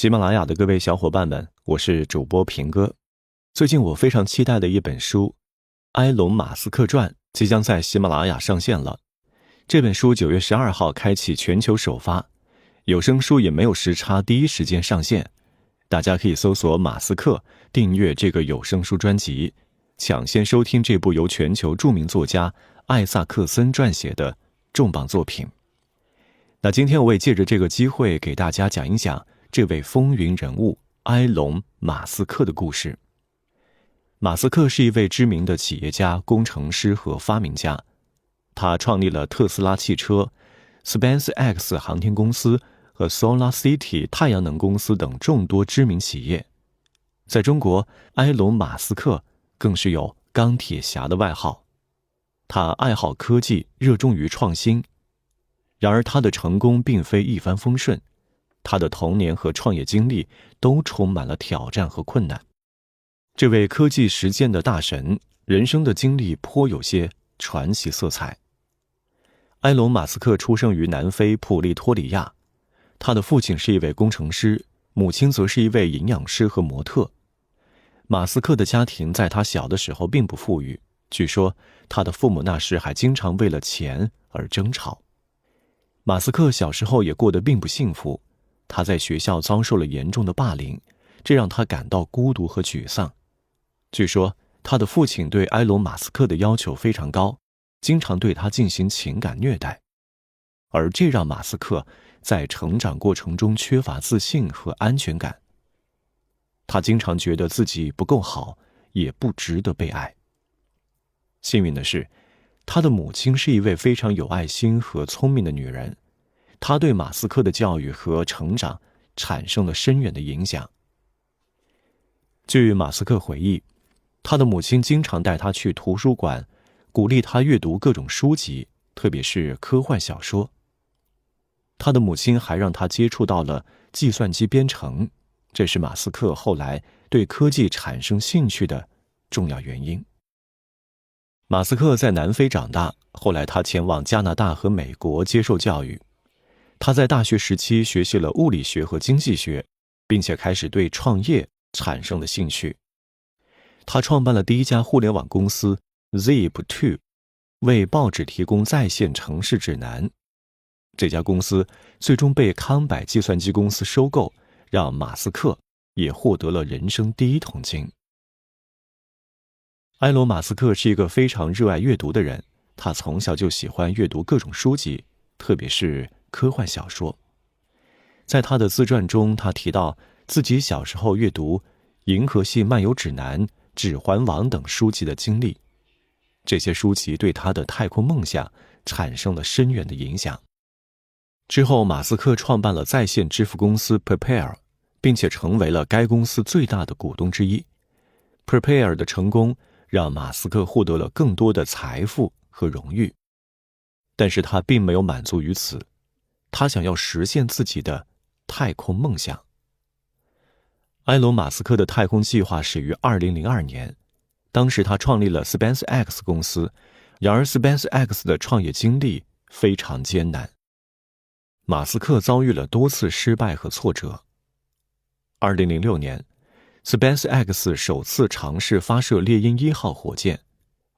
喜马拉雅的各位小伙伴们，我是主播平哥。最近我非常期待的一本书《埃隆·马斯克传》即将在喜马拉雅上线了。这本书9月12号开启全球首发，有声书也没有时差，第一时间上线。大家可以搜索马斯克，订阅这个有声书专辑，抢先收听这部由全球著名作家艾萨克森撰写的重磅作品。那今天我也借着这个机会给大家讲一讲这位风云人物埃隆·马斯克的故事。马斯克是一位知名的企业家、工程师和发明家，他创立了特斯拉汽车、SpaceX 航天公司和 SolarCity 太阳能公司等众多知名企业。在中国，埃隆·马斯克更是有钢铁侠的外号。他爱好科技，热衷于创新。然而他的成功并非一帆风顺，他的童年和创业经历都充满了挑战和困难。这位科技实践的大神，人生的经历颇有些传奇色彩。埃隆·马斯克出生于南非普利托里亚，他的父亲是一位工程师，母亲则是一位营养师和模特。马斯克的家庭在他小的时候并不富裕，据说他的父母那时还经常为了钱而争吵。马斯克小时候也过得并不幸福，他在学校遭受了严重的霸凌，这让他感到孤独和沮丧。据说他的父亲对埃隆·马斯克的要求非常高，经常对他进行情感虐待，而这让马斯克在成长过程中缺乏自信和安全感。他经常觉得自己不够好，也不值得被爱。幸运的是，他的母亲是一位非常有爱心和聪明的女人，她对马斯克的教育和成长产生了深远的影响。据马斯克回忆，他的母亲经常带他去图书馆，鼓励他阅读各种书籍，特别是科幻小说。他的母亲还让他接触到了计算机编程，这是马斯克后来对科技产生兴趣的重要原因。马斯克在南非长大，后来他前往加拿大和美国接受教育。他在大学时期学习了物理学和经济学，并且开始对创业产生了兴趣。他创办了第一家互联网公司 Zip2， 为报纸提供在线城市指南。这家公司最终被康柏计算机公司收购，让马斯克也获得了人生第一桶金。埃隆·马斯克是一个非常热爱阅读的人，他从小就喜欢阅读各种书籍，特别是科幻小说。在他的自传中，他提到自己小时候阅读《银河系漫游指南》《指环王》等书籍的经历，这些书籍对他的太空梦想产生了深远的影响。之后，马斯克创办了在线支付公司 Prepare， 并且成为了该公司最大的股东之一。Prepare 的成功让马斯克获得了更多的财富和荣誉，但是他并没有满足于此，他想要实现自己的太空梦想。埃隆·马斯克的太空计划始于2002年，当时他创立了 SpaceX 公司，然而 SpaceX 的创业经历非常艰难，马斯克遭遇了多次失败和挫折。2006年，SpaceX 首次尝试发射猎鹰1号火箭，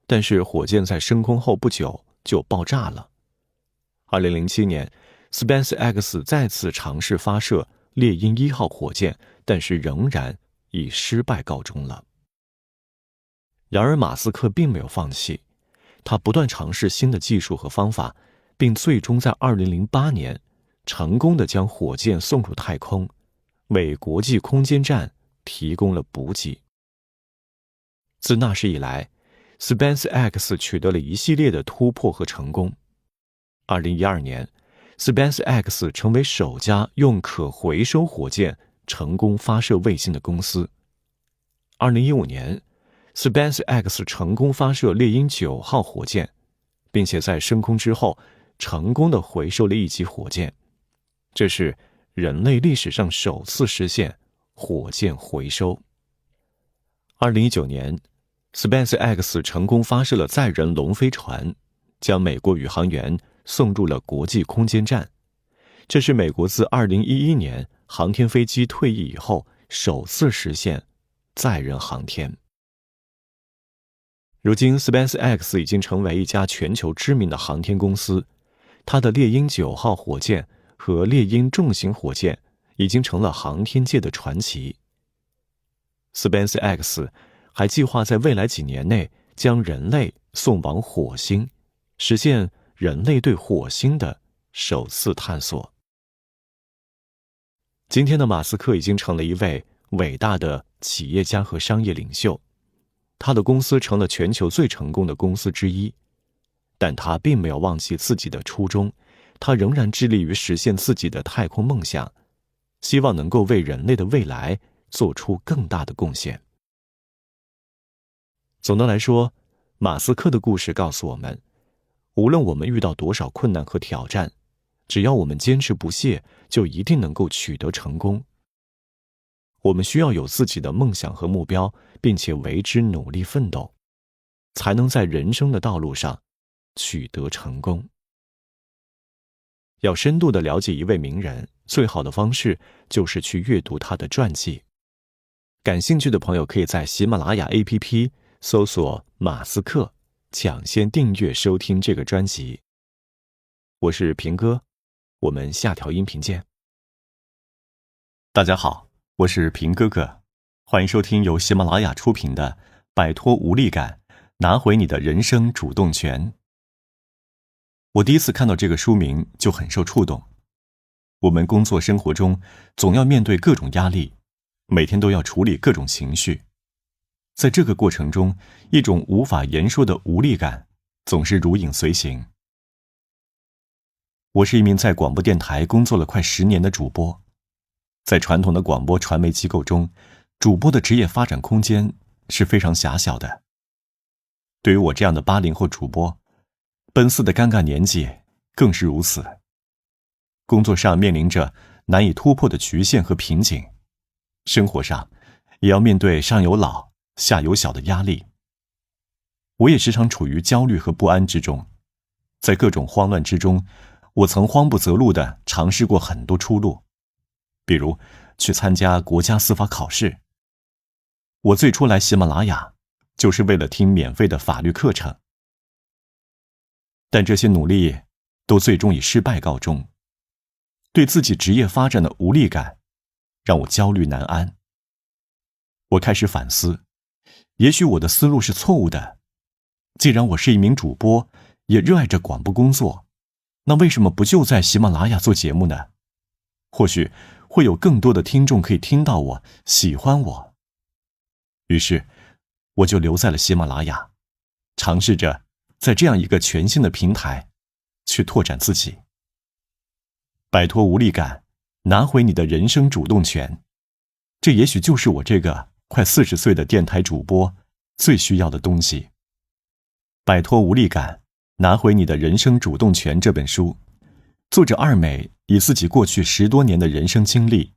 但是火箭在升空后不久就爆炸了。2007年，SpaceX 再次尝试发射猎鹰1号火箭，但是仍然以失败告终了。然而马斯克并没有放弃，他不断尝试新的技术和方法，并最终在2008年成功地将火箭送入太空，为国际空间站提供了补给。自那时以来， SpaceX 取得了一系列的突破和成功。2012年，SpaceX 成为首家用可回收火箭成功发射卫星的公司。2015年，SpaceX 成功发射猎鹰9号火箭，并且在升空之后成功地回收了一级火箭，这是人类历史上首次实现火箭回收。2019年 SpaceX 成功发射了载人龙飞船，将美国宇航员送入了国际空间站。这是美国自2011年航天飞机退役以后首次实现载人航天。如今 SpaceX 已经成为一家全球知名的航天公司，它的猎鹰9号火箭和猎鹰重型火箭已经成了航天界的传奇。SpaceX 还计划在未来几年内将人类送往火星，实现人类对火星的首次探索。今天的马斯克已经成了一位伟大的企业家和商业领袖，他的公司成了全球最成功的公司之一，但他并没有忘记自己的初衷，他仍然致力于实现自己的太空梦想，希望能够为人类的未来做出更大的贡献。总的来说，马斯克的故事告诉我们，无论我们遇到多少困难和挑战，只要我们坚持不懈，就一定能够取得成功。我们需要有自己的梦想和目标，并且为之努力奋斗，才能在人生的道路上取得成功。要深度地了解一位名人，最好的方式就是去阅读他的传记。感兴趣的朋友可以在喜马拉雅 APP 搜索马斯克，抢先订阅收听这个专辑。我是平哥，我们下条音频见。大家好，我是平哥哥，欢迎收听由喜马拉雅出品的《摆脱无力感，拿回你的人生主动权》。我第一次看到这个书名就很受触动。我们工作生活中总要面对各种压力，每天都要处理各种情绪，在这个过程中，一种无法言说的无力感总是如影随形。我是一名在广播电台工作了快10年的主播，在传统的广播传媒机构中，主播的职业发展空间是非常狭小的。对于我这样的80后主播，奔四的尴尬年纪更是如此。工作上面临着难以突破的局限和瓶颈，生活上也要面对上有老下有小的压力。我也时常处于焦虑和不安之中，在各种慌乱之中，我曾慌不择路地尝试过很多出路，比如去参加国家司法考试。我最初来喜马拉雅就是为了听免费的法律课程，但这些努力都最终以失败告终。对自己职业发展的无力感让我焦虑难安。我开始反思，也许我的思路是错误的。既然我是一名主播，也热爱着广播工作，那为什么不就在喜马拉雅做节目呢？或许会有更多的听众可以听到我，喜欢我。于是我就留在了喜马拉雅，尝试着在这样一个全新的平台去拓展自己。摆脱无力感，拿回你的人生主动权，这也许就是我这个快40岁的电台主播最需要的东西。摆脱无力感，拿回你的人生主动权这本书，作者二美以自己过去10多年的人生经历，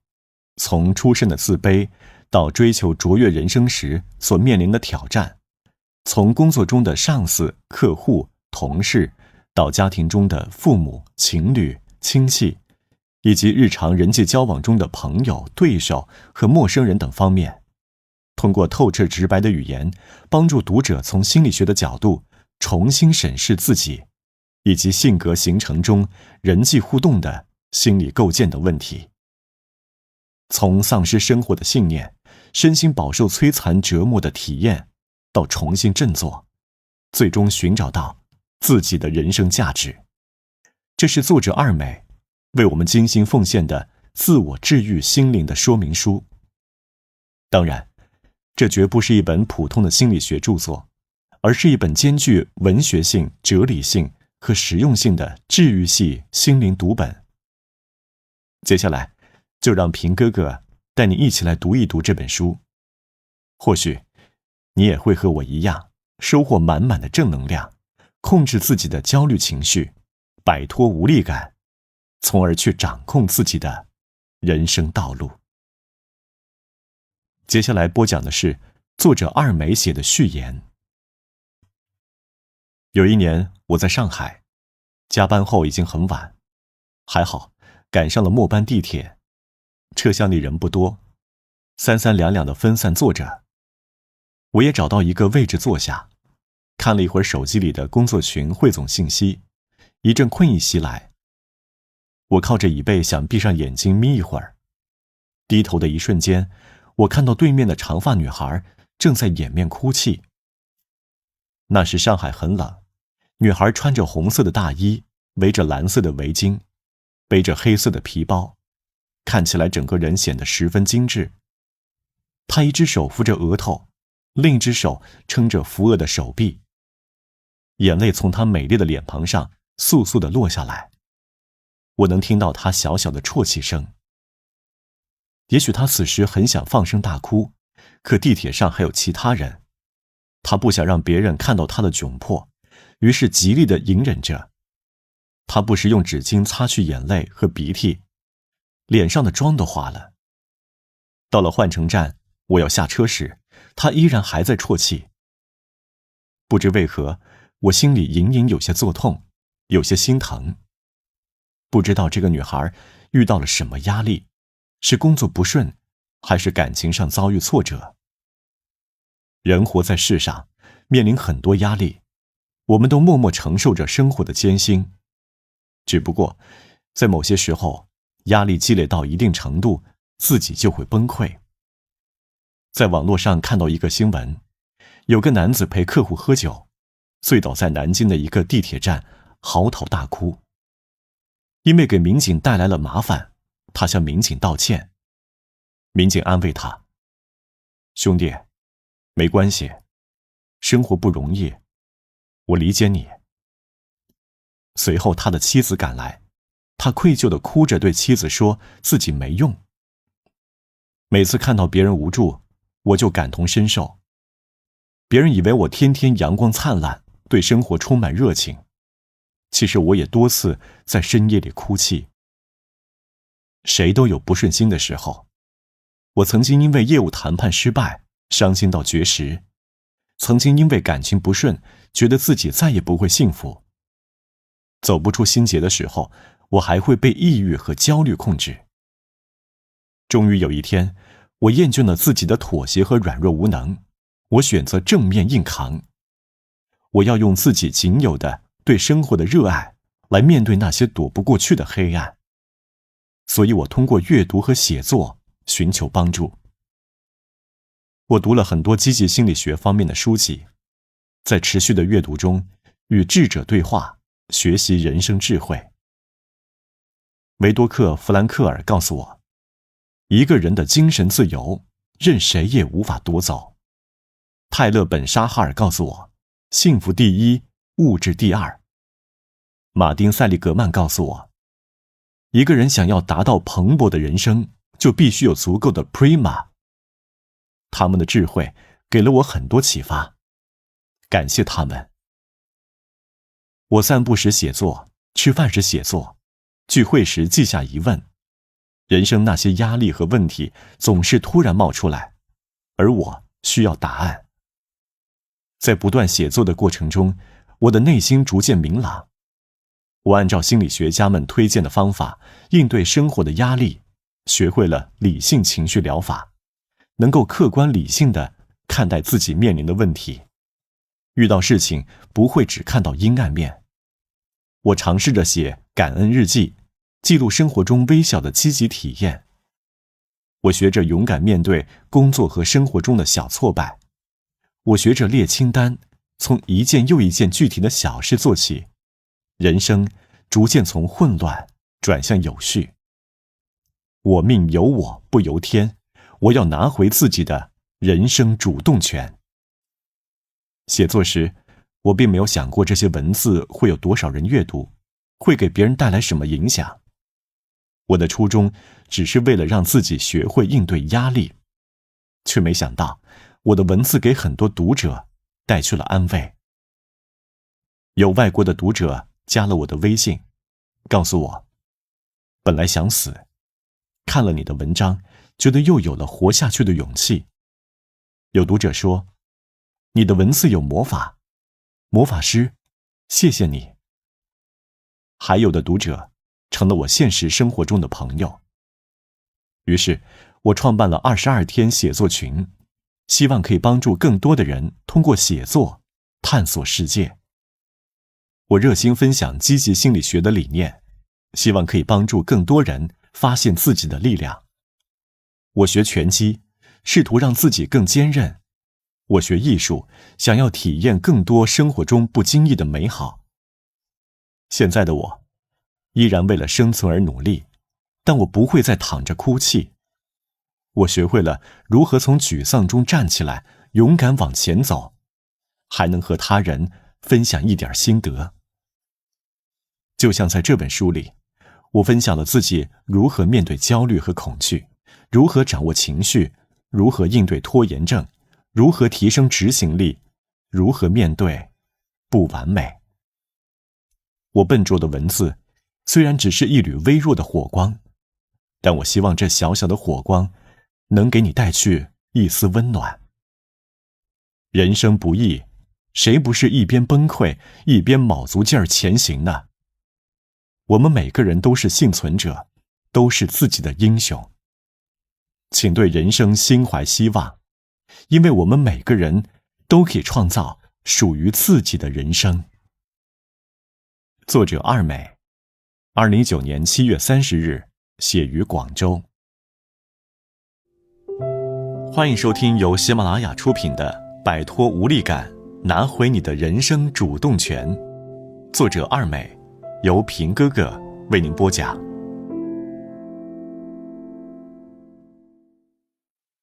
从出身的自卑到追求卓越人生时所面临的挑战，从工作中的上司、客户、同事，到家庭中的父母、情侣、亲戚，以及日常人际交往中的朋友、对手和陌生人等方面，通过透彻直白的语言，帮助读者从心理学的角度重新审视自己，以及性格形成中人际互动的心理构建的问题。从丧失生活的信念，身心饱受摧残折磨的体验，到重新振作，最终寻找到自己的人生价值。这是作者二美为我们精心奉献的自我治愈心灵的说明书。当然，这绝不是一本普通的心理学著作，而是一本兼具文学性、哲理性和实用性的治愈系心灵读本。接下来，就让平哥哥带你一起来读一读这本书。或许，你也会和我一样，收获满满的正能量，控制自己的焦虑情绪，摆脱无力感，从而去掌控自己的人生道路。接下来播讲的是作者二美写的序言。有一年我在上海，加班后已经很晚，还好赶上了末班地铁。车厢里人不多，三三两两的分散坐着。我也找到一个位置坐下，看了一会儿手机里的工作群汇总信息，一阵困意袭来。我靠着椅背想闭上眼睛眯一会儿，低头的一瞬间，我看到对面的长发女孩正在掩面哭泣。那时上海很冷，女孩穿着红色的大衣，围着蓝色的围巾，背着黑色的皮包，看起来整个人显得十分精致。她一只手扶着额头，另一只手撑着扶额的手臂，眼泪从她美丽的脸庞上簌簌地落下来。我能听到她小小的啜泣声。也许她此时很想放声大哭，可地铁上还有其他人，她不想让别人看到她的窘迫，于是极力地隐忍着。她不时用纸巾擦去眼泪和鼻涕，脸上的妆都花了。到了换乘站，我要下车时，她依然还在啜泣。不知为何，我心里隐隐有些作痛，有些心疼。不知道这个女孩遇到了什么压力，是工作不顺，还是感情上遭遇挫折。人活在世上，面临很多压力，我们都默默承受着生活的艰辛。只不过，在某些时候，压力积累到一定程度，自己就会崩溃。在网络上看到一个新闻，有个男子陪客户喝酒，醉倒在南京的一个地铁站，嚎啕大哭。因为给民警带来了麻烦，他向民警道歉。民警安慰他：“兄弟，没关系，生活不容易，我理解你。”随后他的妻子赶来，他愧疚地哭着对妻子说自己没用。每次看到别人无助，我就感同身受。别人以为我天天阳光灿烂，对生活充满热情，其实我也多次在深夜里哭泣。谁都有不顺心的时候，我曾经因为业务谈判失败，伤心到绝食；曾经因为感情不顺，觉得自己再也不会幸福。走不出心结的时候，我还会被抑郁和焦虑控制。终于有一天，我厌倦了自己的妥协和软弱无能，我选择正面硬扛。我要用自己仅有的对生活的热爱来面对那些躲不过去的黑暗。所以我通过阅读和写作寻求帮助。我读了很多积极心理学方面的书籍，在持续的阅读中与智者对话，学习人生智慧。维多克·弗兰克尔告诉我，一个人的精神自由，任谁也无法夺走。泰勒·本沙哈尔告诉我，幸福第一，物质第二。马丁·塞利格曼告诉我，一个人想要达到蓬勃的人生，就必须有足够的 prima。他们的智慧给了我很多启发，感谢他们。我散步时写作，吃饭时写作，聚会时记下疑问。人生那些压力和问题总是突然冒出来，而我需要答案。在不断写作的过程中，我的内心逐渐明朗。我按照心理学家们推荐的方法应对生活的压力，学会了理性情绪疗法，能够客观理性地看待自己面临的问题。遇到事情不会只看到阴暗面。我尝试着写感恩日记，记录生活中微小的积极体验。我学着勇敢面对工作和生活中的小挫败。我学着列清单，从一件又一件具体的小事做起，人生逐渐从混乱转向有序。我命由我不由天，我要拿回自己的人生主动权。写作时，我并没有想过这些文字会有多少人阅读，会给别人带来什么影响。我的初衷只是为了让自己学会应对压力，却没想到我的文字给很多读者带去了安慰。有外国的读者加了我的微信，告诉我，本来想死，看了你的文章，觉得又有了活下去的勇气。有读者说，你的文字有魔法，魔法师，谢谢你。还有的读者成了我现实生活中的朋友。于是我创办了22天写作群，希望可以帮助更多的人通过写作探索世界。我热心分享积极心理学的理念，希望可以帮助更多人发现自己的力量。我学拳击，试图让自己更坚韧。我学艺术，想要体验更多生活中不经意的美好。现在的我，依然为了生存而努力，但我不会再躺着哭泣。我学会了如何从沮丧中站起来，勇敢往前走，还能和他人分享一点心得。就像在这本书里，我分享了自己如何面对焦虑和恐惧，如何掌握情绪，如何应对拖延症，如何提升执行力，如何面对不完美。我笨拙的文字虽然只是一缕微弱的火光，但我希望这小小的火光能给你带去一丝温暖。人生不易，谁不是一边崩溃一边卯足劲儿前行呢？我们每个人都是幸存者，都是自己的英雄。请对人生心怀希望，因为我们每个人都可以创造属于自己的人生。作者二美，2019年7月30日写于广州。欢迎收听由喜马拉雅出品的《摆脱无力感，拿回你的人生主动权》，作者二美，由平哥哥为您播讲。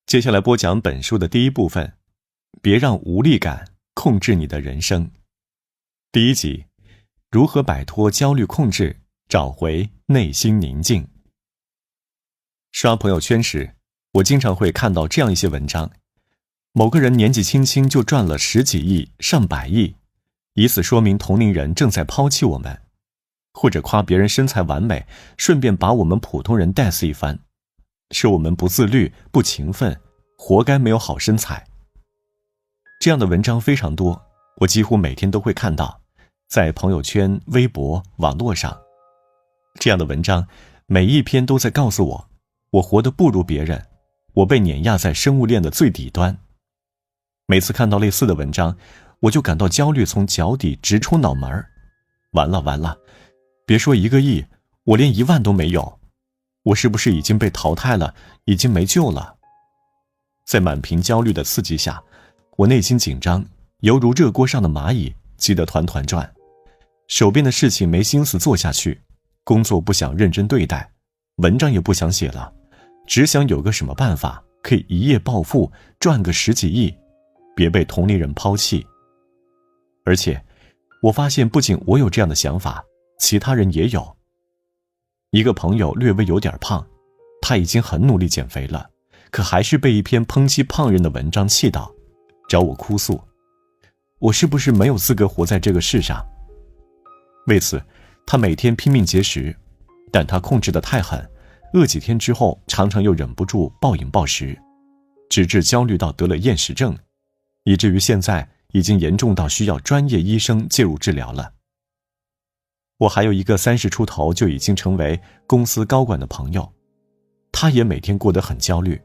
接下来播讲本书的第一部分，别让无力感控制你的人生。第一集，如何摆脱焦虑控制，找回内心宁静。刷朋友圈时，我经常会看到这样一些文章，某个人年纪轻轻就赚了10几亿、上百亿，以此说明同龄人正在抛弃我们，或者夸别人身材完美，顺便把我们普通人带死一番，说我们不自律、不勤奋，活该没有好身材。这样的文章非常多，我几乎每天都会看到，在朋友圈、微博、网络上。这样的文章每一篇都在告诉我，我活得不如别人，我被碾压在生物链的最底端。每次看到类似的文章，我就感到焦虑从脚底直冲脑门。完了，别说1个亿，我连1万都没有，我是不是已经被淘汰了，已经没救了？在满屏焦虑的刺激下，我内心紧张，犹如热锅上的蚂蚁，急得团团转，手边的事情没心思做下去，工作不想认真对待，文章也不想写了，只想有个什么办法可以一夜暴富，赚个10几亿，别被同龄人抛弃。而且我发现不仅我有这样的想法，其他人也有。一个朋友略微有点胖，他已经很努力减肥了，可还是被一篇抨击胖人的文章气到，找我哭诉，我是不是没有资格活在这个世上？为此他每天拼命节食，但他控制得太狠，饿几天之后常常又忍不住暴饮暴食，直至焦虑到得了厌食症，以至于现在已经严重到需要专业医生介入治疗了。我还有一个30出头就已经成为公司高管的朋友，他也每天过得很焦虑，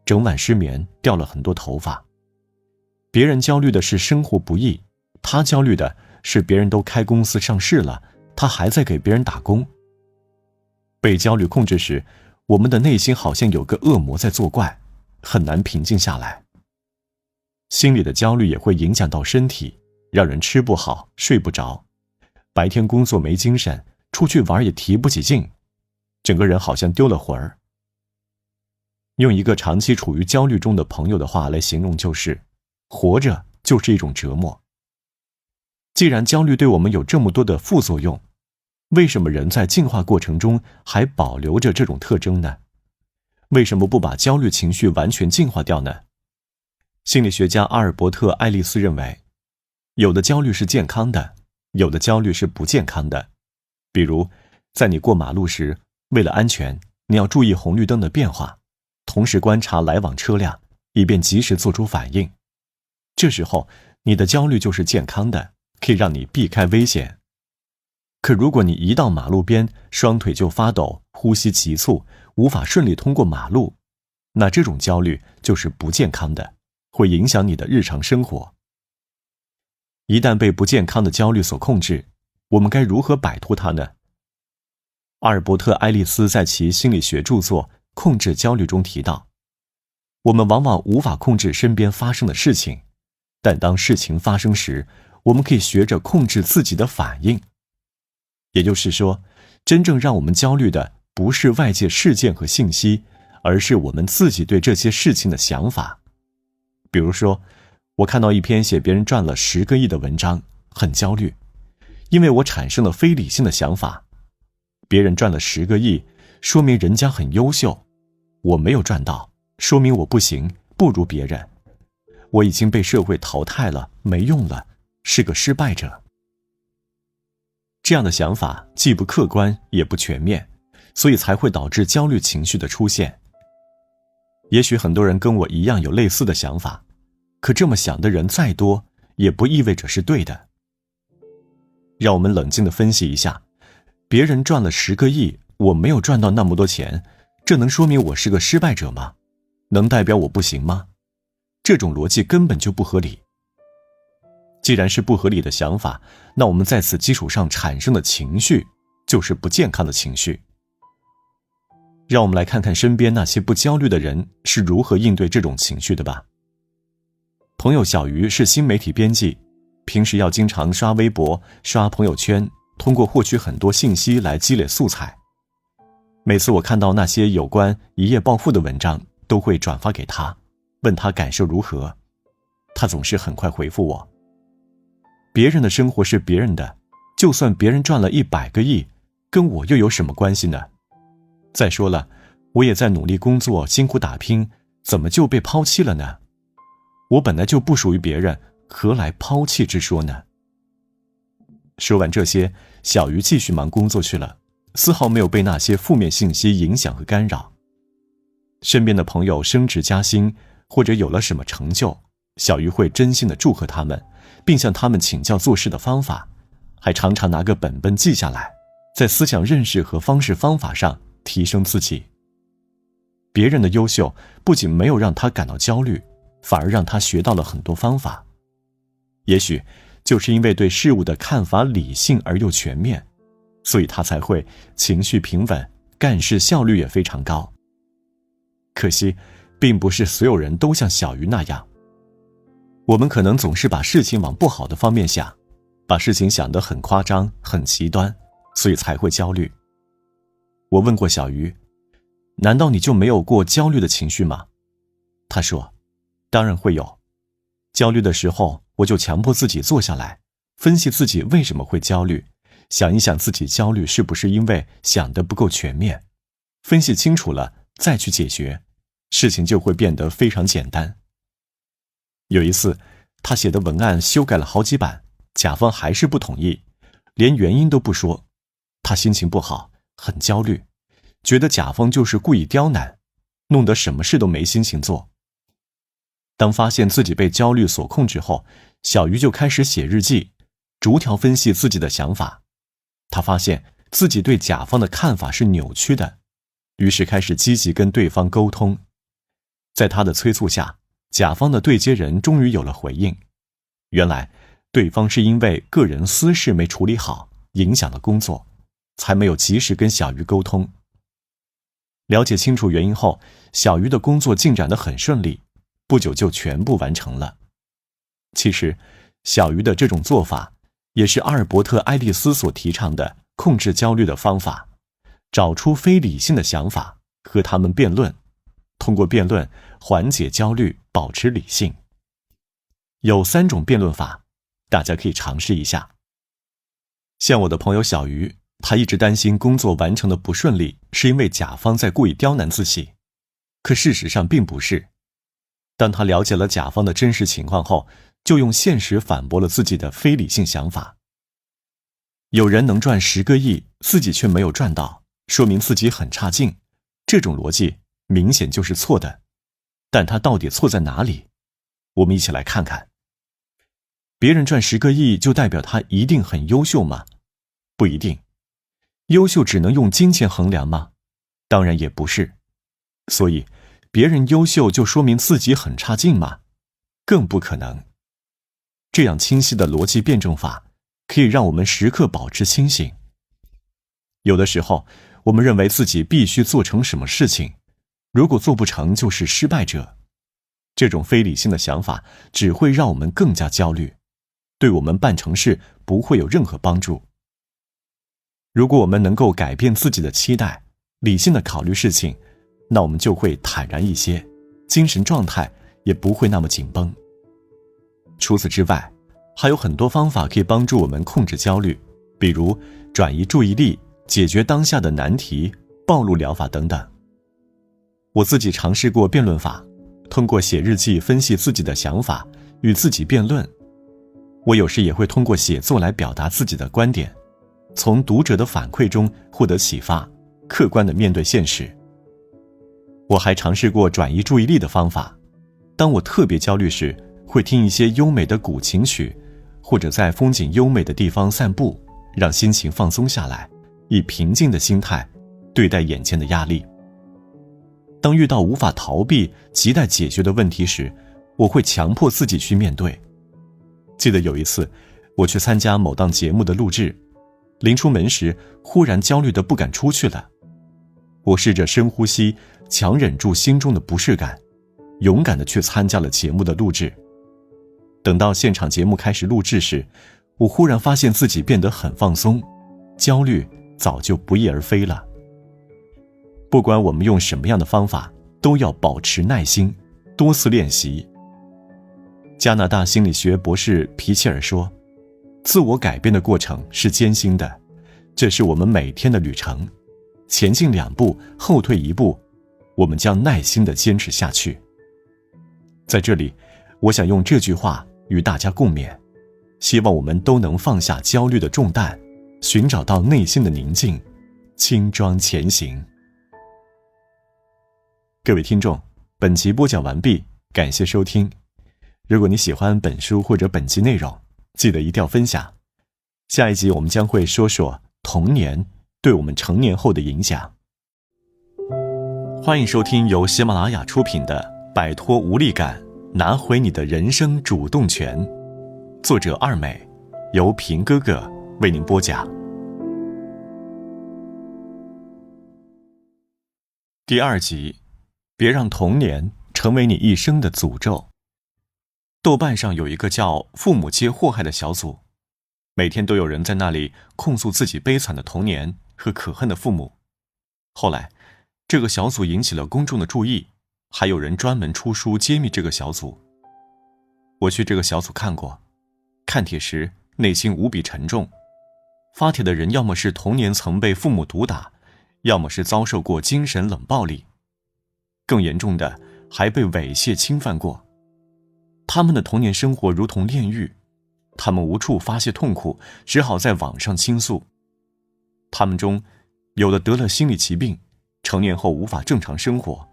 整晚失眠，掉了很多头发。别人焦虑的是生活不易，他焦虑的是别人都开公司上市了，他还在给别人打工。被焦虑控制时，我们的内心好像有个恶魔在作怪，很难平静下来。心理的焦虑也会影响到身体，让人吃不好，睡不着，白天工作没精神，出去玩也提不起劲，整个人好像丢了魂儿。用一个长期处于焦虑中的朋友的话来形容，就是活着就是一种折磨。既然焦虑对我们有这么多的副作用，为什么人在进化过程中还保留着这种特征呢？为什么不把焦虑情绪完全净化掉呢？心理学家阿尔伯特·爱丽丝认为，有的焦虑是健康的，有的焦虑是不健康的。比如，在你过马路时，为了安全，你要注意红绿灯的变化，同时观察来往车辆，以便及时做出反应。这时候，你的焦虑就是健康的，可以让你避开危险。可如果你一到马路边，双腿就发抖，呼吸急促，无法顺利通过马路，那这种焦虑就是不健康的，会影响你的日常生活。一旦被不健康的焦虑所控制，我们该如何摆脱它呢？阿尔伯特·爱丽丝在其心理学著作《控制焦虑》中提到，我们往往无法控制身边发生的事情，但当事情发生时，我们可以学着控制自己的反应。也就是说，真正让我们焦虑的不是外界事件和信息，而是我们自己对这些事情的想法。比如说，我看到一篇写别人赚了10个亿的文章，很焦虑，因为我产生了非理性的想法。别人赚了10个亿，说明人家很优秀，我没有赚到，说明我不行，不如别人。我已经被社会淘汰了，没用了，是个失败者。这样的想法既不客观也不全面，所以才会导致焦虑情绪的出现。也许很多人跟我一样有类似的想法，可这么想的人再多，也不意味着是对的。让我们冷静地分析一下，别人赚了10个亿，我没有赚到那么多钱，这能说明我是个失败者吗？能代表我不行吗？这种逻辑根本就不合理。既然是不合理的想法，那我们在此基础上产生的情绪就是不健康的情绪。让我们来看看身边那些不焦虑的人是如何应对这种情绪的吧。朋友小鱼是新媒体编辑，平时要经常刷微博、刷朋友圈，通过获取很多信息来积累素材。每次我看到那些有关一夜暴富的文章，都会转发给他，问他感受如何。他总是很快回复我。别人的生活是别人的，就算别人赚了100个亿，跟我又有什么关系呢？再说了，我也在努力工作，辛苦打拼，怎么就被抛弃了呢？我本来就不属于别人，何来抛弃之说呢？说完这些，小鱼继续忙工作去了，丝毫没有被那些负面信息影响和干扰。身边的朋友升职加薪，或者有了什么成就，小鱼会真心地祝贺他们，并向他们请教做事的方法，还常常拿个本本记下来，在思想认识和方式方法上提升自己。别人的优秀不仅没有让他感到焦虑，反而让他学到了很多方法。也许就是因为对事物的看法理性而又全面，所以他才会情绪平稳，干事效率也非常高。可惜，并不是所有人都像小鱼那样。我们可能总是把事情往不好的方面想，把事情想得很夸张、很极端，所以才会焦虑。我问过小鱼，难道你就没有过焦虑的情绪吗？他说，当然会有。焦虑的时候，我就强迫自己坐下来，分析自己为什么会焦虑，想一想自己焦虑是不是因为想得不够全面，分析清楚了再去解决，事情就会变得非常简单。有一次，他写的文案修改了好几版，甲方还是不同意，连原因都不说。他心情不好，很焦虑，觉得甲方就是故意刁难，弄得什么事都没心情做。当发现自己被焦虑所控制后，小鱼就开始写日记，逐条分析自己的想法。他发现自己对甲方的看法是扭曲的，于是开始积极跟对方沟通。在他的催促下，甲方的对接人终于有了回应。原来，对方是因为个人私事没处理好，影响了工作，才没有及时跟小鱼沟通。了解清楚原因后，小鱼的工作进展得很顺利，不久就全部完成了。其实，小鱼的这种做法，也是阿尔伯特·爱丽丝所提倡的控制焦虑的方法，找出非理性的想法，和他们辩论，通过辩论缓解焦虑，保持理性。有3种辩论法，大家可以尝试一下。像我的朋友小鱼，他一直担心工作完成的不顺利，是因为甲方在故意刁难自己。可事实上并不是。当他了解了甲方的真实情况后，就用现实反驳了自己的非理性想法。有人能赚10个亿，自己却没有赚到，说明自己很差劲，这种逻辑明显就是错的。但他到底错在哪里？我们一起来看看。别人赚10个亿就代表他一定很优秀吗？不一定。优秀只能用金钱衡量吗？当然也不是。所以，别人优秀就说明自己很差劲吗？更不可能。这样清晰的逻辑辩证法，可以让我们时刻保持清醒。有的时候，我们认为自己必须做成什么事情，如果做不成就是失败者。这种非理性的想法只会让我们更加焦虑，对我们办成事不会有任何帮助。如果我们能够改变自己的期待，理性的考虑事情，那我们就会坦然一些，精神状态也不会那么紧绷。除此之外，还有很多方法可以帮助我们控制焦虑，比如转移注意力、解决当下的难题、暴露疗法等等。我自己尝试过辩论法，通过写日记分析自己的想法，与自己辩论。我有时也会通过写作来表达自己的观点，从读者的反馈中获得启发，客观地面对现实。我还尝试过转移注意力的方法，当我特别焦虑时，会听一些优美的古琴曲，或者在风景优美的地方散步，让心情放松下来，以平静的心态对待眼前的压力。当遇到无法逃避、亟待解决的问题时，我会强迫自己去面对。记得有一次，我去参加某档节目的录制，临出门时，忽然焦虑得不敢出去了。我试着深呼吸，强忍住心中的不适感，勇敢地去参加了节目的录制。等到现场节目开始录制时，我忽然发现自己变得很放松，焦虑早就不翼而飞了。不管我们用什么样的方法，都要保持耐心，多次练习。加拿大心理学博士皮切尔说，自我改变的过程是艰辛的，这是我们每天的旅程，前进2步，后退1步，我们将耐心地坚持下去。在这里，我想用这句话与大家共勉，希望我们都能放下焦虑的重担，寻找到内心的宁静，轻装前行。各位听众，本集播讲完毕，感谢收听。如果你喜欢本书或者本集内容，记得一定要分享。下一集我们将会说说童年对我们成年后的影响。欢迎收听由喜马拉雅出品的《摆脱无力感，拿回你的人生主动权》，作者二美，由平哥哥为您播讲。第2集，别让童年成为你一生的诅咒。豆瓣上有一个叫父母皆祸害的小组，每天都有人在那里控诉自己悲惨的童年和可恨的父母。后来这个小组引起了公众的注意，还有人专门出书揭秘这个小组。我去这个小组看过，看帖时内心无比沉重。发帖的人要么是童年曾被父母毒打，要么是遭受过精神冷暴力，更严重的还被猥亵侵犯过。他们的童年生活如同炼狱，他们无处发泄痛苦，只好在网上倾诉。他们中有的得了心理疾病，成年后无法正常生活；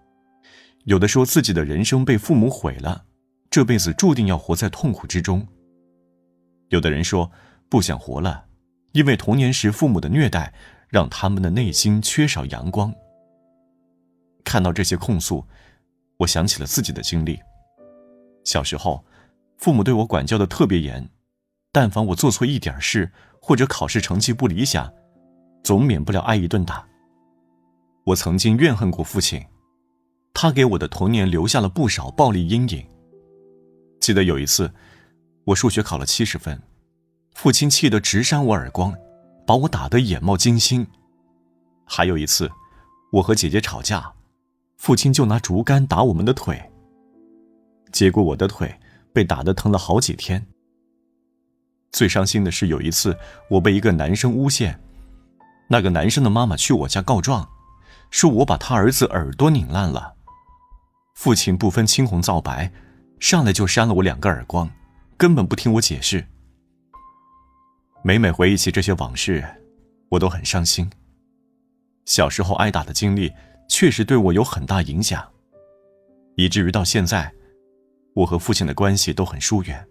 有的说自己的人生被父母毁了，这辈子注定要活在痛苦之中；有的人说不想活了，因为童年时父母的虐待让他们的内心缺少阳光。看到这些控诉，我想起了自己的经历。小时候，父母对我管教得特别严，但凡我做错一点事，或者考试成绩不理想，总免不了挨一顿打。我曾经怨恨过父亲，他给我的童年留下了不少暴力阴影。记得有一次，我数学考了70分，父亲气得直扇我耳光，把我打得眼冒金星。还有一次，我和姐姐吵架，父亲就拿竹竿打我们的腿，结果我的腿被打得疼了好几天。最伤心的是有一次，我被一个男生诬陷，那个男生的妈妈去我家告状，说我把他儿子耳朵拧烂了。父亲不分青红皂白，上来就扇了我2个耳光，根本不听我解释。每每回忆起这些往事，我都很伤心。小时候挨打的经历确实对我有很大影响，以至于到现在，我和父亲的关系都很疏远。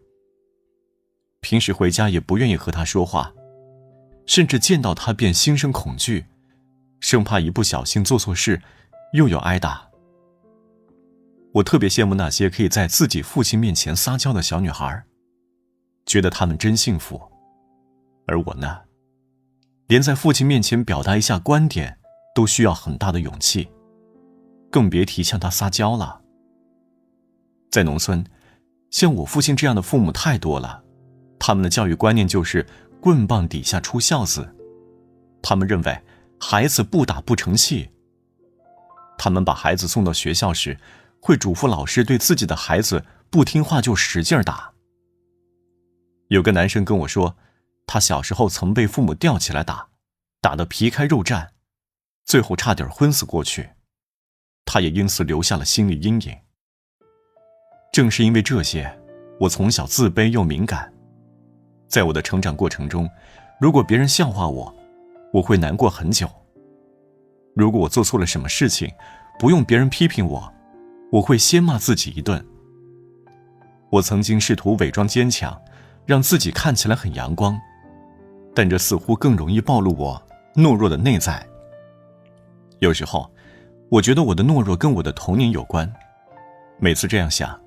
平时回家也不愿意和他说话，甚至见到他便心生恐惧，生怕一不小心做错事，又有挨打。我特别羡慕那些可以在自己父亲面前撒娇的小女孩，觉得她们真幸福。而我呢，连在父亲面前表达一下观点都需要很大的勇气，更别提向他撒娇了。在农村，像我父亲这样的父母太多了，他们的教育观念就是棍棒底下出孝子。他们认为孩子不打不成器。他们把孩子送到学校时，会嘱咐老师对自己的孩子不听话就使劲打。有个男生跟我说，他小时候曾被父母吊起来打，打得皮开肉绽，最后差点昏死过去。他也因此留下了心理阴影。正是因为这些，我从小自卑又敏感。在我的成长过程中，如果别人笑话我，我会难过很久。如果我做错了什么事情，不用别人批评我，我会先骂自己一顿。我曾经试图伪装坚强，让自己看起来很阳光，但这似乎更容易暴露我懦弱的内在。有时候，我觉得我的懦弱跟我的童年有关。每次这样想，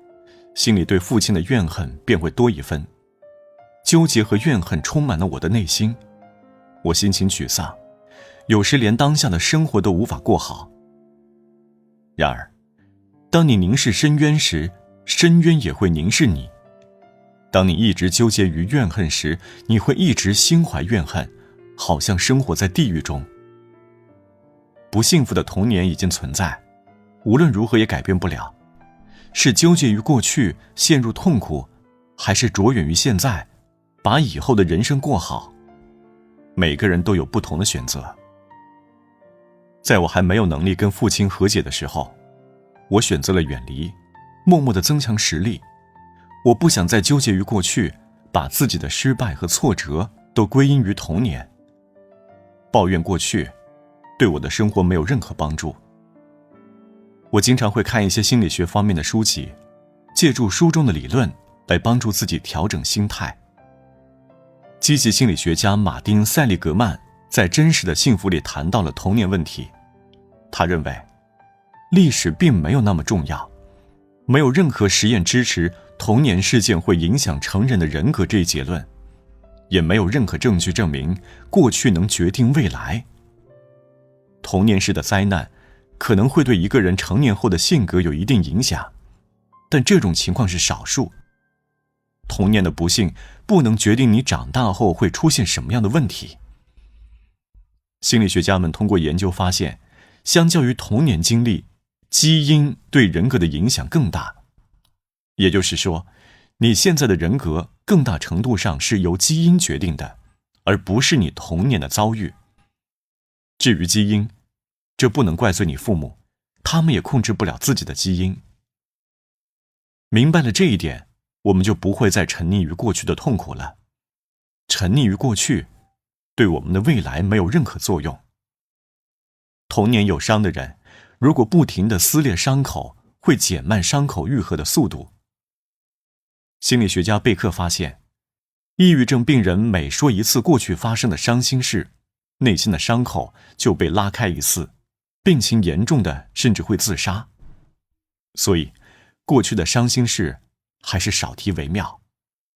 心里对父亲的怨恨便会多一分。纠结和怨恨充满了我的内心，我心情沮丧，有时连当下的生活都无法过好。然而，当你凝视深渊时，深渊也会凝视你。当你一直纠结于怨恨时，你会一直心怀怨恨，好像生活在地狱中。不幸福的童年已经存在，无论如何也改变不了。是纠结于过去，陷入痛苦，还是着眼于现在，把以后的人生过好？每个人都有不同的选择。在我还没有能力跟父亲和解的时候，我选择了远离，默默地增强实力。我不想再纠结于过去，把自己的失败和挫折都归因于童年。抱怨过去，对我的生活没有任何帮助。我经常会看一些心理学方面的书籍，借助书中的理论来帮助自己调整心态。积极心理学家马丁·塞利格曼在《真实的幸福》里谈到了童年问题。他认为，历史并没有那么重要，没有任何实验支持童年事件会影响成人的人格这一结论，也没有任何证据证明过去能决定未来。童年时的灾难可能会对一个人成年后的性格有一定影响，但这种情况是少数。童年的不幸不能决定你长大后会出现什么样的问题。心理学家们通过研究发现，相较于童年经历，基因对人格的影响更大。也就是说，你现在的人格更大程度上是由基因决定的，而不是你童年的遭遇。至于基因，这不能怪罪你父母，他们也控制不了自己的基因。明白了这一点，我们就不会再沉溺于过去的痛苦了。沉溺于过去，对我们的未来没有任何作用。童年有伤的人，如果不停地撕裂伤口，会减慢伤口愈合的速度。心理学家贝克发现，抑郁症病人每说一次过去发生的伤心事，内心的伤口就被拉开一次，病情严重的甚至会自杀。所以，过去的伤心事还是少提为妙，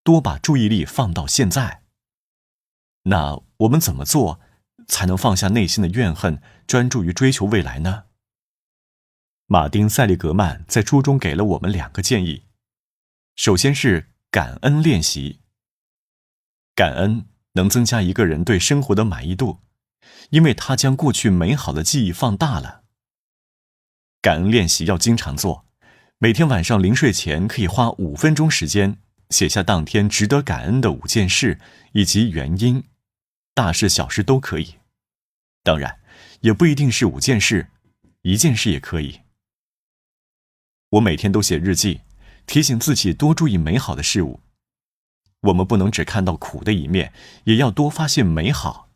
多把注意力放到现在。那我们怎么做才能放下内心的怨恨，专注于追求未来呢？马丁·塞利格曼在书中给了我们2个建议。首先是感恩练习。感恩能增加一个人对生活的满意度，因为他将过去美好的记忆放大了。感恩练习要经常做，每天晚上临睡前可以花5分钟时间，写下当天值得感恩的5件事以及原因，大事小事都可以。当然，也不一定是5件事，1件事也可以。我每天都写日记，提醒自己多注意美好的事物。我们不能只看到苦的一面，也要多发现美好。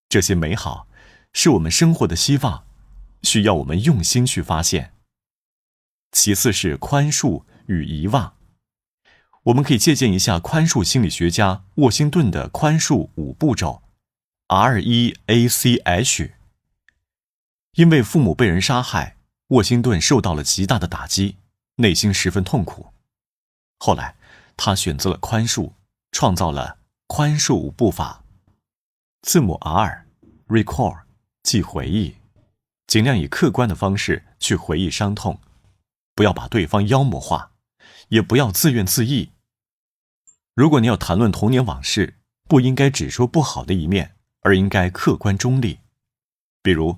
这些美好是我们生活的希望，需要我们用心去发现。其次是宽恕与遗忘。我们可以借鉴一下宽恕心理学家沃辛顿的宽恕5步骤 REACH。因为父母被人杀害，沃辛顿受到了极大的打击，内心十分痛苦。后来他选择了宽恕，创造了宽恕5步法。字母 R recall 即回忆，尽量以客观的方式去回忆伤痛，不要把对方妖魔化，也不要自怨自艾。如果你要谈论童年往事，不应该只说不好的一面，而应该客观中立。比如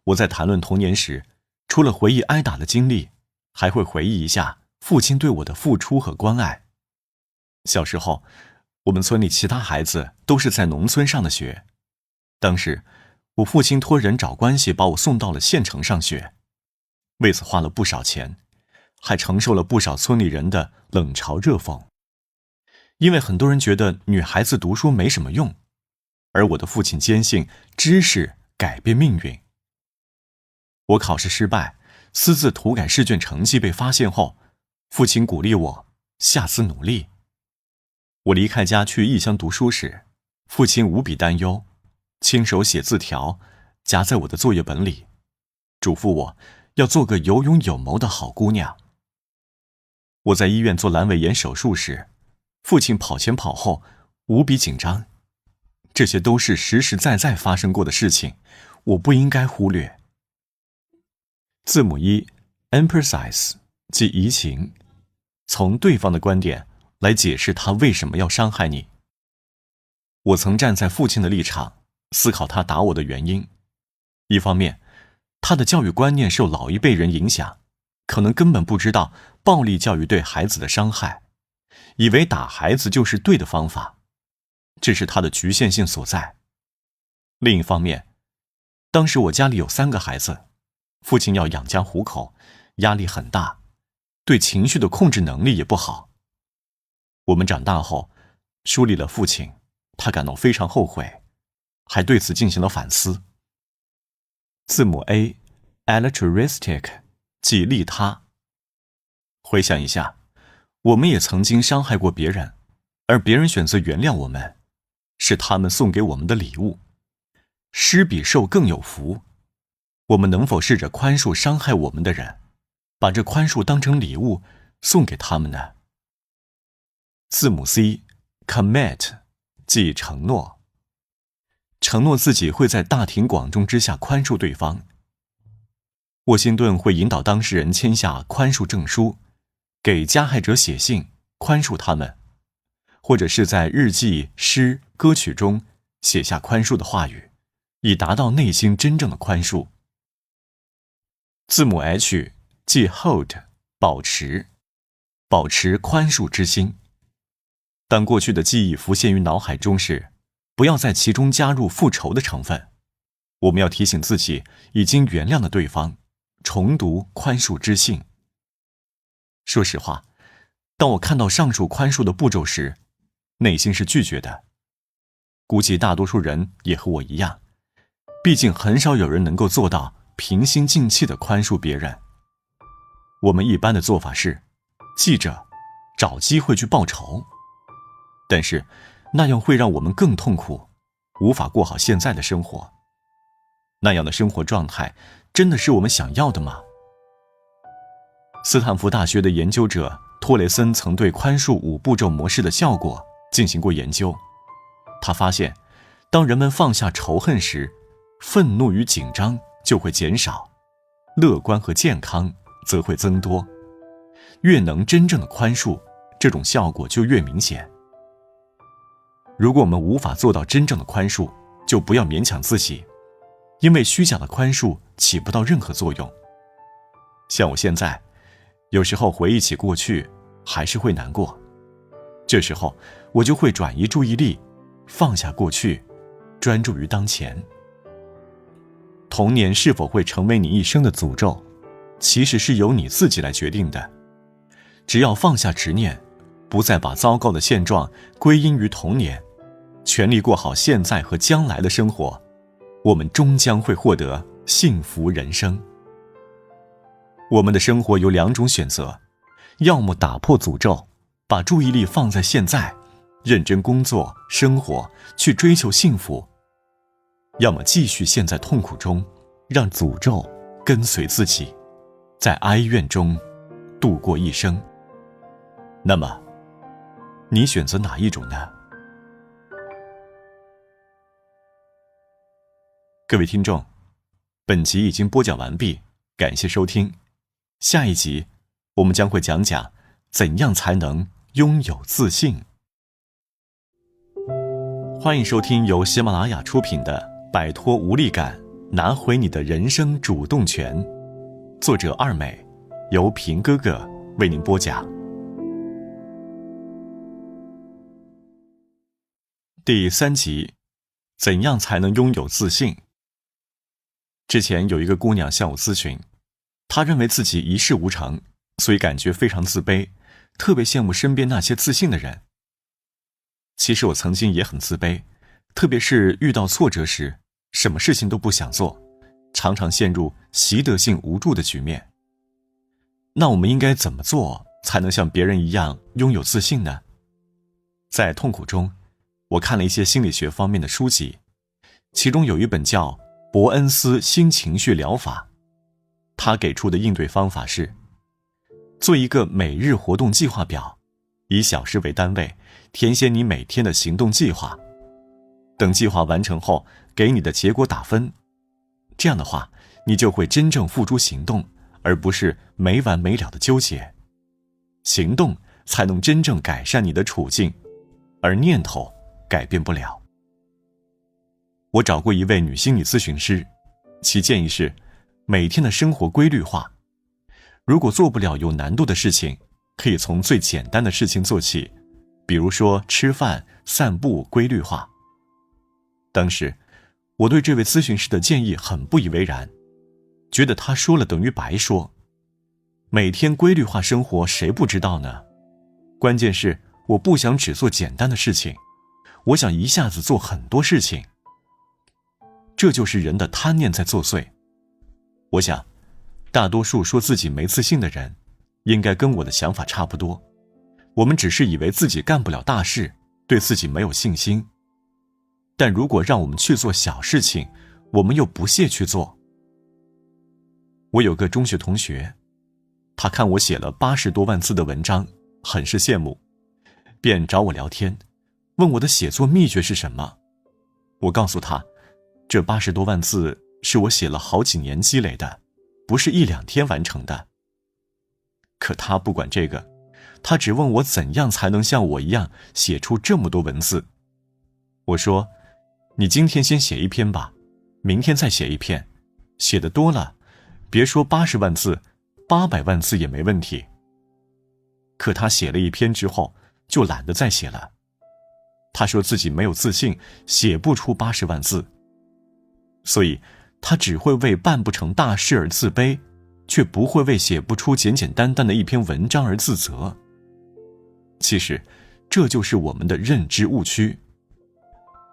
我在谈论童年时，除了回忆挨打的经历，还会回忆一下父亲对我的付出和关爱。小时候，我们村里其他孩子都是在农村上的学，当时我父亲托人找关系把我送到了县城上学，为此花了不少钱，还承受了不少村里人的冷嘲热讽。因为很多人觉得女孩子读书没什么用，而我的父亲坚信知识改变命运。我考试失败，私自涂改试卷成绩被发现后，父亲鼓励我下次努力。我离开家去异乡读书时，父亲无比担忧，亲手写字条夹在我的作业本里，嘱咐我要做个有勇有谋的好姑娘。我在医院做阑尾炎手术时，父亲跑前跑后，无比紧张。这些都是实实在在发生过的事情，我不应该忽略。字母1 empathize 即移情，从对方的观点来解释他为什么要伤害你。我曾站在父亲的立场，思考他打我的原因。一方面，他的教育观念受老一辈人影响，可能根本不知道暴力教育对孩子的伤害，以为打孩子就是对的方法，这是他的局限性所在。另一方面，当时我家里有3个孩子，父亲要养家糊口，压力很大，对情绪的控制能力也不好。我们长大后梳理了父亲，他感到非常后悔，还对此进行了反思。字母 A altruistic 即利他。回想一下，我们也曾经伤害过别人，而别人选择原谅我们，是他们送给我们的礼物。施比受更有福。我们能否试着宽恕伤害我们的人，把这宽恕当成礼物送给他们呢？字母 C commit 即承诺，承诺自己会在大庭广众之下宽恕对方。沃辛顿会引导当事人签下宽恕证书，给加害者写信宽恕他们，或者是在日记、诗、歌曲中写下宽恕的话语，以达到内心真正的宽恕。字母 H 即 hold 保持宽恕之心。当过去的记忆浮现于脑海中时，不要在其中加入复仇的成分，我们要提醒自己已经原谅了对方，重读宽恕之信。说实话，当我看到上述宽恕的步骤时，内心是拒绝的。估计大多数人也和我一样，毕竟很少有人能够做到平心静气地宽恕别人。我们一般的做法是记着，找机会去报仇，但是那样会让我们更痛苦，无法过好现在的生活。那样的生活状态真的是我们想要的吗？斯坦福大学的研究者托雷森曾对宽恕5步骤模式的效果进行过研究。他发现，当人们放下仇恨时，愤怒与紧张就会减少，乐观和健康则会增多。越能真正的宽恕，这种效果就越明显。如果我们无法做到真正的宽恕，就不要勉强自己，因为虚假的宽恕起不到任何作用。像我现在，有时候回忆起过去，还是会难过。这时候，我就会转移注意力，放下过去，专注于当前。童年是否会成为你一生的诅咒，其实是由你自己来决定的。只要放下执念，不再把糟糕的现状归因于童年，全力过好现在和将来的生活，我们终将会获得幸福人生。我们的生活有2种选择，要么打破诅咒，把注意力放在现在，认真工作、生活，去追求幸福；要么继续陷在痛苦中，让诅咒跟随自己，在哀怨中度过一生。那么，你选择哪一种呢？各位听众，本集已经播讲完毕，感谢收听。下一集我们将会讲讲怎样才能拥有自信。欢迎收听由喜马拉雅出品的《摆脱无力感，拿回你的人生主动权》，作者二美，由平哥哥为您播讲。第3集，怎样才能拥有自信？之前有一个姑娘向我咨询，她认为自己一事无成，所以感觉非常自卑，特别羡慕身边那些自信的人。其实我曾经也很自卑，特别是遇到挫折时，什么事情都不想做，常常陷入习得性无助的局面。那我们应该怎么做才能像别人一样拥有自信呢？在痛苦中，我看了一些心理学方面的书籍，其中有一本叫伯恩斯新情绪疗法。他给出的应对方法是做一个每日活动计划表，以小时为单位，填写你每天的行动计划。等计划完成后，给你的结果打分。这样的话，你就会真正付诸行动，而不是没完没了的纠结。行动才能真正改善你的处境，而念头改变不了。我找过一位女心理咨询师，其建议是每天的生活规律化。如果做不了有难度的事情，可以从最简单的事情做起，比如说吃饭、散步规律化。当时我对这位咨询师的建议很不以为然，觉得他说了等于白说。每天规律化生活谁不知道呢？关键是我不想只做简单的事情，我想一下子做很多事情。这就是人的贪念在作祟。我想大多数说自己没自信的人应该跟我的想法差不多，我们只是以为自己干不了大事，对自己没有信心。但如果让我们去做小事情，我们又不屑去做。我有个中学同学，他看我写了80多万字的文章，很是羡慕，便找我聊天，问我的写作秘诀是什么。我告诉他，这80多万字是我写了好几年积累的，不是1、2天完成的。可他不管这个，他只问我怎样才能像我一样写出这么多文字。我说，你今天先写1篇吧，明天再写1篇，写得多了，别说80万字，800万字也没问题。可他写了1篇之后，就懒得再写了。他说自己没有自信，写不出80万字。所以他只会为办不成大事而自卑，却不会为写不出简简单单的1篇文章而自责。其实这就是我们的认知误区。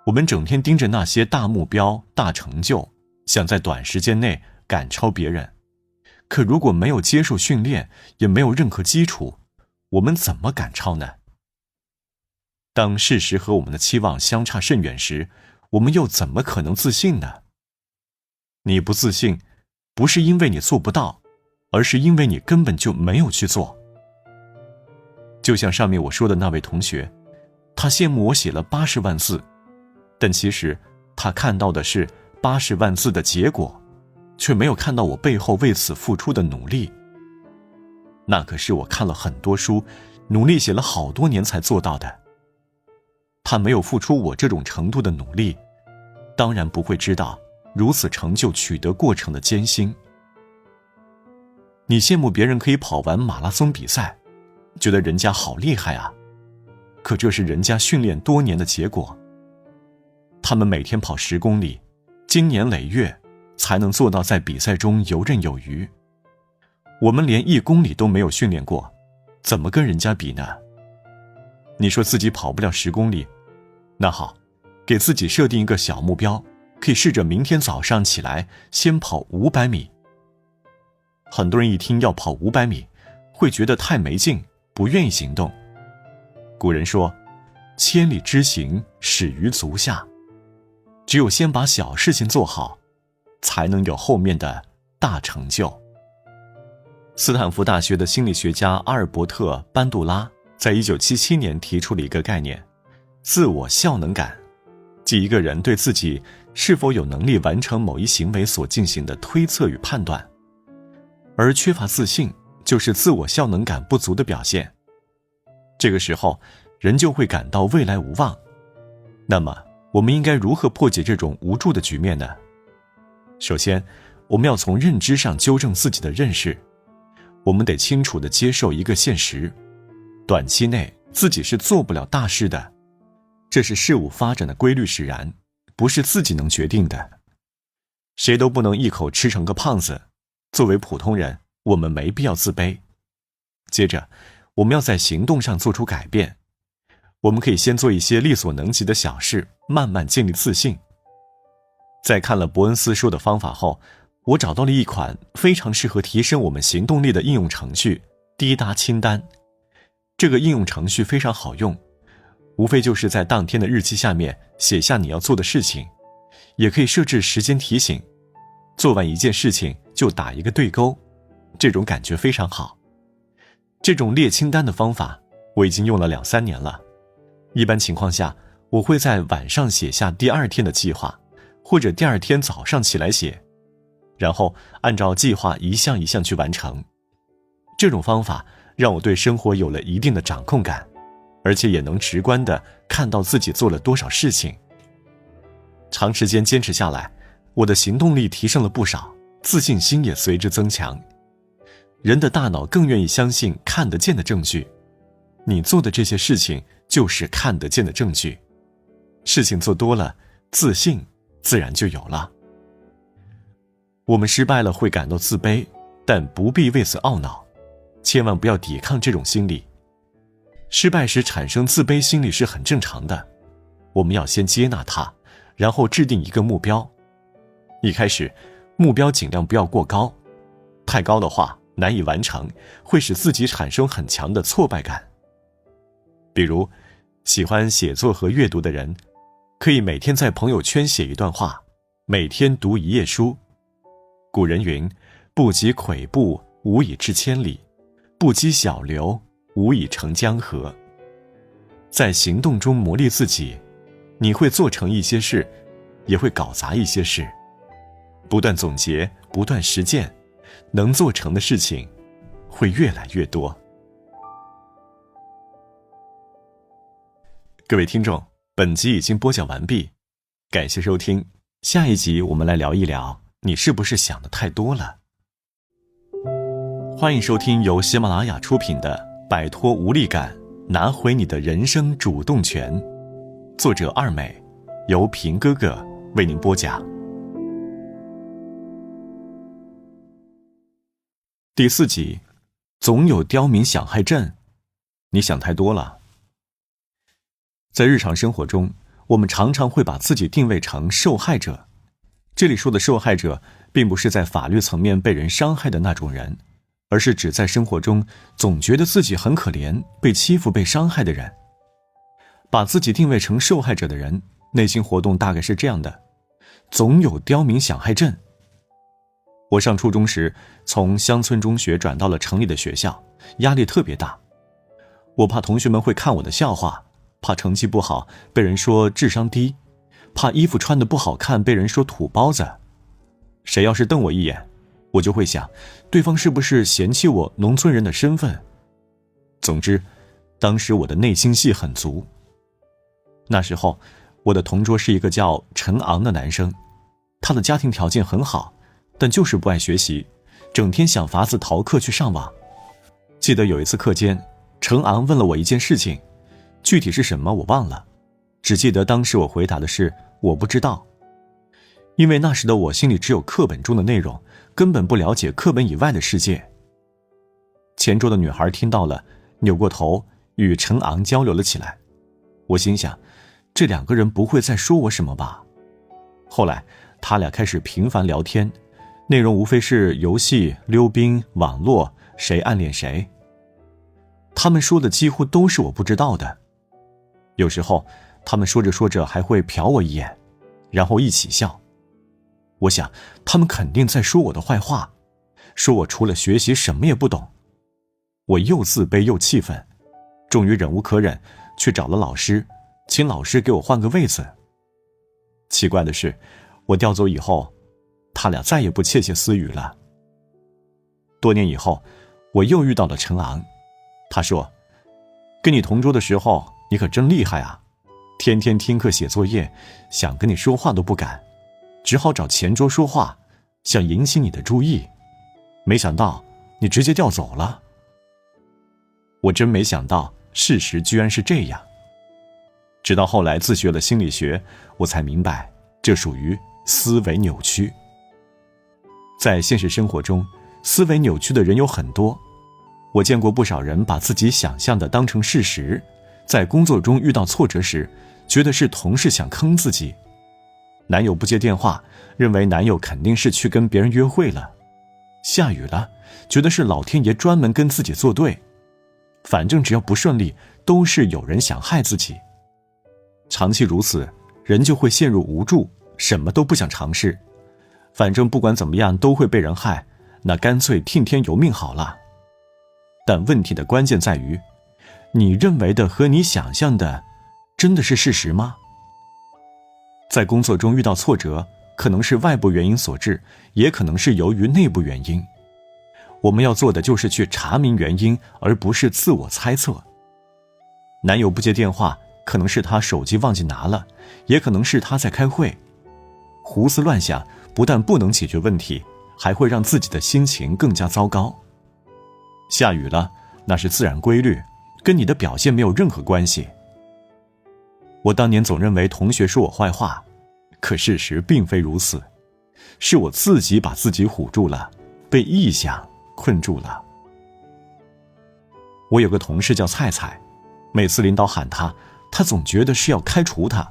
我们整天盯着那些大目标、大成就，想在短时间内赶超别人。可如果没有接受训练，也没有任何基础，我们怎么赶超呢？当事实和我们的期望相差甚远时，我们又怎么可能自信呢？你不自信，不是因为你做不到，而是因为你根本就没有去做。就像上面我说的那位同学，他羡慕我写了80万字，但其实他看到的是80万字的结果，却没有看到我背后为此付出的努力。那可是我看了很多书，努力写了好多年才做到的。他没有付出我这种程度的努力，当然不会知道如此成就取得过程的艰辛。你羡慕别人可以跑完马拉松比赛，觉得人家好厉害啊，可这是人家训练多年的结果。他们每天跑10公里，经年累月才能做到在比赛中游刃有余。我们连1公里都没有训练过，怎么跟人家比呢？你说自己跑不了10公里，那好，给自己设定一个小目标，可以试着明天早上起来先跑500米。很多人一听要跑500米，会觉得太没劲，不愿意行动。古人说，千里之行，始于足下。只有先把小事情做好，才能有后面的大成就。斯坦福大学的心理学家阿尔伯特·班杜拉在1977年提出了一个概念，自我效能感，即一个人对自己是否有能力完成某一行为所进行的推测与判断。而缺乏自信就是自我效能感不足的表现。这个时候，人就会感到未来无望。那么，我们应该如何破解这种无助的局面呢？首先，我们要从认知上纠正自己的认识。我们得清楚地接受一个现实，短期内自己是做不了大事的，这是事物发展的规律使然，不是自己能决定的。谁都不能一口吃成个胖子，作为普通人，我们没必要自卑。接着，我们要在行动上做出改变。我们可以先做一些力所能及的小事，慢慢建立自信。在看了伯恩斯说的方法后，我找到了一款非常适合提升我们行动力的应用程序——滴答清单。这个应用程序非常好用，无非就是在当天的日期下面写下你要做的事情，也可以设置时间提醒，做完一件事情就打一个对勾，这种感觉非常好。这种列清单的方法我已经用了2-3年了。一般情况下，我会在晚上写下第二天的计划，或者第二天早上起来写，然后按照计划一项一项去完成。这种方法让我对生活有了一定的掌控感，而且也能直观地看到自己做了多少事情。长时间坚持下来，我的行动力提升了不少，自信心也随之增强。人的大脑更愿意相信看得见的证据，你做的这些事情就是看得见的证据。事情做多了，自信自然就有了。我们失败了会感到自卑，但不必为此懊恼，千万不要抵抗这种心理。失败时产生自卑心理是很正常的，我们要先接纳它，然后制定一个目标。一开始，目标尽量不要过高，太高的话难以完成，会使自己产生很强的挫败感。比如，喜欢写作和阅读的人，可以每天在朋友圈写一段话，每天读1页书。古人云：不积跬步，无以至千里；不积小流，无以成江河。在行动中磨砺自己，你会做成一些事，也会搞砸一些事。不断总结，不断实践，能做成的事情会越来越多。各位听众，本集已经播讲完毕，感谢收听。下一集我们来聊一聊，你是不是想的太多了？欢迎收听由喜马拉雅出品的《摆脱无力感，拿回你的人生主动权》，作者二美，由平哥哥为您播讲。第4集，总有刁民想害朕，你想太多了。在日常生活中，我们常常会把自己定位成受害者。这里说的受害者，并不是在法律层面被人伤害的那种人，而是指在生活中总觉得自己很可怜，被欺负、被伤害的人。把自己定位成受害者的人，内心活动大概是这样的：总有刁民想害朕。我上初中时，从乡村中学转到了城里的学校，压力特别大。我怕同学们会看我的笑话，怕成绩不好被人说智商低，怕衣服穿得不好看被人说土包子。谁要是瞪我一眼，我就会想，对方是不是嫌弃我农村人的身份？总之，当时我的内心戏很足。那时候，我的同桌是一个叫陈昂的男生，他的家庭条件很好，但就是不爱学习，整天想法子逃课去上网。记得有一次课间，陈昂问了我一件事情，具体是什么我忘了，只记得当时我回答的是我不知道。因为那时的我心里只有课本中的内容，根本不了解课本以外的世界。前桌的女孩听到了，扭过头与陈昂交流了起来。我心想，这2个人不会再说我什么吧？后来他俩开始频繁聊天，内容无非是游戏、溜冰、网络，谁暗恋谁。他们说的几乎都是我不知道的。有时候他们说着说着还会瞟我一眼，然后一起笑。我想他们肯定在说我的坏话，说我除了学习什么也不懂。我又自卑又气愤，终于忍无可忍，去找了老师，请老师给我换个位子。奇怪的是，我调走以后，他俩再也不窃窃私语了。多年以后，我又遇到了陈昂，他说：“跟你同桌的时候，你可真厉害啊！天天听课写作业，想跟你说话都不敢，只好找前桌说话，想引起你的注意。没想到你直接调走了。”我真没想到，事实居然是这样。直到后来自学了心理学，我才明白，这属于思维扭曲。在现实生活中，思维扭曲的人有很多。我见过不少人把自己想象的当成事实，在工作中遇到挫折时，觉得是同事想坑自己。男友不接电话，认为男友肯定是去跟别人约会了。下雨了，觉得是老天爷专门跟自己作对。反正只要不顺利，都是有人想害自己。长期如此，人就会陷入无助，什么都不想尝试。反正不管怎么样都会被人害，那干脆听天由命好了。但问题的关键在于，你认为的和你想象的，真的是事实吗？在工作中遇到挫折，可能是外部原因所致，也可能是由于内部原因。我们要做的就是去查明原因，而不是自我猜测。男友不接电话，可能是他手机忘记拿了，也可能是他在开会。胡思乱想不但不能解决问题，还会让自己的心情更加糟糕。下雨了，那是自然规律，跟你的表现没有任何关系。我当年总认为同学说我坏话，可事实并非如此，是我自己把自己唬住了，被臆想困住了。我有个同事叫菜菜，每次领导喊他，他总觉得是要开除他，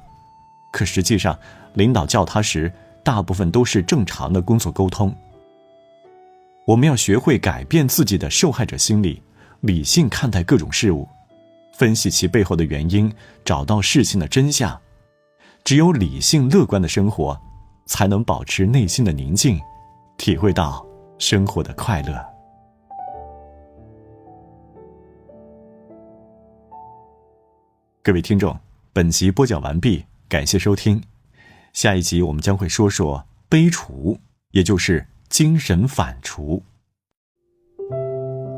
可实际上领导叫他时，大部分都是正常的工作沟通。我们要学会改变自己的受害者心理，理性看待各种事物，分析其背后的原因，找到事情的真相。只有理性乐观的生活，才能保持内心的宁静，体会到生活的快乐。各位听众，本集播讲完毕，感谢收听。下一集我们将会说说悲除，也就是精神反刍。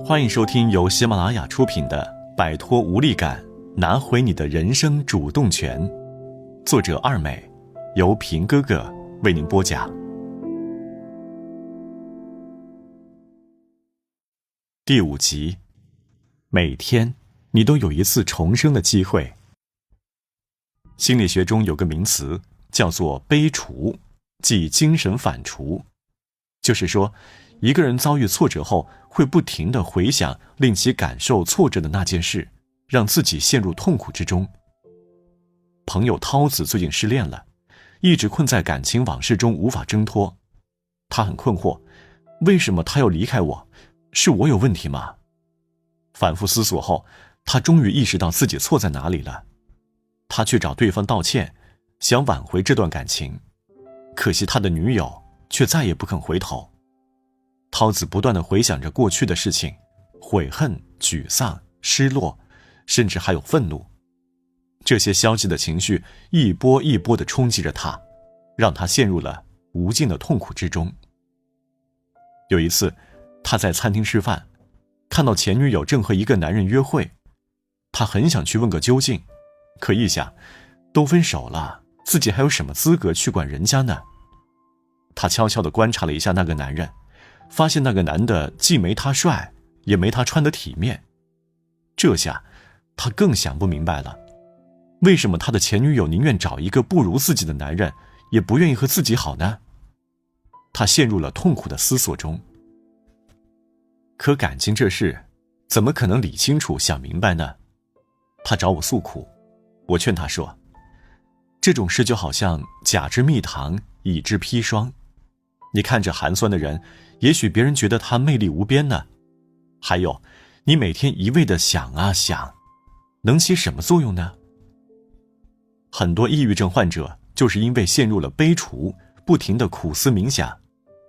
欢迎收听由喜马拉雅出品的《摆脱无力感，拿回你的人生主动权》，作者二美，由平哥哥为您播讲。第5集，每天你都有一次重生的机会。心理学中有个名词叫做悲除，即精神反刍。就是说，一个人遭遇挫折后，会不停地回想令其感受挫折的那件事，让自己陷入痛苦之中。朋友涛子最近失恋了，一直困在感情往事中无法挣脱。他很困惑，为什么他要离开我？是我有问题吗？反复思索后，他终于意识到自己错在哪里了。他去找对方道歉，想挽回这段感情，可惜他的女友却再也不肯回头。涛子不断地回想着过去的事情，悔恨、沮丧、失落，甚至还有愤怒。这些消极的情绪一波一波地冲击着他，让他陷入了无尽的痛苦之中。有一次，他在餐厅吃饭，看到前女友正和一个男人约会，他很想去问个究竟，可一想，都分手了，自己还有什么资格去管人家呢？他悄悄地观察了一下那个男人，发现那个男的既没他帅，也没他穿得体面。这下他更想不明白了，为什么他的前女友宁愿找一个不如自己的男人，也不愿意和自己好呢？他陷入了痛苦的思索中。可感情这事，怎么可能理清楚想明白呢？他找我诉苦，我劝他说，这种事就好像甲之蜜糖，乙之砒霜。你看着寒酸的人，也许别人觉得他魅力无边呢。还有，你每天一味地想啊想，能起什么作用呢？很多抑郁症患者就是因为陷入了悲除，不停地苦思冥想，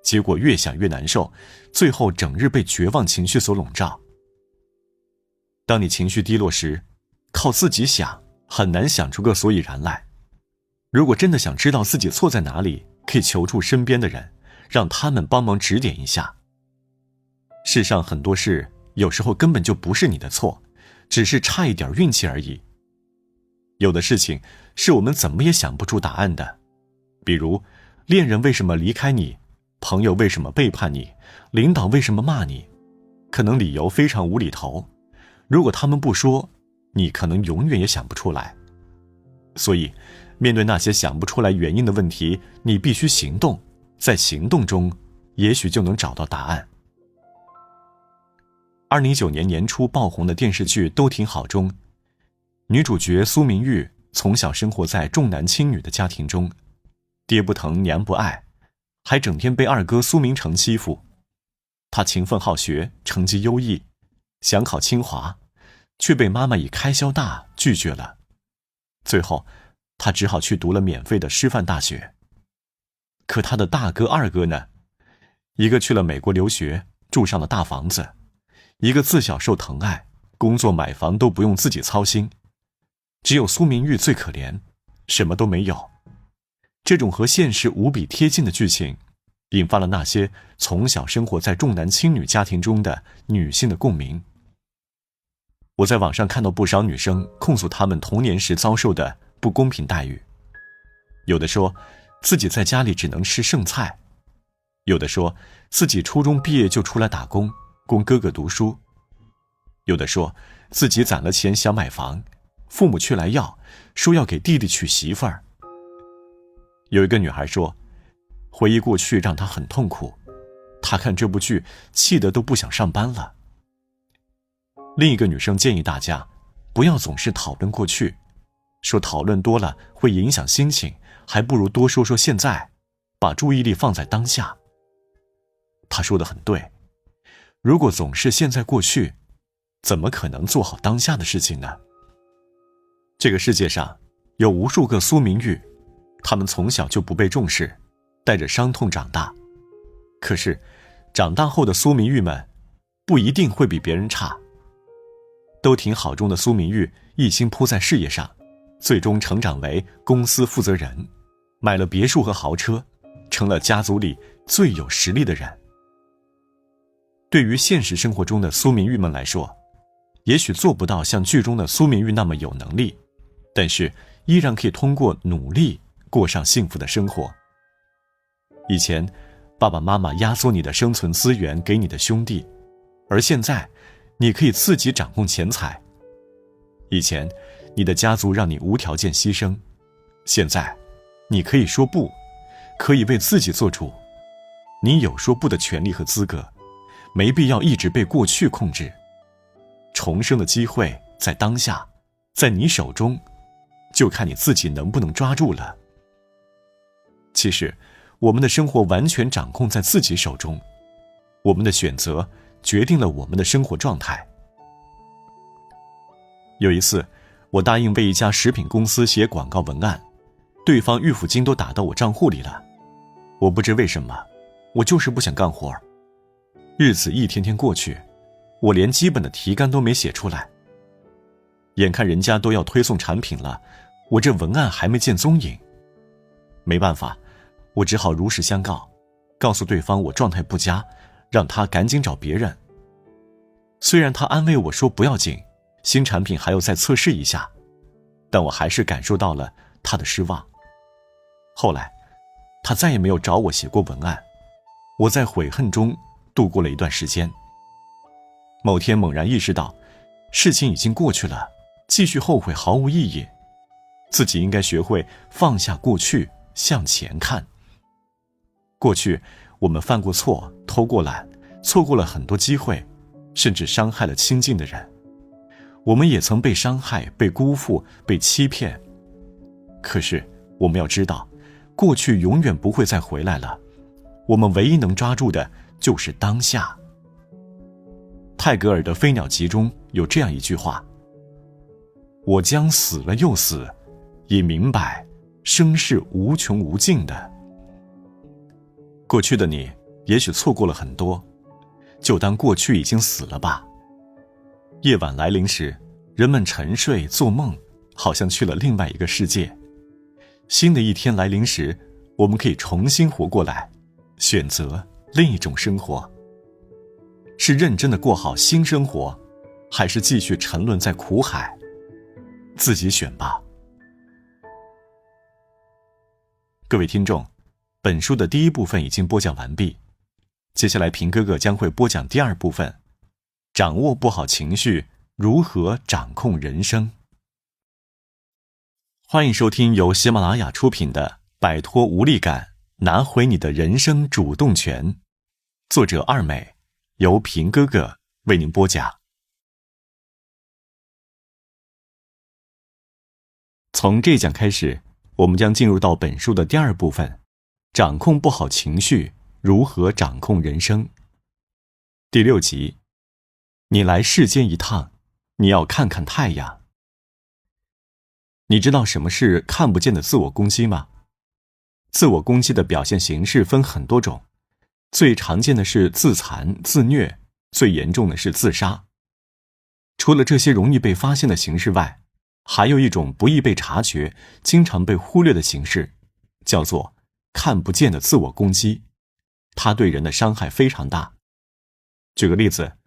结果越想越难受，最后整日被绝望情绪所笼罩。当你情绪低落时，靠自己想很难想出个所以然来。如果真的想知道自己错在哪里，可以求助身边的人，让他们帮忙指点一下。世上很多事有时候根本就不是你的错，只是差一点运气而已。有的事情是我们怎么也想不出答案的，比如恋人为什么离开你，朋友为什么背叛你，领导为什么骂你，可能理由非常无厘头，如果他们不说，你可能永远也想不出来。所以面对那些想不出来原因的问题，你必须行动，在行动中也许就能找到答案。2019年年初爆红的电视剧《都挺好》中，女主角苏明玉从小生活在重男轻女的家庭中，爹不疼娘不爱，还整天被二哥苏明成欺负。她勤奋好学，成绩优异，想考清华，却被妈妈以开销大拒绝了。最后她只好去读了免费的师范大学。可她的大哥二哥呢，一个去了美国留学，住上了大房子，一个自小受疼爱，工作买房都不用自己操心，只有苏明玉最可怜，什么都没有。这种和现实无比贴近的剧情，引发了那些从小生活在重男轻女家庭中的女性的共鸣。我在网上看到不少女生控诉她们童年时遭受的不公平待遇，有的说自己在家里只能吃剩菜，有的说自己初中毕业就出来打工供哥哥读书，有的说自己攒了钱想买房，父母却来要，说要给弟弟娶媳妇儿。有一个女孩说，回忆过去让她很痛苦，她看这部剧气得都不想上班了。另一个女生建议大家不要总是讨论过去，说讨论多了会影响心情，还不如多说说现在，把注意力放在当下。她说得很对，如果总是现在过去，怎么可能做好当下的事情呢？这个世界上有无数个苏明玉，他们从小就不被重视，带着伤痛长大。可是长大后的苏明玉们不一定会比别人差。都挺好中的苏明玉一心扑在事业上，最终成长为公司负责人，买了别墅和豪车，成了家族里最有实力的人。对于现实生活中的苏明玉们来说，也许做不到像剧中的苏明玉那么有能力，但是依然可以通过努力过上幸福的生活。以前爸爸妈妈压缩你的生存资源给你的兄弟，而现在你可以自己掌控钱财。以前你的家族让你无条件牺牲，现在你可以说不，可以为自己做主。你有说不的权利和资格，没必要一直被过去控制。重生的机会在当下，在你手中，就看你自己能不能抓住了。其实我们的生活完全掌控在自己手中，我们的选择决定了我们的生活状态。有一次，我答应为一家食品公司写广告文案，对方预付金都打到我账户里了。我不知为什么，我就是不想干活。日子一天天过去，我连基本的提纲都没写出来。眼看人家都要推送产品了，我这文案还没见踪影。没办法，我只好如实相告，告诉对方我状态不佳，让他赶紧找别人。虽然他安慰我说不要紧，新产品还要再测试一下，但我还是感受到了他的失望。后来他再也没有找我写过文案，我在悔恨中度过了一段时间。某天猛然意识到，事情已经过去了，继续后悔毫无意义，自己应该学会放下过去，向前看。过去我们犯过错，偷过懒，错过了很多机会，甚至伤害了亲近的人。我们也曾被伤害，被辜负，被欺骗。可是我们要知道，过去永远不会再回来了，我们唯一能抓住的就是当下。泰戈尔的《飞鸟集》中有这样一句话：我将死了又死，以明白生是无穷无尽的。过去的你也许错过了很多，就当过去已经死了吧。夜晚来临时，人们沉睡做梦，好像去了另外一个世界。新的一天来临时，我们可以重新活过来，选择另一种生活。是认真的过好新生活，还是继续沉沦在苦海？自己选吧。各位听众，本书的第一部分已经播讲完毕，接下来平哥哥将会播讲第二部分，掌握不好情绪，如何掌控人生。欢迎收听由喜马拉雅出品的《摆脱无力感，拿回你的人生主动权》，作者二美，由平哥哥为您播讲。从这一讲开始，我们将进入到本书的第二部分，掌控不好情绪，如何掌控人生。第6集，你来世间一趟，你要看看太阳。你知道什么是看不见的自我攻击吗？自我攻击的表现形式分很多种，最常见的是自残、自虐，最严重的是自杀。除了这些容易被发现的形式外，还有一种不易被察觉、经常被忽略的形式，叫做看不见的自我攻击。它对人的伤害非常大。举个例子，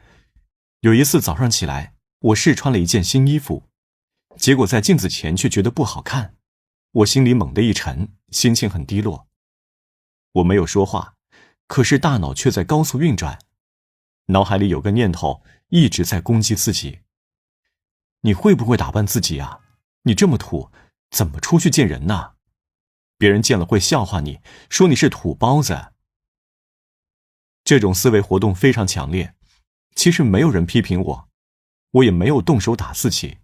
有一次早上起来，我试穿了一件新衣服，结果在镜子前却觉得不好看，我心里猛地一沉，心情很低落。我没有说话，可是大脑却在高速运转，脑海里有个念头一直在攻击自己。你会不会打扮自己啊？你这么土，怎么出去见人呢？别人见了会笑话你，说你是土包子。这种思维活动非常强烈，其实没有人批评我，我也没有动手打自己，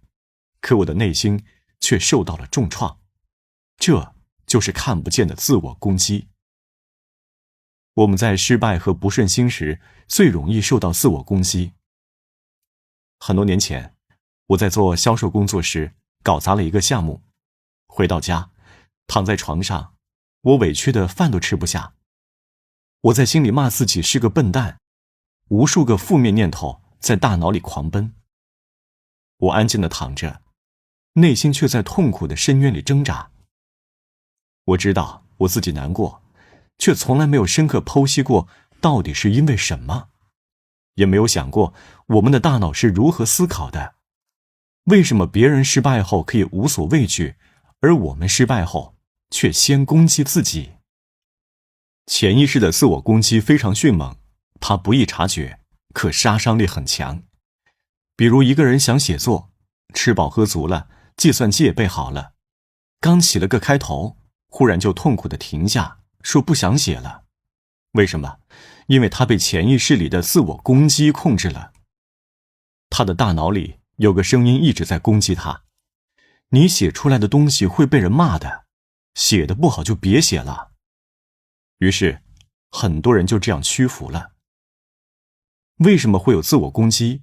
可我的内心却受到了重创。这就是看不见的自我攻击。我们在失败和不顺心时，最容易受到自我攻击。很多年前，我在做销售工作时，搞砸了一个项目。回到家，躺在床上，我委屈的饭都吃不下。我在心里骂自己是个笨蛋，无数个负面念头在大脑里狂奔。我安静的躺着，内心却在痛苦的深渊里挣扎。我知道我自己难过，却从来没有深刻剖析过到底是因为什么，也没有想过我们的大脑是如何思考的。为什么别人失败后可以无所畏惧，而我们失败后却先攻击自己？潜意识的自我攻击非常迅猛，它不易察觉，可杀伤力很强。比如一个人想写作，吃饱喝足了，计算机也备好了，刚起了个开头，忽然就痛苦地停下，说不想写了。为什么？因为他被潜意识里的自我攻击控制了。他的大脑里有个声音一直在攻击他，你写出来的东西会被人骂的，写得不好就别写了。于是很多人就这样屈服了。为什么会有自我攻击？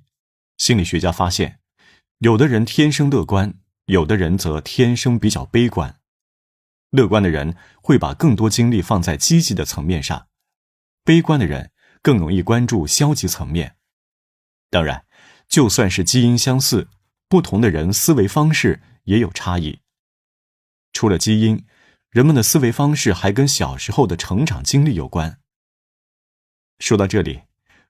心理学家发现，有的人天生乐观，有的人则天生比较悲观。乐观的人会把更多精力放在积极的层面上，悲观的人更容易关注消极层面。当然，就算是基因相似，不同的人思维方式也有差异。除了基因，人们的思维方式还跟小时候的成长经历有关。说到这里，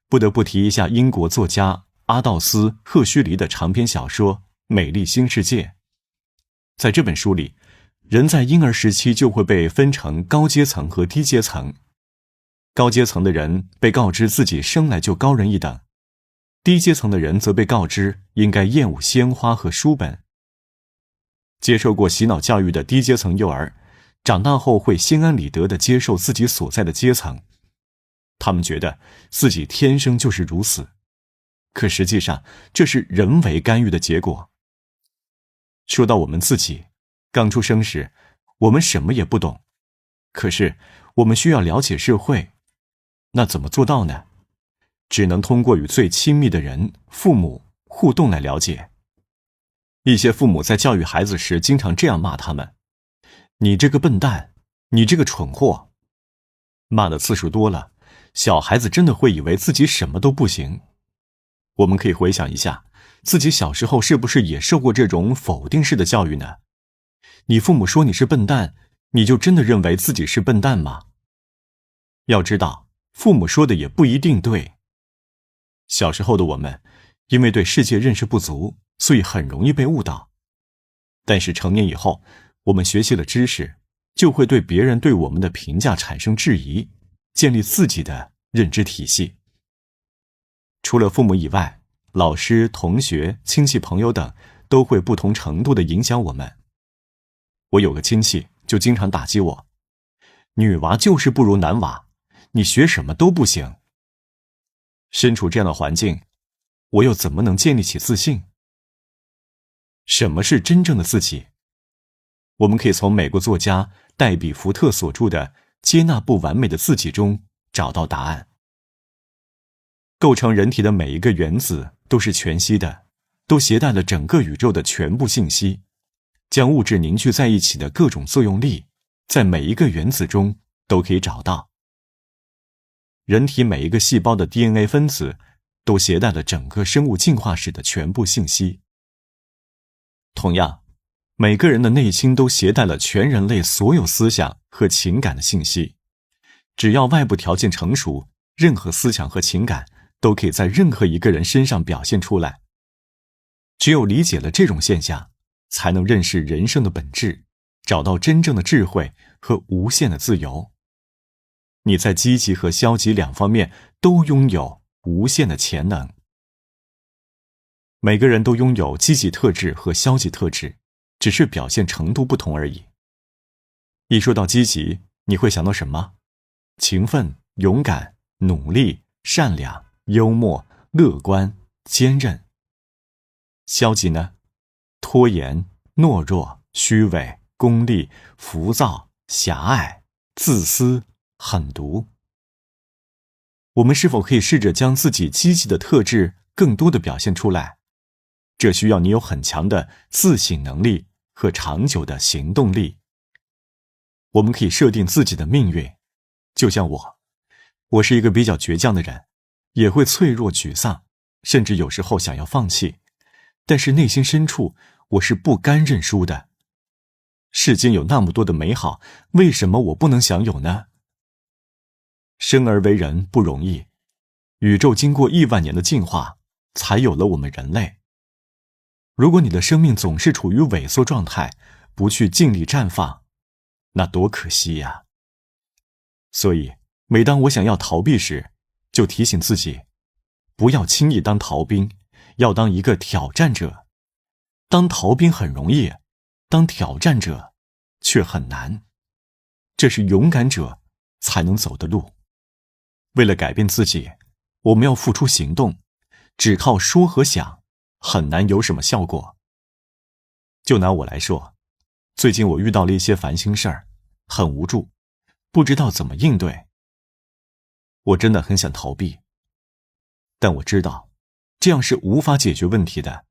不得不提一下英国作家阿道斯·赫胥黎的长篇小说《美丽新世界》。在这本书里，人在婴儿时期就会被分成高阶层和低阶层。高阶层的人被告知自己生来就高人一等，低阶层的人则被告知应该厌恶鲜花和书本。接受过洗脑教育的低阶层幼儿，长大后会心安理得地接受自己所在的阶层。他们觉得自己天生就是如此，可实际上这是人为干预的结果。说到我们自己，刚出生时，我们什么也不懂，可是我们需要了解社会，那怎么做到呢？只能通过与最亲密的人，父母互动来了解。一些父母在教育孩子时经常这样骂他们：你这个笨蛋，你这个蠢货。骂的次数多了，小孩子真的会以为自己什么都不行。我们可以回想一下，自己小时候是不是也受过这种否定式的教育呢？你父母说你是笨蛋，你就真的认为自己是笨蛋吗？要知道，父母说的也不一定对。小时候的我们，因为对世界认识不足，所以很容易被误导。但是成年以后，我们学习了知识，就会对别人对我们的评价产生质疑，建立自己的认知体系。除了父母以外，老师、同学、亲戚、朋友等都会不同程度地影响我们。我有个亲戚就经常打击我，女娃就是不如男娃，你学什么都不行。身处这样的环境，我又怎么能建立起自信？什么是真正的自己？我们可以从美国作家戴比·福特所著的《接纳不完美的自己》中找到答案。构成人体的每一个原子都是全息的，都携带了整个宇宙的全部信息，将物质凝聚在一起的各种作用力，在每一个原子中都可以找到。人体每一个细胞的 DNA 分子都携带了整个生物进化史的全部信息。同样，每个人的内心都携带了全人类所有思想和情感的信息。只要外部条件成熟，任何思想和情感都可以在任何一个人身上表现出来。只有理解了这种现象，才能认识人生的本质，找到真正的智慧和无限的自由。你在积极和消极两方面都拥有无限的潜能。每个人都拥有积极特质和消极特质，只是表现程度不同而已。一说到积极，你会想到什么？勤奋、勇敢、努力、善良、幽默、乐观、坚韧。消极呢？拖延、懦弱、虚伪、功利、浮躁、狭隘、自私、狠毒。我们是否可以试着将自己积极的特质更多地表现出来？这需要你有很强的自省能力和长久的行动力。我们可以设定自己的命运，就像我是一个比较倔强的人，也会脆弱沮丧，甚至有时候想要放弃，但是内心深处我是不甘认输的。世间有那么多的美好，为什么我不能享有呢？生而为人不容易，宇宙经过亿万年的进化，才有了我们人类。如果你的生命总是处于萎缩状态，不去尽力绽放，那多可惜呀！所以，每当我想要逃避时，就提醒自己，不要轻易当逃兵，要当一个挑战者。当逃兵很容易，当挑战者却很难。这是勇敢者才能走的路。为了改变自己，我们要付出行动，只靠说和想，很难有什么效果。就拿我来说，最近我遇到了一些烦心事儿，很无助，不知道怎么应对。我真的很想逃避，但我知道，这样是无法解决问题的。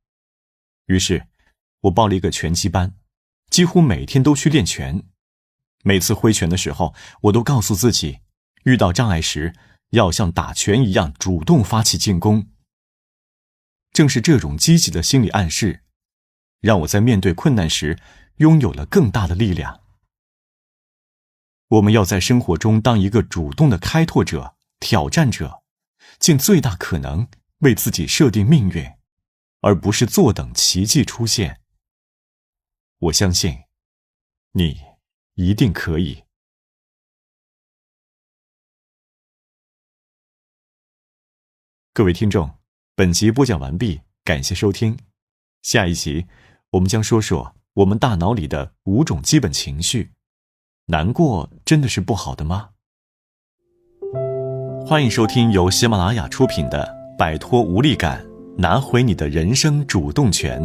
于是，我报了一个拳击班，几乎每天都去练拳。每次挥拳的时候，我都告诉自己，遇到障碍时，要像打拳一样主动发起进攻。正是这种积极的心理暗示，让我在面对困难时拥有了更大的力量。我们要在生活中当一个主动的开拓者、挑战者，尽最大可能为自己设定命运，而不是坐等奇迹出现。我相信，你一定可以。各位听众，本集播讲完毕，感谢收听。下一集，我们将说说我们大脑里的5种基本情绪。难过真的是不好的吗？欢迎收听由喜马拉雅出品的《摆脱无力感，拿回你的人生主动权》，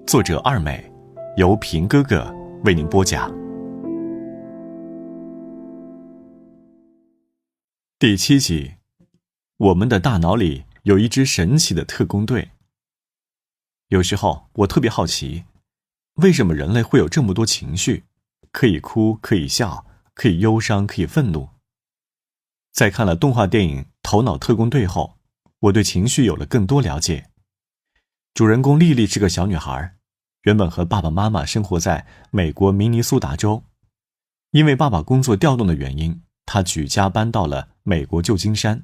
作者二美，由平哥哥为您播讲。第7集，我们的大脑里有一支神奇的特工队。有时候我特别好奇，为什么人类会有这么多情绪，可以哭，可以笑，可以忧伤，可以愤怒，在看了动画电影《头脑特工队》后，我对情绪有了更多了解。主人公莉莉是个小女孩，原本和爸爸妈妈生活在美国明尼苏达州。因为爸爸工作调动的原因，她举家搬到了美国旧金山。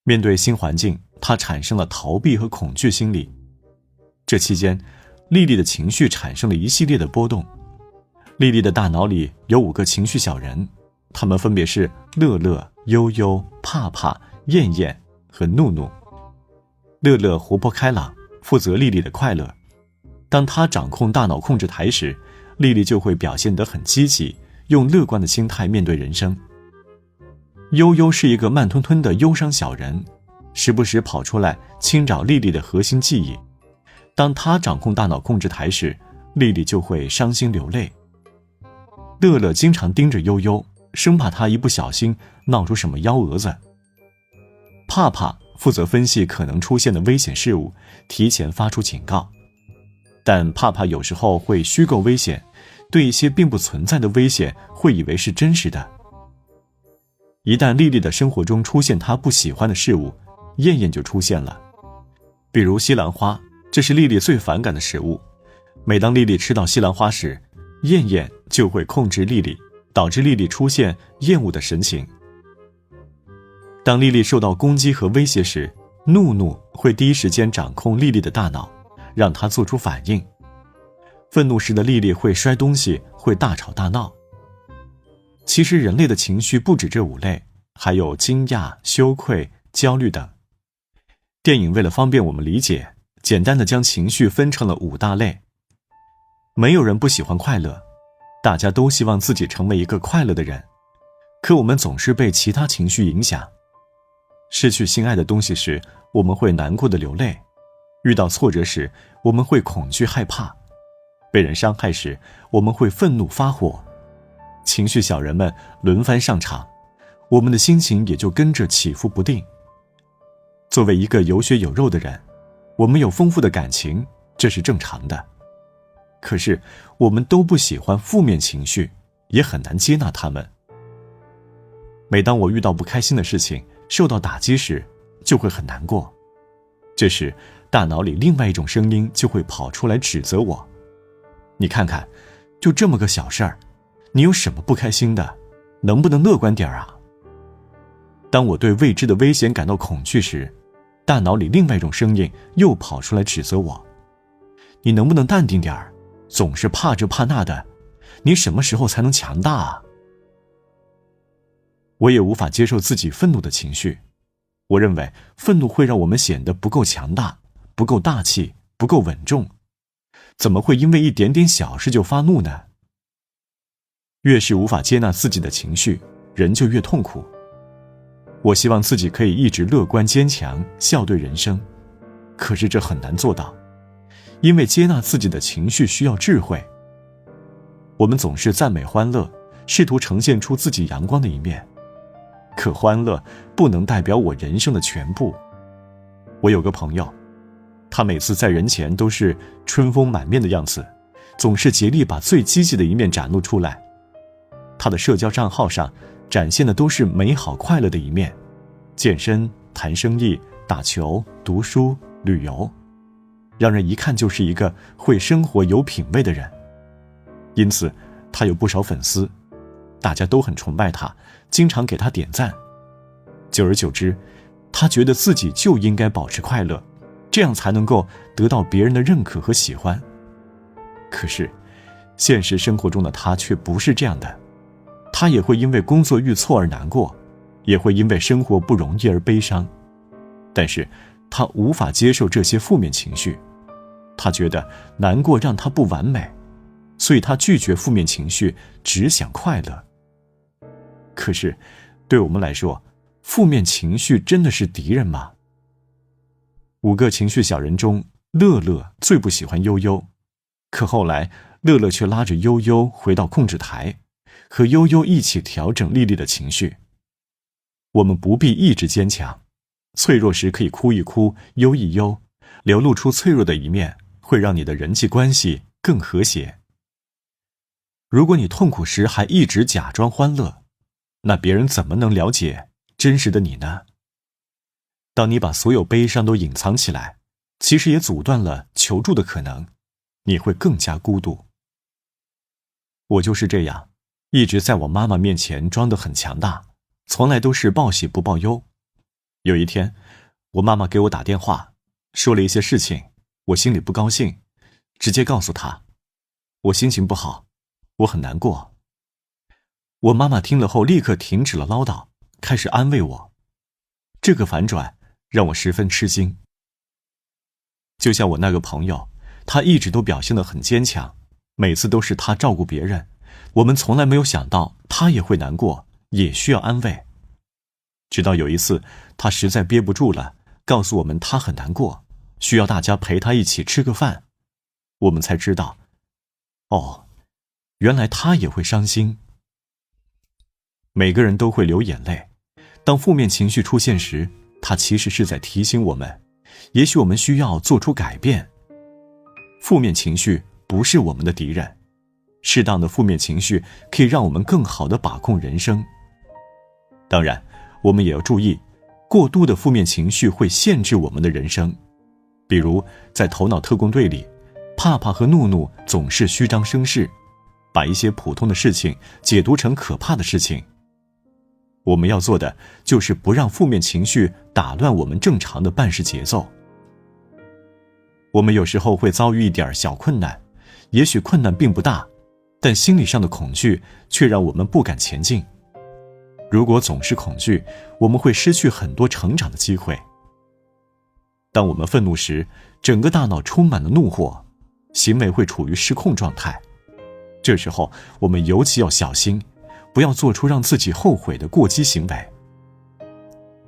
面对新环境，她产生了逃避和恐惧心理。这期间，莉莉的情绪产生了一系列的波动。莉莉的大脑里有5个情绪小人，他们分别是乐乐、悠悠、怕怕、燕燕和怒怒。乐乐活泼开朗，负责莉莉的快乐。当他掌控大脑控制台时，莉莉就会表现得很积极，用乐观的心态面对人生。悠悠是一个慢吞吞的忧伤小人，时不时跑出来侵扰莉莉的核心记忆。当他掌控大脑控制台时，莉莉就会伤心流泪。乐乐经常盯着悠悠，生怕他一不小心闹出什么幺蛾子。怕怕负责分析可能出现的危险事物，提前发出警告。但怕怕有时候会虚构危险，对一些并不存在的危险会以为是真实的。一旦莉莉的生活中出现她不喜欢的事物，燕燕就出现了。比如西兰花，这是莉莉最反感的食物。每当莉莉吃到西兰花时，燕燕就会控制莉莉，导致莉莉出现厌恶的神情。当莉莉受到攻击和威胁时，怒怒会第一时间掌控莉莉的大脑，让她做出反应。愤怒时的莉莉会摔东西，会大吵大闹。其实人类的情绪不止这5类，还有惊讶、羞愧、焦虑等。电影为了方便我们理解，简单的将情绪分成了5大类。没有人不喜欢快乐，大家都希望自己成为一个快乐的人，可我们总是被其他情绪影响。失去心爱的东西时，我们会难过的流泪；遇到挫折时，我们会恐惧害怕；被人伤害时，我们会愤怒发火。情绪小人们轮番上场，我们的心情也就跟着起伏不定。作为一个有血有肉的人，我们有丰富的感情，这是正常的。可是我们都不喜欢负面情绪，也很难接纳它们。每当我遇到不开心的事情，受到打击时，就会很难过。这时大脑里另外一种声音就会跑出来指责我。你看看，就这么个小事儿，你有什么不开心的？能不能乐观点啊？当我对未知的危险感到恐惧时，大脑里另外一种声音又跑出来指责我。你能不能淡定点儿？总是怕这怕那的，你什么时候才能强大啊？我也无法接受自己愤怒的情绪。我认为愤怒会让我们显得不够强大，不够大气，不够稳重。怎么会因为一点点小事就发怒呢？越是无法接纳自己的情绪，人就越痛苦。我希望自己可以一直乐观坚强，笑对人生，可是这很难做到，因为接纳自己的情绪需要智慧。我们总是赞美欢乐，试图呈现出自己阳光的一面，可欢乐不能代表我人生的全部。我有个朋友，他每次在人前都是春风满面的样子，总是竭力把最积极的一面展露出来。他的社交账号上展现的都是美好快乐的一面，健身、谈生意、打球、读书、旅游，让人一看就是一个会生活有品味的人。因此他有不少粉丝，大家都很崇拜他，经常给他点赞。久而久之，他觉得自己就应该保持快乐，这样才能够得到别人的认可和喜欢。可是现实生活中的他却不是这样的，他也会因为工作遇挫而难过，也会因为生活不容易而悲伤，但是他无法接受这些负面情绪，他觉得难过让他不完美，所以他拒绝负面情绪，只想快乐。可是对我们来说，负面情绪真的是敌人吗？5个情绪小人中，乐乐最不喜欢悠悠，可后来乐乐却拉着悠悠回到控制台，和悠悠一起调整莉莉的情绪。我们不必一直坚强，脆弱时可以哭一哭，忧一忧，流露出脆弱的一面，会让你的人际关系更和谐。如果你痛苦时还一直假装欢乐，那别人怎么能了解真实的你呢？当你把所有悲伤都隐藏起来，其实也阻断了求助的可能，你会更加孤独。我就是这样，一直在我妈妈面前装得很强大，从来都是报喜不报忧。有一天，我妈妈给我打电话，说了一些事情，我心里不高兴，直接告诉她，我心情不好，我很难过。我妈妈听了后立刻停止了唠叨，开始安慰我。这个反转让我十分吃惊。就像我那个朋友，他一直都表现得很坚强，每次都是他照顾别人，我们从来没有想到他也会难过，也需要安慰。直到有一次，他实在憋不住了，告诉我们他很难过，需要大家陪他一起吃个饭，我们才知道，哦，原来他也会伤心。每个人都会流眼泪，当负面情绪出现时，它其实是在提醒我们，也许我们需要做出改变。负面情绪不是我们的敌人，适当的负面情绪可以让我们更好地把控人生。当然，我们也要注意，过度的负面情绪会限制我们的人生。比如在头脑特工队里，帕帕和怒怒总是虚张声势，把一些普通的事情解读成可怕的事情。我们要做的就是不让负面情绪打乱我们正常的办事节奏。我们有时候会遭遇一点小困难，也许困难并不大，但心理上的恐惧却让我们不敢前进。如果总是恐惧，我们会失去很多成长的机会。当我们愤怒时，整个大脑充满了怒火，行为会处于失控状态。这时候，我们尤其要小心，不要做出让自己后悔的过激行为。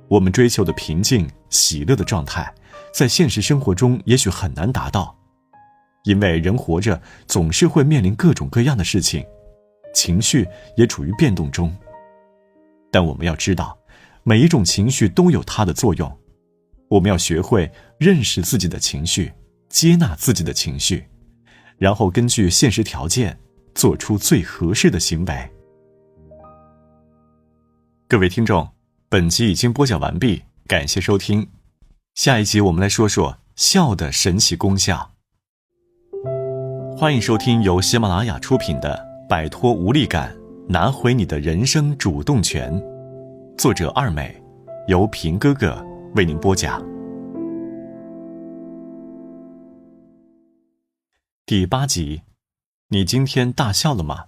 我们追求的平静、喜乐的状态，在现实生活中也许很难达到，因为人活着总是会面临各种各样的事情，情绪也处于变动中。但我们要知道，每一种情绪都有它的作用，我们要学会认识自己的情绪，接纳自己的情绪，然后根据现实条件，做出最合适的行为。各位听众，本集已经播讲完毕，感谢收听。下一集我们来说说笑的神奇功效。欢迎收听由喜马拉雅出品的《摆脱无力感，拿回你的人生主动权》，作者二美，由平哥哥为您播讲。第8集，你今天大笑了吗？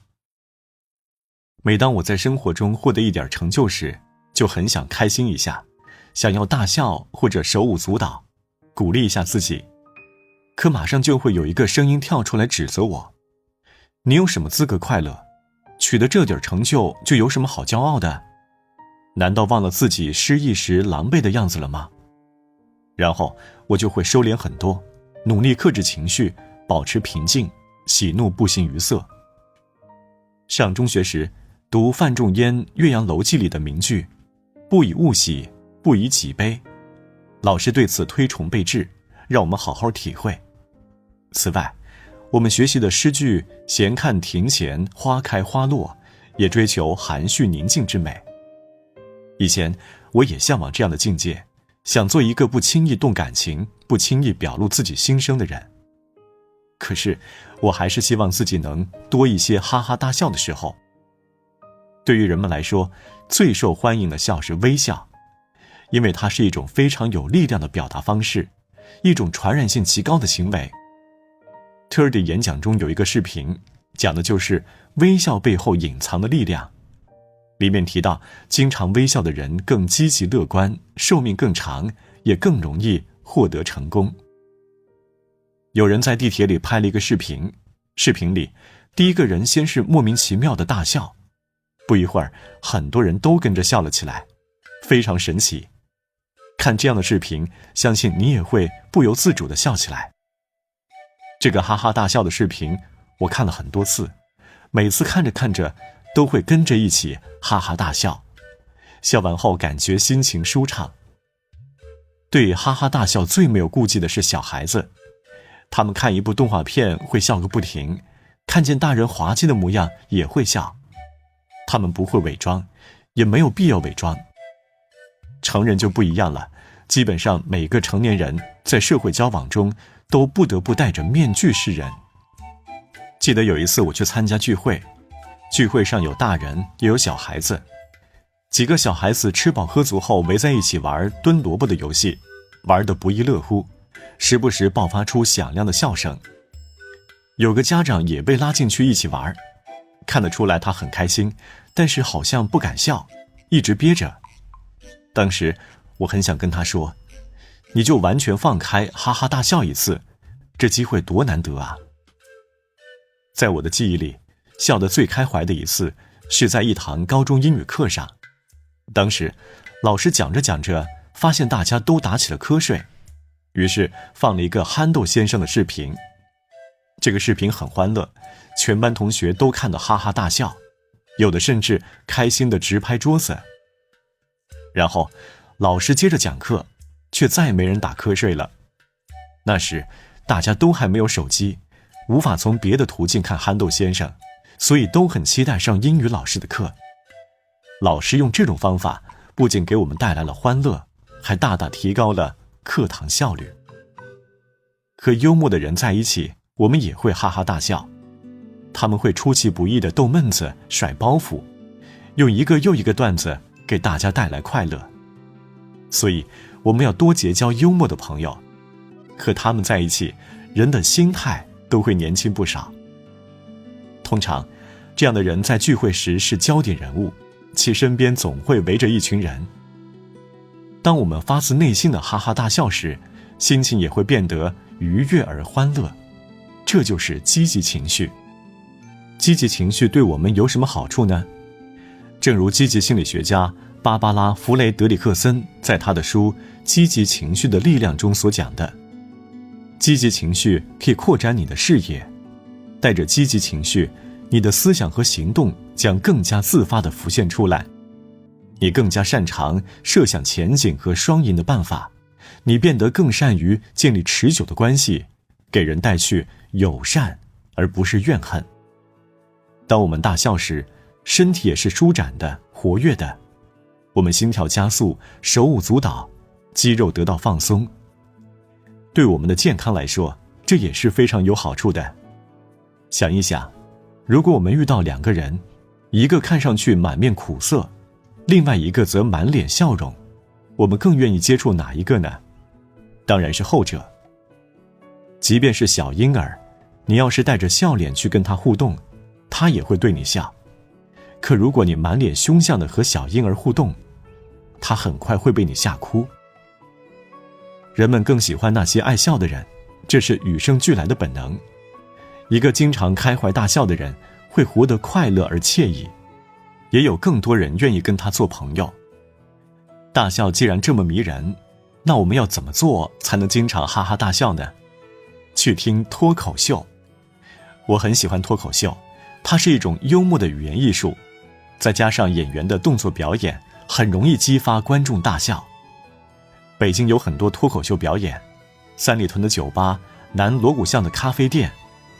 每当我在生活中获得一点成就时，就很想开心一下，想要大笑或者手舞足蹈，鼓励一下自己。可马上就会有一个声音跳出来指责我，你有什么资格快乐？取得这点成就就有什么好骄傲的？难道忘了自己失意时狼狈的样子了吗？然后我就会收敛很多，努力克制情绪，保持平静，喜怒不形于色。上中学时读范仲淹《岳阳楼记》里的名句，不以物喜，不以己悲，老师对此推崇备至，让我们好好体会。此外，我们学习的诗句闲看庭前花开花落，也追求含蓄宁静之美。以前我也向往这样的境界，想做一个不轻易动感情，不轻易表露自己心声的人。可是我还是希望自己能多一些哈哈大笑的时候。对于人们来说，最受欢迎的笑是微笑，因为它是一种非常有力量的表达方式，一种传染性极高的行为。特尔的演讲中有一个视频，讲的就是微笑背后隐藏的力量。里面提到，经常微笑的人更积极乐观，寿命更长，也更容易获得成功。有人在地铁里拍了一个视频，视频里第一个人先是莫名其妙的大笑，不一会儿很多人都跟着笑了起来，非常神奇。看这样的视频，相信你也会不由自主地笑起来。这个哈哈大笑的视频我看了很多次，每次看着看着都会跟着一起哈哈大笑，笑完后感觉心情舒畅。对哈哈大笑最没有顾忌的是小孩子，他们看一部动画片会笑个不停，看见大人滑稽的模样也会笑。他们不会伪装，也没有必要伪装。成人就不一样了，基本上每个成年人在社会交往中都不得不戴着面具示人。记得有一次我去参加聚会，聚会上有大人也有小孩子，几个小孩子吃饱喝足后围在一起玩蹲萝卜的游戏，玩得不亦乐乎，时不时爆发出响亮的笑声。有个家长也被拉进去一起玩，看得出来他很开心，但是好像不敢笑，一直憋着。当时我很想跟他说，你就完全放开，哈哈大笑一次，这机会多难得啊。在我的记忆里，笑得最开怀的一次是在一堂高中英语课上，当时老师讲着讲着发现大家都打起了瞌睡，于是放了一个憨豆先生的视频。这个视频很欢乐，全班同学都看得哈哈大笑，有的甚至开心地直拍桌子。然后老师接着讲课，却再也没人打瞌睡了。那时大家都还没有手机，无法从别的途径看憨豆先生，所以都很期待上英语老师的课。老师用这种方法不仅给我们带来了欢乐，还大大提高了课堂效率。和幽默的人在一起，我们也会哈哈大笑，他们会出其不意地逗闷子、甩包袱，用一个又一个段子给大家带来快乐。所以我们要多结交幽默的朋友，和他们在一起，人的心态都会年轻不少。通常这样的人在聚会时是焦点人物，其身边总会围着一群人。当我们发自内心的哈哈大笑时，心情也会变得愉悦而欢乐，这就是积极情绪。积极情绪对我们有什么好处呢？正如积极心理学家芭芭拉·弗雷德里克森在他的书《积极情绪的力量》中所讲的，积极情绪可以扩展你的视野，带着积极情绪，你的思想和行动将更加自发地浮现出来，你更加擅长设想前景和双赢的办法，你变得更善于建立持久的关系，给人带去友善而不是怨恨。当我们大笑时，身体也是舒展的、活跃的，我们心跳加速，手舞足蹈，肌肉得到放松。对我们的健康来说，这也是非常有好处的。想一想，如果我们遇到两个人，一个看上去满面苦涩，另外一个则满脸笑容，我们更愿意接触哪一个呢？当然是后者。即便是小婴儿，你要是带着笑脸去跟他互动，他也会对你笑。可如果你满脸凶相的和小婴儿互动，他很快会被你吓哭。人们更喜欢那些爱笑的人，这是与生俱来的本能。一个经常开怀大笑的人会活得快乐而惬意，也有更多人愿意跟他做朋友。大笑既然这么迷人，那我们要怎么做才能经常哈哈大笑呢？去听脱口秀。我很喜欢脱口秀，它是一种幽默的语言艺术，再加上演员的动作表演，很容易激发观众大笑。北京有很多脱口秀表演，三里屯的酒吧、南锣鼓巷的咖啡店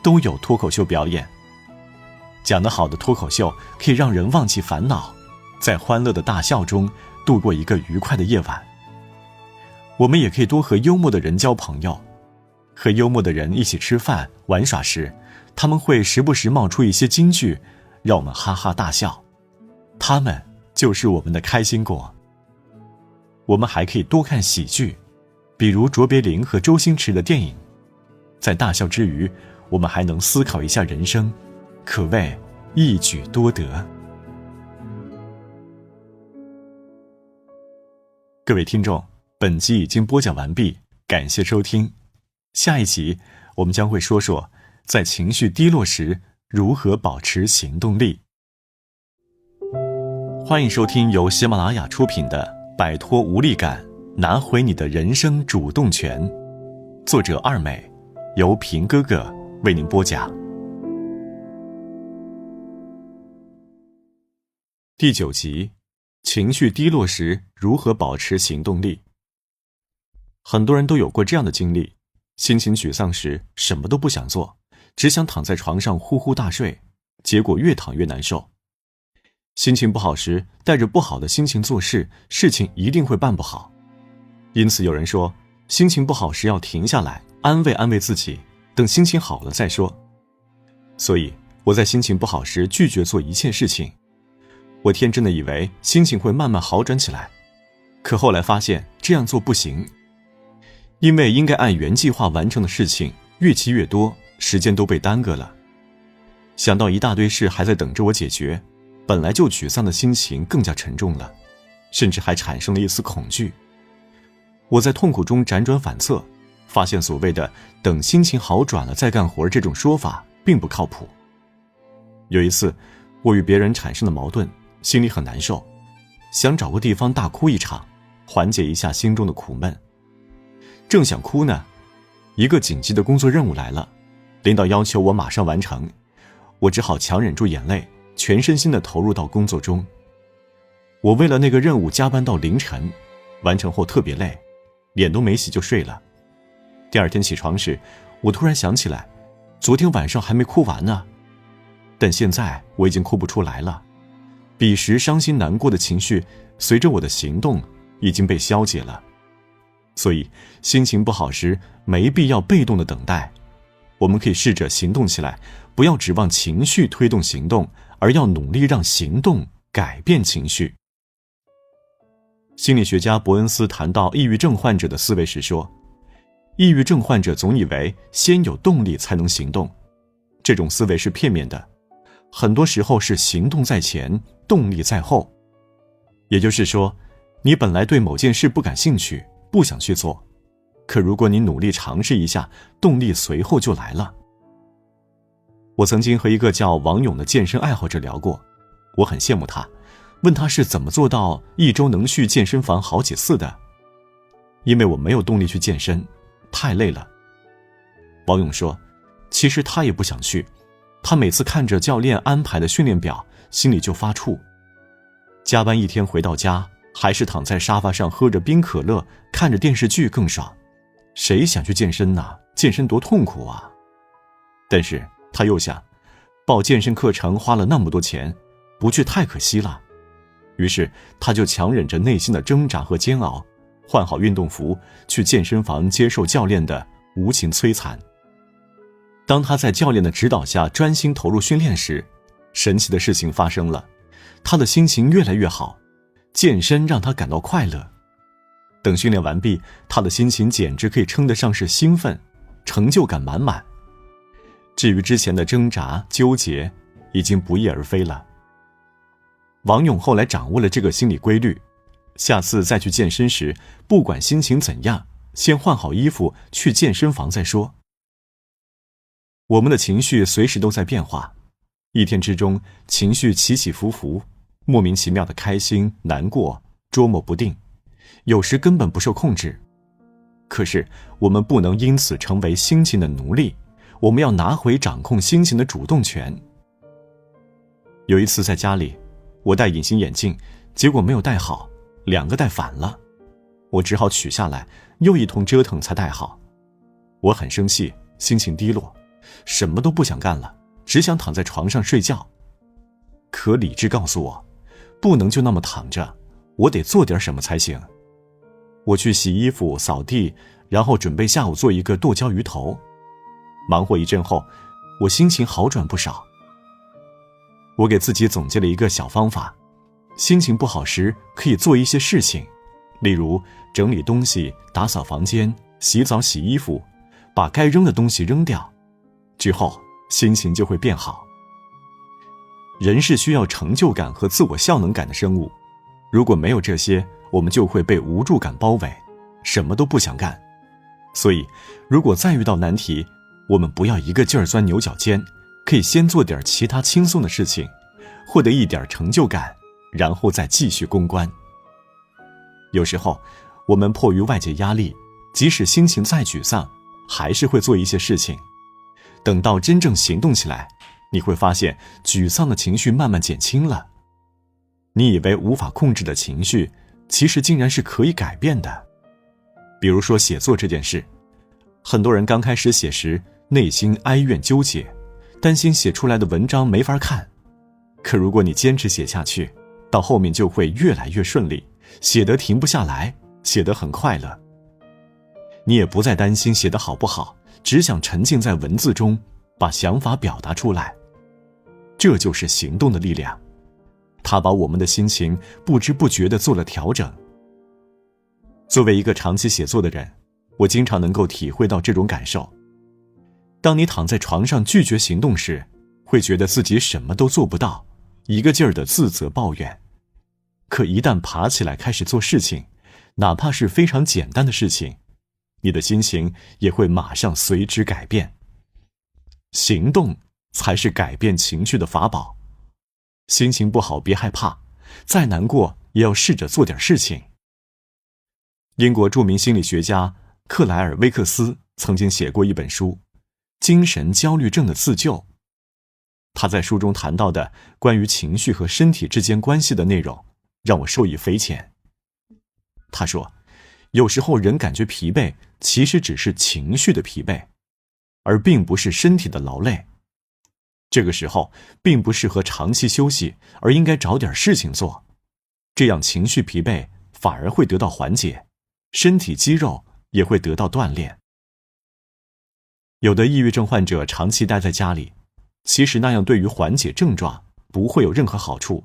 都有脱口秀表演。讲得好的脱口秀可以让人忘记烦恼，在欢乐的大笑中度过一个愉快的夜晚。我们也可以多和幽默的人交朋友，和幽默的人一起吃饭玩耍时，他们会时不时冒出一些金句，让我们哈哈大笑。他们就是我们的开心果。我们还可以多看喜剧，比如卓别林和周星驰的电影。在大笑之余，我们还能思考一下人生，可谓一举多得。各位听众，本集已经播讲完毕，感谢收听。下一集我们将会说说在情绪低落时如何保持行动力。欢迎收听由喜马拉雅出品的《摆脱无力感，拿回你的人生主动权》，作者二美，由平哥哥为您播讲。第9集，情绪低落时如何保持行动力。很多人都有过这样的经历，心情沮丧时什么都不想做，只想躺在床上呼呼大睡，结果越躺越难受。心情不好时，带着不好的心情做事，事情一定会办不好。因此有人说，心情不好时要停下来，安慰安慰自己，等心情好了再说。所以我在心情不好时拒绝做一切事情。我天真的以为心情会慢慢好转起来，可后来发现这样做不行，因为应该按原计划完成的事情越积越多，时间都被耽搁了。想到一大堆事还在等着我解决，本来就沮丧的心情更加沉重了，甚至还产生了一丝恐惧。我在痛苦中辗转反侧，发现所谓的等心情好转了再干活这种说法并不靠谱。有一次，我与别人产生了矛盾，心里很难受，想找个地方大哭一场，缓解一下心中的苦闷。正想哭呢，一个紧急的工作任务来了，领导要求我马上完成，我只好强忍住眼泪，全身心地投入到工作中。我为了那个任务加班到凌晨，完成后特别累，脸都没洗就睡了。第二天起床时，我突然想起来，昨天晚上还没哭完呢。但现在我已经哭不出来了，彼时伤心难过的情绪随着我的行动已经被消解了。所以心情不好时没必要被动的等待，我们可以试着行动起来，不要指望情绪推动行动，而要努力让行动改变情绪。心理学家伯恩斯谈到抑郁症患者的思维时说，抑郁症患者总以为先有动力才能行动，这种思维是片面的，很多时候是行动在前，动力在后。也就是说，你本来对某件事不感兴趣，不想去做，可如果你努力尝试一下，动力随后就来了。我曾经和一个叫王勇的健身爱好者聊过，我很羡慕他，问他是怎么做到一周能去健身房好几次的。因为我没有动力去健身，太累了。王勇说，其实他也不想去，他每次看着教练安排的训练表，心里就发怵。加班一天回到家，还是躺在沙发上喝着冰可乐，看着电视剧更爽。谁想去健身呢？健身多痛苦啊！但是他又想，报健身课程花了那么多钱，不去太可惜了。于是他就强忍着内心的挣扎和煎熬，换好运动服，去健身房接受教练的无情摧残。当他在教练的指导下专心投入训练时，神奇的事情发生了，他的心情越来越好，健身让他感到快乐。等训练完毕，他的心情简直可以称得上是兴奋，成就感满满。至于之前的挣扎纠结，已经不翼而飞了。王勇后来掌握了这个心理规律，下次再去健身时，不管心情怎样，先换好衣服去健身房再说。我们的情绪随时都在变化，一天之中情绪起起伏伏，莫名其妙的开心难过，捉摸不定，有时根本不受控制。可是我们不能因此成为心情的奴隶，我们要拿回掌控心情的主动权。有一次在家里，我戴隐形眼镜，结果没有戴好，2个戴反了，我只好取下来，又一通折腾才戴好。我很生气，心情低落，什么都不想干了，只想躺在床上睡觉。可理智告诉我，不能就那么躺着，我得做点什么才行。我去洗衣服扫地，然后准备下午做一个剁椒鱼头。忙活一阵后，我心情好转不少。我给自己总结了一个小方法，心情不好时可以做一些事情，例如整理东西、打扫房间、洗澡洗衣服，把该扔的东西扔掉，之后心情就会变好。人是需要成就感和自我效能感的生物，如果没有这些，我们就会被无助感包围，什么都不想干。所以如果再遇到难题，我们不要一个劲儿钻牛角尖，可以先做点其他轻松的事情，获得一点成就感，然后再继续攻关。有时候我们迫于外界压力，即使心情再沮丧，还是会做一些事情。等到真正行动起来，你会发现沮丧的情绪慢慢减轻了。你以为无法控制的情绪，其实竟然是可以改变的。比如说写作这件事，很多人刚开始写时内心哀怨纠结，担心写出来的文章没法看。可如果你坚持写下去，到后面就会越来越顺利，写得停不下来，写得很快乐。你也不再担心写得好不好，只想沉浸在文字中，把想法表达出来。这就是行动的力量，它把我们的心情不知不觉地做了调整。作为一个长期写作的人，我经常能够体会到这种感受。当你躺在床上拒绝行动时，会觉得自己什么都做不到，一个劲儿地自责抱怨。可一旦爬起来开始做事情，哪怕是非常简单的事情，你的心情也会马上随之改变。行动才是改变情绪的法宝。心情不好别害怕，再难过也要试着做点事情。英国著名心理学家克莱尔·威克斯曾经写过一本书《精神焦虑症的自救》。他在书中谈到的关于情绪和身体之间关系的内容，让我受益匪浅。他说，有时候人感觉疲惫，其实只是情绪的疲惫，而并不是身体的劳累。这个时候并不适合长期休息，而应该找点事情做，这样情绪疲惫反而会得到缓解，身体肌肉也会得到锻炼。有的抑郁症患者长期待在家里，其实那样对于缓解症状不会有任何好处。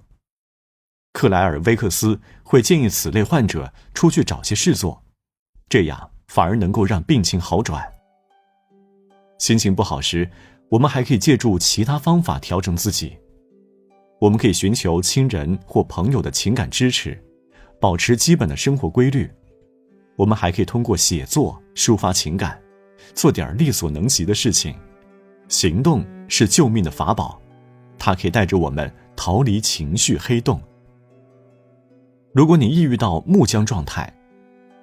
克莱尔·威克斯会建议此类患者出去找些事做，这样反而能够让病情好转。心情不好时，我们还可以借助其他方法调整自己。我们可以寻求亲人或朋友的情感支持，保持基本的生活规律。我们还可以通过写作抒发情感，做点力所能及的事情。行动是救命的法宝，它可以带着我们逃离情绪黑洞。如果你抑郁到木僵状态，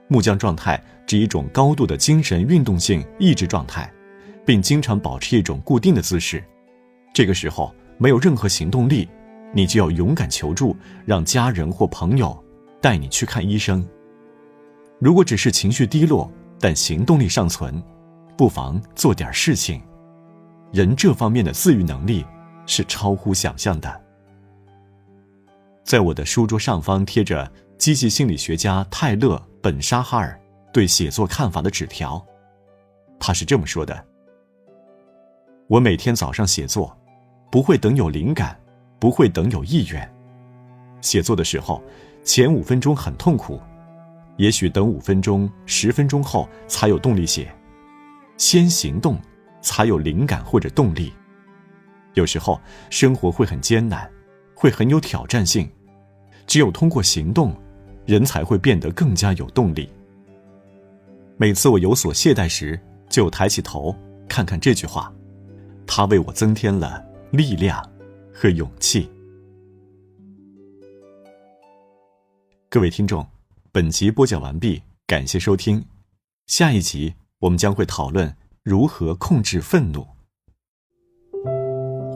木僵状态指一种高度的精神运动性抑制状态，并经常保持一种固定的姿势，这个时候没有任何行动力，你就要勇敢求助，让家人或朋友带你去看医生。如果只是情绪低落，但行动力尚存，不妨做点事情。人这方面的自愈能力是超乎想象的。在我的书桌上方贴着积极心理学家泰勒·本沙哈尔对写作看法的纸条。他是这么说的：我每天早上写作，不会等有灵感，不会等有意愿。写作的时候，前5分钟很痛苦，也许等5分钟、10分钟后才有动力写。先行动，才有灵感或者动力。有时候生活会很艰难，会很有挑战性，只有通过行动，人才会变得更加有动力。每次我有所懈怠时，就抬起头看看这句话，它为我增添了力量和勇气。各位听众，本集播讲完毕，感谢收听。下一集我们将会讨论如何控制愤怒。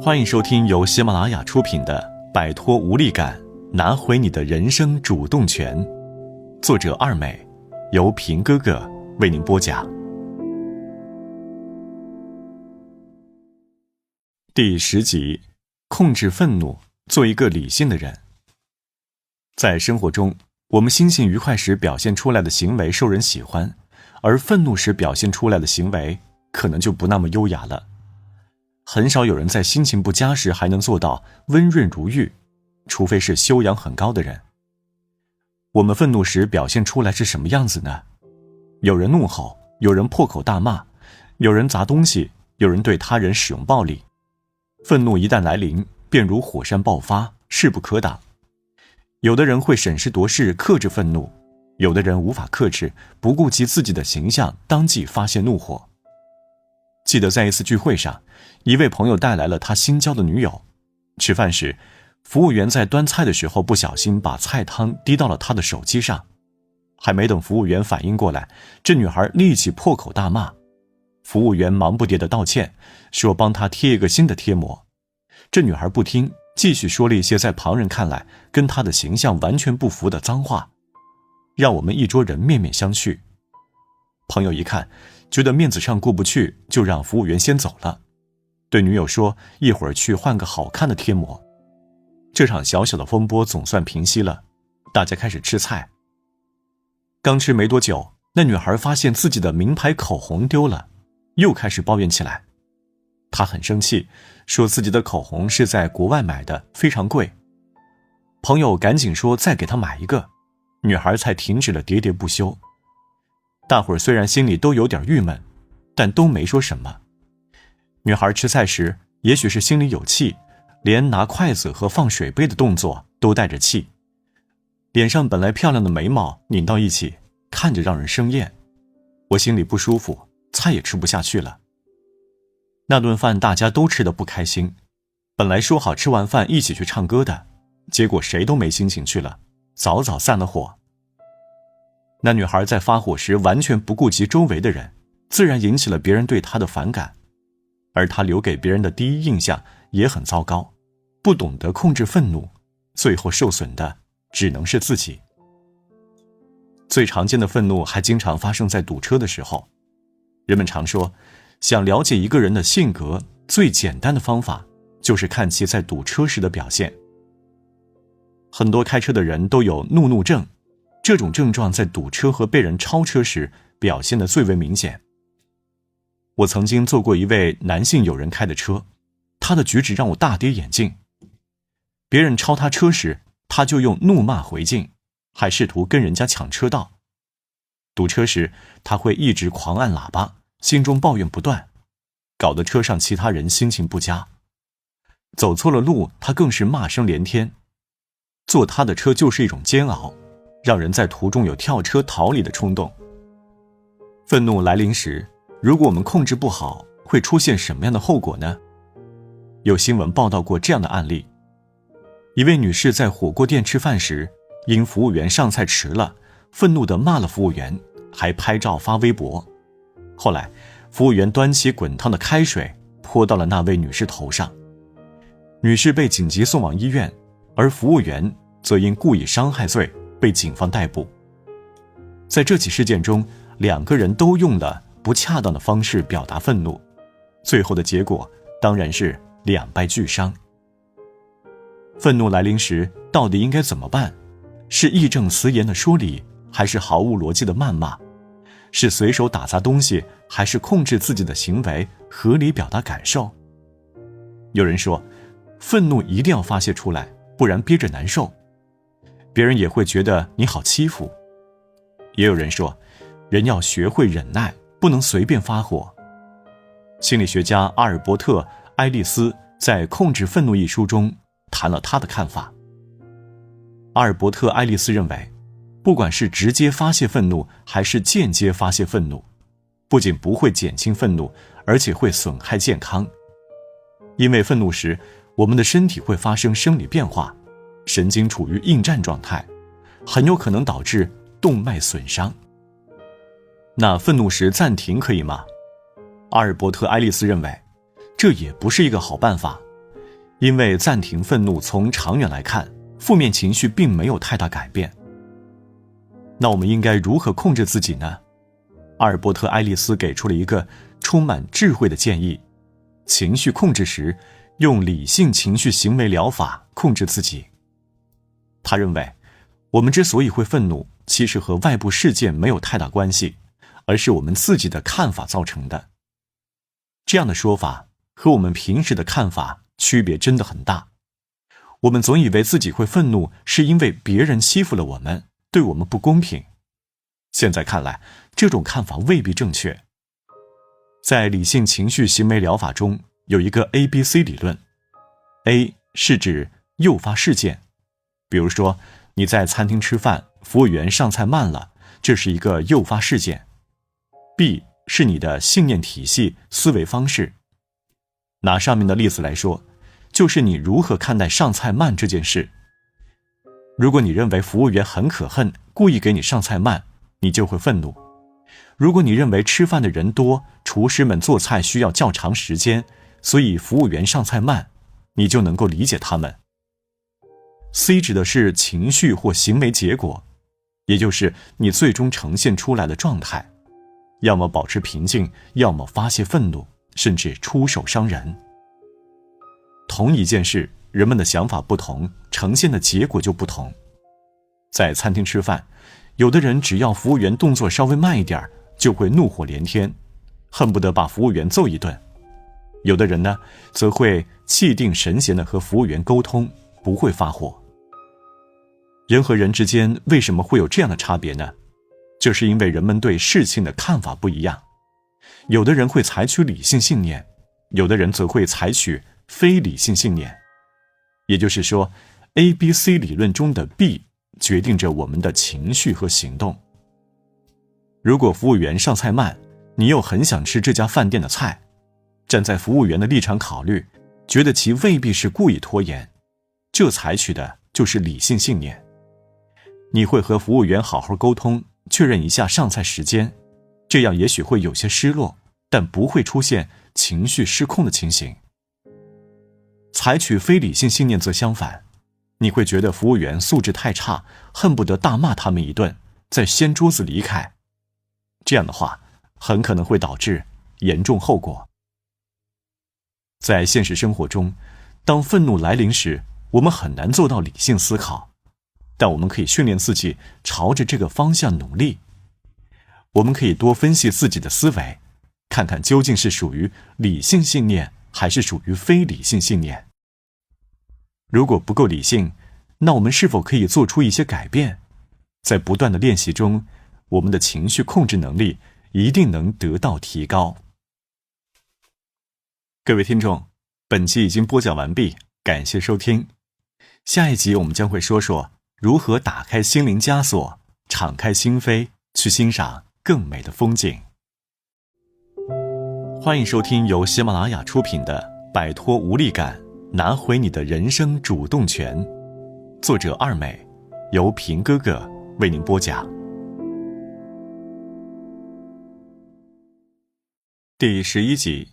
欢迎收听由喜马拉雅出品的《摆脱无力感，拿回你的人生主动权》，作者二美，由平哥哥为您播讲。第10集，控制愤怒，做一个理性的人。在生活中，我们心情愉快时表现出来的行为受人喜欢，而愤怒时表现出来的行为可能就不那么优雅了。很少有人在心情不佳时还能做到温润如玉，除非是修养很高的人。我们愤怒时表现出来是什么样子呢？有人怒吼，有人破口大骂，有人砸东西，有人对他人使用暴力。愤怒一旦来临，便如火山爆发，势不可挡。有的人会审时度势克制愤怒，有的人无法克制，不顾及自己的形象，当即发泄怒火。记得在一次聚会上，一位朋友带来了他新交的女友。吃饭时，服务员在端菜的时候不小心把菜汤滴到了他的手机上，还没等服务员反应过来，这女孩立即破口大骂。服务员忙不迭地道歉，说帮他贴一个新的贴膜。这女孩不听，继续说了一些在旁人看来跟她的形象完全不符的脏话，让我们一桌人面面相觑。朋友一看，觉得面子上过不去，就让服务员先走了，对女友说一会儿去换个好看的贴膜。这场小小的风波总算平息了，大家开始吃菜。刚吃没多久，那女孩发现自己的名牌口红丢了，又开始抱怨起来。她很生气，说自己的口红是在国外买的，非常贵。朋友赶紧说再给她买一个，女孩才停止了喋喋不休。大伙儿虽然心里都有点郁闷，但都没说什么。女孩吃菜时，也许是心里有气，连拿筷子和放水杯的动作都带着气，脸上本来漂亮的眉毛拧到一起，看着让人生厌。我心里不舒服，菜也吃不下去了。那顿饭大家都吃得不开心，本来说好吃完饭一起去唱歌的，结果谁都没心情去了，早早散了伙。那女孩在发火时完全不顾及周围的人，自然引起了别人对她的反感，而她留给别人的第一印象也很糟糕，不懂得控制愤怒，最后受损的只能是自己。最常见的愤怒还经常发生在堵车的时候。人们常说，想了解一个人的性格，最简单的方法就是看其在堵车时的表现。很多开车的人都有怒怒症，这种症状在堵车和被人超车时表现得最为明显。我曾经坐过一位男性友人开的车，他的举止让我大跌眼镜。别人超他车时，他就用怒骂回敬，还试图跟人家抢车道。堵车时，他会一直狂按喇叭，心中抱怨不断，搞得车上其他人心情不佳。走错了路，他更是骂声连天。坐他的车就是一种煎熬，让人在途中有跳车逃离的冲动。愤怒来临时，如果我们控制不好，会出现什么样的后果呢？有新闻报道过这样的案例。一位女士在火锅店吃饭时，因服务员上菜迟了，愤怒地骂了服务员，还拍照发微博。后来，服务员端起滚烫的开水泼到了那位女士头上，女士被紧急送往医院，而服务员则因故意伤害罪被警方逮捕。在这起事件中，两个人都用了不恰当的方式表达愤怒，最后的结果当然是两败俱伤。愤怒来临时，到底应该怎么办？是义正辞严的说理，还是毫无逻辑的谩骂？是随手打砸东西，还是控制自己的行为，合理表达感受？有人说，愤怒一定要发泄出来，不然憋着难受，别人也会觉得你好欺负。也有人说，人要学会忍耐，不能随便发火。心理学家阿尔伯特·埃利斯在《控制愤怒》一书中谈了他的看法。阿尔伯特·爱丽丝认为，不管是直接发泄愤怒还是间接发泄愤怒，不仅不会减轻愤怒，而且会损害健康。因为愤怒时，我们的身体会发生生理变化，神经处于应战状态，很有可能导致动脉损伤。那愤怒时暂停可以吗？阿尔伯特·爱丽丝认为，这也不是一个好办法，因为暂停愤怒从长远来看，负面情绪并没有太大改变。那我们应该如何控制自己呢？阿尔伯特·爱丽丝给出了一个充满智慧的建议：情绪控制时，用理性情绪行为疗法控制自己。他认为，我们之所以会愤怒，其实和外部事件没有太大关系，而是我们自己的看法造成的。这样的说法和我们平时的看法区别真的很大。我们总以为自己会愤怒，是因为别人欺负了我们，对我们不公平。现在看来，这种看法未必正确。在理性情绪行为疗法中，有一个 ABC 理论。A 是指诱发事件，比如说你在餐厅吃饭，服务员上菜慢了，这是一个诱发事件。B 是你的信念体系、思维方式。拿上面的例子来说，就是你如何看待上菜慢这件事。如果你认为服务员很可恨，故意给你上菜慢，你就会愤怒。如果你认为吃饭的人多，厨师们做菜需要较长时间，所以服务员上菜慢，你就能够理解他们。C 指的是情绪或行为结果，也就是你最终呈现出来的状态，要么保持平静，要么发泄愤怒，甚至出手伤人。同一件事，人们的想法不同，呈现的结果就不同。在餐厅吃饭，有的人只要服务员动作稍微慢一点，就会怒火连天，恨不得把服务员揍一顿。有的人呢，则会气定神闲地和服务员沟通，不会发火。人和人之间为什么会有这样的差别呢？就是因为人们对事情的看法不一样。有的人会采取理性信念，有的人则会采取非理性信念。也就是说 ABC 理论中的 B 决定着我们的情绪和行动。如果服务员上菜慢，你又很想吃这家饭店的菜，站在服务员的立场考虑，觉得其未必是故意拖延，这采取的就是理性信念。你会和服务员好好沟通，确认一下上菜时间，这样也许会有些失落，但不会出现情绪失控的情形。采取非理性信念则相反，你会觉得服务员素质太差，恨不得大骂他们一顿，再掀桌子离开。这样的话，很可能会导致严重后果。在现实生活中，当愤怒来临时，我们很难做到理性思考，但我们可以训练自己朝着这个方向努力。我们可以多分析自己的思维，看看究竟是属于理性信念还是属于非理性信念。如果不够理性，那我们是否可以做出一些改变？在不断的练习中，我们的情绪控制能力一定能得到提高。各位听众，本期已经播讲完毕，感谢收听。下一集我们将会说说如何打开心灵枷锁，敞开心扉，去欣赏更美的风景。欢迎收听由喜马拉雅出品的《摆脱无力感，拿回你的人生主动权》，作者二美，由平哥哥为您播讲。第11集，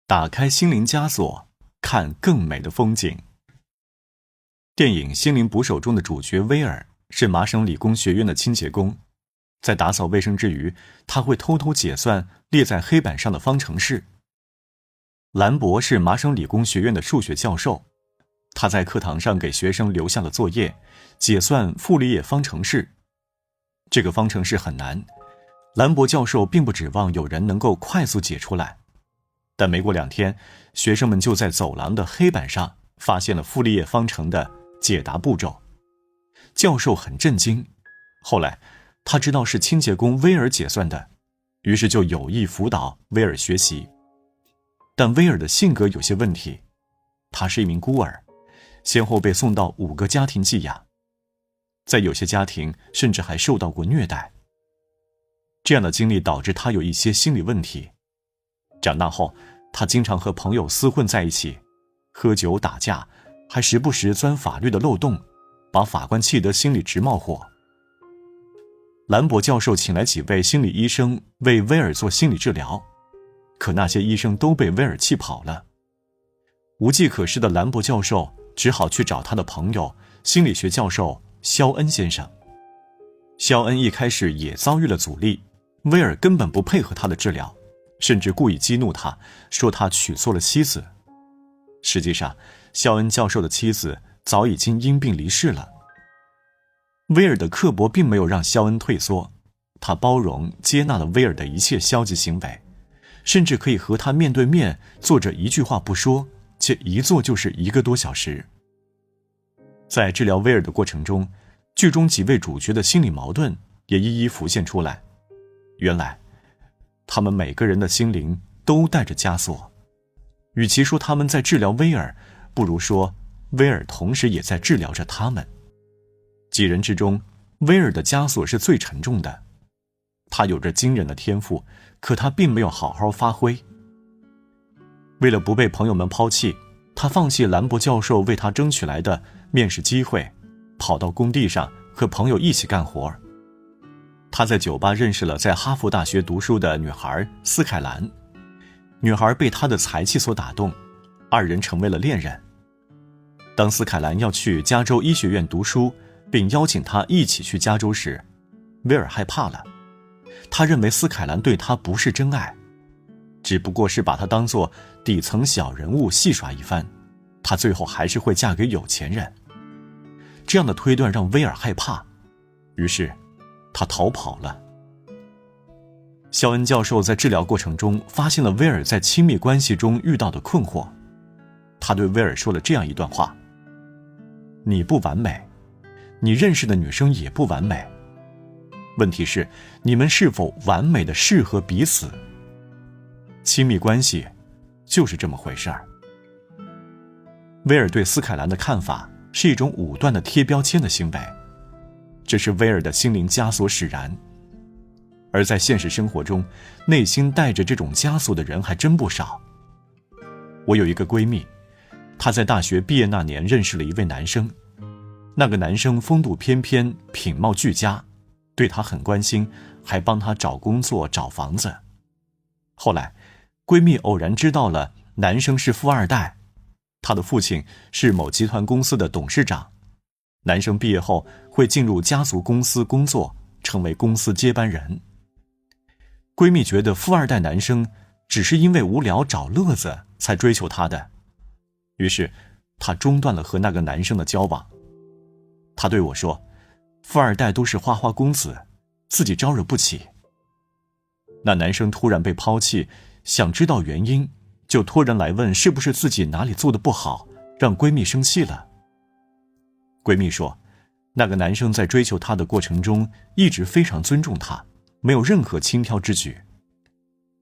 打开心灵枷锁，看更美的风景。电影《心灵捕手》中的主角威尔是麻省理工学院的清洁工，在打扫卫生之余，他会偷偷解算列在黑板上的方程式。兰博是麻省理工学院的数学教授，他在课堂上给学生留下了作业，解算傅立叶方程式。这个方程式很难，兰博教授并不指望有人能够快速解出来，但没过2天，学生们就在走廊的黑板上发现了傅立叶方程的解答步骤。教授很震惊，后来他知道是清洁工威尔解算的，于是就有意辅导威尔学习。但威尔的性格有些问题，他是一名孤儿，先后被送到5个家庭寄养，在有些家庭甚至还受到过虐待。这样的经历导致他有一些心理问题。长大后，他经常和朋友厮混在一起，喝酒打架，还时不时钻法律的漏洞，把法官气得心里直冒火。兰博教授请来几位心理医生为威尔做心理治疗，可那些医生都被威尔气跑了。无计可施的兰博教授只好去找他的朋友心理学教授肖恩先生。肖恩一开始也遭遇了阻力，威尔根本不配合他的治疗，甚至故意激怒他，说他娶错了妻子。实际上，肖恩教授的妻子早已经因病离世了。威尔的刻薄并没有让肖恩退缩，他包容接纳了威尔的一切消极行为，甚至可以和他面对面坐着一句话不说，且一坐就是1个多小时。在治疗威尔的过程中，剧中几位主角的心理矛盾也一一浮现出来。原来他们每个人的心灵都带着枷锁，与其说他们在治疗威尔，不如说威尔同时也在治疗着他们。几人之中，威尔的枷锁是最沉重的，他有着惊人的天赋，可他并没有好好发挥。为了不被朋友们抛弃，他放弃兰博教授为他争取来的面试机会，跑到工地上和朋友一起干活。他在酒吧认识了在哈佛大学读书的女孩斯凯兰，女孩被他的才气所打动，2人成为了恋人。当斯凯兰要去加州医学院读书，并邀请他一起去加州时，威尔害怕了。他认为斯凯兰对他不是真爱，只不过是把他当作底层小人物戏耍一番，他她最后还是会嫁给有钱人。这样的推断让威尔害怕，于是他逃跑了。肖恩教授在治疗过程中发现了威尔在亲密关系中遇到的困惑，他对威尔说了这样一段话：你不完美，你认识的女生也不完美，问题是你们是否完美的适合彼此。亲密关系就是这么回事儿。威尔对斯凯兰的看法是一种武断的贴标签的行为，这是威尔的心灵枷锁使然。而在现实生活中，内心带着这种枷锁的人还真不少。我有一个闺蜜，她在大学毕业那年认识了一位男生，那个男生风度翩翩，品貌俱佳，对她很关心，还帮她找工作找房子。后来闺蜜偶然知道了男生是富二代，他的父亲是某集团公司的董事长，男生毕业后会进入家族公司工作，成为公司接班人。闺蜜觉得富二代男生只是因为无聊找乐子才追求她的，于是她中断了和那个男生的交往。她对我说，富二代都是花花公子，自己招惹不起。那男生突然被抛弃，想知道原因，就托人来问是不是自己哪里做得不好，让闺蜜生气了。闺蜜说，那个男生在追求她的过程中一直非常尊重她，没有任何轻佻之举。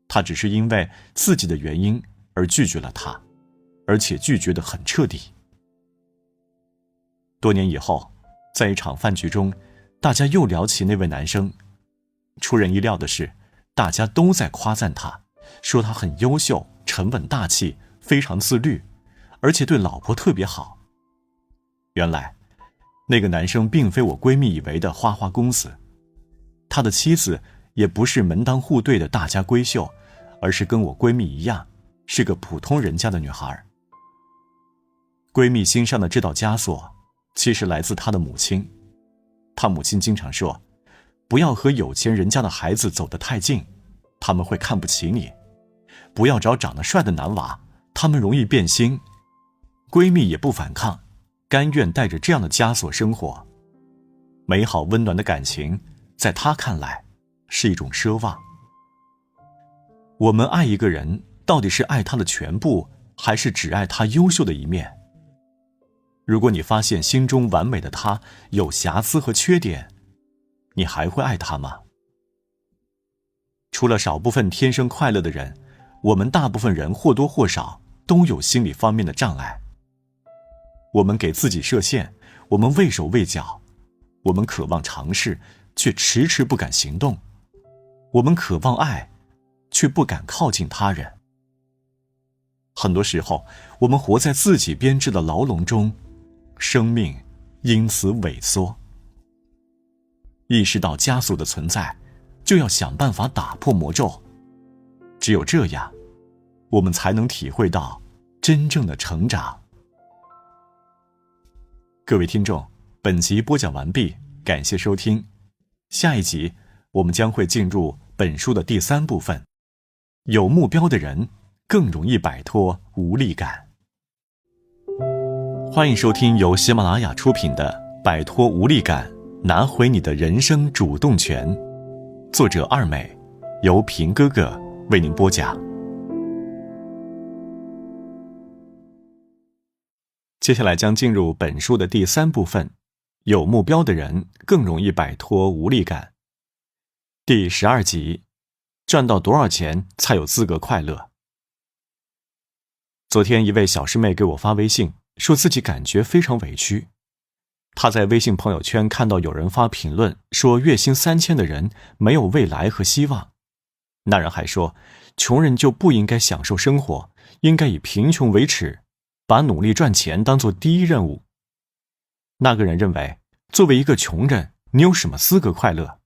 她只是因为自己的原因而拒绝了他，而且拒绝得很彻底。多年以后，在一场饭局中，大家又聊起那位男生。出人意料的是，大家都在夸赞他，说他很优秀，沉稳大气，非常自律，而且对老婆特别好。原来那个男生并非我闺蜜以为的花花公子，他的妻子也不是门当户对的大家闺秀，而是跟我闺蜜一样，是个普通人家的女孩。闺蜜心上的这道枷锁其实来自她的母亲。她母亲经常说，不要和有钱人家的孩子走得太近，他们会看不起你；不要找长得帅的男娃，他们容易变心。闺蜜也不反抗，甘愿带着这样的枷锁生活。美好温暖的感情在她看来是一种奢望。我们爱一个人，到底是爱他的全部，还是只爱他优秀的一面？如果你发现心中完美的他有瑕疵和缺点，你还会爱他吗？除了少部分天生快乐的人，我们大部分人或多或少都有心理方面的障碍。我们给自己设限，我们畏手畏脚，我们渴望尝试，却迟迟不敢行动。我们渴望爱，却不敢靠近他人。很多时候，我们活在自己编织的牢笼中，生命因此萎缩。意识到枷锁的存在，就要想办法打破魔咒。只有这样，我们才能体会到真正的成长。各位听众，本集播讲完毕，感谢收听。下一集我们将会进入本书的第3部分。有目标的人更容易摆脱无力感。欢迎收听由喜马拉雅出品的《摆脱无力感，拿回你的人生主动权》，作者二美，由平哥哥为您播讲。接下来将进入本书的第3部分，有目标的人更容易摆脱无力感。第12集，赚到多少钱才有资格快乐？昨天一位小师妹给我发微信，说自己感觉非常委屈。她在微信朋友圈看到有人发评论，说月薪3000的人没有未来和希望。那人还说，穷人就不应该享受生活，应该以贫穷为耻，把努力赚钱当作第一任务。那个人认为，作为一个穷人，你有什么资格快乐？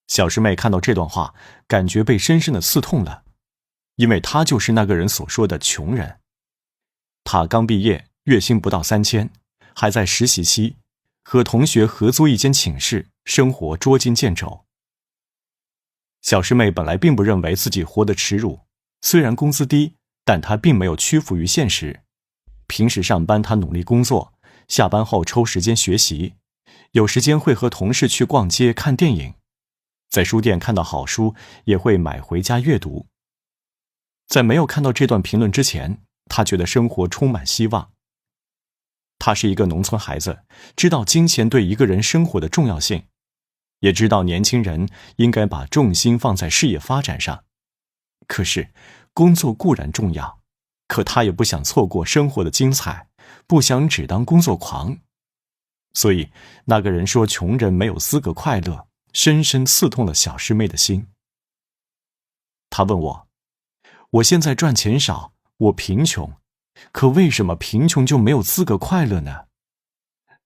小师妹看到这段话，感觉被深深的刺痛了，因为她就是那个人所说的穷人。她刚毕业，月薪不到3000，还在实习期，和同学合租一间寝室，生活捉襟见肘。小师妹本来并不认为自己活得耻辱，虽然工资低，但她并没有屈服于现实。平时上班他努力工作，下班后抽时间学习，有时间会和同事去逛街看电影，在书店看到好书也会买回家阅读。在没有看到这段评论之前，他觉得生活充满希望。他是一个农村孩子，知道金钱对一个人生活的重要性，也知道年轻人应该把重心放在事业发展上。可是，工作固然重要，可他也不想错过生活的精彩，不想只当工作狂。所以，那个人说穷人没有资格快乐，深深刺痛了小师妹的心。他问我现在赚钱少，我贫穷，可为什么贫穷就没有资格快乐呢？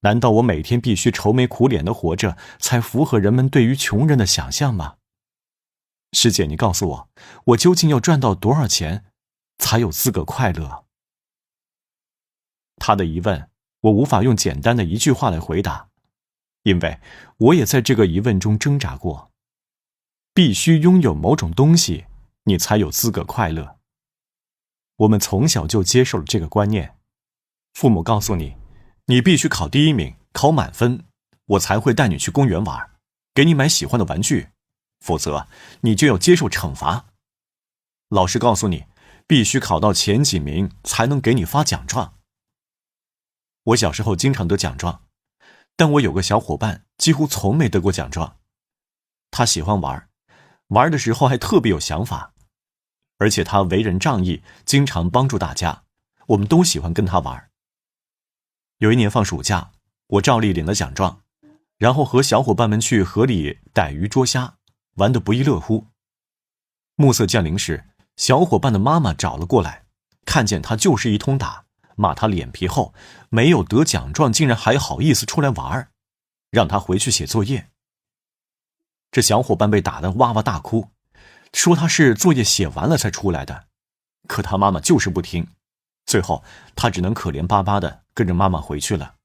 难道我每天必须愁眉苦脸地活着，才符合人们对于穷人的想象吗？师姐，你告诉我究竟要赚到多少钱，才有资格快乐？他的疑问，我无法用简单的一句话来回答，因为我也在这个疑问中挣扎过。必须拥有某种东西，你才有资格快乐。我们从小就接受了这个观念，父母告诉你，你必须考第1名，考满分，我才会带你去公园玩，给你买喜欢的玩具，否则你就要接受惩罚。老师告诉你，必须考到前几名才能给你发奖状。我小时候经常得奖状，但我有个小伙伴几乎从没得过奖状。他喜欢玩的时候还特别有想法，而且他为人仗义，经常帮助大家，我们都喜欢跟他玩。有一年放暑假，我照例领了奖状，然后和小伙伴们去河里逮鱼捉虾，玩得不亦乐乎。暮色降临时，小伙伴的妈妈找了过来，看见他就是一通打，骂他脸皮厚，没有得奖状竟然还好意思出来玩，让他回去写作业。这小伙伴被打得哇哇大哭，说他是作业写完了才出来的，可他妈妈就是不听，最后他只能可怜巴巴地跟着妈妈回去了。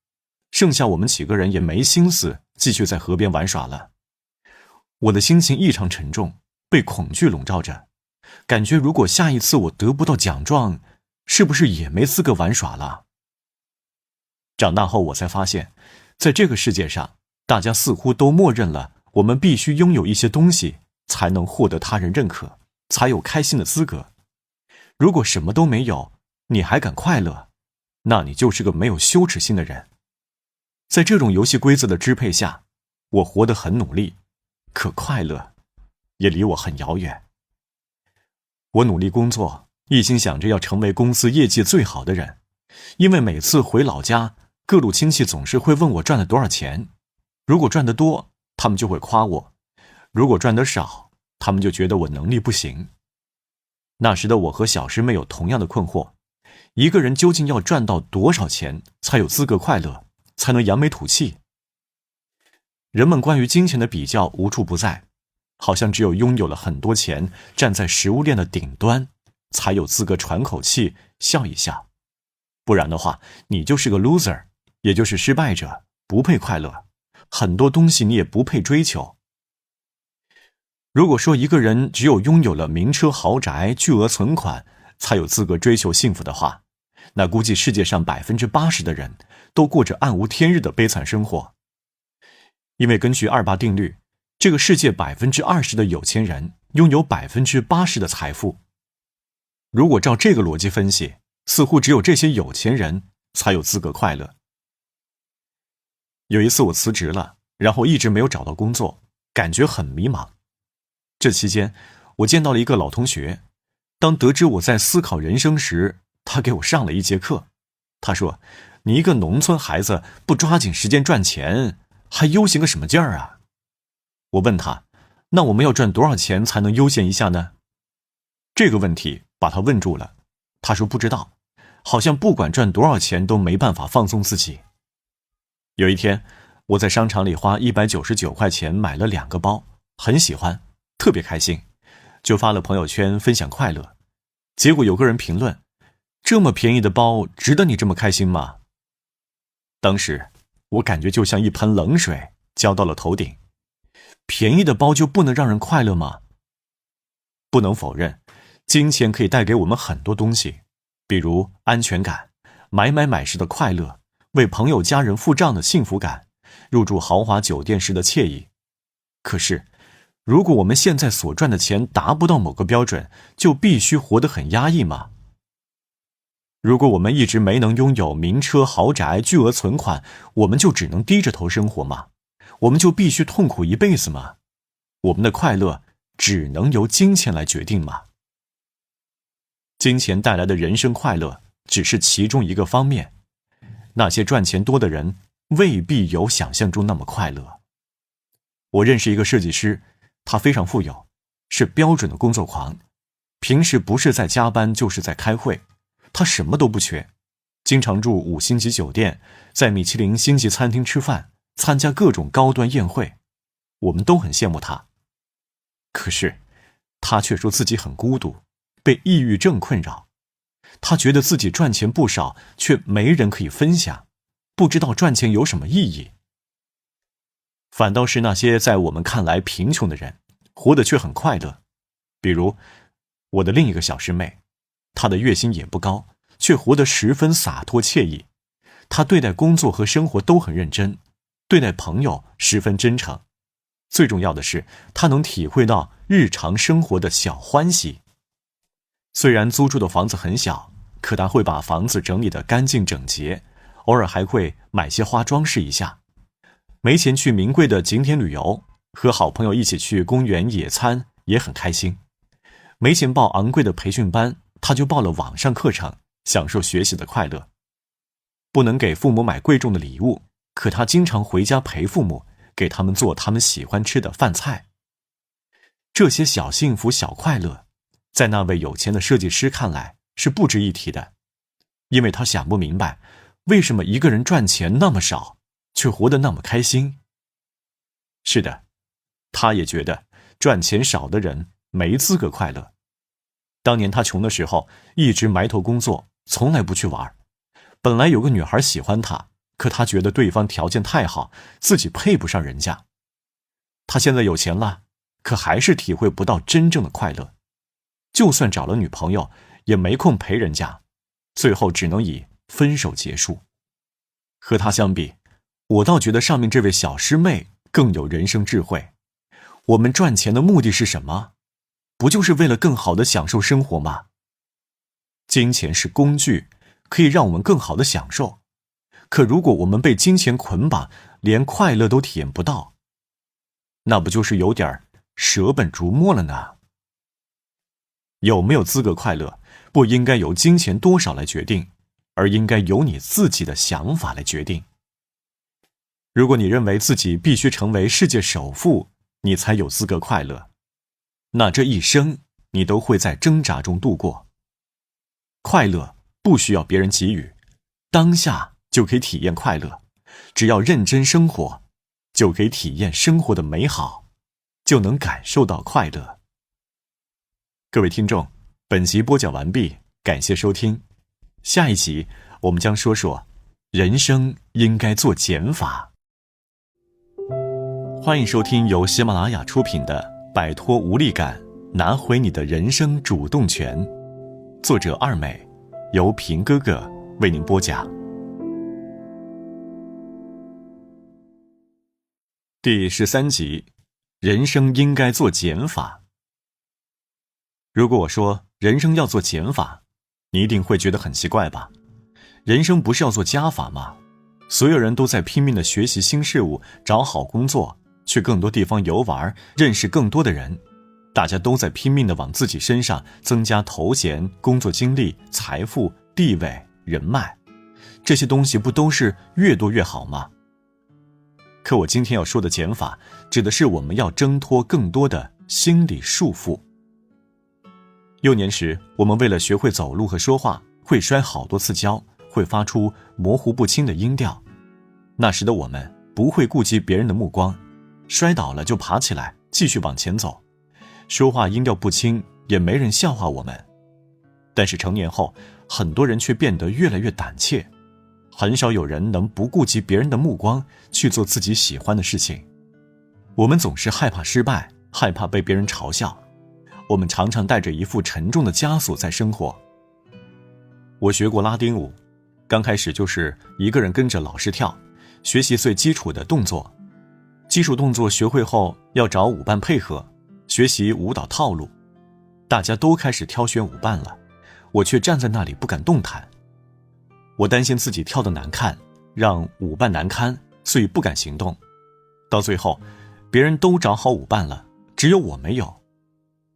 剩下我们几个人也没心思继续在河边玩耍了。我的心情异常沉重，被恐惧笼罩着，感觉如果下一次我得不到奖状，是不是也没资格玩耍了？长大后我才发现，在这个世界上，大家似乎都默认了我们必须拥有一些东西，才能获得他人认可，才有开心的资格。如果什么都没有，你还敢快乐，那你就是个没有羞耻心的人。在这种游戏规则的支配下，我活得很努力，可快乐也离我很遥远。我努力工作，一心想着要成为公司业绩最好的人，因为每次回老家，各路亲戚总是会问我赚了多少钱。如果赚得多，他们就会夸我；如果赚得少，他们就觉得我能力不行。那时的我和小师妹有同样的困惑，一个人究竟要赚到多少钱才有资格快乐，才能扬眉吐气？人们关于金钱的比较无处不在，好像只有拥有了很多钱，站在食物链的顶端，才有资格喘口气，笑一笑。不然的话，你就是个 loser， 也就是失败者，不配快乐，很多东西你也不配追求。如果说一个人只有拥有了名车豪宅、巨额存款，才有资格追求幸福的话，那估计世界上80%的人都过着暗无天日的悲惨生活。因为根据28定律，这个世界20%的有钱人拥有80%的财富。如果照这个逻辑分析，似乎只有这些有钱人才有资格快乐。有一次我辞职了，然后一直没有找到工作，感觉很迷茫。这期间，我见到了一个老同学，当得知我在思考人生时，他给我上了一节课。他说，你一个农村孩子不抓紧时间赚钱，还悠闲个什么劲儿啊？我问他，那我们要赚多少钱才能悠闲一下呢？这个问题把他问住了。他说不知道，好像不管赚多少钱都没办法放松自己。有一天，我在商场里花199块钱买了2个包，很喜欢，特别开心，就发了朋友圈分享快乐。结果有个人评论，这么便宜的包值得你这么开心吗？当时我感觉就像一盆冷水浇到了头顶。便宜的包就不能让人快乐吗？不能否认，金钱可以带给我们很多东西，比如安全感、买时的快乐，为朋友家人付账的幸福感，入住豪华酒店时的惬意。可是，如果我们现在所赚的钱达不到某个标准，就必须活得很压抑吗？如果我们一直没能拥有名车豪宅、巨额存款，我们就只能低着头生活吗？我们就必须痛苦一辈子吗？我们的快乐只能由金钱来决定吗？金钱带来的人生快乐只是其中一个方面，那些赚钱多的人未必有想象中那么快乐。我认识一个设计师，他非常富有，是标准的工作狂，平时不是在加班就是在开会，他什么都不缺，经常住5星级酒店，在米其林星级餐厅吃饭，参加各种高端宴会，我们都很羡慕他。可是他却说自己很孤独，被抑郁症困扰。他觉得自己赚钱不少，却没人可以分享，不知道赚钱有什么意义。反倒是那些在我们看来贫穷的人，活得却很快乐。比如我的另一个小师妹，她的月薪也不高，却活得十分洒脱惬意。她对待工作和生活都很认真，对待朋友十分真诚。最重要的是，她能体会到日常生活的小欢喜。虽然租住的房子很小，可她会把房子整理得干净整洁，偶尔还会买些花装饰一下。没钱去名贵的景点旅游，和好朋友一起去公园野餐也很开心。没钱报昂贵的培训班，她就报了网上课程，享受学习的快乐。不能给父母买贵重的礼物，可她经常回家陪父母，给他们做他们喜欢吃的饭菜。这些小幸福小快乐，在那位有钱的设计师看来是不值一提的，因为他想不明白，为什么一个人赚钱那么少，却活得那么开心。是的，他也觉得赚钱少的人没资格快乐。当年他穷的时候，一直埋头工作，从来不去玩。本来有个女孩喜欢他，可他觉得对方条件太好，自己配不上人家。他现在有钱了，可还是体会不到真正的快乐。就算找了女朋友，也没空陪人家，最后只能以分手结束。和他相比，我倒觉得上面这位小师妹更有人生智慧。我们赚钱的目的是什么？不就是为了更好的享受生活吗？金钱是工具，可以让我们更好的享受。可如果我们被金钱捆绑，连快乐都体验不到，那不就是有点舍本逐末了呢？有没有资格快乐，不应该由金钱多少来决定，而应该由你自己的想法来决定。如果你认为自己必须成为世界首富，你才有资格快乐，那这一生你都会在挣扎中度过。快乐不需要别人给予，当下就可以体验快乐。只要认真生活，就可以体验生活的美好，就能感受到快乐。各位听众，本集播讲完毕，感谢收听。下一集我们将说说人生应该做减法。欢迎收听由喜马拉雅出品的《摆脱无力感，拿回你的人生主动权》，作者二美，由平哥哥为您播讲。第13集，人生应该做减法。如果我说人生要做减法，你一定会觉得很奇怪吧？人生不是要做加法吗？所有人都在拼命地学习新事物，找好工作，去更多地方游玩，认识更多的人。大家都在拼命地往自己身上增加头衔、工作经历、财富、地位、人脉。这些东西不都是越多越好吗？可我今天要说的减法，指的是我们要挣脱更多的心理束缚。幼年时，我们为了学会走路和说话，会摔好多次跤，会发出模糊不清的音调。那时的我们不会顾及别人的目光，摔倒了就爬起来继续往前走，说话音调不清，也没人笑话我们。但是成年后，很多人却变得越来越胆怯，很少有人能不顾及别人的目光去做自己喜欢的事情。我们总是害怕失败，害怕被别人嘲笑，我们常常带着一副沉重的枷锁在生活。我学过拉丁舞，刚开始就是一个人跟着老师跳，学习最基础的动作。基础动作学会后，要找舞伴配合，学习舞蹈套路。大家都开始挑选舞伴了，我却站在那里不敢动弹。我担心自己跳得难看，让舞伴难堪，所以不敢行动。到最后，别人都找好舞伴了，只有我没有。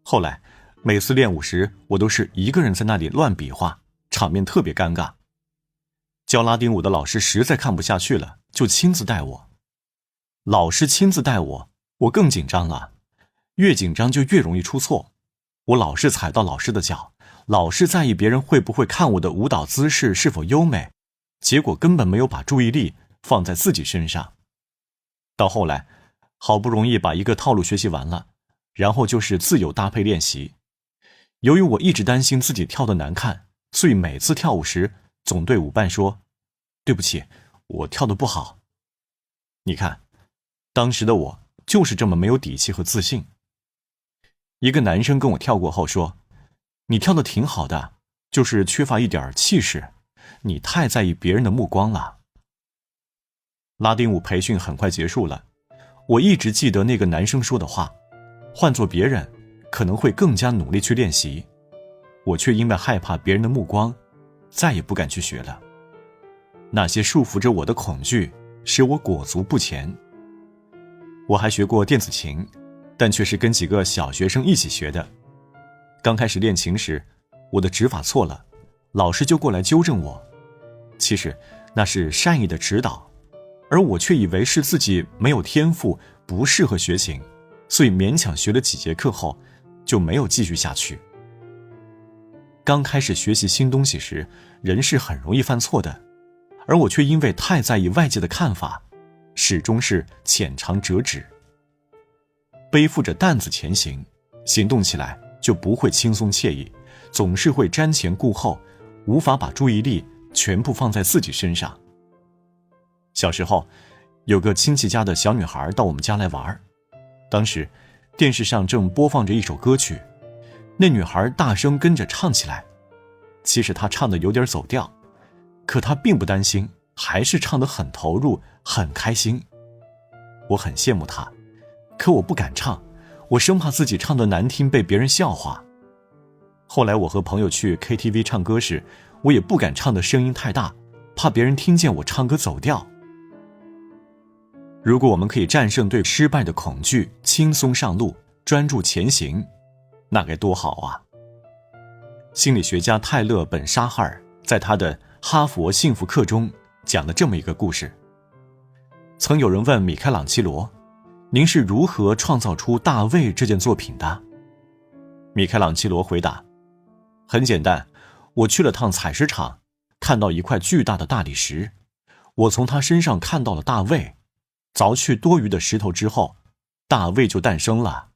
后来每次练舞时，我都是一个人在那里乱比划，场面特别尴尬。教拉丁舞的老师实在看不下去了，就亲自带我。老师亲自带我，我更紧张了，越紧张就越容易出错。我老是踩到老师的脚，老是在意别人会不会看我的舞蹈姿势是否优美，结果根本没有把注意力放在自己身上。到后来，好不容易把一个套路学习完了，然后就是自由搭配练习。由于我一直担心自己跳得难看，所以每次跳舞时总对舞伴说：“对不起，我跳得不好。”你看，当时的我就是这么没有底气和自信。一个男生跟我跳过后说：“你跳得挺好的，就是缺乏一点气势，你太在意别人的目光了。”拉丁舞培训很快结束了，我一直记得那个男生说的话，换做别人可能会更加努力去练习，我却因为害怕别人的目光，再也不敢去学了。那些束缚着我的恐惧使我裹足不前。我还学过电子琴，但却是跟几个小学生一起学的。刚开始练琴时，我的指法错了，老师就过来纠正我。其实那是善意的指导，而我却以为是自己没有天赋，不适合学琴，所以勉强学了几节课后就没有继续下去。刚开始学习新东西时，人是很容易犯错的，而我却因为太在意外界的看法，始终是浅尝辄止。背负着担子前行，行动起来就不会轻松惬意，总是会瞻前顾后，无法把注意力全部放在自己身上。小时候，有个亲戚家的小女孩到我们家来玩，当时电视上正播放着一首歌曲，那女孩大声跟着唱起来。其实她唱得有点走调，可她并不担心，还是唱得很投入，很开心。我很羡慕她，可我不敢唱，我生怕自己唱得难听被别人笑话。后来我和朋友去 KTV 唱歌时，我也不敢唱的声音太大，怕别人听见我唱歌走调。如果我们可以战胜对失败的恐惧，轻松上路，专注前行，那该多好啊！心理学家泰勒·本沙哈尔在他的《哈佛幸福课》中讲了这么一个故事。曾有人问米开朗基罗：“您是如何创造出大卫这件作品的？”米开朗基罗回答：“很简单，我去了趟采石场，看到一块巨大的大理石，我从他身上看到了大卫，凿去多余的石头之后，大卫就诞生了。”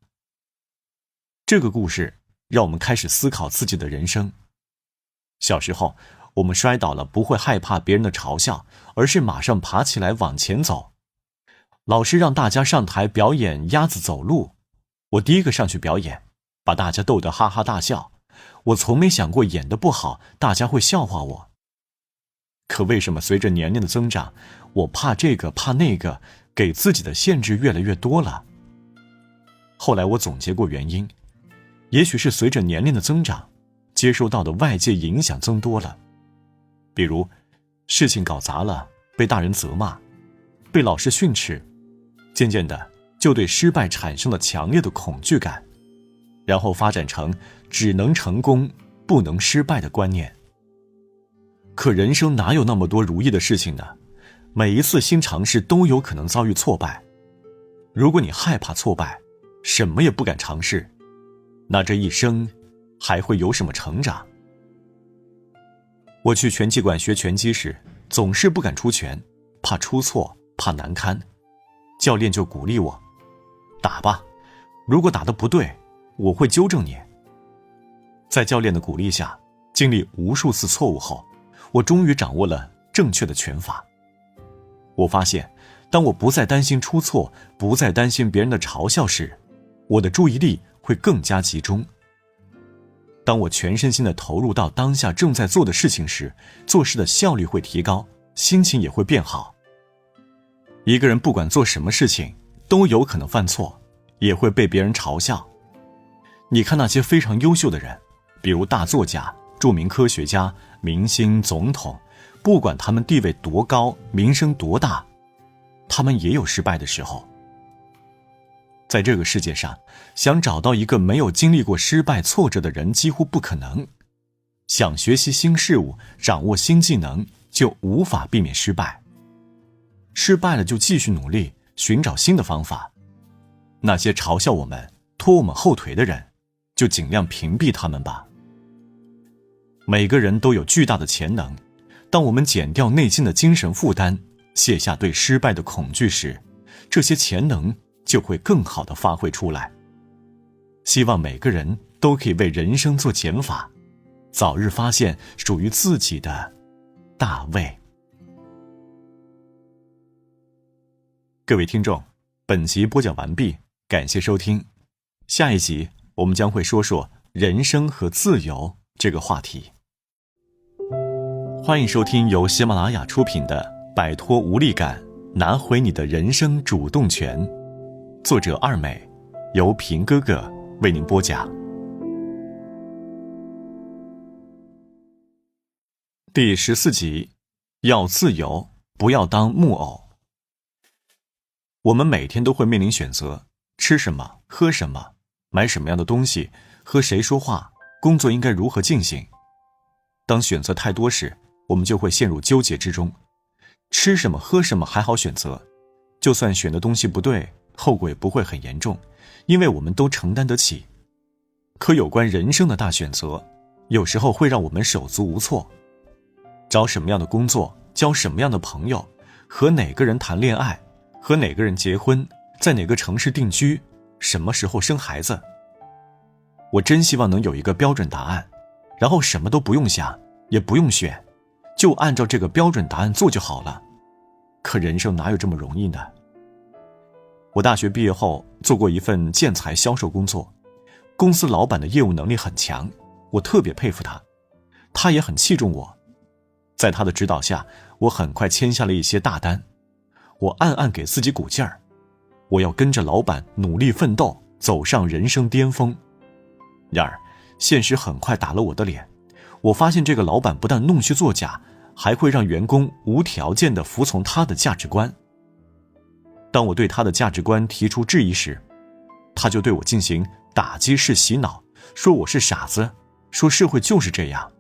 这个故事让我们开始思考自己的人生。小时候，我们摔倒了不会害怕别人的嘲笑，而是马上爬起来往前走。老师让大家上台表演鸭子走路，我第一个上去表演，把大家逗得哈哈大笑。我从没想过演得不好，大家会笑话我。可为什么随着年龄的增长，我怕这个怕那个，给自己的限制越来越多了？后来我总结过原因，也许是随着年龄的增长，接收到的外界影响增多了。比如事情搞砸了，被大人责骂，被老师训斥，渐渐的就对失败产生了强烈的恐惧感，然后发展成只能成功不能失败的观念。可人生哪有那么多如意的事情呢？每一次新尝试都有可能遭遇挫败。如果你害怕挫败，什么也不敢尝试，那这一生还会有什么成长？我去拳击馆学拳击时，总是不敢出拳，怕出错，怕难堪。教练就鼓励我：“打吧，如果打得不对，我会纠正你。”在教练的鼓励下，经历无数次错误后，我终于掌握了正确的拳法。我发现，当我不再担心出错，不再担心别人的嘲笑时，我的注意力会更加集中。当我全身心地投入到当下正在做的事情时，做事的效率会提高，心情也会变好。一个人不管做什么事情，都有可能犯错，也会被别人嘲笑。你看那些非常优秀的人，比如大作家、著名科学家、明星、总统，不管他们地位多高，名声多大，他们也有失败的时候。在这个世界上，想找到一个没有经历过失败挫折的人几乎不可能。想学习新事物，掌握新技能，就无法避免失败。失败了就继续努力，寻找新的方法。那些嘲笑我们、拖我们后腿的人，就尽量屏蔽他们吧。每个人都有巨大的潜能，当我们减掉内心的精神负担，卸下对失败的恐惧时，这些潜能就会更好地发挥出来。希望每个人都可以为人生做减法，早日发现属于自己的大卫。各位听众，本集播讲完毕，感谢收听。下一集我们将会说说人生和自由这个话题。欢迎收听由喜马拉雅出品的《摆脱无力感，拿回你的人生主动权》，作者二美，由平哥哥为您播讲。第14集，要自由，不要当木偶。我们每天都会面临选择，吃什么，喝什么，买什么样的东西，和谁说话，工作应该如何进行。当选择太多时，我们就会陷入纠结之中。吃什么喝什么还好选择，就算选的东西不对，后果也不会很严重，因为我们都承担得起。可有关人生的大选择，有时候会让我们手足无措。找什么样的工作，交什么样的朋友，和哪个人谈恋爱，和哪个人结婚，在哪个城市定居，什么时候生孩子。我真希望能有一个标准答案，然后什么都不用想，也不用选，就按照这个标准答案做就好了。可人生哪有这么容易呢？我大学毕业后做过一份建材销售工作，公司老板的业务能力很强，我特别佩服他，他也很器重我。在他的指导下，我很快签下了一些大单。我暗暗给自己鼓劲儿，我要跟着老板努力奋斗，走上人生巅峰。然而现实很快打了我的脸，我发现这个老板不但弄虚作假，还会让员工无条件地服从他的价值观。当我对他的价值观提出质疑时，他就对我进行打击式洗脑，说我是傻子，说社会就是这样。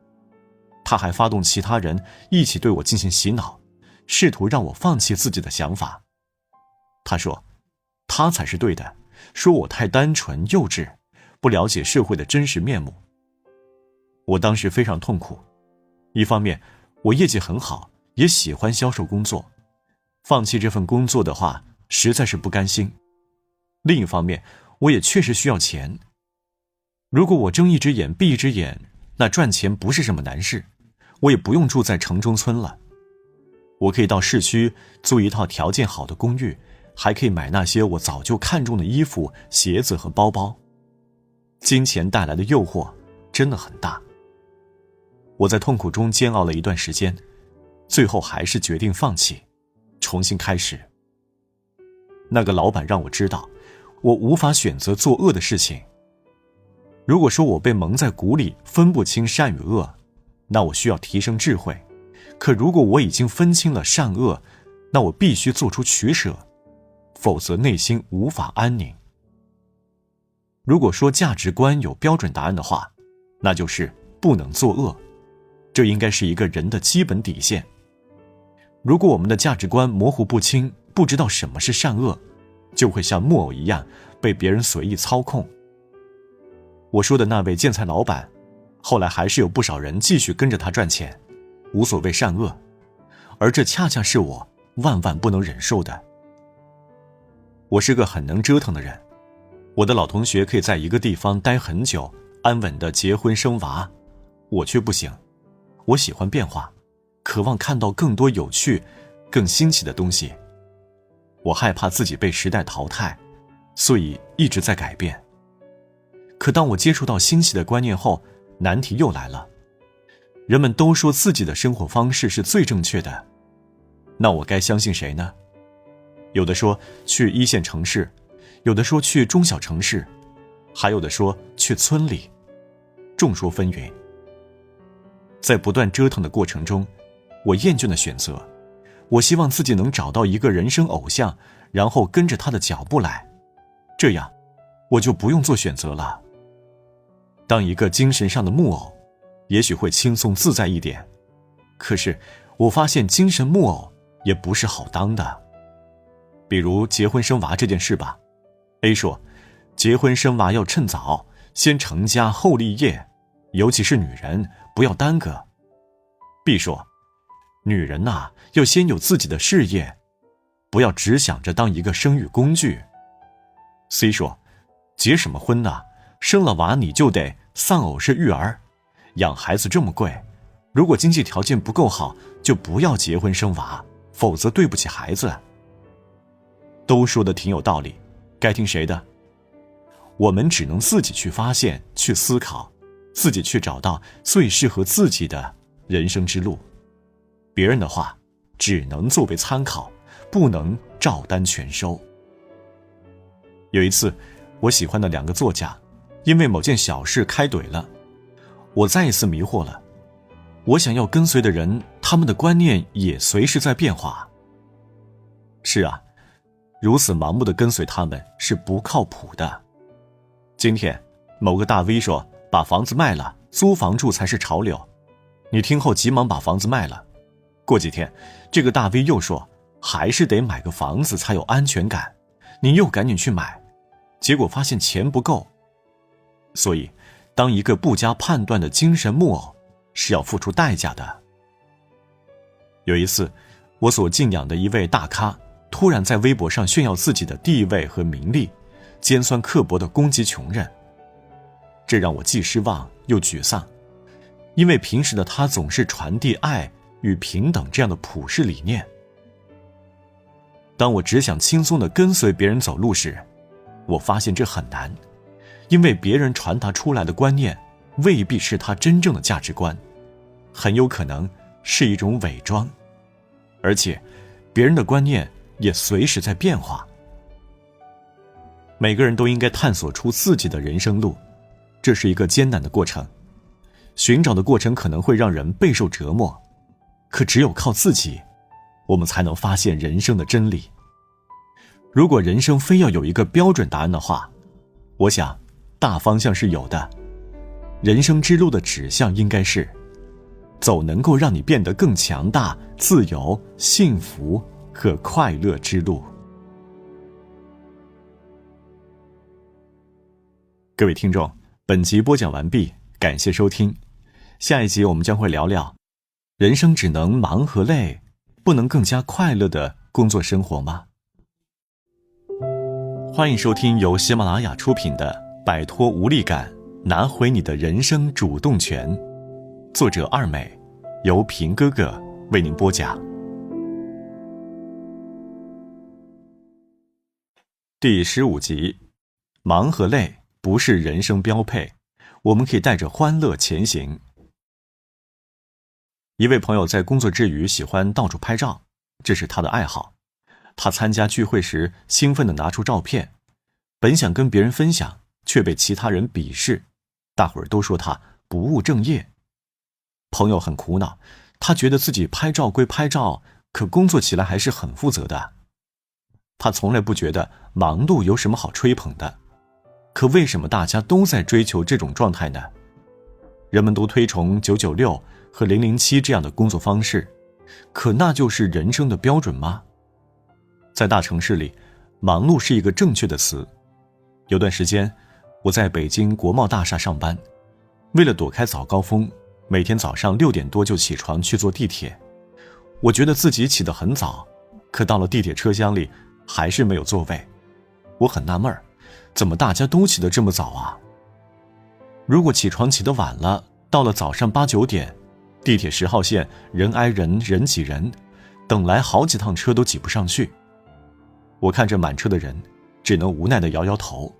他还发动其他人一起对我进行洗脑，试图让我放弃自己的想法。他说他才是对的，说我太单纯幼稚，不了解社会的真实面目。我当时非常痛苦，一方面我业绩很好，也喜欢销售工作，放弃这份工作的话实在是不甘心。另一方面我也确实需要钱，如果我睁一只眼闭一只眼，那赚钱不是什么难事，我也不用住在城中村了。我可以到市区租一套条件好的公寓，还可以买那些我早就看中的衣服、鞋子和包包。金钱带来的诱惑真的很大。我在痛苦中煎熬了一段时间，最后还是决定放弃，重新开始。那个老板让我知道，我无法选择做恶的事情。如果说我被蒙在鼓里，分不清善与恶，那我需要提升智慧。可如果我已经分清了善恶，那我必须做出取舍，否则内心无法安宁。如果说价值观有标准答案的话，那就是不能作恶，这应该是一个人的基本底线。如果我们的价值观模糊不清，不知道什么是善恶，就会像木偶一样被别人随意操控。我说的那位建材老板，后来还是有不少人继续跟着他赚钱，无所谓善恶，而这恰恰是我万万不能忍受的。我是个很能折腾的人，我的老同学可以在一个地方待很久，安稳地结婚生娃，我却不行。我喜欢变化，渴望看到更多有趣、更新奇的东西。我害怕自己被时代淘汰，所以一直在改变。可当我接触到新奇的观念后，难题又来了。人们都说自己的生活方式是最正确的，那我该相信谁呢？有的说去一线城市，有的说去中小城市，还有的说去村里，众说纷纭。在不断折腾的过程中，我厌倦了选择，我希望自己能找到一个人生偶像，然后跟着他的脚步来，这样我就不用做选择了。当一个精神上的木偶，也许会轻松自在一点，可是我发现精神木偶也不是好当的。比如结婚生娃这件事吧， A 说结婚生娃要趁早，先成家后立业，尤其是女人不要耽搁。 B 说女人呐，要先有自己的事业，不要只想着当一个生育工具。 C 说结什么婚呢？生了娃你就得丧偶式育儿，养孩子这么贵，如果经济条件不够好，就不要结婚生娃，否则对不起孩子。都说的挺有道理，该听谁的？我们只能自己去发现，去思考，自己去找到最适合自己的人生之路。别人的话只能作为参考，不能照单全收。有一次，我喜欢的2个作家因为某件小事开怼了，我再一次迷惑了。我想要跟随的人，他们的观念也随时在变化。是啊，如此盲目的跟随他们是不靠谱的。今天某个大 V 说把房子卖了，租房住才是潮流，你听后急忙把房子卖了。过几天这个大 V 又说还是得买个房子才有安全感，你又赶紧去买，结果发现钱不够。所以当一个不加判断的精神木偶是要付出代价的。有一次，我所敬仰的一位大咖突然在微博上炫耀自己的地位和名利，尖酸刻薄地攻击穷人，这让我既失望又沮丧，因为平时的他总是传递爱与平等这样的普世理念。当我只想轻松地跟随别人走路时，我发现这很难，因为别人传达出来的观念未必是他真正的价值观，很有可能是一种伪装，而且别人的观念也随时在变化。每个人都应该探索出自己的人生路，这是一个艰难的过程，寻找的过程可能会让人备受折磨，可只有靠自己，我们才能发现人生的真理。如果人生非要有一个标准答案的话，我想大方向是有的。人生之路的指向应该是走能够让你变得更强大、自由、幸福和快乐之路。各位听众，本集播讲完毕，感谢收听。下一集我们将会聊聊，人生只能忙和累，不能更加快乐的工作生活吗？欢迎收听由喜马拉雅出品的《摆脱无力感，拿回你的人生主动权》，作者二美，由平哥哥为您播讲。第15集，忙和累不是人生标配，我们可以带着欢乐前行。一位朋友在工作之余喜欢到处拍照，这是他的爱好。他参加聚会时兴奋地拿出照片，本想跟别人分享，却被其他人鄙视，大伙儿都说他不务正业。朋友很苦恼，他觉得自己拍照归拍照，可工作起来还是很负责的。他从来不觉得忙碌有什么好吹捧的，可为什么大家都在追求这种状态呢？人们都推崇996和007这样的工作方式，可那就是人生的标准吗？在大城市里，忙碌是一个正确的词。有段时间，我在北京国贸大厦上班，为了躲开早高峰，每天早上6点多就起床去坐地铁。我觉得自己起得很早，可到了地铁车厢里，还是没有座位。我很纳闷，怎么大家都起得这么早啊？如果起床起得晚了，到了早上8、9点，地铁10号线人挨人，人挤人，等来好几趟车都挤不上去。我看着满车的人，只能无奈地摇摇头。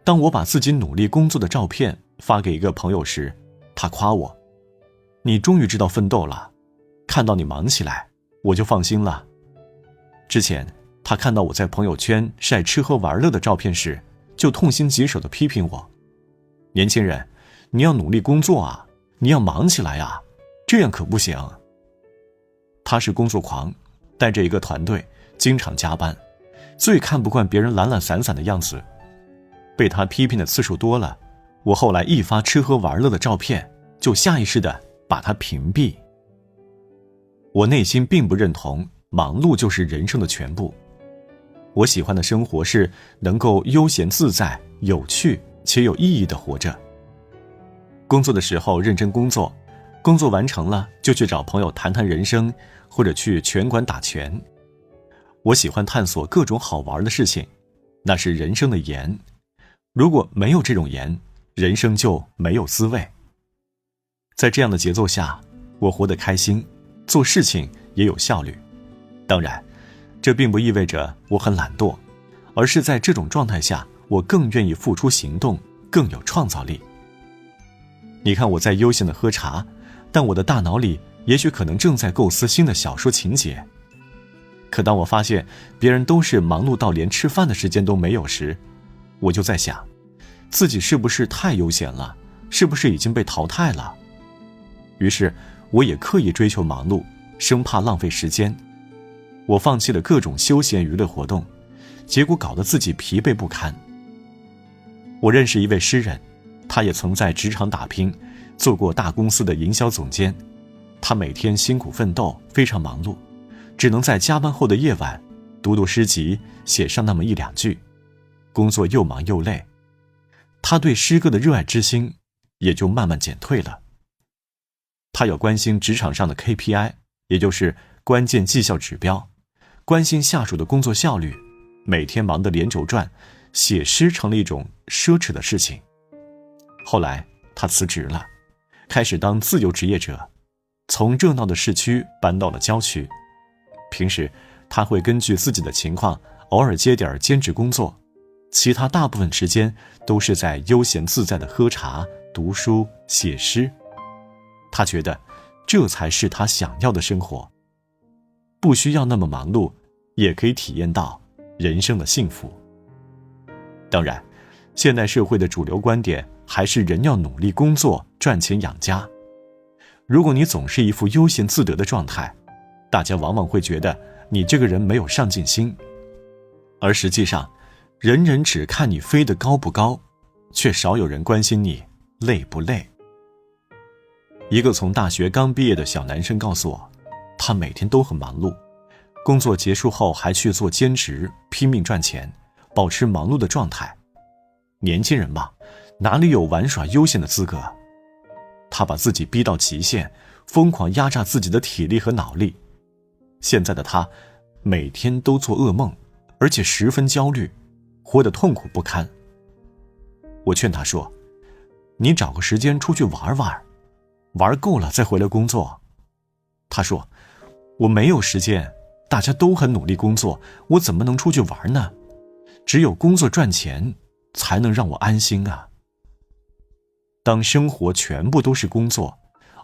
当我把自己努力工作的照片发给一个朋友时，他夸我：你终于知道奋斗了，看到你忙起来，我就放心了。之前他看到我在朋友圈晒吃喝玩乐的照片时，就痛心疾首地批评我：年轻人，你要努力工作啊，你要忙起来啊，这样可不行。他是工作狂，带着一个团队，经常加班，最看不惯别人懒懒散散的样子。被他批评的次数多了，我后来一发吃喝玩乐的照片，就下意识地把他屏蔽。我内心并不认同忙碌就是人生的全部。我喜欢的生活是能够悠闲自在、有趣且有意义地活着。工作的时候认真工作，工作完成了就去找朋友谈谈人生，或者去拳馆打拳。我喜欢探索各种好玩的事情，那是人生的盐。如果没有这种盐，人生就没有滋味。在这样的节奏下，我活得开心，做事情也有效率。当然，这并不意味着我很懒惰，而是在这种状态下，我更愿意付出行动，更有创造力。你看我在悠闲地喝茶，但我的大脑里也许可能正在构思新的小说情节。可当我发现别人都是忙碌到连吃饭的时间都没有时，我就在想，自己是不是太悠闲了，是不是已经被淘汰了？于是我也刻意追求忙碌，生怕浪费时间。我放弃了各种休闲娱乐活动，结果搞得自己疲惫不堪。我认识一位诗人，他也曾在职场打拼，做过大公司的营销总监。他每天辛苦奋斗，非常忙碌，只能在加班后的夜晚读读诗集，写上那么一两句。工作又忙又累，他对诗歌的热爱之心也就慢慢减退了。他要关心职场上的 KPI， 也就是关键绩效指标，关心下属的工作效率，每天忙得连轴转，写诗成了一种奢侈的事情。后来他辞职了，开始当自由职业者，从热闹的市区搬到了郊区。平时他会根据自己的情况偶尔接点兼职工作，其他大部分时间都是在悠闲自在的喝茶、读书、写诗。他觉得这才是他想要的生活，不需要那么忙碌，也可以体验到人生的幸福。当然，现代社会的主流观点还是人要努力工作，赚钱养家。如果你总是一副悠闲自得的状态，大家往往会觉得你这个人没有上进心，而实际上人人只看你飞得高不高，却少有人关心你累不累。一个从大学刚毕业的小男生告诉我，他每天都很忙碌，工作结束后还去做兼职，拼命赚钱，保持忙碌的状态。年轻人嘛，哪里有玩耍悠闲的资格？他把自己逼到极限，疯狂压榨自己的体力和脑力。现在的他每天都做噩梦，而且十分焦虑，活得痛苦不堪。我劝他说，你找个时间出去玩玩，玩够了再回来工作。他说，我没有时间，大家都很努力工作，我怎么能出去玩呢？只有工作赚钱才能让我安心啊。当生活全部都是工作，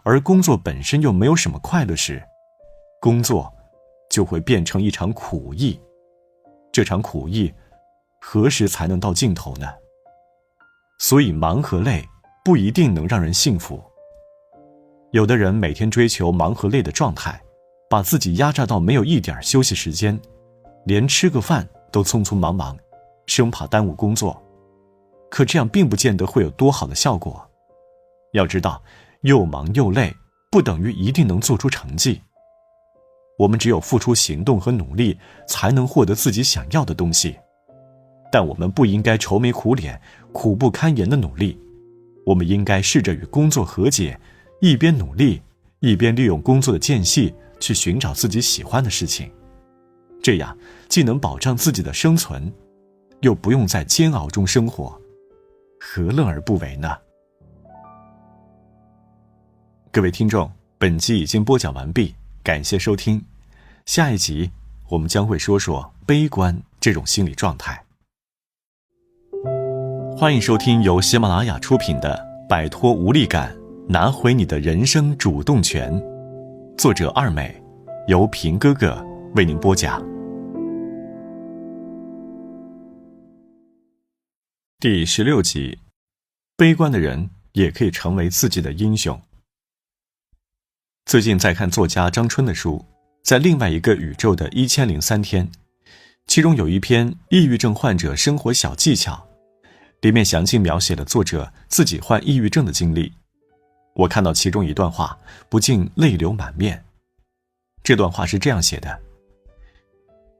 而工作本身又没有什么快乐时，工作就会变成一场苦役。这场苦役何时才能到尽头呢？所以忙和累不一定能让人幸福。有的人每天追求忙和累的状态，把自己压榨到没有一点休息时间，连吃个饭都匆匆忙忙，生怕耽误工作。可这样并不见得会有多好的效果。要知道，又忙又累不等于一定能做出成绩。我们只有付出行动和努力，才能获得自己想要的东西。但我们不应该愁眉苦脸、苦不堪言的努力，我们应该试着与工作和解，一边努力，一边利用工作的间隙去寻找自己喜欢的事情。这样既能保障自己的生存，又不用在煎熬中生活，何乐而不为呢？各位听众，本集已经播讲完毕，感谢收听。下一集我们将会说说悲观这种心理状态。欢迎收听由喜马拉雅出品的《摆脱无力感，拿回你的人生主动权》，作者二美，由平哥哥为您播讲。第16集，悲观的人也可以成为自己的英雄。最近在看作家张春的书，在另外一个宇宙的1003天，其中有一篇抑郁症患者生活小技巧，里面详细描写了作者自己患抑郁症的经历。我看到其中一段话，不禁泪流满面。这段话是这样写的：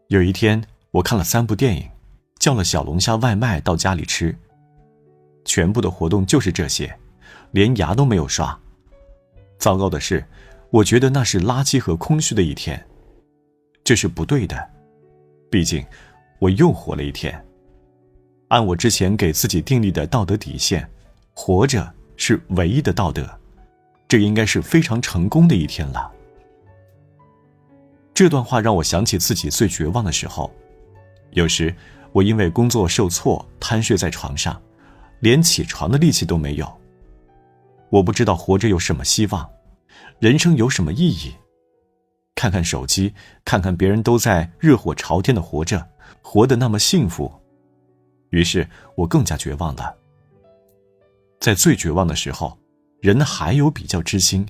有一天，我看了3部电影，叫了小龙虾外卖到家里吃，全部的活动就是这些，连牙都没有刷。糟糕的是，我觉得那是垃圾和空虚的一天，这是不对的。毕竟，我又活了一天。按我之前给自己订立的道德底线，活着是唯一的道德，这应该是非常成功的一天了。这段话让我想起自己最绝望的时候，有时我因为工作受挫，瘫睡在床上，连起床的力气都没有。我不知道活着有什么希望，人生有什么意义。看看手机，看看别人都在热火朝天的活着，活得那么幸福，于是我更加绝望了。在最绝望的时候，人还有比较之心，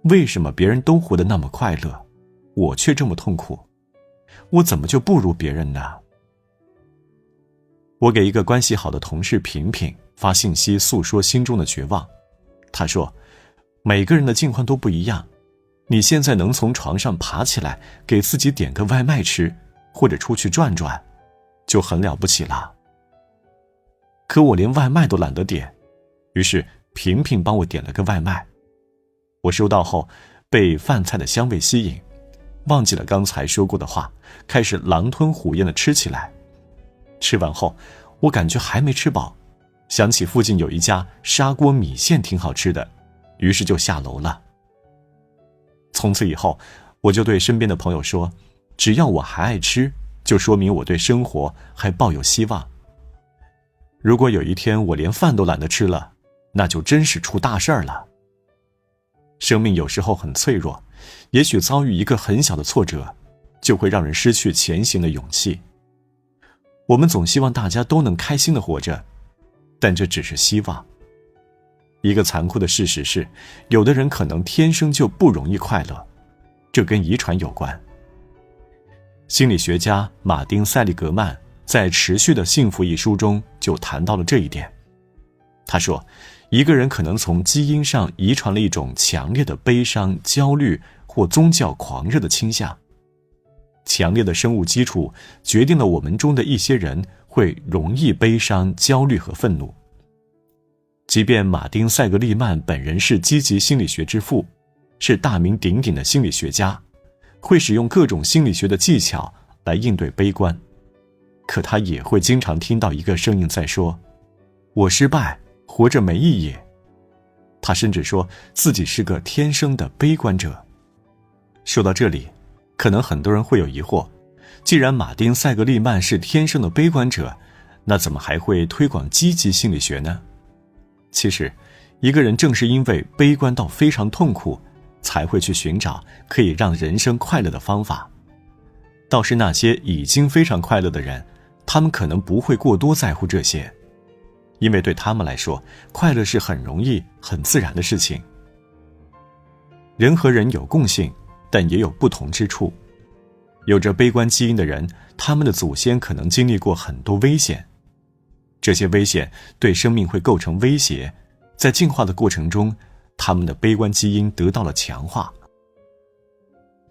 为什么别人都活得那么快乐，我却这么痛苦？我怎么就不如别人呢？我给一个关系好的同事平平发信息诉说心中的绝望。他说，每个人的境况都不一样，你现在能从床上爬起来给自己点个外卖吃，或者出去转转，就很了不起了。可我连外卖都懒得点，于是平平帮我点了个外卖。我收到后被饭菜的香味吸引，忘记了刚才说过的话，开始狼吞虎咽地吃起来。吃完后，我感觉还没吃饱，想起附近有一家砂锅米线挺好吃的，于是就下楼了。从此以后，我就对身边的朋友说，只要我还爱吃，就说明我对生活还抱有希望。如果有一天我连饭都懒得吃了，那就真是出大事儿了。生命有时候很脆弱，也许遭遇一个很小的挫折，就会让人失去前行的勇气。我们总希望大家都能开心地活着，但这只是希望。一个残酷的事实是，有的人可能天生就不容易快乐，这跟遗传有关。心理学家马丁·塞利格曼在《持续的幸福》一书中就谈到了这一点。他说，一个人可能从基因上遗传了一种强烈的悲伤、焦虑或宗教狂热的倾向。强烈的生物基础决定了我们中的一些人会容易悲伤、焦虑和愤怒。即便马丁·塞格利曼本人是积极心理学之父，是大名鼎鼎的心理学家，会使用各种心理学的技巧来应对悲观，可他也会经常听到一个声音在说，我失败，活着没意义。他甚至说自己是个天生的悲观者。说到这里，可能很多人会有疑惑，既然马丁·塞格利曼是天生的悲观者，那怎么还会推广积极心理学呢？其实，一个人正是因为悲观到非常痛苦，才会去寻找可以让人生快乐的方法。倒是那些已经非常快乐的人，他们可能不会过多在乎这些，因为对他们来说，快乐是很容易、很自然的事情。人和人有共性，但也有不同之处。有着悲观基因的人，他们的祖先可能经历过很多危险，这些危险对生命会构成威胁，在进化的过程中，他们的悲观基因得到了强化。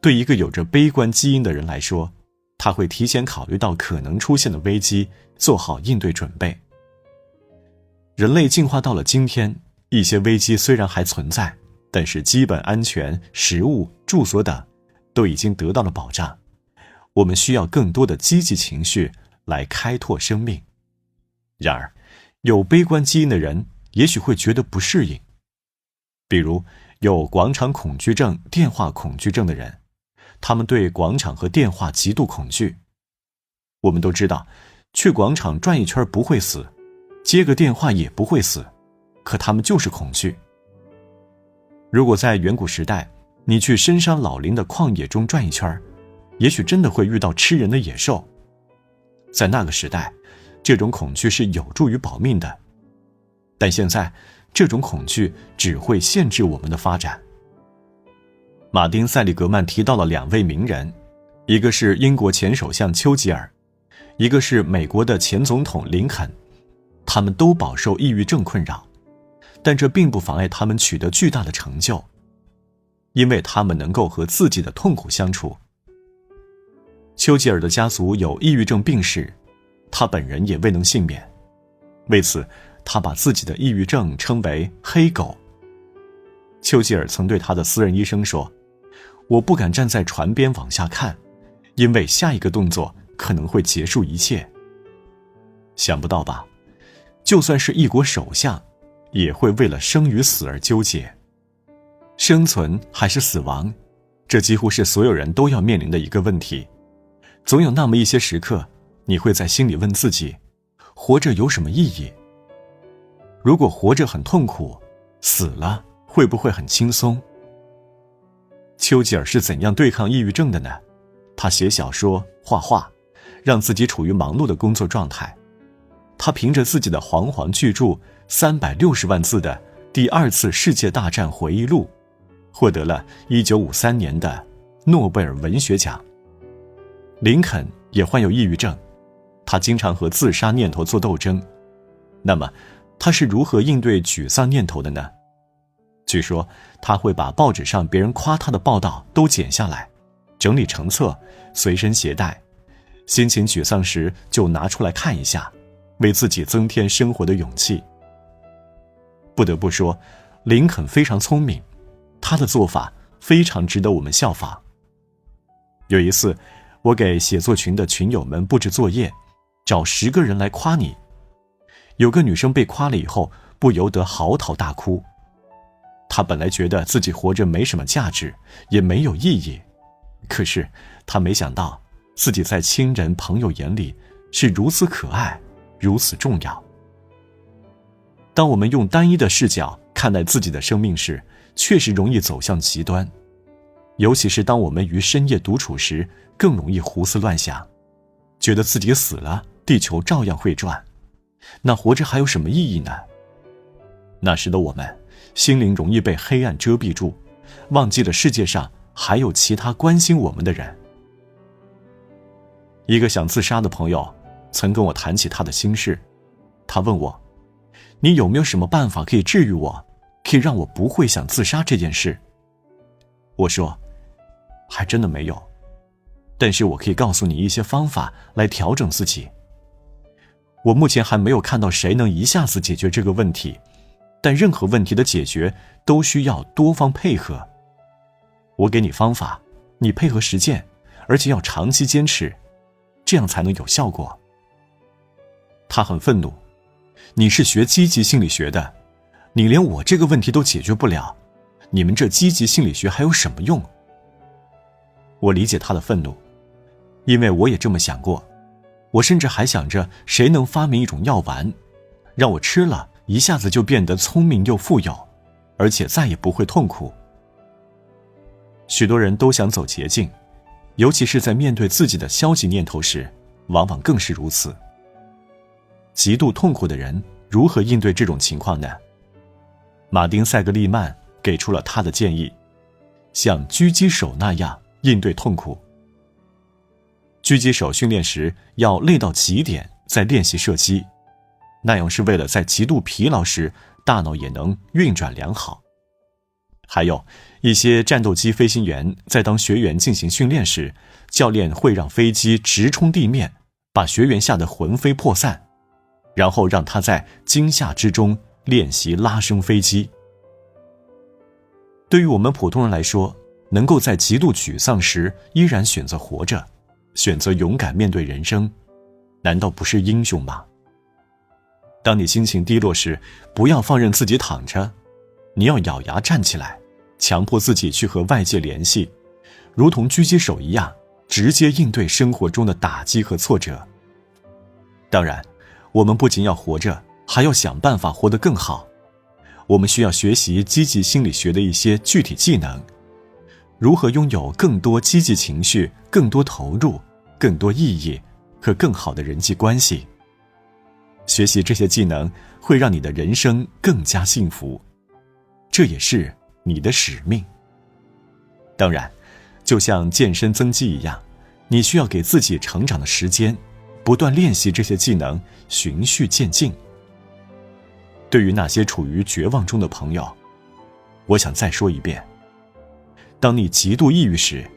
对一个有着悲观基因的人来说，他会提前考虑到可能出现的危机，做好应对准备。人类进化到了今天，一些危机虽然还存在，但是基本安全、食物、住所等都已经得到了保障。我们需要更多的积极情绪来开拓生命。然而，有悲观基因的人也许会觉得不适应。比如，有广场恐惧症、电话恐惧症的人，他们对广场和电话极度恐惧。我们都知道，去广场转一圈不会死，接个电话也不会死，可他们就是恐惧。如果在远古时代，你去深山老林的旷野中转一圈，也许真的会遇到吃人的野兽。在那个时代，这种恐惧是有助于保命的。但现在，这种恐惧只会限制我们的发展。马丁·塞利格曼提到了2位名人，一个是英国前首相丘吉尔，一个是美国的前总统林肯。他们都饱受抑郁症困扰，但这并不妨碍他们取得巨大的成就，因为他们能够和自己的痛苦相处。丘吉尔的家族有抑郁症病史，他本人也未能幸免。为此，他把自己的抑郁症称为黑狗。丘吉尔曾对他的私人医生说，我不敢站在船边往下看，因为下一个动作可能会结束一切。想不到吧，就算是一国首相，也会为了生与死而纠结。生存还是死亡，这几乎是所有人都要面临的一个问题。总有那么一些时刻，你会在心里问自己，活着有什么意义？如果活着很痛苦，死了会不会很轻松？丘吉尔是怎样对抗抑郁症的呢？他写小说、画画，让自己处于忙碌的工作状态。他凭着自己的煌煌巨著360万字的第2次世界大战回忆录，获得了1953年的诺贝尔文学奖。林肯也患有抑郁症，他经常和自杀念头做斗争。那么，他是如何应对沮丧念头的呢？据说他会把报纸上别人夸他的报道都剪下来，整理成册，随身携带，心情沮丧时就拿出来看一下，为自己增添生活的勇气。不得不说，林肯非常聪明，他的做法非常值得我们效仿。有一次，我给写作群的群友们布置作业，找10个人来夸你。有个女生被夸了以后，不由得嚎啕大哭。她本来觉得自己活着没什么价值，也没有意义，可是她没想到自己在亲人朋友眼里是如此可爱，如此重要。当我们用单一的视角看待自己的生命时，确实容易走向极端。尤其是当我们于深夜独处时，更容易胡思乱想，觉得自己死了，地球照样会转。那活着还有什么意义呢？那时的我们，心灵容易被黑暗遮蔽住，忘记了世界上还有其他关心我们的人。一个想自杀的朋友曾跟我谈起他的心事，他问我，你有没有什么办法可以治愈我，可以让我不会想自杀这件事？我说，还真的没有，但是我可以告诉你一些方法来调整自己。我目前还没有看到谁能一下子解决这个问题，但任何问题的解决都需要多方配合。我给你方法，你配合实践，而且要长期坚持，这样才能有效果。他很愤怒，你是学积极心理学的，你连我这个问题都解决不了，你们这积极心理学还有什么用？我理解他的愤怒，因为我也这么想过。我甚至还想着谁能发明一种药丸，让我吃了一下子就变得聪明又富有，而且再也不会痛苦。许多人都想走捷径，尤其是在面对自己的消极念头时，往往更是如此。极度痛苦的人如何应对这种情况呢？马丁·塞格利曼给出了他的建议，像狙击手那样应对痛苦。狙击手训练时要累到极点再练习射击，那样是为了在极度疲劳时大脑也能运转良好。还有一些战斗机飞行员在当学员进行训练时，教练会让飞机直冲地面，把学员吓得魂飞魄散，然后让他在惊吓之中练习拉升飞机。对于我们普通人来说，能够在极度沮丧时依然选择活着，选择勇敢面对人生，难道不是英雄吗？当你心情低落时，不要放任自己躺着，你要咬牙站起来，强迫自己去和外界联系，如同狙击手一样，直接应对生活中的打击和挫折。当然，我们不仅要活着，还要想办法活得更好。我们需要学习积极心理学的一些具体技能，如何拥有更多积极情绪、更多投入、更多意义和更好的人际关系。学习这些技能会让你的人生更加幸福，这也是你的使命。当然，就像健身增肌一样，你需要给自己成长的时间，不断练习这些技能，循序渐进。对于那些处于绝望中的朋友，我想再说一遍，当你极度抑郁时，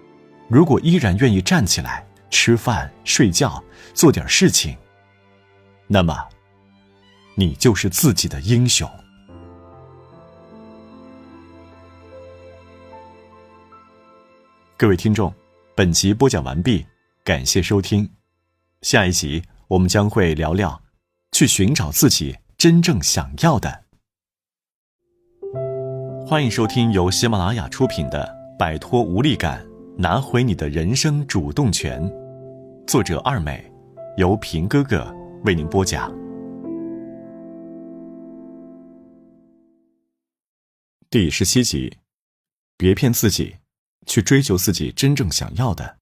如果依然愿意站起来吃饭、睡觉、做点事情，那么你就是自己的英雄。各位听众，本集播讲完毕，感谢收听。下一集我们将会聊聊去寻找自己真正想要的。欢迎收听由喜马拉雅出品的《摆脱无力感，拿回你的人生主动权》，作者二美，由平哥哥为您播讲。第17集，别骗自己，去追求自己真正想要的。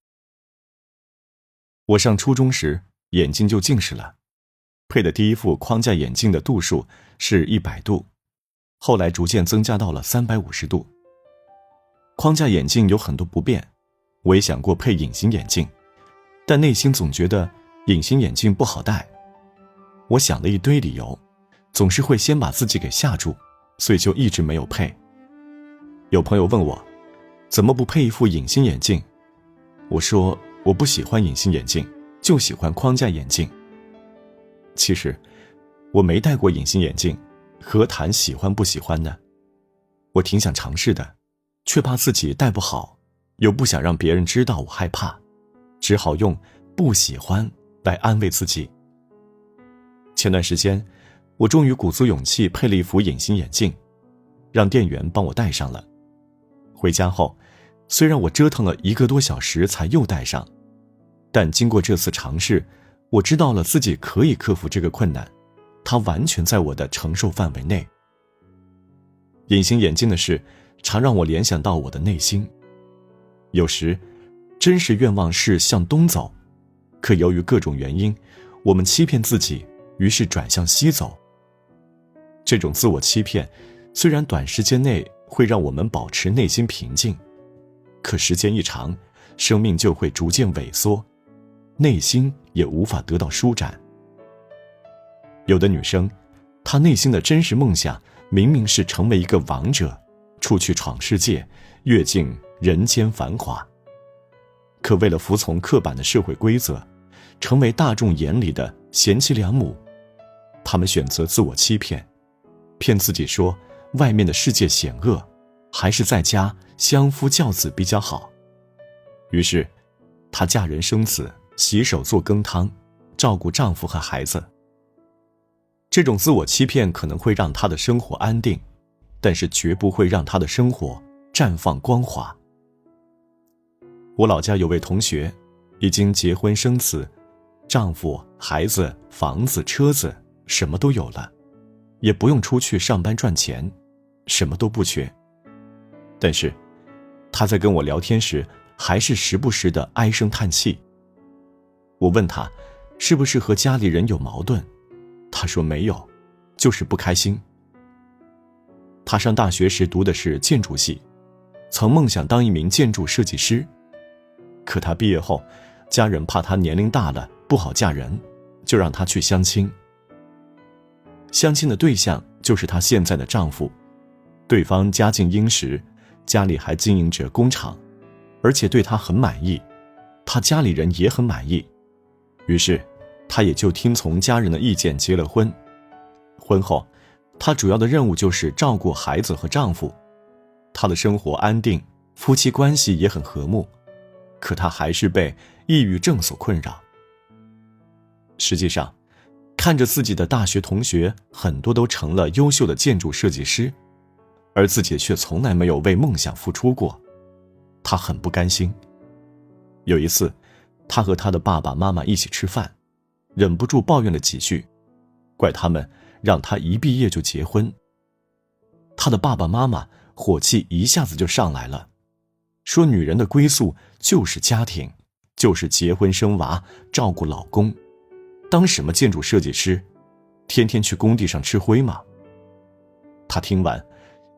我上初中时眼睛就近视了，配的第一副框架眼镜的度数是100度，后来逐渐增加到了350度。框架眼镜有很多不便，我也想过配隐形眼镜，但内心总觉得隐形眼镜不好戴。我想了一堆理由，总是会先把自己给吓住，所以就一直没有配。有朋友问我，怎么不配一副隐形眼镜？我说我不喜欢隐形眼镜，就喜欢框架眼镜。其实我没戴过隐形眼镜，何谈喜欢不喜欢呢？我挺想尝试的，却怕自己戴不好，又不想让别人知道我害怕，只好用不喜欢来安慰自己。前段时间我终于鼓足勇气配了一副隐形眼镜，让店员帮我戴上了。回家后，虽然我折腾了1个多小时才又戴上，但经过这次尝试，我知道了自己可以克服这个困难，它完全在我的承受范围内。隐形眼镜的事常让我联想到我的内心，有时真实愿望是向东走，可由于各种原因，我们欺骗自己，于是转向西走。这种自我欺骗虽然短时间内会让我们保持内心平静，可时间一长，生命就会逐渐萎缩，内心也无法得到舒展。有的女生，她内心的真实梦想明明是成为一个王者，出去闯世界，阅尽人间繁华，可为了服从刻板的社会规则，成为大众眼里的贤妻良母，她们选择自我欺骗，骗自己说外面的世界险恶，还是在家相夫教子比较好。于是她嫁人生子，洗手做羹汤，照顾丈夫和孩子。这种自我欺骗可能会让她的生活安定，但是绝不会让她的生活绽放光华。我老家有位同学，已经结婚生子，丈夫、孩子、房子、车子什么都有了，也不用出去上班赚钱，什么都不缺。但是她在跟我聊天时，还是时不时的唉声叹气。我问她是不是和家里人有矛盾，她说没有，就是不开心。她上大学时读的是建筑系，曾梦想当一名建筑设计师，可她毕业后，家人怕她年龄大了不好嫁人，就让她去相亲。相亲的对象就是她现在的丈夫，对方家境殷实，家里还经营着工厂，而且对她很满意，她家里人也很满意，于是她也就听从家人的意见结了婚。婚后，她主要的任务就是照顾孩子和丈夫，她的生活安定，夫妻关系也很和睦，可她还是被抑郁症所困扰。实际上，看着自己的大学同学很多都成了优秀的建筑设计师，而自己却从来没有为梦想付出过，她很不甘心。有一次，她和她的爸爸妈妈一起吃饭，忍不住抱怨了几句，怪他们让他一毕业就结婚。他的爸爸妈妈火气一下子就上来了，说女人的归宿就是家庭，就是结婚生娃，照顾老公，当什么建筑设计师，天天去工地上吃灰吗？他听完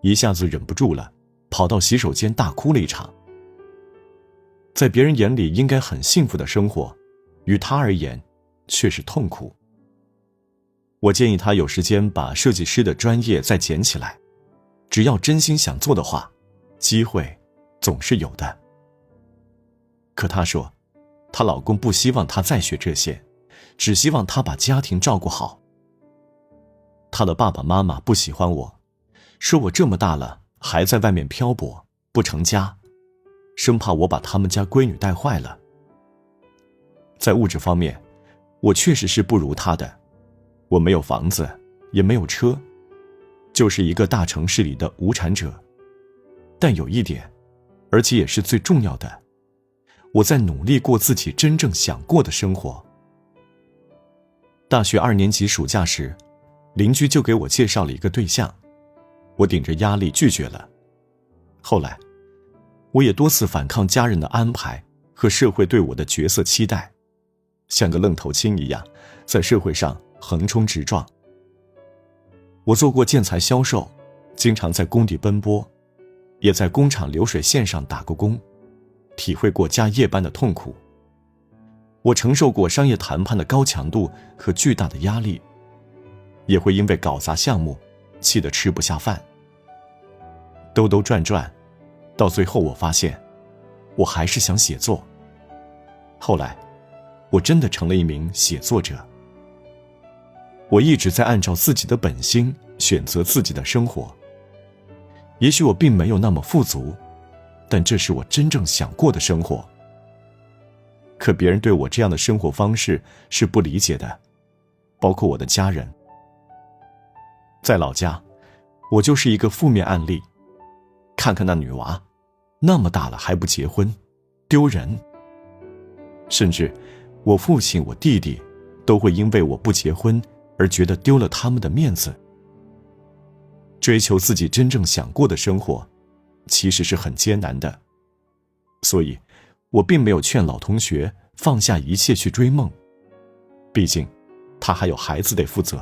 一下子忍不住了，跑到洗手间大哭了一场。在别人眼里应该很幸福的生活，于他而言却是痛苦。我建议他有时间把设计师的专业再捡起来，只要真心想做的话，机会总是有的。可她说，她老公不希望她再学这些，只希望她把家庭照顾好。她的爸爸妈妈不喜欢我，说我这么大了还在外面漂泊，不成家，生怕我把他们家闺女带坏了。在物质方面，我确实是不如她的，我没有房子，也没有车，就是一个大城市里的无产者。但有一点，而且也是最重要的，我在努力过自己真正想过的生活。大学2年级暑假时，邻居就给我介绍了一个对象，我顶着压力拒绝了。后来，我也多次反抗家人的安排和社会对我的角色期待，像个愣头青一样，在社会上横冲直撞。我做过建材销售，经常在工地奔波，也在工厂流水线上打过工，体会过加夜班的痛苦。我承受过商业谈判的高强度和巨大的压力，也会因为搞砸项目气得吃不下饭。兜兜转转，到最后我发现，我还是想写作。后来，我真的成了一名写作者。我一直在按照自己的本心选择自己的生活。也许我并没有那么富足，但这是我真正想过的生活。可别人对我这样的生活方式是不理解的，包括我的家人。在老家，我就是一个负面案例。看看那女娃，那么大了还不结婚，丢人。甚至我父亲、我弟弟都会因为我不结婚而觉得丢了他们的面子。追求自己真正想过的生活，其实是很艰难的。所以，我并没有劝老同学放下一切去追梦，毕竟，他还有孩子得负责。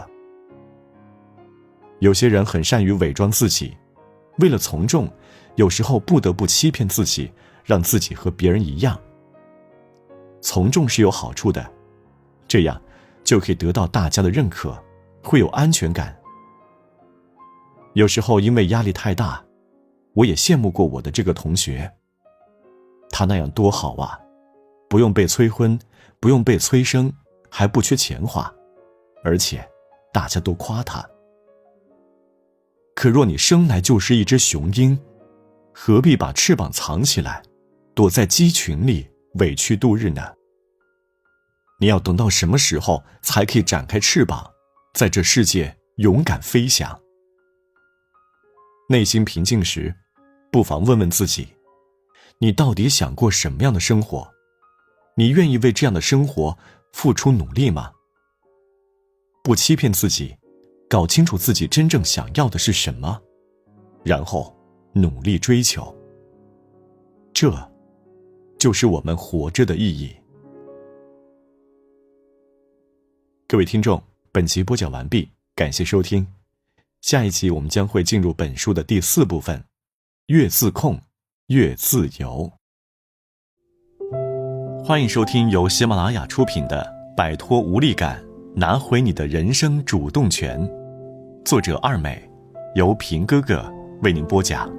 有些人很善于伪装自己，为了从众，有时候不得不欺骗自己，让自己和别人一样。从众是有好处的，这样就可以得到大家的认可，会有安全感。有时候因为压力太大，我也羡慕过我的这个同学。他那样多好啊，不用被催婚，不用被催生，还不缺钱花，而且大家都夸他。可若你生来就是一只雄鹰，何必把翅膀藏起来，躲在鸡群里委屈度日呢？你要等到什么时候才可以展开翅膀，在这世界勇敢飞翔？内心平静时，不妨问问自己，你到底想过什么样的生活？你愿意为这样的生活付出努力吗？不欺骗自己，搞清楚自己真正想要的是什么，然后努力追求。这就是我们活着的意义。各位听众，本集播讲完毕，感谢收听。下一集我们将会进入本书的第4部分，越自控，越自由。欢迎收听由喜马拉雅出品的《摆脱无力感，拿回你的人生主动权》，作者二美，由平哥哥为您播讲。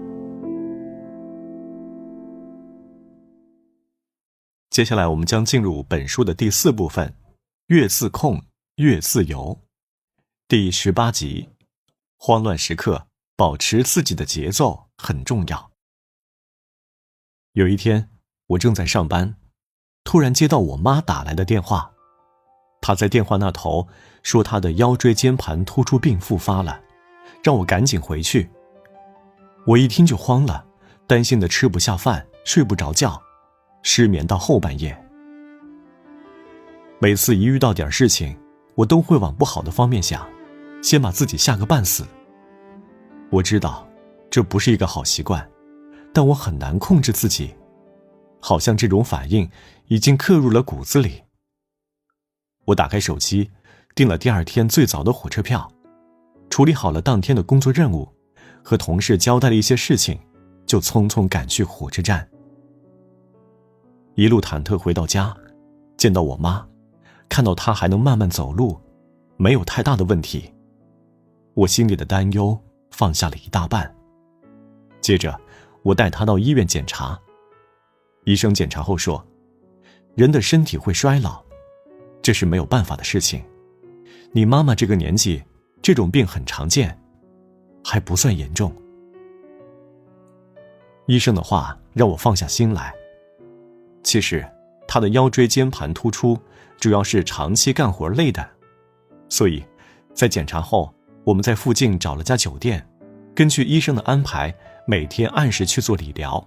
接下来我们将进入本书的第4部分，越自控，越自由。第18集，慌乱时刻，保持自己的节奏很重要。有一天，我正在上班，突然接到我妈打来的电话。她在电话那头说她的腰椎间盘突出病复发了，让我赶紧回去。我一听就慌了，担心的吃不下饭，睡不着觉，失眠到后半夜。每次一遇到点事情，我都会往不好的方面想，先把自己吓个半死。我知道这不是一个好习惯，但我很难控制自己，好像这种反应已经刻入了骨子里。我打开手机，订了第二天最早的火车票，处理好了当天的工作任务，和同事交代了一些事情，就匆匆赶去火车站。一路忐忑回到家，见到我妈，看到她还能慢慢走路，没有太大的问题，我心里的担忧放下了一大半。接着我带她到医院检查，医生检查后说，人的身体会衰老，这是没有办法的事情，你妈妈这个年纪，这种病很常见，还不算严重。医生的话让我放下心来。其实她的腰椎间盘突出主要是长期干活累的，所以在检查后，我们在附近找了家酒店，根据医生的安排，每天按时去做理疗。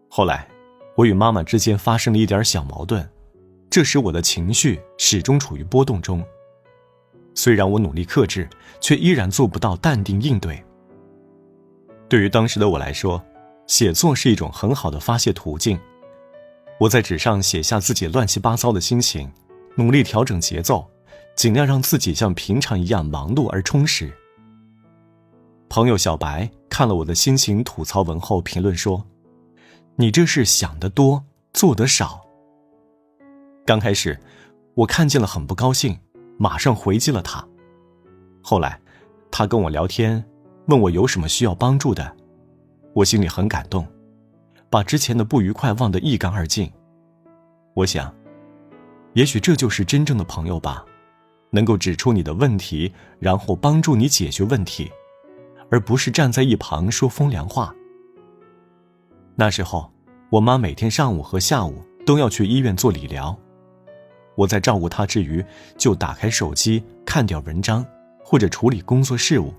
后来我与妈妈之间发生了一点小矛盾，这使我的情绪始终处于波动中。虽然我努力克制，却依然做不到淡定应对。对于当时的我来说，写作是一种很好的发泄途径。我在纸上写下自己乱七八糟的心情，努力调整节奏，尽量让自己像平常一样忙碌而充实。朋友小白看了我的心情吐槽文后评论说，你这是想得多，做得少。刚开始我看见了很不高兴，马上回击了他。后来他跟我聊天，问我有什么需要帮助的，我心里很感动，把之前的不愉快忘得一干二净。我想，也许这就是真正的朋友吧，能够指出你的问题，然后帮助你解决问题，而不是站在一旁说风凉话。那时候，我妈每天上午和下午都要去医院做理疗，我在照顾她之余，就打开手机看点文章，或者处理工作事务。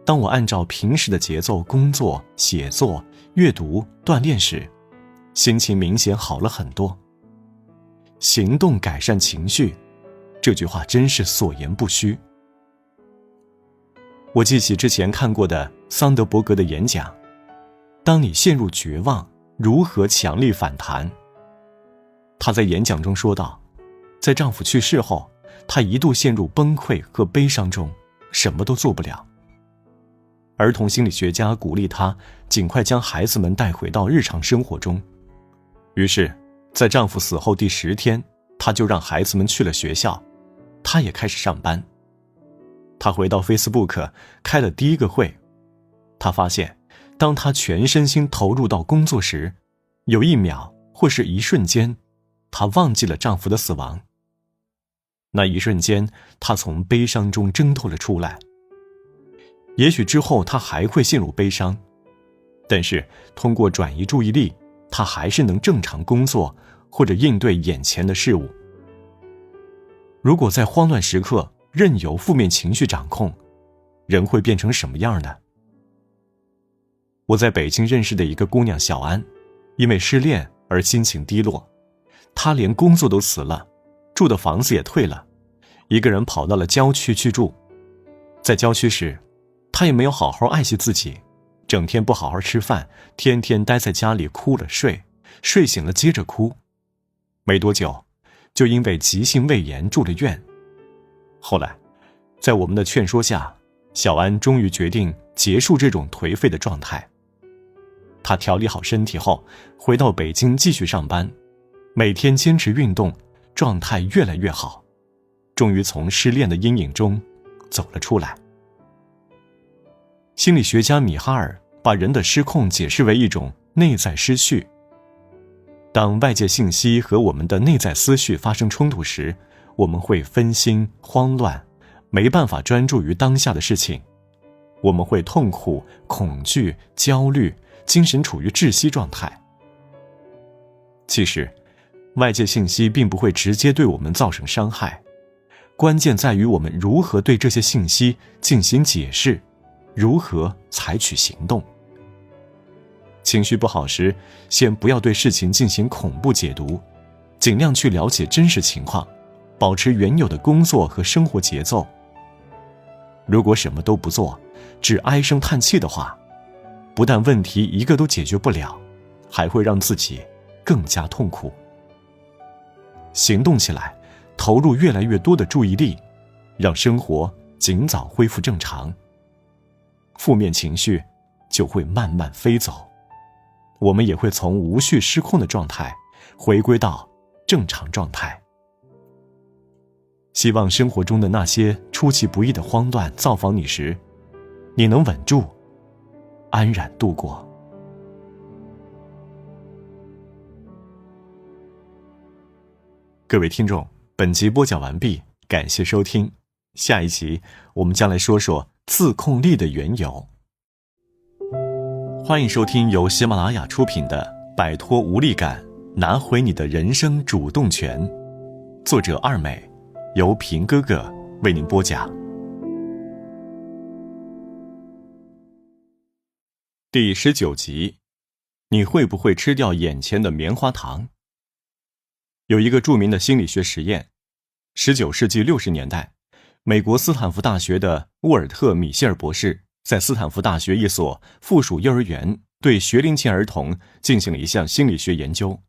当我按照平时的节奏工作、写作、阅读、锻炼时，心情明显好了很多。行动改善情绪，这句话真是所言不虚。我记起之前看过的桑德伯格的演讲，当你陷入绝望，如何强力反弹？她在演讲中说道，在丈夫去世后，她一度陷入崩溃和悲伤中，什么都做不了。儿童心理学家鼓励她尽快将孩子们带回到日常生活中。于是在丈夫死后第10天，她就让孩子们去了学校，她也开始上班。她回到 Facebook 开了第一个会，她发现当她全身心投入到工作时，有1秒或是1瞬间，她忘记了丈夫的死亡。那一瞬间，她从悲伤中挣脱了出来。也许之后她还会陷入悲伤，但是通过转移注意力，她还是能正常工作或者应对眼前的事物。如果在慌乱时刻任由负面情绪掌控，人会变成什么样呢？我在北京认识的一个姑娘小安，因为失恋而心情低落，她连工作都辞了，住的房子也退了，一个人跑到了郊区去住。在郊区时，她也没有好好爱惜自己，整天不好好吃饭，天天待在家里哭了睡，睡醒了接着哭。没多久，就因为急性胃炎住了院。后来，在我们的劝说下，小安终于决定结束这种颓废的状态。她调理好身体后，回到北京继续上班，每天坚持运动，状态越来越好，终于从失恋的阴影中走了出来。心理学家米哈尔把人的失控解释为一种内在失序。当外界信息和我们的内在思绪发生冲突时，我们会分心、慌乱，没办法专注于当下的事情。我们会痛苦、恐惧、焦虑，精神处于窒息状态。其实，外界信息并不会直接对我们造成伤害，关键在于我们如何对这些信息进行解释，如何采取行动。情绪不好时，先不要对事情进行恐怖解读，尽量去了解真实情况，保持原有的工作和生活节奏。如果什么都不做，只唉声叹气的话，不但问题一个都解决不了，还会让自己更加痛苦。行动起来，投入越来越多的注意力，让生活尽早恢复正常，负面情绪就会慢慢飞走，我们也会从无序失控的状态回归到正常状态。希望生活中的那些出其不意的慌乱造访你时，你能稳住，安然度过。各位听众，本集播讲完毕，感谢收听。下一集我们将来说说自控力的缘由。欢迎收听由喜马拉雅出品的《摆脱无力感，拿回你的人生主动权》，作者二美，由平哥哥为您播讲。第19集，你会不会吃掉眼前的棉花糖？有一个著名的心理学实验，19世纪60年代，美国斯坦福大学的沃尔特·米歇尔博士在斯坦福大学一所附属幼儿园对学龄前儿童进行了一项心理学研究，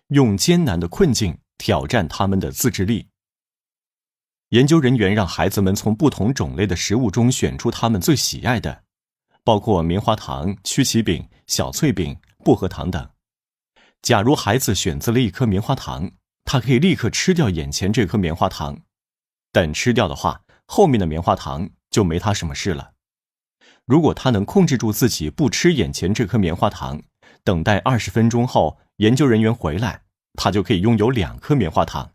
用艰难的困境挑战他们的自制力。研究人员让孩子们从不同种类的食物中选出他们最喜爱的，包括棉花糖、曲奇饼、小脆饼、薄荷糖等。假如孩子选择了一颗棉花糖，他可以立刻吃掉眼前这颗棉花糖，但吃掉的话，后面的棉花糖就没他什么事了。如果他能控制住自己不吃眼前这颗棉花糖，等待20分钟后研究人员回来，他就可以拥有2颗棉花糖。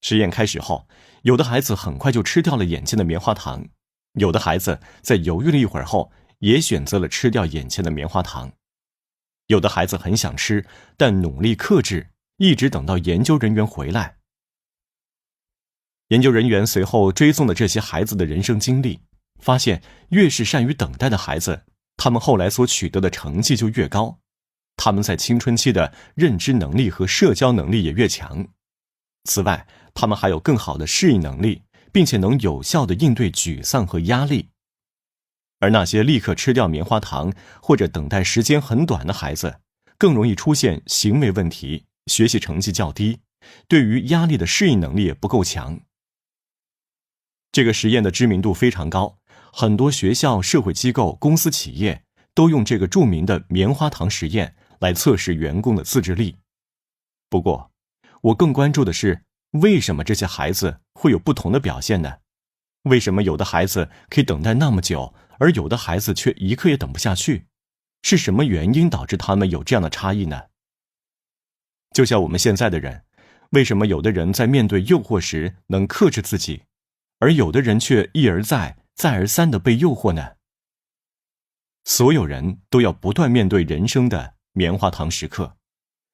实验开始后，有的孩子很快就吃掉了眼前的棉花糖，有的孩子在犹豫了一会儿后也选择了吃掉眼前的棉花糖。有的孩子很想吃，但努力克制，一直等到研究人员回来。研究人员随后追踪了这些孩子的人生经历，发现越是善于等待的孩子，他们后来所取得的成绩就越高，他们在青春期的认知能力和社交能力也越强。此外，他们还有更好的适应能力，并且能有效地应对沮丧和压力。而那些立刻吃掉棉花糖或者等待时间很短的孩子，更容易出现行为问题，学习成绩较低，对于压力的适应能力也不够强。这个实验的知名度非常高，很多学校、社会机构、公司企业都用这个著名的棉花糖实验来测试员工的自制力。不过，我更关注的是，为什么这些孩子会有不同的表现呢？为什么有的孩子可以等待那么久，而有的孩子却一刻也等不下去？是什么原因导致他们有这样的差异呢？就像我们现在的人，为什么有的人在面对诱惑时能克制自己，而有的人却一而再、再而三地被诱惑呢？所有人都要不断面对人生的棉花糖时刻，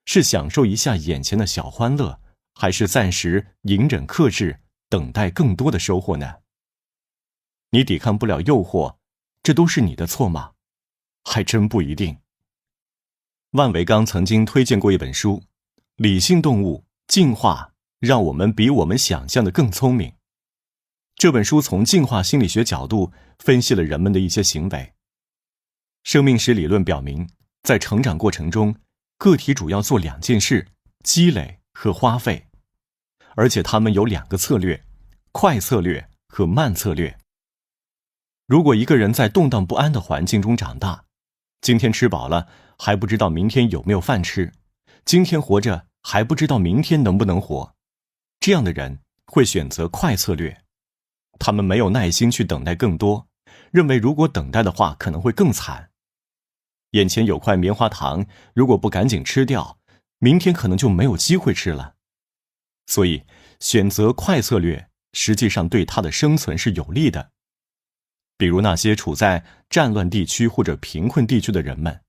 是享受一下眼前的小欢乐，还是暂时隐忍克制，等待更多的收获呢？你抵抗不了诱惑，这都是你的错吗？还真不一定。万维钢曾经推荐过一本书《理性动物进化，让我们比我们想象的更聪明》。这本书从进化心理学角度分析了人们的一些行为。生命史理论表明，在成长过程中，个体主要做2件事：积累和花费。而且他们有2个策略：快策略和慢策略。如果一个人在动荡不安的环境中长大，今天吃饱了，还不知道明天有没有饭吃；今天活着，还不知道明天能不能活。这样的人会选择快策略，他们没有耐心去等待更多，认为如果等待的话可能会更惨。眼前有块棉花糖，如果不赶紧吃掉，明天可能就没有机会吃了。所以选择快策略实际上对他的生存是有利的。比如那些处在战乱地区或者贫困地区的人们。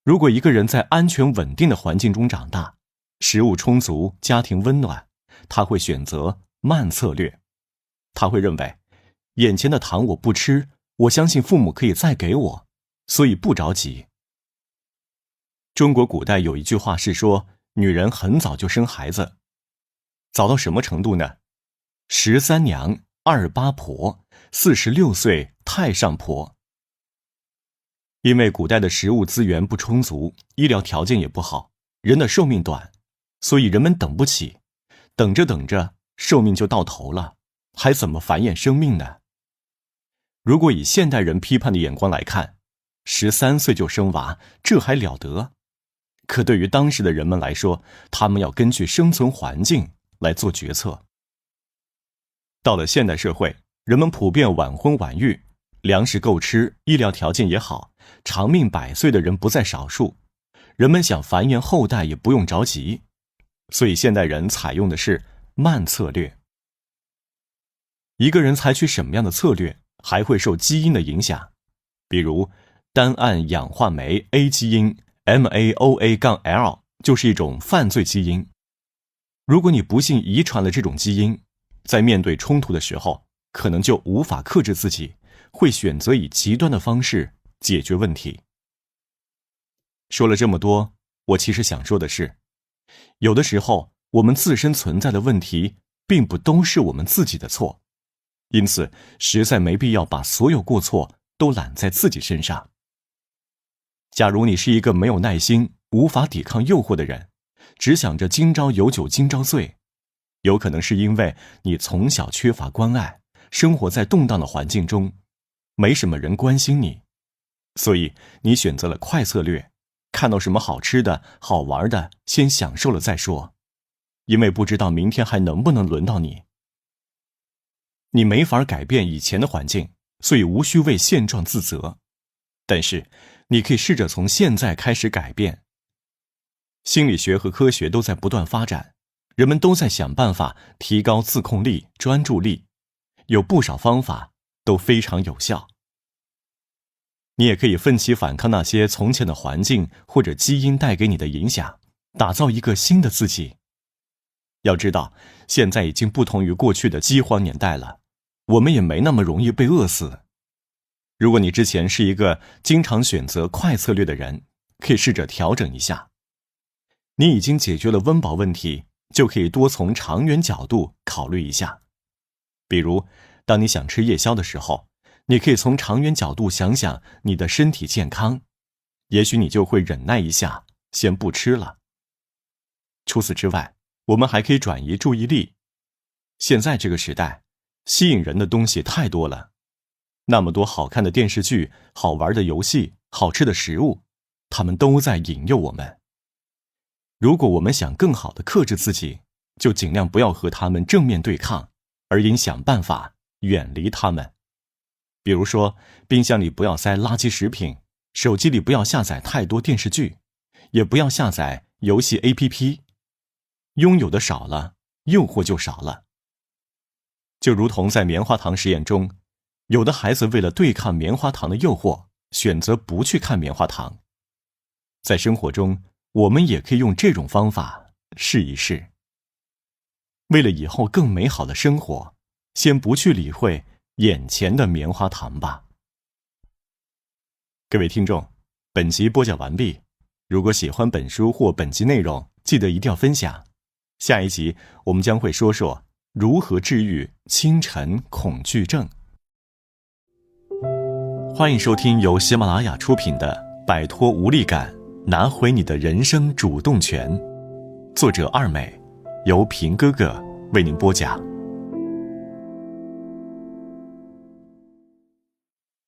如果一个人在安全稳定的环境中长大，食物充足，家庭温暖，他会选择慢策略。他会认为，眼前的糖我不吃，我相信父母可以再给我，所以不着急。中国古代有一句话是说，女人很早就生孩子。早到什么程度呢？13娘28婆，46岁太上婆。因为古代的食物资源不充足，医疗条件也不好，人的寿命短，所以人们等不起，等着等着，寿命就到头了，还怎么繁衍生命呢？如果以现代人批判的眼光来看，13岁就生娃，这还了得？可对于当时的人们来说，他们要根据生存环境来做决策。到了现代社会，人们普遍晚婚晚育，粮食够吃，医疗条件也好，长命100岁的人不在少数，人们想繁衍后代也不用着急，所以现代人采用的是慢策略。一个人采取什么样的策略，还会受基因的影响，比如单胺氧化酶 A 基因 MAOA-L 就是一种犯罪基因。如果你不幸遗传了这种基因，在面对冲突的时候，可能就无法克制自己，会选择以极端的方式解决问题。说了这么多，我其实想说的是，有的时候我们自身存在的问题并不都是我们自己的错，因此实在没必要把所有过错都揽在自己身上。假如你是一个没有耐心、无法抵抗诱惑的人，只想着今朝有酒今朝醉，有可能是因为你从小缺乏关爱，生活在动荡的环境中，没什么人关心你，所以你选择了快策略，看到什么好吃的、好玩的，先享受了再说，因为不知道明天还能不能轮到你。你没法改变以前的环境，所以无需为现状自责，但是你可以试着从现在开始改变。心理学和科学都在不断发展，人们都在想办法提高自控力、专注力，有不少方法都非常有效。你也可以奋起反抗那些从前的环境或者基因带给你的影响，打造一个新的自己。要知道，现在已经不同于过去的饥荒年代了，我们也没那么容易被饿死。如果你之前是一个经常选择快策略的人，可以试着调整一下。你已经解决了温饱问题，就可以多从长远角度考虑一下。比如，当你想吃夜宵的时候，你可以从长远角度想想你的身体健康，也许你就会忍耐一下，先不吃了。除此之外，我们还可以转移注意力。现在这个时代，吸引人的东西太多了，那么多好看的电视剧、好玩的游戏、好吃的食物，它们都在引诱我们。如果我们想更好地克制自己，就尽量不要和他们正面对抗，而应想办法远离他们。比如说，冰箱里不要塞垃圾食品，手机里不要下载太多电视剧，也不要下载游戏 APP。拥有的少了，诱惑就少了。就如同在棉花糖实验中，有的孩子为了对抗棉花糖的诱惑，选择不去看棉花糖。在生活中，我们也可以用这种方法试一试。为了以后更美好的生活，先不去理会眼前的棉花糖吧。各位听众，本集播讲完毕。如果喜欢本书或本集内容，记得一定要分享。下一集我们将会说说如何治愈清晨恐惧症。欢迎收听由喜马拉雅出品的《摆脱无力感，拿回你的人生主动权》，作者二美，由平哥哥为您播讲。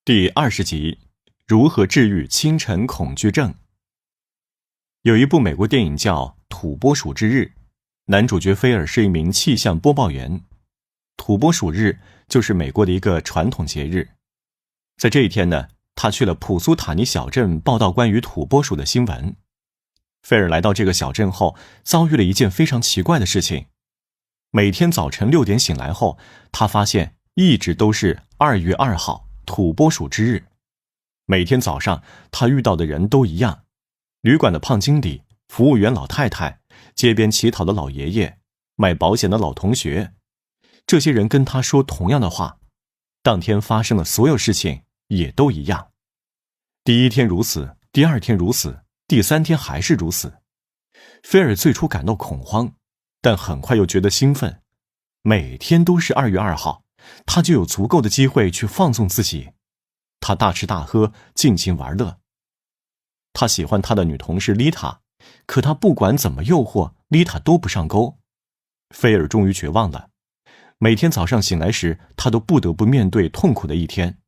第20集，如何治愈清晨恐惧症。有一部美国电影叫《土拨鼠之日》，男主角菲尔是一名气象播报员。土拨鼠日就是美国的一个传统节日。在这一天呢，他去了普苏塔尼小镇报道关于土拨鼠的新闻。菲尔来到这个小镇后，遭遇了一件非常奇怪的事情。每天早晨6点醒来后，他发现一直都是2月2号土拨鼠之日。每天早上他遇到的人都一样，旅馆的胖经理、服务员老太太、街边乞讨的老爷爷、卖保险的老同学，这些人跟他说同样的话，当天发生的所有事情也都一样。第一天如此，第二天如此，第3天还是如此。菲尔最初感到恐慌，但很快又觉得兴奋。每天都是2月2号，他就有足够的机会去放纵自己。他大吃大喝，尽情玩乐。他喜欢他的女同事丽塔，可他不管怎么诱惑，丽塔都不上钩。菲尔终于绝望了，每天早上醒来时，他都不得不面对痛苦的一天。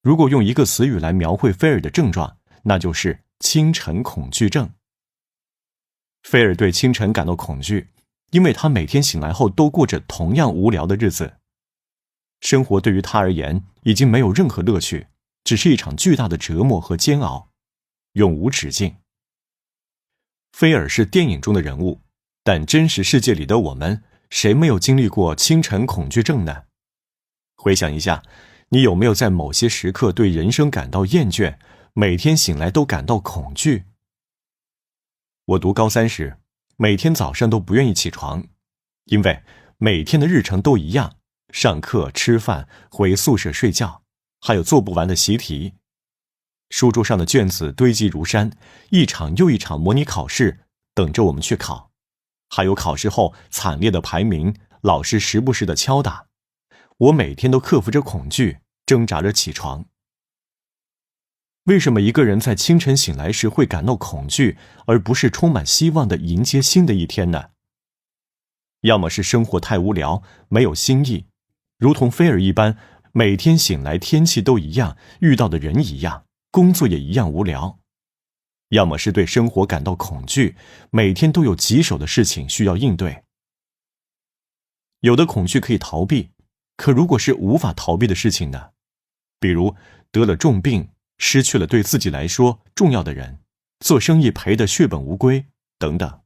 如果用一个词语来描绘菲尔的症状，那就是清晨恐惧症。菲尔对清晨感到恐惧，因为他每天醒来后都过着同样无聊的日子。生活对于他而言已经没有任何乐趣，只是一场巨大的折磨和煎熬，永无止境。菲尔是电影中的人物，但真实世界里的我们，谁没有经历过清晨恐惧症呢？回想一下，你有没有在某些时刻对人生感到厌倦，每天醒来都感到恐惧？我读高三时，每天早上都不愿意起床，因为每天的日程都一样，上课、吃饭、回宿舍睡觉，还有做不完的习题。书桌上的卷子堆积如山，一场又一场模拟考试等着我们去考，还有考试后惨烈的排名，老师时不时的敲打。我每天都克服着恐惧，挣扎着起床。为什么一个人在清晨醒来时会感到恐惧，而不是充满希望地迎接新的一天呢？要么是生活太无聊，没有新意，如同菲尔一般，每天醒来天气都一样，遇到的人一样，工作也一样无聊；要么是对生活感到恐惧，每天都有棘手的事情需要应对。有的恐惧可以逃避，可如果是无法逃避的事情呢？比如得了重病，失去了对自己来说重要的人，做生意赔得血本无归等等。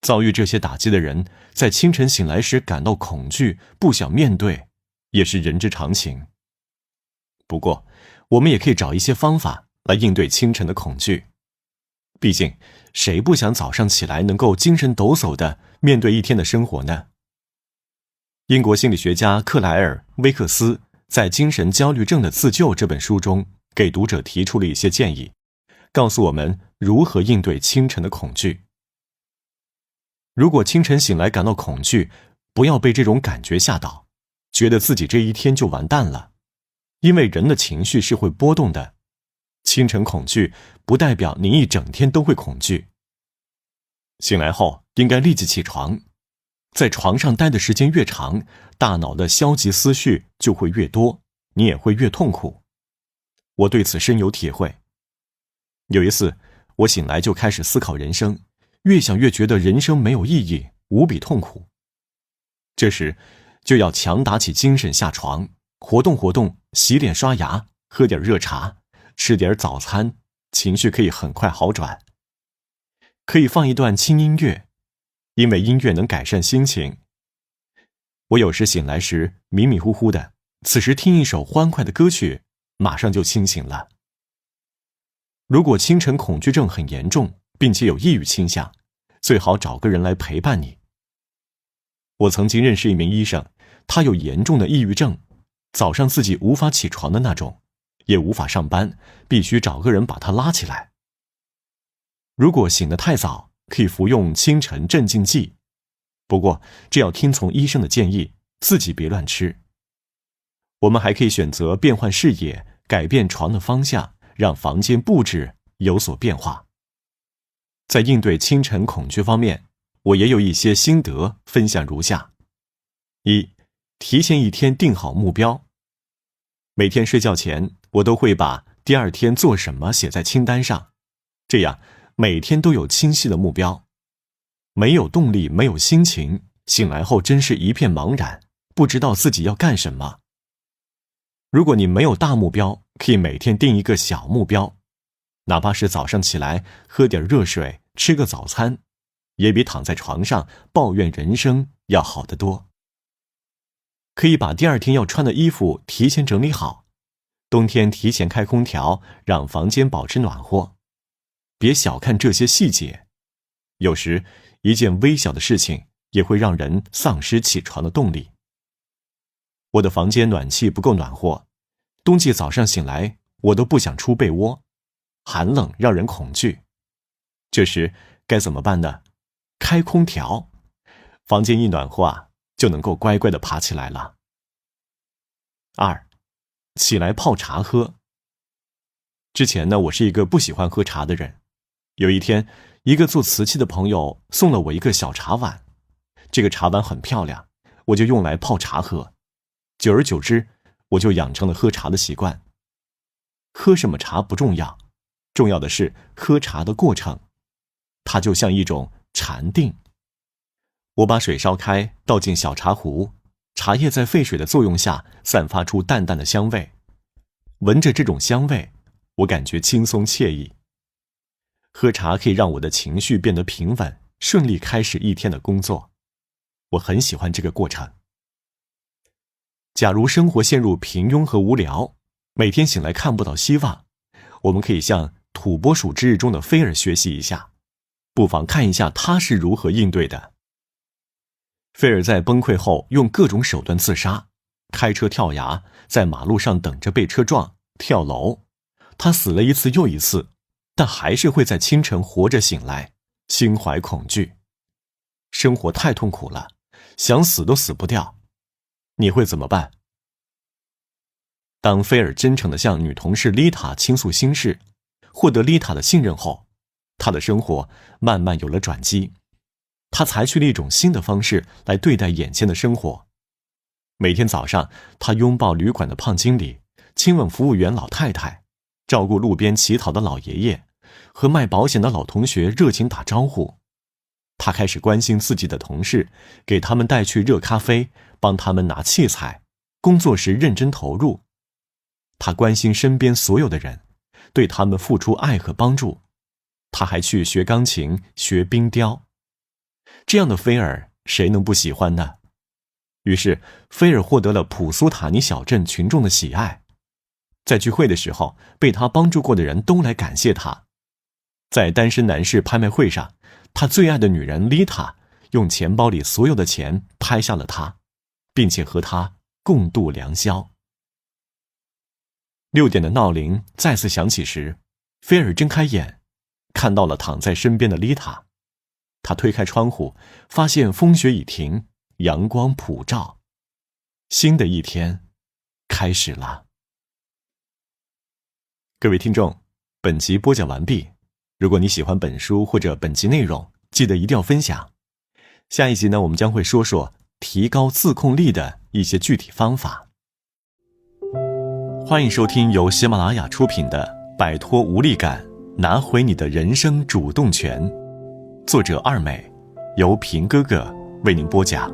遭遇这些打击的人，在清晨醒来时感到恐惧，不想面对，也是人之常情。不过，我们也可以找一些方法来应对清晨的恐惧。毕竟，谁不想早上起来能够精神抖擞地面对一天的生活呢？英国心理学家克莱尔·威克斯在《精神焦虑症的自救》这本书中，给读者提出了一些建议，告诉我们如何应对清晨的恐惧。如果清晨醒来感到恐惧，不要被这种感觉吓倒，觉得自己这一天就完蛋了。因为人的情绪是会波动的，清晨恐惧不代表你一整天都会恐惧。醒来后应该立即起床，在床上待的时间越长，大脑的消极思绪就会越多，你也会越痛苦。我对此深有体会。有一次，我醒来就开始思考人生，越想越觉得人生没有意义，无比痛苦。这时，就要强打起精神下床，活动活动，洗脸刷牙，喝点热茶，吃点早餐，情绪可以很快好转。可以放一段轻音乐，因为音乐能改善心情。我有时醒来时迷迷糊糊的，此时听一首欢快的歌曲，马上就清醒了。如果清晨恐惧症很严重，并且有抑郁倾向，最好找个人来陪伴你。我曾经认识一名医生，他有严重的抑郁症，早上自己无法起床的那种，也无法上班，必须找个人把他拉起来。如果醒得太早，可以服用清晨镇静剂，不过这要听从医生的建议，自己别乱吃。我们还可以选择变换视野，改变床的方向，让房间布置有所变化。在应对清晨恐惧方面，我也有一些心得分享如下：一、提前一天定好目标。每天睡觉前，我都会把第二天做什么写在清单上，这样每天都有清晰的目标。没有动力，没有心情，醒来后真是一片茫然，不知道自己要干什么。如果你没有大目标，可以每天定一个小目标，哪怕是早上起来喝点热水，吃个早餐，也比躺在床上抱怨人生要好得多。可以把第二天要穿的衣服提前整理好，冬天提前开空调，让房间保持暖和。别小看这些细节，有时一件微小的事情也会让人丧失起床的动力。我的房间暖气不够暖和，冬季早上醒来我都不想出被窝，寒冷让人恐惧。这时该怎么办呢？开空调，房间一暖和就能够乖乖地爬起来了。2. 起来泡茶喝。之前呢，我是一个不喜欢喝茶的人。有一天，一个做瓷器的朋友送了我一个小茶碗，这个茶碗很漂亮，我就用来泡茶喝。久而久之，我就养成了喝茶的习惯。喝什么茶不重要，重要的是喝茶的过程，它就像一种禅定。我把水烧开，倒进小茶壶，茶叶在沸水的作用下散发出淡淡的香味。闻着这种香味，我感觉轻松惬意。喝茶可以让我的情绪变得平稳，顺利开始一天的工作。我很喜欢这个过程。假如生活陷入平庸和无聊，每天醒来看不到希望，我们可以向《土拨鼠之日》中的菲尔学习一下，不妨看一下他是如何应对的。菲尔在崩溃后用各种手段自杀，开车跳崖，在马路上等着被车撞，跳楼。他死了一次又一次，但还是会在清晨活着醒来，心怀恐惧。生活太痛苦了，想死都死不掉。你会怎么办？当菲尔真诚地向女同事丽塔倾诉心事，获得丽塔的信任后，他的生活慢慢有了转机。他采取了一种新的方式来对待眼前的生活。每天早上，他拥抱旅馆的胖经理，亲吻服务员老太太，照顾路边乞讨的老爷爷，和卖保险的老同学热情打招呼。他开始关心自己的同事，给他们带去热咖啡，帮他们拿器材，工作时认真投入。他关心身边所有的人，对他们付出爱和帮助。他还去学钢琴，学冰雕。这样的菲尔，谁能不喜欢呢？于是，菲尔获得了普苏塔尼小镇群众的喜爱。在聚会的时候，被他帮助过的人都来感谢他。在单身男士拍卖会上，他最爱的女人丽塔用钱包里所有的钱拍下了他，并且和他共度良宵。6点的闹铃再次响起时，菲尔睁开眼，看到了躺在身边的丽塔。他推开窗户，发现风雪已停，阳光普照，新的一天开始了。各位听众，本集播讲完毕。如果你喜欢本书或者本集内容，记得一定要分享。下一集呢，我们将会说说提高自控力的一些具体方法。欢迎收听由喜马拉雅出品的《摆脱无力感，拿回你的人生主动权》，作者二美，由平哥哥为您播讲。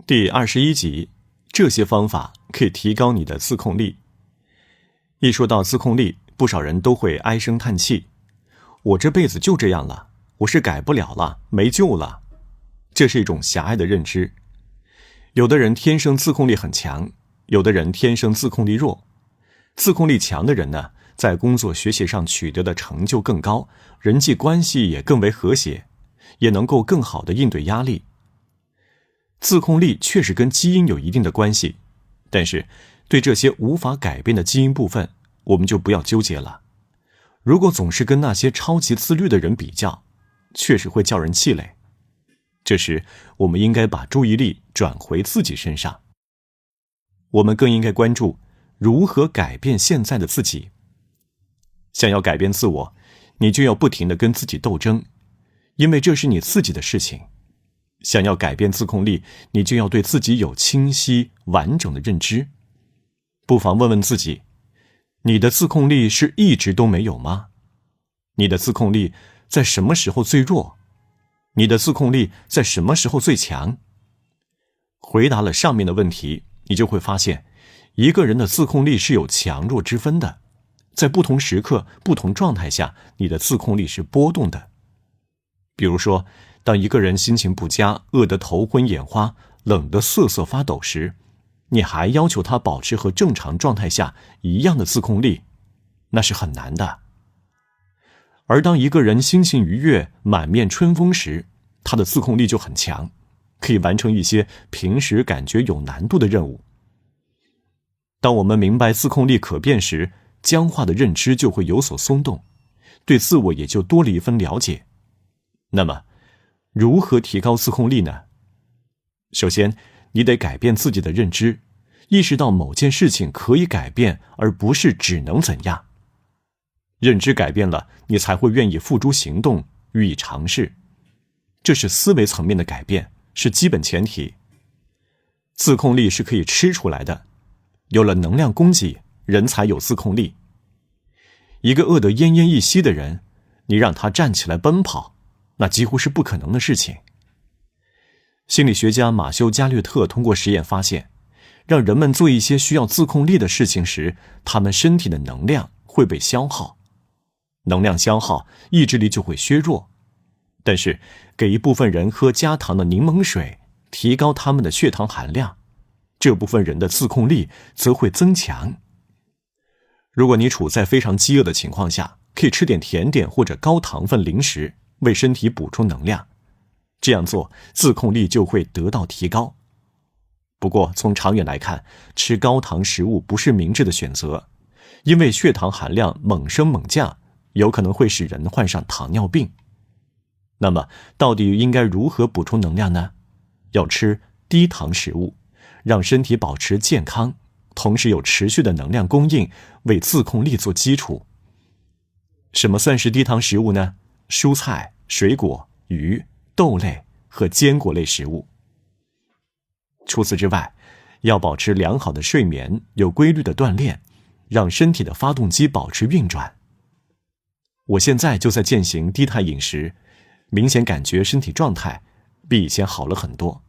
第21集，这些方法可以提高你的自控力。一说到自控力，不少人都会唉声叹气，我这辈子就这样了，我是改不了了，没救了。这是一种狭隘的认知。有的人天生自控力很强，有的人天生自控力弱。自控力强的人呢，在工作学习上取得的成就更高，人际关系也更为和谐，也能够更好地应对压力。自控力确实跟基因有一定的关系，但是对这些无法改变的基因部分，我们就不要纠结了。如果总是跟那些超级自律的人比较，确实会叫人气馁。这时，我们应该把注意力转回自己身上。我们更应该关注如何改变现在的自己。想要改变自我，你就要不停地跟自己斗争，因为这是你自己的事情。想要改变自控力，你就要对自己有清晰完整的认知。不妨问问自己，你的自控力是一直都没有吗？你的自控力在什么时候最弱？你的自控力在什么时候最强？回答了上面的问题，你就会发现，一个人的自控力是有强弱之分的。在不同时刻、不同状态下，你的自控力是波动的。比如说，当一个人心情不佳、饿得头昏眼花、冷得瑟瑟发抖时，你还要求他保持和正常状态下一样的自控力，那是很难的。而当一个人心情愉悦、满面春风时，他的自控力就很强，可以完成一些平时感觉有难度的任务。当我们明白自控力可变时，僵化的认知就会有所松动，对自我也就多了一分了解。那么，如何提高自控力呢？首先，你得改变自己的认知，意识到某件事情可以改变，而不是只能怎样。认知改变了，你才会愿意付诸行动，予以尝试。这是思维层面的改变，是基本前提。自控力是可以吃出来的，有了能量供给，人才有自控力。一个饿得奄奄一息的人，你让他站起来奔跑，那几乎是不可能的事情。心理学家马修·加略特通过实验发现，让人们做一些需要自控力的事情时，他们身体的能量会被消耗。能量消耗，意志力就会削弱。但是，给一部分人喝加糖的柠檬水，提高他们的血糖含量，这部分人的自控力则会增强。如果你处在非常饥饿的情况下，可以吃点甜点或者高糖分零食，为身体补充能量。这样做，自控力就会得到提高。不过，从长远来看，吃高糖食物不是明智的选择，因为血糖含量猛升猛降，有可能会使人患上糖尿病。那么，到底应该如何补充能量呢？要吃低糖食物，让身体保持健康，同时有持续的能量供应，为自控力做基础。什么算是低糖食物呢？蔬菜、水果、鱼、豆类和坚果类食物。除此之外，要保持良好的睡眠，有规律的锻炼，让身体的发动机保持运转。我现在就在践行低碳饮食，明显感觉身体状态比以前好了很多。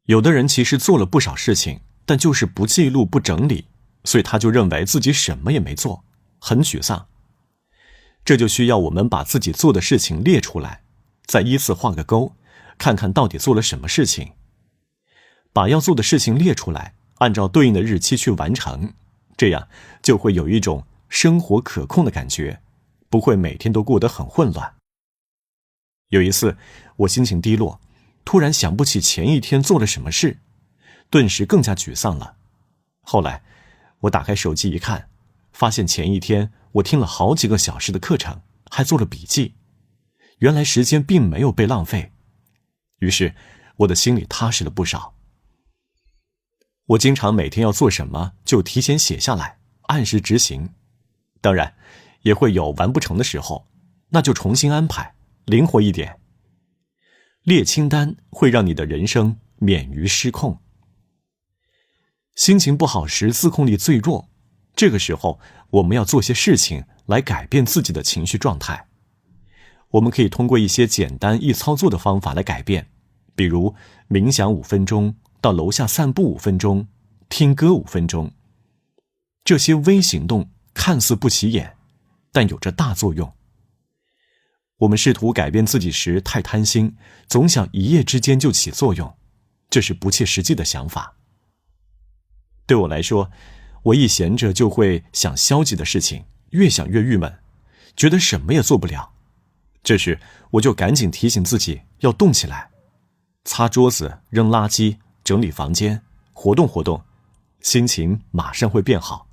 有的人其实做了不少事情，但就是不记录、不整理，所以他就认为自己什么也没做，很沮丧。这就需要我们把自己做的事情列出来，再依次画个勾，看看到底做了什么事情。把要做的事情列出来，按照对应的日期去完成，这样就会有一种生活可控的感觉，不会每天都过得很混乱。有一次，我心情低落，突然想不起前一天做了什么事，顿时更加沮丧了。后来，我打开手机一看，发现前一天我听了好几个小时的课程，还做了笔记。原来时间并没有被浪费，于是我的心里踏实了不少。我经常每天要做什么就提前写下来，按时执行。当然，也会有完不成的时候，那就重新安排，灵活一点。列清单会让你的人生免于失控。心情不好时，自控力最弱，这个时候我们要做些事情来改变自己的情绪状态。我们可以通过一些简单易操作的方法来改变，比如冥想5分钟，到楼下散步5分钟，听歌5分钟。这些微行动看似不起眼，但有着大作用。我们试图改变自己时太贪心，总想一夜之间就起作用，这是不切实际的想法。对我来说，我一闲着就会想消极的事情，越想越郁闷，觉得什么也做不了。这时我就赶紧提醒自己要动起来，擦桌子、扔垃圾、整理房间，活动活动，心情马上会变好。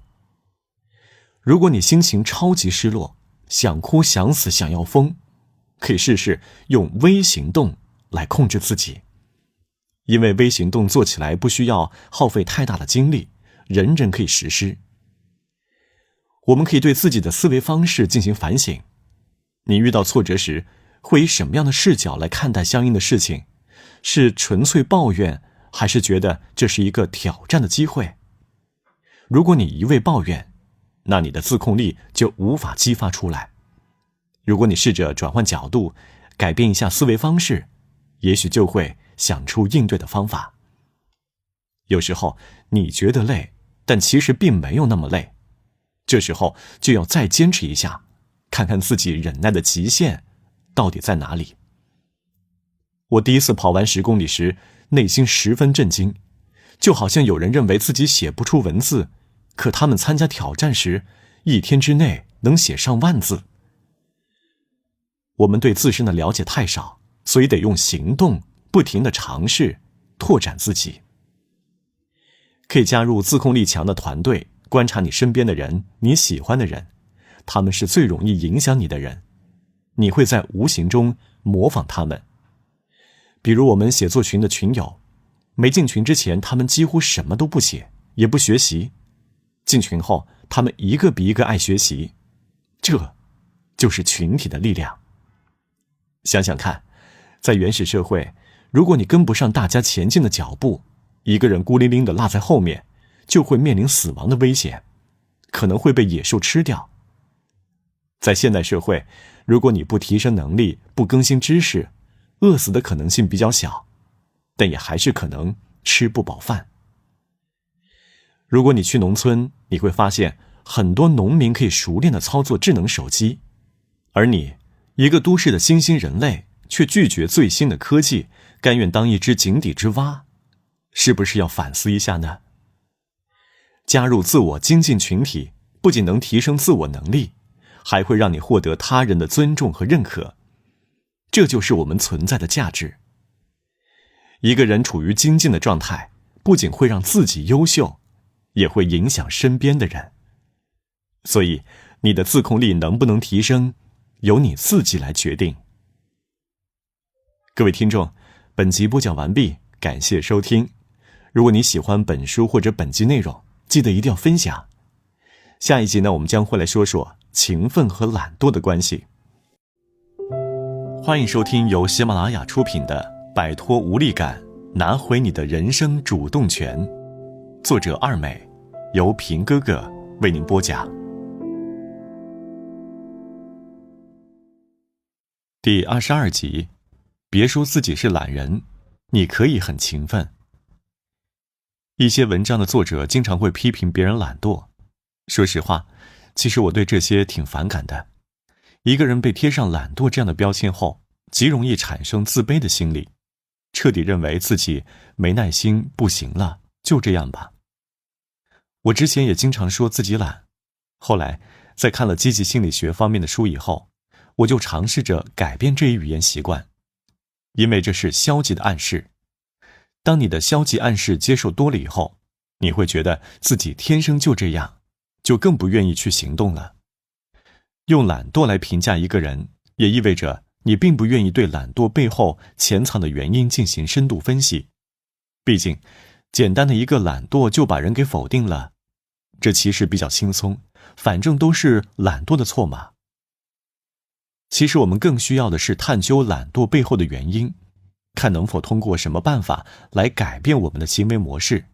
如果你心情超级失落，想哭想死想要疯，可以试试用微行动来控制自己。因为微行动做起来不需要耗费太大的精力，人人可以实施。我们可以对自己的思维方式进行反省。你遇到挫折时，会以什么样的视角来看待相应的事情？是纯粹抱怨，还是觉得这是一个挑战的机会？如果你一味抱怨，那你的自控力就无法激发出来。如果你试着转换角度，改变一下思维方式，也许就会想出应对的方法。有时候你觉得累，但其实并没有那么累，这时候就要再坚持一下，看看自己忍耐的极限到底在哪里。我第一次跑完10公里时，内心十分震惊，就好像有人认为自己写不出文字，可他们参加挑战时，1天之内能写上万字。我们对自身的了解太少，所以得用行动不停地尝试，拓展自己。可以加入自控力强的团队，观察你身边的人，你喜欢的人，他们是最容易影响你的人。你会在无形中模仿他们。比如我们写作群的群友，没进群之前，他们几乎什么都不写，也不学习。进群后，他们一个比一个爱学习。这就是群体的力量。想想看，在原始社会，如果你跟不上大家前进的脚步，一个人孤零零地落在后面，就会面临死亡的危险，可能会被野兽吃掉。在现代社会，如果你不提升能力，不更新知识，饿死的可能性比较小，但也还是可能吃不饱饭。如果你去农村，你会发现很多农民可以熟练地操作智能手机，而你，一个都市的新兴人类，却拒绝最新的科技，甘愿当一只井底之蛙，是不是要反思一下呢？加入自我精进群体，不仅能提升自我能力，还会让你获得他人的尊重和认可。这就是我们存在的价值。一个人处于精进的状态，不仅会让自己优秀，也会影响身边的人。所以，你的自控力能不能提升，由你自己来决定。各位听众，本集播讲完毕，感谢收听。如果你喜欢本书或者本集内容，记得一定要分享。下一集呢，我们将会来说说勤奋和懒惰的关系。欢迎收听由喜马拉雅出品的《摆脱无力感，拿回你的人生主动权》，作者二美，由平哥哥为您播讲。第22集，别说自己是懒人，你可以很勤奋。一些文章的作者经常会批评别人懒惰。说实话，其实我对这些挺反感的。一个人被贴上懒惰这样的标签后，极容易产生自卑的心理，彻底认为自己没耐心，不行了，就这样吧。我之前也经常说自己懒，后来在看了积极心理学方面的书以后，我就尝试着改变这一语言习惯，因为这是消极的暗示。当你的消极暗示接受多了以后，你会觉得自己天生就这样，就更不愿意去行动了。用懒惰来评价一个人，也意味着你并不愿意对懒惰背后潜藏的原因进行深度分析。毕竟，简单的一个懒惰就把人给否定了，这其实比较轻松，反正都是懒惰的错嘛。其实我们更需要的是探究懒惰背后的原因，看能否通过什么办法来改变我们的行为模式，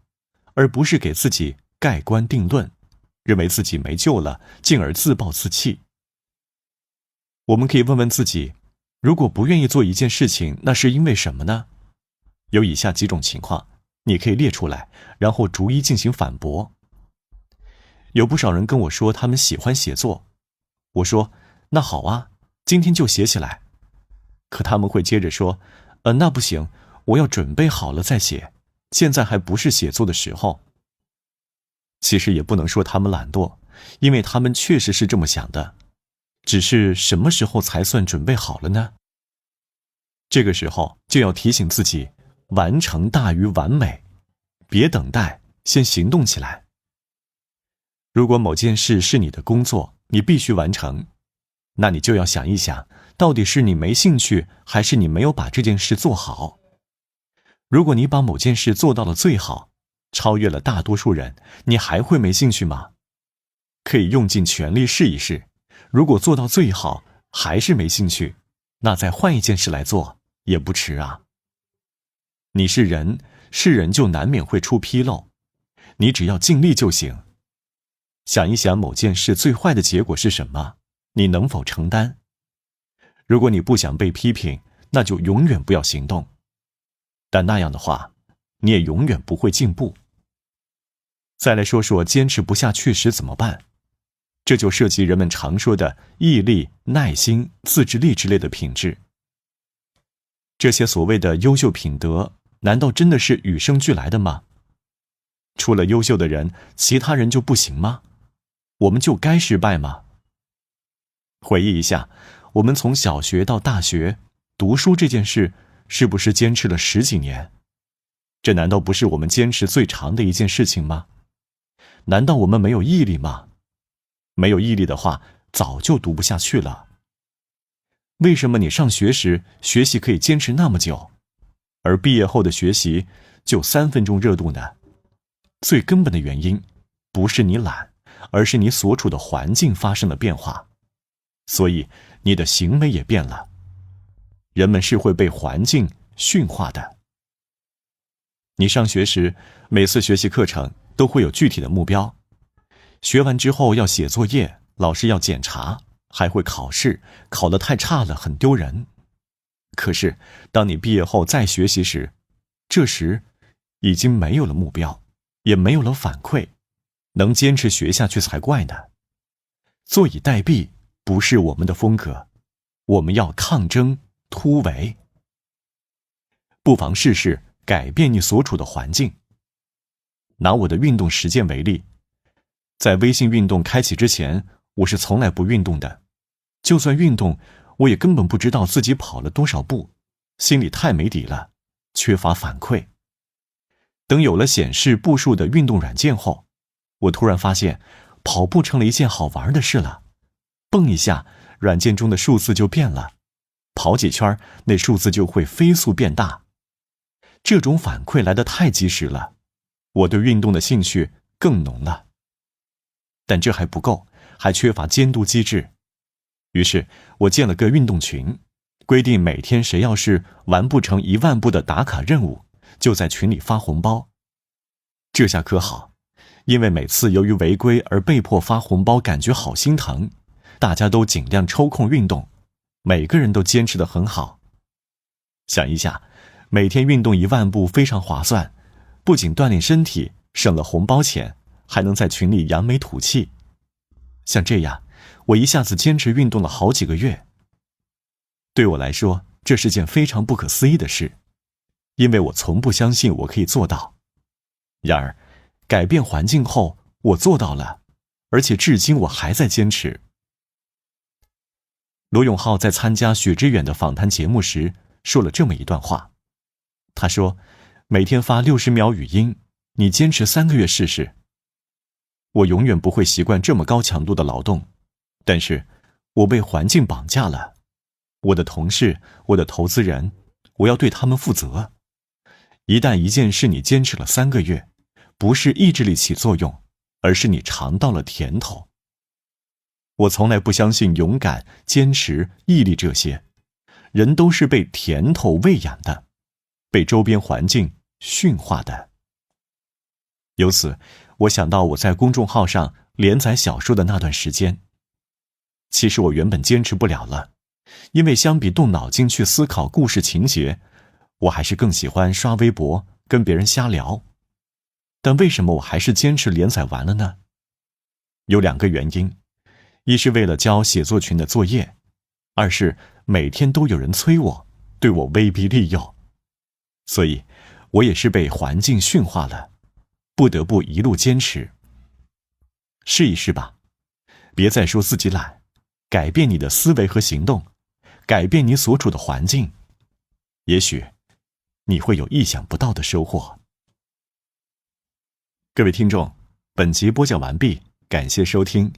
而不是给自己盖棺定论，认为自己没救了，进而自暴自弃。我们可以问问自己，如果不愿意做一件事情，那是因为什么呢？有以下几种情况，你可以列出来，然后逐一进行反驳。有不少人跟我说他们喜欢写作，我说那好啊，今天就写起来。可他们会接着说，那不行，我要准备好了再写，现在还不是写作的时候。其实也不能说他们懒惰，因为他们确实是这么想的，只是什么时候才算准备好了呢？这个时候就要提醒自己，完成大于完美，别等待，先行动起来。如果某件事是你的工作，你必须完成，那你就要想一想，到底是你没兴趣，还是你没有把这件事做好。如果你把某件事做到了最好，超越了大多数人，你还会没兴趣吗？可以用尽全力试一试，如果做到最好还是没兴趣，那再换一件事来做也不迟啊。你是人，是人就难免会出纰漏，你只要尽力就行。想一想某件事最坏的结果是什么，你能否承担？如果你不想被批评，那就永远不要行动。但那样的话，你也永远不会进步。再来说说坚持不下去时怎么办？这就涉及人们常说的毅力、耐心、自制力之类的品质。这些所谓的优秀品德，难道真的是与生俱来的吗？除了优秀的人，其他人就不行吗？我们就该失败吗？回忆一下，我们从小学到大学，读书这件事，是不是坚持了10几年？这难道不是我们坚持最长的一件事情吗？难道我们没有毅力吗？没有毅力的话，早就读不下去了。为什么你上学时学习可以坚持那么久，而毕业后的学习就3分钟热度呢？最根本的原因不是你懒，而是你所处的环境发生了变化，所以你的行为也变了。人们是会被环境驯化的。你上学时，每次学习课程都会有具体的目标，学完之后要写作业，老师要检查，还会考试，考得太差了很丢人。可是当你毕业后再学习时，这时已经没有了目标，也没有了反馈，能坚持学下去才怪呢。坐以待毙不是我们的风格，我们要抗争突围。不妨试试改变你所处的环境。拿我的运动实践为例，在微信运动开启之前，我是从来不运动的。就算运动，我也根本不知道自己跑了多少步，心里太没底了，缺乏反馈。等有了显示步数的运动软件后，我突然发现跑步成了一件好玩的事了。蹦一下，软件中的数字就变了，跑几圈，那数字就会飞速变大。这种反馈来得太及时了，我对运动的兴趣更浓了。但这还不够，还缺乏监督机制。于是我建了个运动群，规定每天谁要是完不成1万步的打卡任务，就在群里发红包。这下可好，因为每次由于违规而被迫发红包，感觉好心疼，大家都尽量抽空运动，每个人都坚持得很好。想一下，每天运动1万步非常划算，不仅锻炼身体，省了红包钱，还能在群里扬眉吐气。像这样，我一下子坚持运动了好几个月。对我来说，这是件非常不可思议的事，因为我从不相信我可以做到。然而，改变环境后，我做到了，而且至今我还在坚持。罗永浩在参加许知远的访谈节目时说了这么一段话，他说：每天发60秒语音，你坚持3个月试试。我永远不会习惯这么高强度的劳动，但是我被环境绑架了。我的同事，我的投资人，我要对他们负责。一旦一件事你坚持了3个月，不是意志力起作用，而是你尝到了甜头。我从来不相信勇敢、坚持、毅力这些，人都是被甜头喂养的，被周边环境驯化的。由此，我想到我在公众号上连载小说的那段时间。其实我原本坚持不了了，因为相比动脑筋去思考故事情节，我还是更喜欢刷微博跟别人瞎聊。但为什么我还是坚持连载完了呢？有2个原因，一是为了交写作群的作业，二是每天都有人催我，对我威逼利诱。所以我也是被环境驯化了，不得不一路坚持。试一试吧，别再说自己懒，改变你的思维和行动，改变你所处的环境，也许你会有意想不到的收获。各位听众，本集播讲完毕，感谢收听。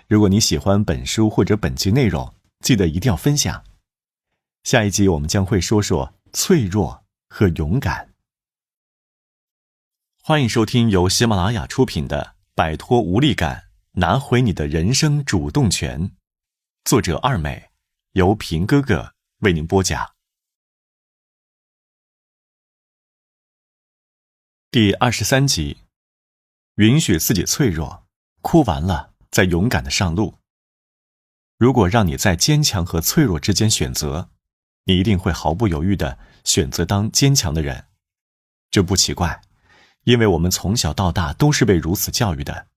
如果你喜欢本书或者本集内容，记得一定要分享。下一集我们将会说说脆弱和勇敢。欢迎收听由喜马拉雅出品的《摆脱无力感，拿回你的人生主动权》，作者二美，由平哥哥为您播讲。第23集，允许自己脆弱，哭完了再勇敢地上路。如果让你在坚强和脆弱之间选择，你一定会毫不犹豫地选择当坚强的人。这不奇怪，因为我们从小到大都是被如此教育的。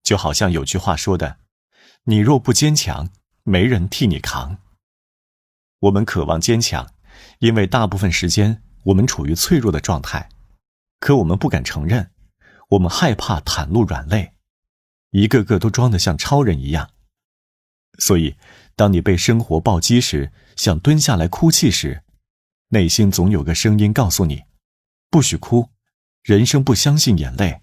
就好像有句话说的，你若不坚强，没人替你扛。我们渴望坚强，因为大部分时间我们处于脆弱的状态，可我们不敢承认，我们害怕袒露软肋，一个个都装得像超人一样。所以当你被生活暴击时，想蹲下来哭泣时，内心总有个声音告诉你，不许哭，人生不相信眼泪。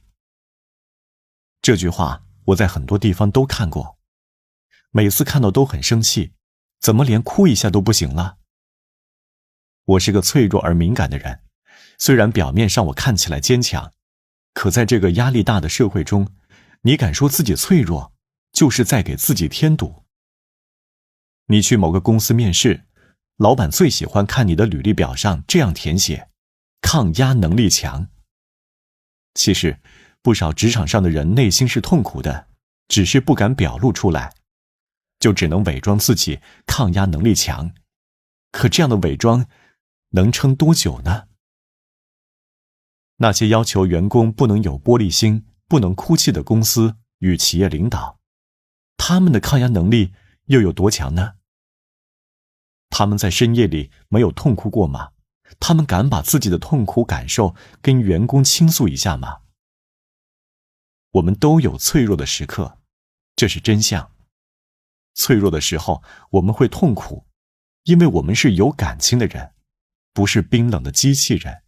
这句话我在很多地方都看过，每次看到都很生气，怎么连哭一下都不行了？我是个脆弱而敏感的人，虽然表面上我看起来坚强，可在这个压力大的社会中，你敢说自己脆弱，就是在给自己添堵。你去某个公司面试，老板最喜欢看你的履历表上这样填写：抗压能力强。其实，不少职场上的人内心是痛苦的，只是不敢表露出来，就只能伪装自己抗压能力强。可这样的伪装能撑多久呢？那些要求员工不能有玻璃心、不能哭泣的公司与企业领导，他们的抗压能力又有多强呢？他们在深夜里没有痛哭过吗？他们敢把自己的痛苦感受跟员工倾诉一下吗？我们都有脆弱的时刻，这是真相。脆弱的时候，我们会痛苦，因为我们是有感情的人，不是冰冷的机器人。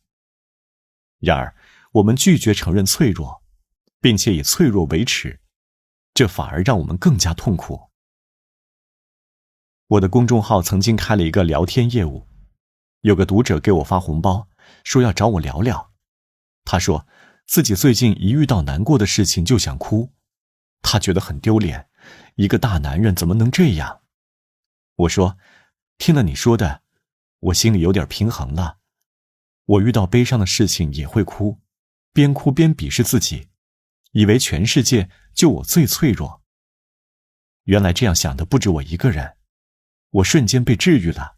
然而，我们拒绝承认脆弱，并且以脆弱为耻，这反而让我们更加痛苦。我的公众号曾经开了一个聊天业务，有个读者给我发红包，说要找我聊聊。他说自己最近一遇到难过的事情就想哭，他觉得很丢脸，一个大男人怎么能这样？我说，听了你说的，我心里有点平衡了。我遇到悲伤的事情也会哭，边哭边鄙视自己，以为全世界就我最脆弱。原来这样想的不止我一个人，我瞬间被治愈了。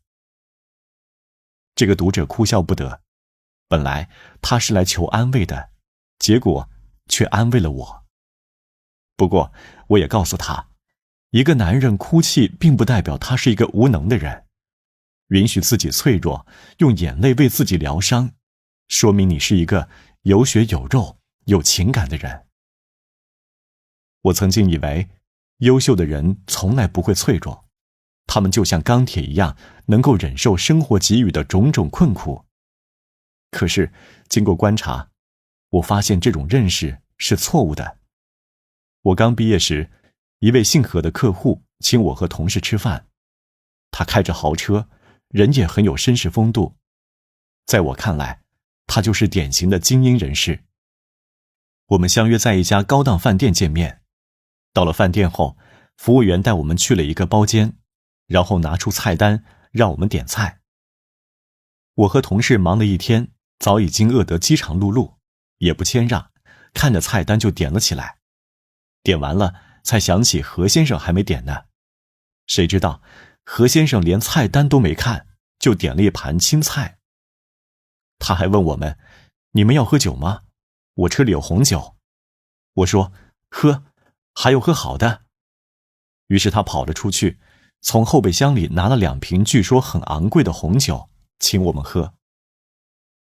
这个读者哭笑不得，本来他是来求安慰的，结果却安慰了我。不过我也告诉他，一个男人哭泣并不代表他是一个无能的人，允许自己脆弱，用眼泪为自己疗伤，说明你是一个有血有肉、有情感的人。我曾经以为优秀的人从来不会脆弱，他们就像钢铁一样，能够忍受生活给予的种种困苦。可是经过观察，我发现这种认识是错误的。我刚毕业时，一位姓何的客户请我和同事吃饭，他开着豪车，人也很有绅士风度。在我看来，他就是典型的精英人士。我们相约在一家高档饭店见面。到了饭店后，服务员带我们去了一个包间，然后拿出菜单让我们点菜。我和同事忙了一天，早已经饿得饥肠辘辘，也不谦让，看着菜单就点了起来。点完了才想起何先生还没点呢，谁知道何先生连菜单都没看，就点了一盘青菜。他还问我们，你们要喝酒吗？我车里有红酒。我说，喝，还有喝好的。于是他跑了出去，从后备箱里拿了2瓶据说很昂贵的红酒，请我们喝。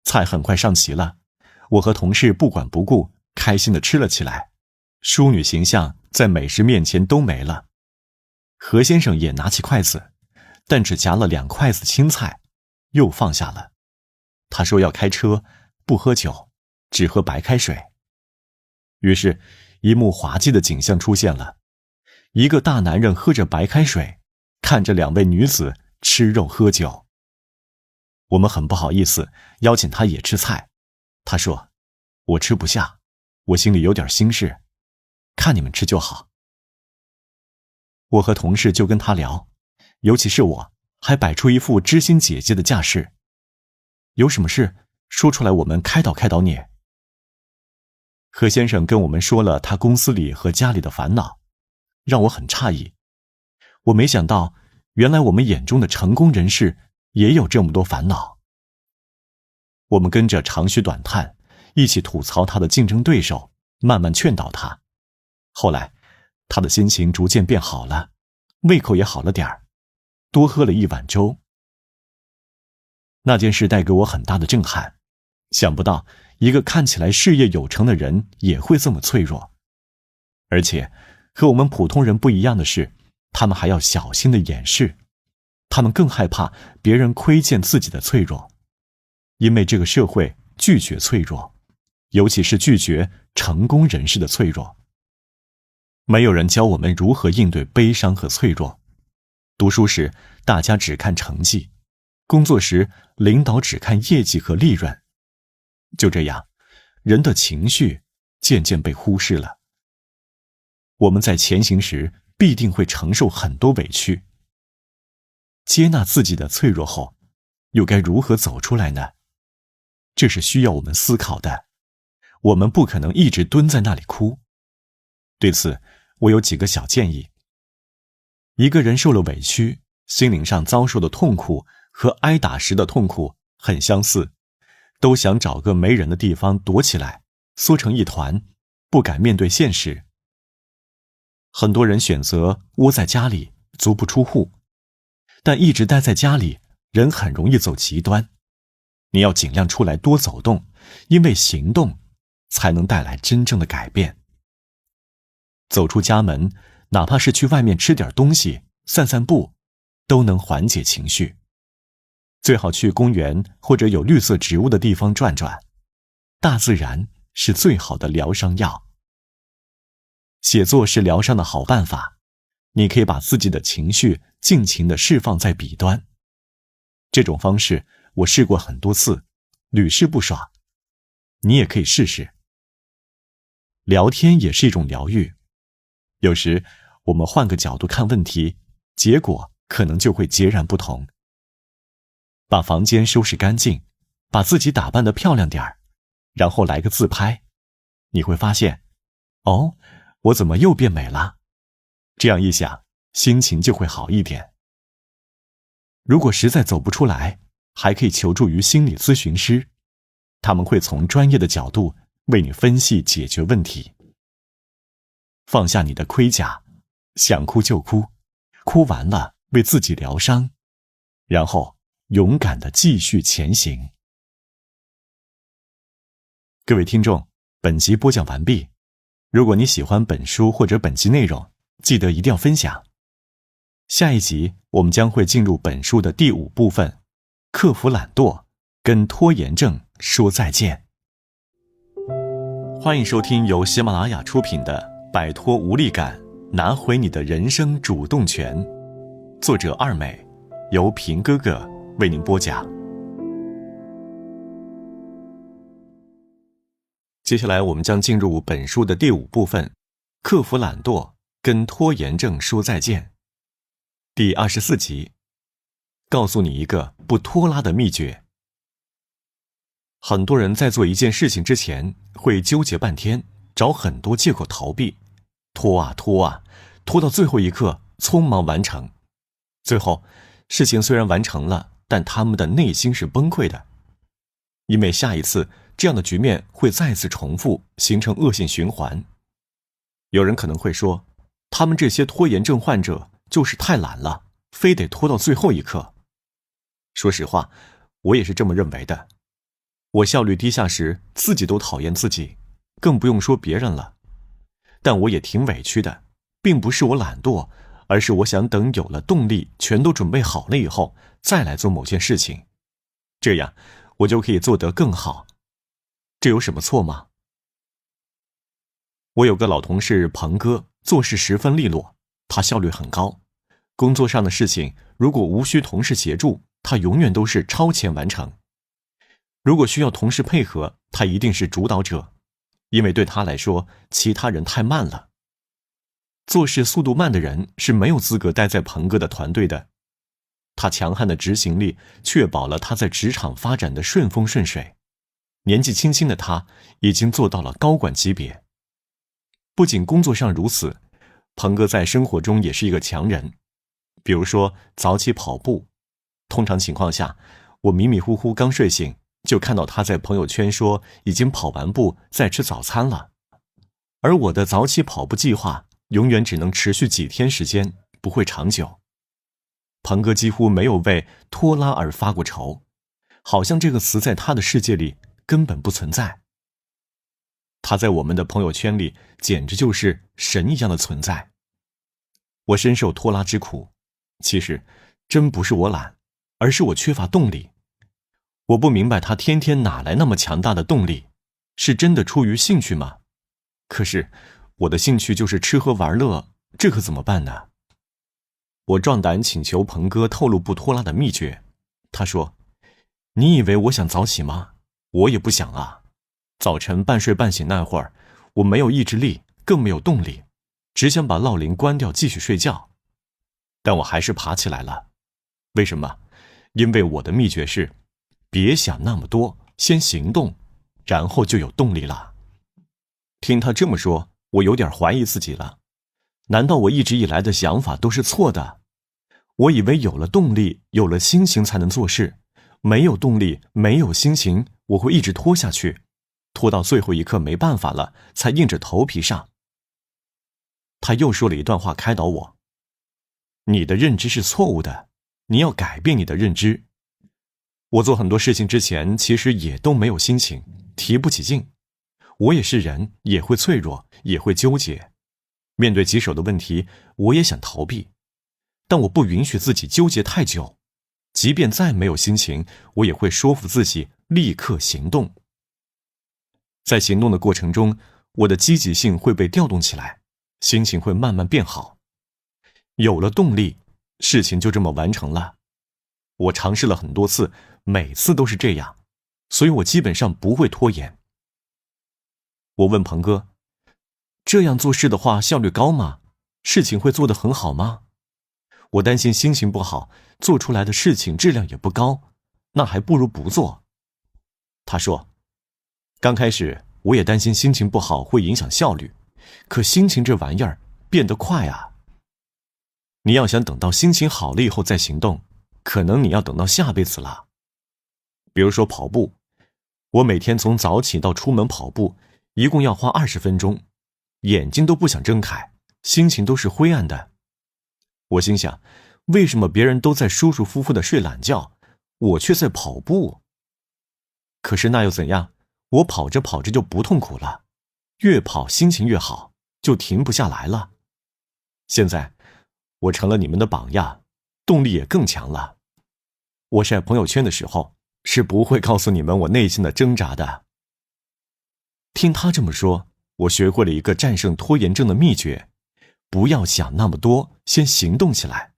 菜很快上齐了，我和同事不管不顾，开心地吃了起来，淑女形象在美食面前都没了。何先生也拿起筷子，但只夹了2筷子青菜，又放下了。他说要开车，不喝酒，只喝白开水。于是一幕滑稽的景象出现了，一个大男人喝着白开水，看着2位女子吃肉喝酒。我们很不好意思邀请他也吃菜，他说，我吃不下，我心里有点心事，看你们吃就好。我和同事就跟他聊，尤其是我，还摆出一副知心姐姐的架势。有什么事说出来，我们开导开导你。何先生跟我们说了他公司里和家里的烦恼，让我很诧异。我没想到，原来我们眼中的成功人士也有这么多烦恼。我们跟着长吁短叹，一起吐槽他的竞争对手，慢慢劝导他。后来他的心情逐渐变好了，胃口也好了点儿，多喝了1碗粥。那件事带给我很大的震撼，想不到一个看起来事业有成的人也会这么脆弱。而且和我们普通人不一样的是，他们还要小心的掩饰，他们更害怕别人窥见自己的脆弱，因为这个社会拒绝脆弱，尤其是拒绝成功人士的脆弱。没有人教我们如何应对悲伤和脆弱，读书时大家只看成绩，工作时领导只看业绩和利润。就这样，人的情绪渐渐被忽视了。我们在前行时必定会承受很多委屈。接纳自己的脆弱后，又该如何走出来呢？这是需要我们思考的。我们不可能一直蹲在那里哭。对此，我有几个小建议。一个人受了委屈，心灵上遭受的痛苦和挨打时的痛苦很相似，都想找个没人的地方躲起来，缩成一团，不敢面对现实。很多人选择窝在家里，足不出户，但一直待在家里，人很容易走极端。你要尽量出来多走动，因为行动才能带来真正的改变。走出家门，哪怕是去外面吃点东西、散散步，都能缓解情绪。最好去公园或者有绿色植物的地方转转，大自然是最好的疗伤药。写作是疗伤的好办法，你可以把自己的情绪尽情地释放在笔端。这种方式我试过很多次，屡试不爽。你也可以试试。聊天也是一种疗愈，有时我们换个角度看问题，结果可能就会截然不同。把房间收拾干净，把自己打扮得漂亮点儿，然后来个自拍，你会发现，哦，我怎么又变美了？这样一想，心情就会好一点。如果实在走不出来，还可以求助于心理咨询师，他们会从专业的角度为你分析解决问题。放下你的盔甲，想哭就哭，哭完了为自己疗伤，然后勇敢地继续前行。各位听众，本集播讲完毕。如果你喜欢本书或者本集内容，记得一定要分享。下一集我们将会进入本书的第5部分，克服懒惰，跟拖延症说再见。欢迎收听由喜马拉雅出品的《摆脱无力感，拿回你的人生主动权》，作者二美，由平哥哥为您播讲。接下来我们将进入本书的第5部分，克服懒惰，跟拖延症说再见。第24集，告诉你一个不拖拉的秘诀。很多人在做一件事情之前会纠结半天，找很多借口逃避，拖啊拖啊，拖到最后一刻匆忙完成。最后事情虽然完成了，但他们的内心是崩溃的，因为下一次这样的局面会再次重复，形成恶性循环。有人可能会说，他们这些拖延症患者就是太懒了，非得拖到最后一刻。说实话，我也是这么认为的。我效率低下时，自己都讨厌自己，更不用说别人了。但我也挺委屈的，并不是我懒惰，而是我想等有了动力，全都准备好了以后，再来做某件事情，这样我就可以做得更好。这有什么错吗？我有个老同事鹏哥，做事十分利落，他效率很高。工作上的事情，如果无需同事协助，他永远都是超前完成。如果需要同事配合，他一定是主导者，因为对他来说，其他人太慢了。做事速度慢的人是没有资格待在鹏哥的团队的。他强悍的执行力确保了他在职场发展的顺风顺水。年纪轻轻的他已经做到了高管级别。不仅工作上如此，鹏哥在生活中也是一个强人。比如说早起跑步，通常情况下，我迷迷糊糊刚睡醒，就看到他在朋友圈说已经跑完步，在吃早餐了。而我的早起跑步计划永远只能持续几天时间，不会长久。鹏哥几乎没有为拖拉而发过愁，好像这个词在他的世界里根本不存在。他在我们的朋友圈里简直就是神一样的存在。我深受拖拉之苦，其实真不是我懒，而是我缺乏动力。我不明白他天天哪来那么强大的动力，是真的出于兴趣吗？可是我的兴趣就是吃喝玩乐，这可怎么办呢？我壮胆请求鹏哥透露不拖拉的秘诀。他说：你以为我想早起吗？我也不想啊。早晨半睡半醒那会儿，我没有意志力，更没有动力，只想把闹铃关掉继续睡觉。但我还是爬起来了。为什么？因为我的秘诀是，别想那么多，先行动，然后就有动力了。听他这么说，我有点怀疑自己了。难道我一直以来的想法都是错的？我以为有了动力，有了心情才能做事，没有动力，没有心情，我会一直拖下去，拖到最后一刻没办法了，才硬着头皮上。他又说了一段话开导我：你的认知是错误的，你要改变你的认知。我做很多事情之前，其实也都没有心情，提不起劲。我也是人，也会脆弱，也会纠结。面对棘手的问题，我也想逃避，但我不允许自己纠结太久。即便再没有心情，我也会说服自己立刻行动。在行动的过程中，我的积极性会被调动起来，心情会慢慢变好。有了动力，事情就这么完成了。我尝试了很多次，每次都是这样，所以我基本上不会拖延。我问鹏哥，这样做事的话效率高吗？事情会做得很好吗？我担心心情不好，做出来的事情质量也不高，那还不如不做。他说，刚开始我也担心心情不好会影响效率，可心情这玩意儿变得快啊。你要想等到心情好了以后再行动，可能你要等到下辈子了。比如说跑步，我每天从早起到出门跑步，一共要花20分钟，眼睛都不想睁开，心情都是灰暗的。我心想，为什么别人都在舒舒服服的睡懒觉，我却在跑步？可是那又怎样？我跑着跑着就不痛苦了，越跑心情越好，就停不下来了。现在我成了你们的榜样，动力也更强了。我晒朋友圈的时候，是不会告诉你们我内心的挣扎的。听他这么说，我学会了一个战胜拖延症的秘诀：不要想那么多，先行动起来。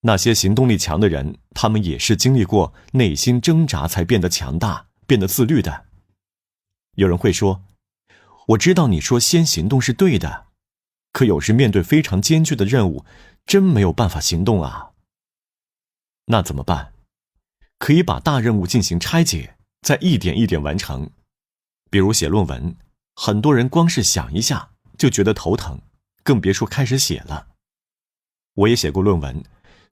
那些行动力强的人，他们也是经历过内心挣扎才变得强大，变得自律的。有人会说，我知道你说先行动是对的，可有时面对非常艰巨的任务，真没有办法行动啊。那怎么办？可以把大任务进行拆解，再一点一点完成。比如写论文，很多人光是想一下就觉得头疼，更别说开始写了。我也写过论文，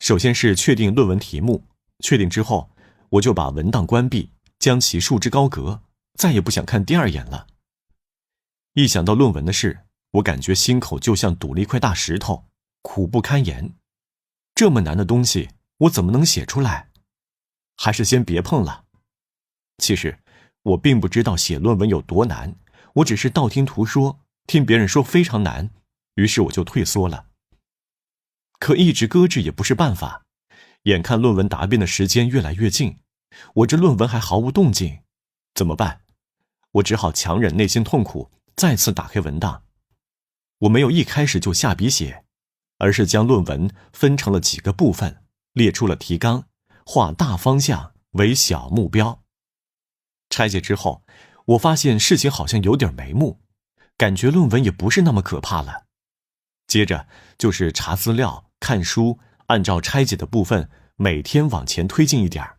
首先是确定论文题目，确定之后，我就把文档关闭，将其束之高阁，再也不想看第二眼了。一想到论文的事，我感觉心口就像堵了一块大石头，苦不堪言。这么难的东西，我怎么能写出来？还是先别碰了。其实我并不知道写论文有多难，我只是道听途说，听别人说非常难，于是我就退缩了。可一直搁置也不是办法，眼看论文答辩的时间越来越近，我这论文还毫无动静，怎么办？我只好强忍内心痛苦，再次打开文档。我没有一开始就下笔写，而是将论文分成了几个部分，列出了提纲，画大方向为小目标。拆解之后，我发现事情好像有点眉目，感觉论文也不是那么可怕了。接着就是查资料、看书，按照拆解的部分每天往前推进一点。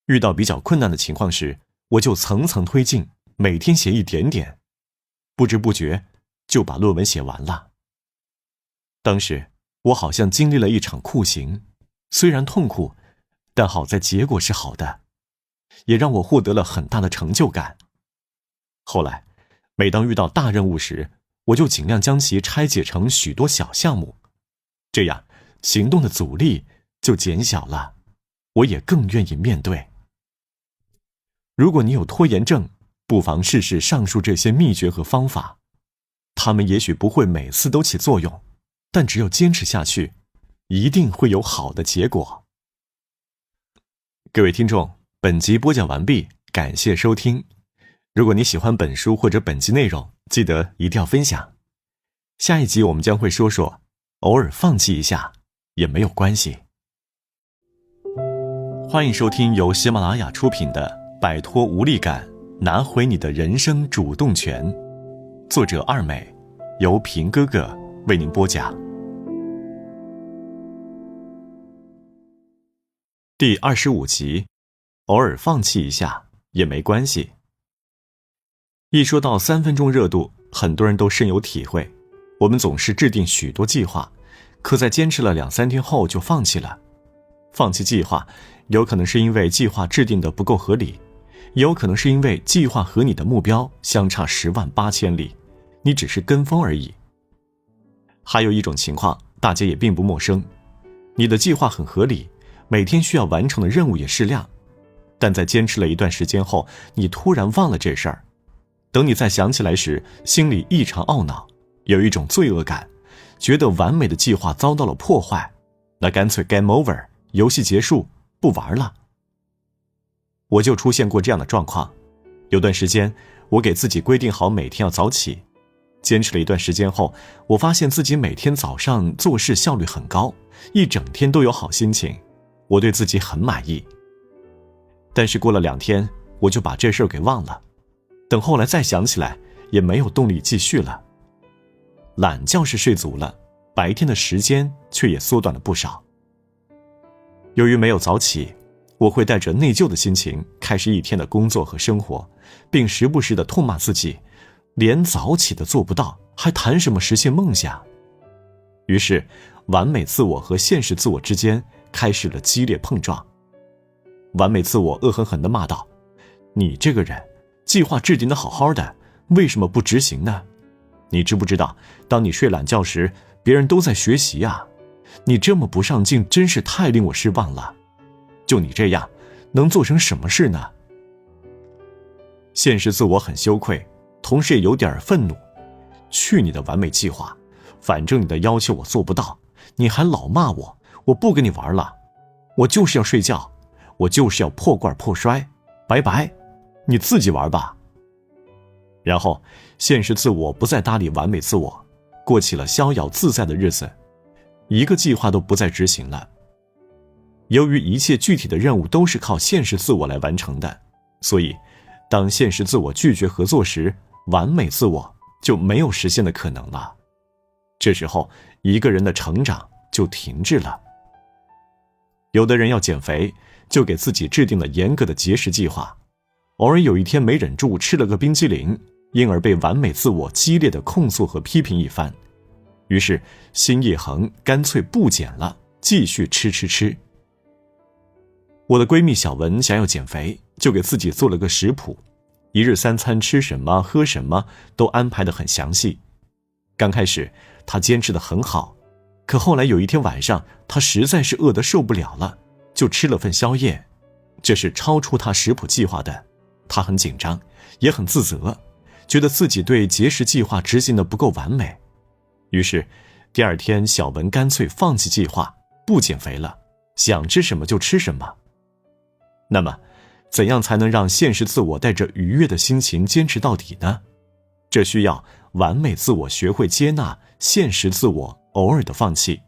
遇到比较困难的情况时，我就层层推进，每天写一点点，不知不觉就把论文写完了。当时我好像经历了一场酷刑，虽然痛苦，但好在结果是好的，也让我获得了很大的成就感。后来每当遇到大任务时，我就尽量将其拆解成许多小项目，这样行动的阻力就减小了，我也更愿意面对。如果你有拖延症，不妨试试上述这些秘诀和方法，它们也许不会每次都起作用，但只有坚持下去，一定会有好的结果。各位听众，本集播讲完毕，感谢收听。如果你喜欢本书或者本集内容，记得一定要分享。下一集我们将会说说偶尔放弃一下也没有关系。欢迎收听由喜马拉雅出品的《摆脱无力感，拿回你的人生主动权》，作者二美，由平哥哥为您播讲。第25集，偶尔放弃一下也没关系。一说到3分钟热度，很多人都深有体会。我们总是制定许多计划，可在坚持了2-3天后就放弃了。放弃计划，有可能是因为计划制定的不够合理，也有可能是因为计划和你的目标相差10万8千里，你只是跟风而已。还有一种情况，大家也并不陌生，你的计划很合理，每天需要完成的任务也适量，但在坚持了一段时间后，你突然忘了这事儿。等你再想起来时，心里异常懊恼，有一种罪恶感，觉得完美的计划遭到了破坏，那干脆 game over， 游戏结束，不玩了。我就出现过这样的状况。有段时间，我给自己规定好每天要早起，坚持了一段时间后，我发现自己每天早上做事效率很高，一整天都有好心情，我对自己很满意。但是过了2天，我就把这事儿给忘了，等后来再想起来，也没有动力继续了。懒觉是睡足了，白天的时间却也缩短了不少。由于没有早起，我会带着内疚的心情开始一天的工作和生活，并时不时地痛骂自己，连早起的做不到，还谈什么实现梦想？于是，完美自我和现实自我之间开始了激烈碰撞。完美自我恶狠狠地骂道：“你这个人，计划制定得好好的，为什么不执行呢？你知不知道，当你睡懒觉时，别人都在学习啊！你这么不上进，真是太令我失望了。就你这样，能做成什么事呢？”现实自我很羞愧，同时也有点愤怒。去你的完美计划，反正你的要求我做不到，你还老骂我，我不跟你玩了。我就是要睡觉，我就是要破罐破摔，拜拜，你自己玩吧。然后，现实自我不再搭理完美自我，过起了逍遥自在的日子，一个计划都不再执行了。由于一切具体的任务都是靠现实自我来完成的，所以，当现实自我拒绝合作时，完美自我就没有实现的可能了。这时候，一个人的成长就停滞了。有的人要减肥，就给自己制定了严格的节食计划，偶尔有一天没忍住吃了个冰激凌，因而被完美自我激烈的控诉和批评一番，于是心一横，干脆不减了，继续吃。我的闺蜜小文想要减肥，就给自己做了个食谱，一日3餐吃什么喝什么都安排得很详细。刚开始她坚持得很好，可后来有一天晚上，她实在是饿得受不了了，就吃了份宵夜，这是超出她食谱计划的。她很紧张，也很自责，觉得自己对节食计划执行得不够完美。于是第2天，小文干脆放弃计划，不减肥了，想吃什么就吃什么。那么，怎样才能让现实自我带着愉悦的心情坚持到底呢？这需要完美自我学会接纳现实自我偶尔的放弃。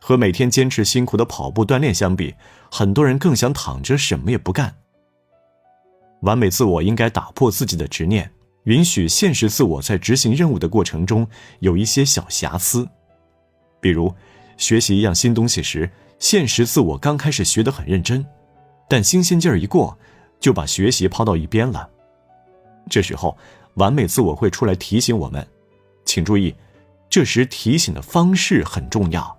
和每天坚持辛苦的跑步锻炼相比，很多人更想躺着什么也不干。完美自我应该打破自己的执念，允许现实自我在执行任务的过程中有一些小瑕疵。比如，学习一样新东西时，现实自我刚开始学得很认真，但新鲜劲儿一过，就把学习抛到一边了。这时候，完美自我会出来提醒我们，请注意，这时提醒的方式很重要。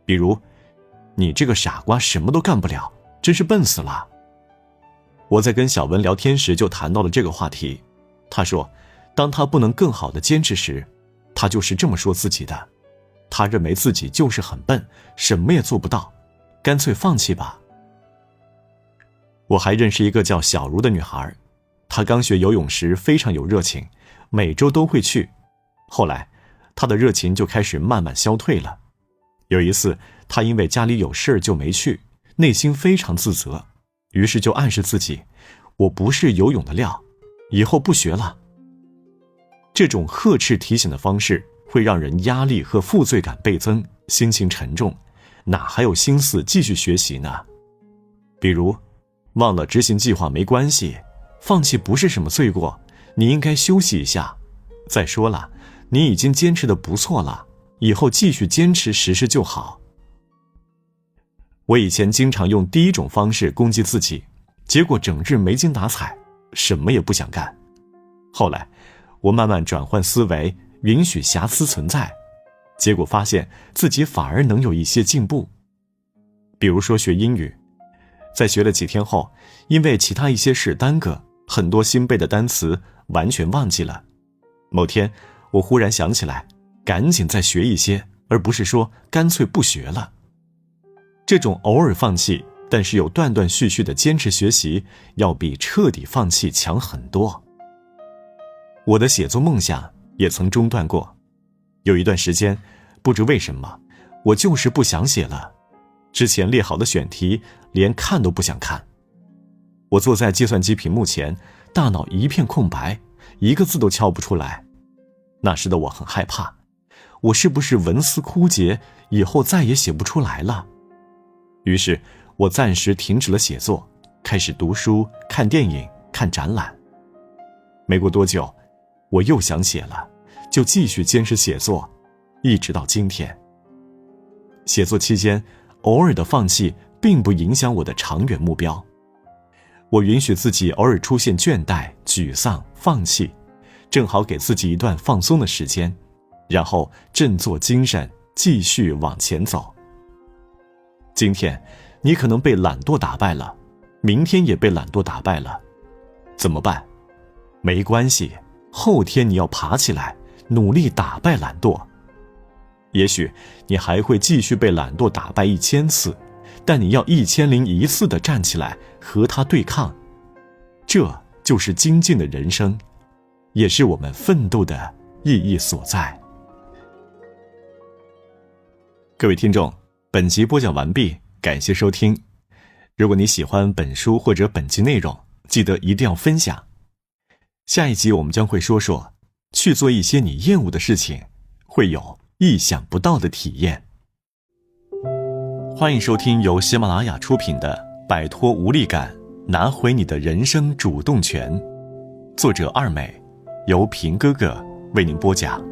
比如，你这个傻瓜什么都干不了，真是笨死了。我在跟小文聊天时就谈到了这个话题，他说，当他不能更好的坚持时，他就是这么说自己的。他认为自己就是很笨，什么也做不到，干脆放弃吧。我还认识一个叫小茹的女孩，她刚学游泳时非常有热情，每周都会去。后来，她的热情就开始慢慢消退了。有一次，她因为家里有事就没去，内心非常自责，于是就暗示自己，我不是游泳的料，以后不学了。这种呵斥提醒的方式会让人压力和负罪感倍增，心情沉重，哪还有心思继续学习呢？比如，忘了执行计划没关系，放弃不是什么罪过，你应该休息一下。再说了，你已经坚持得不错了，以后继续坚持实施就好。我以前经常用第一种方式攻击自己，结果整日没精打采，什么也不想干。后来，我慢慢转换思维，允许瑕疵存在，结果发现自己反而能有一些进步。比如说学英语，在学了几天后，因为其他一些事耽搁，很多新背的单词完全忘记了。某天，我忽然想起来，赶紧再学一些，而不是说干脆不学了。这种偶尔放弃，但是有断断续续的坚持学习，要比彻底放弃强很多。我的写作梦想也曾中断过，有一段时间，不知为什么，我就是不想写了。之前列好的选题，连看都不想看。我坐在计算机屏幕前，大脑一片空白，一个字都敲不出来。那时的我很害怕，我是不是文思枯竭，以后再也写不出来了？于是我暂时停止了写作，开始读书、看电影、看展览。没过多久，我又想写了，就继续坚持写作，一直到今天。写作期间，偶尔的放弃并不影响我的长远目标。我允许自己偶尔出现倦怠、沮丧、放弃，正好给自己一段放松的时间，然后振作精神，继续往前走。今天，你可能被懒惰打败了，明天也被懒惰打败了，怎么办？没关系，后天你要爬起来，努力打败懒惰。也许你还会继续被懒惰打败1000次，但你要1001次地站起来和它对抗。这就是精进的人生，也是我们奋斗的意义所在。各位听众，本集播讲完毕，感谢收听。如果你喜欢本书或者本集内容，记得一定要分享。下一集我们将会说说，去做一些你厌恶的事情，会有意想不到的体验。欢迎收听由喜马拉雅出品的《摆脱无力感，拿回你的人生主动权》，作者二美，由平哥哥为您播讲。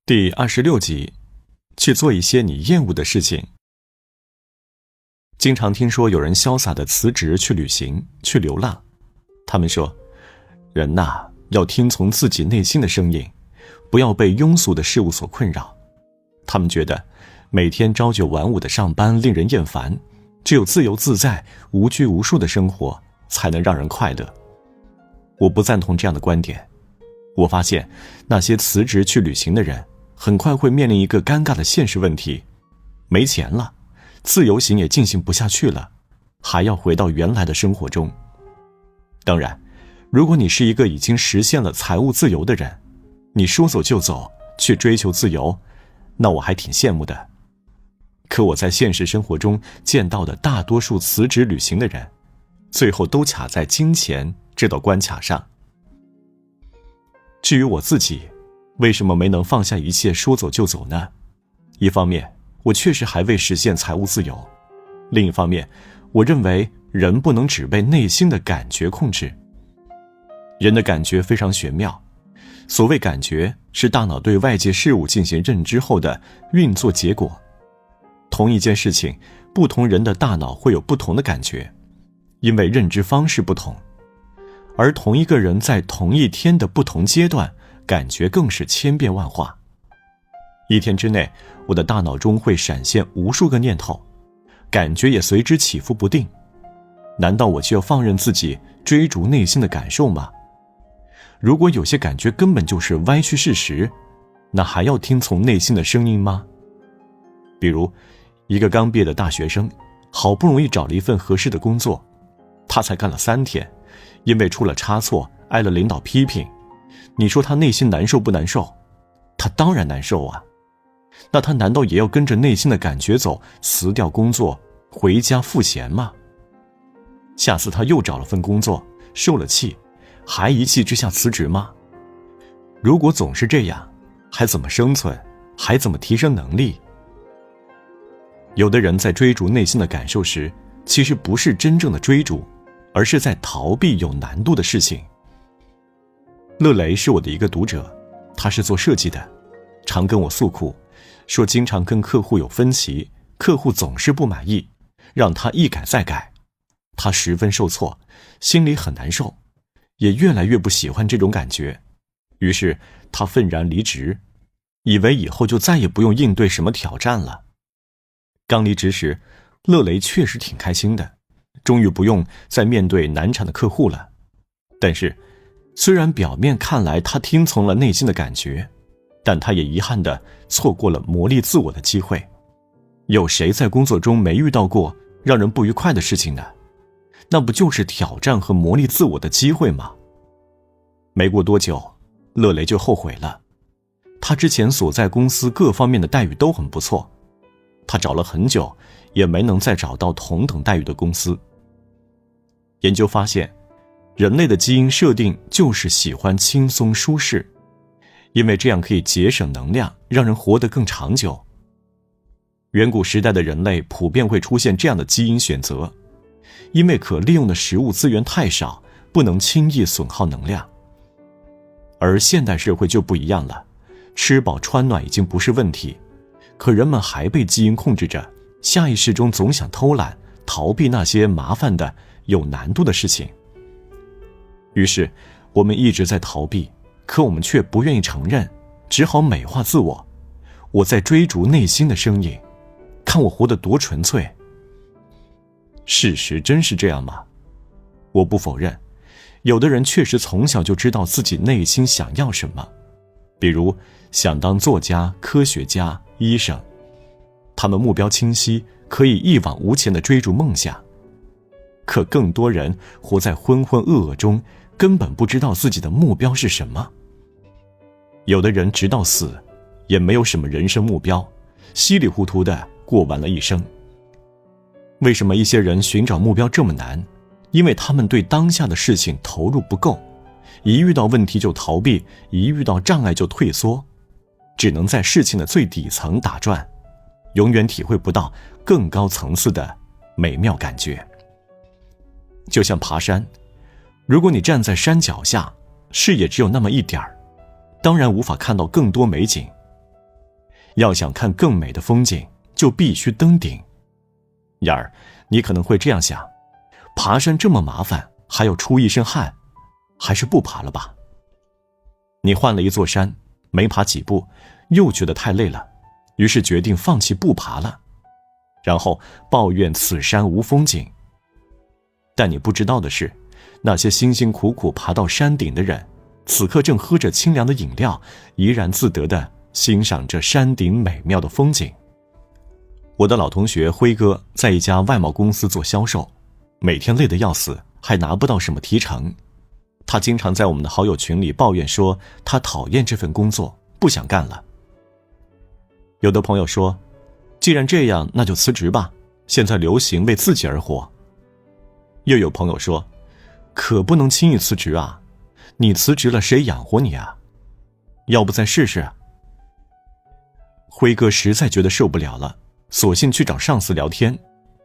第26集，去做一些你厌恶的事情。经常听说有人潇洒地辞职去旅行，去流浪。他们说，人呐，要听从自己内心的声音，不要被庸俗的事物所困扰。他们觉得每天朝9晚5的上班令人厌烦，只有自由自在、无拘无束的生活才能让人快乐。我不赞同这样的观点。我发现那些辞职去旅行的人，很快会面临一个尴尬的现实问题，没钱了，自由行也进行不下去了，还要回到原来的生活中。当然，如果你是一个已经实现了财务自由的人，你说走就走，去追求自由，那我还挺羡慕的。可我在现实生活中见到的大多数辞职旅行的人，最后都卡在金钱这道关卡上。至于我自己，为什么没能放下一切说走就走呢？一方面，我确实还未实现财务自由；另一方面，我认为人不能只被内心的感觉控制。人的感觉非常玄妙，所谓感觉，是大脑对外界事物进行认知后的运作结果。同一件事情，不同人的大脑会有不同的感觉，因为认知方式不同。而同一个人在同一天的不同阶段，感觉更是千变万化。一天之内，我的大脑中会闪现无数个念头，感觉也随之起伏不定。难道我就要放任自己追逐内心的感受吗？如果有些感觉根本就是歪曲事实，那还要听从内心的声音吗？比如，一个刚毕业的大学生，好不容易找了一份合适的工作，他才干了3天，因为出了差错，挨了领导批评。你说他内心难受不难受？他当然难受啊。那他难道也要跟着内心的感觉走，辞掉工作，回家赋闲吗？下次他又找了份工作，受了气，还一气之下辞职吗？如果总是这样，还怎么生存？还怎么提升能力？有的人在追逐内心的感受时，其实不是真正的追逐，而是在逃避有难度的事情。乐雷是我的一个读者，他是做设计的，常跟我诉苦，说经常跟客户有分歧，客户总是不满意，让他一改再改，他十分受挫，心里很难受，也越来越不喜欢这种感觉，于是他愤然离职，以为以后就再也不用应对什么挑战了。刚离职时，乐雷确实挺开心的，终于不用再面对难缠的客户了。但是虽然表面看来他听从了内心的感觉，但他也遗憾地错过了磨砺自我的机会。有谁在工作中没遇到过让人不愉快的事情呢？那不就是挑战和磨砺自我的机会吗？没过多久，乐雷就后悔了。他之前所在公司各方面的待遇都很不错，他找了很久也没能再找到同等待遇的公司。研究发现，人类的基因设定就是喜欢轻松舒适，因为这样可以节省能量，让人活得更长久。远古时代的人类普遍会出现这样的基因选择，因为可利用的食物资源太少，不能轻易损耗能量。而现代社会就不一样了，吃饱穿暖已经不是问题，可人们还被基因控制着，下意识中总想偷懒，逃避那些麻烦的、有难度的事情。于是我们一直在逃避，可我们却不愿意承认，只好美化自我。我在追逐内心的声音，看我活得多纯粹。事实真是这样吗？我不否认，有的人确实从小就知道自己内心想要什么，比如想当作家、科学家、医生，他们目标清晰，可以一往无前地追逐梦想。可更多人活在浑浑噩噩中，根本不知道自己的目标是什么。有的人直到死也没有什么人生目标，稀里糊涂地过完了一生。为什么一些人寻找目标这么难？因为他们对当下的事情投入不够，一遇到问题就逃避，一遇到障碍就退缩，只能在事情的最底层打转，永远体会不到更高层次的美妙感觉。就像爬山，如果你站在山脚下，视野只有那么一点儿，当然无法看到更多美景。要想看更美的风景，就必须登顶。然而，你可能会这样想，爬山这么麻烦，还要出一身汗，还是不爬了吧。你换了一座山，没爬几步，又觉得太累了，于是决定放弃不爬了，然后抱怨此山无风景。但你不知道的是，那些辛辛苦苦爬到山顶的人，此刻正喝着清凉的饮料，怡然自得地欣赏着山顶美妙的风景。我的老同学辉哥在一家外贸公司做销售，每天累得要死，还拿不到什么提成。他经常在我们的好友群里抱怨说，他讨厌这份工作，不想干了。有的朋友说，既然这样，那就辞职吧，现在流行为自己而活。又有朋友说，可不能轻易辞职啊，你辞职了谁养活你啊？要不再试试？辉哥实在觉得受不了了，索性去找上司聊天，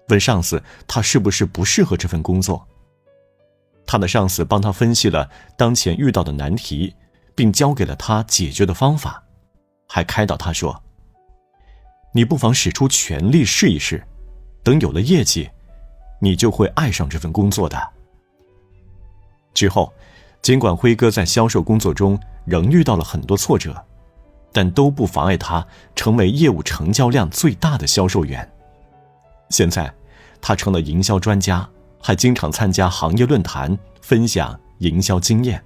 问上司他是不是不适合这份工作。他的上司帮他分析了当前遇到的难题，并教给了他解决的方法，还开导他说，你不妨使出全力试一试，等有了业绩，你就会爱上这份工作的。之后，尽管辉哥在销售工作中仍遇到了很多挫折，但都不妨碍他成为业务成交量最大的销售员。现在，他成了营销专家，还经常参加行业论坛，分享营销经验。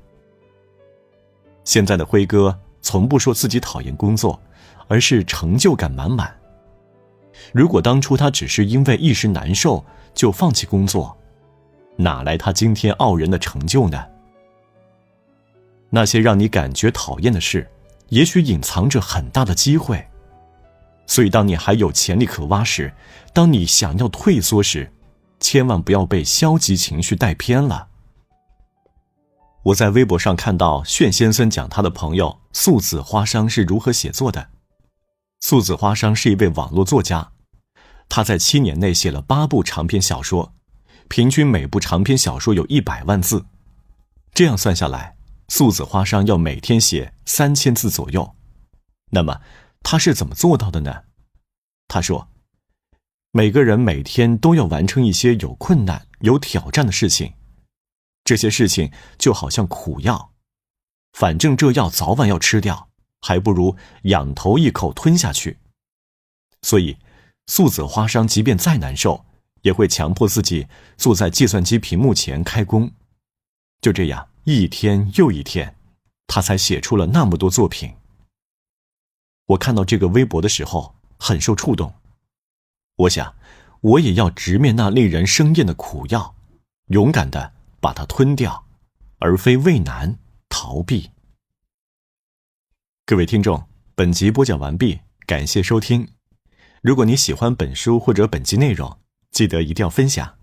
现在的辉哥从不说自己讨厌工作，而是成就感满满。如果当初他只是因为一时难受就放弃工作，哪来他今天傲人的成就呢？那些让你感觉讨厌的事，也许隐藏着很大的机会。所以当你还有潜力可挖时，当你想要退缩时，千万不要被消极情绪带偏了。我在微博上看到炫先生讲他的朋友素子花商是如何写作的。素子花商是一位网络作家，他在7年内写了8部长篇小说，平均每部长篇小说有100万字。这样算下来，素子花商要每天写3000字左右。那么他是怎么做到的呢？他说，每个人每天都要完成一些有困难、有挑战的事情，这些事情就好像苦药，反正这药早晚要吃掉，还不如仰头一口吞下去。所以素子花商即便再难受，也会强迫自己坐在计算机屏幕前开工。就这样一天又一天，他才写出了那么多作品。我看到这个微博的时候很受触动，我想我也要直面那令人生厌的苦药，勇敢地把它吞掉，而非畏难逃避。各位听众，本集播讲完毕，感谢收听。如果你喜欢本书或者本集内容，记得一定要分享。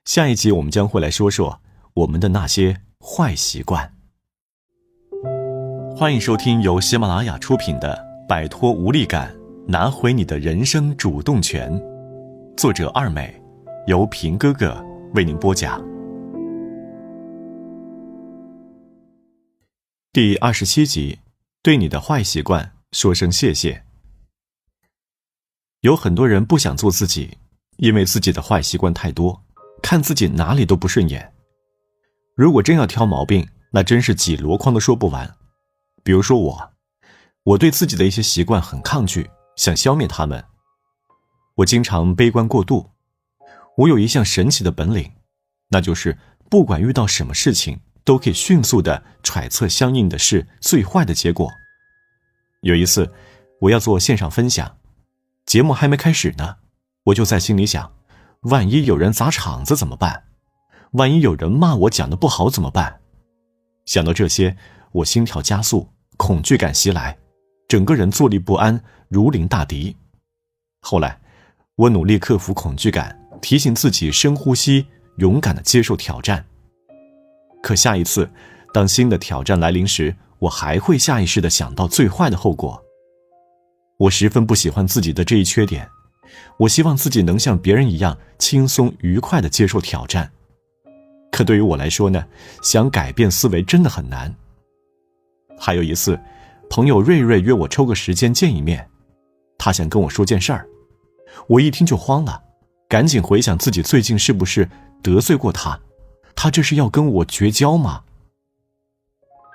下一集我们将会来说说我们的那些坏习惯。欢迎收听由喜马拉雅出品的《摆脱无力感，拿回你的人生主动权》，作者二美，由平哥哥为您播讲。第27集，对你的坏习惯说声谢谢。有很多人不想做自己，因为自己的坏习惯太多，看自己哪里都不顺眼。如果真要挑毛病，那真是几箩筐都说不完。比如说我对自己的一些习惯很抗拒，想消灭它们。我经常悲观过度。我有一项神奇的本领，那就是不管遇到什么事情，都可以迅速地揣测相应的是最坏的结果。有一次，我要做线上分享，节目还没开始呢，我就在心里想，万一有人砸场子怎么办？万一有人骂我讲得不好怎么办？想到这些，我心跳加速，恐惧感袭来，整个人坐立不安，如临大敌。后来，我努力克服恐惧感，提醒自己深呼吸，勇敢地接受挑战。可下一次，当新的挑战来临时，我还会下意识地想到最坏的后果。我十分不喜欢自己的这一缺点，我希望自己能像别人一样轻松愉快地接受挑战。可对于我来说呢，想改变思维真的很难。还有一次，朋友瑞瑞约我抽个时间见一面，他想跟我说件事儿。我一听就慌了，赶紧回想自己最近是不是得罪过他，他这是要跟我绝交吗？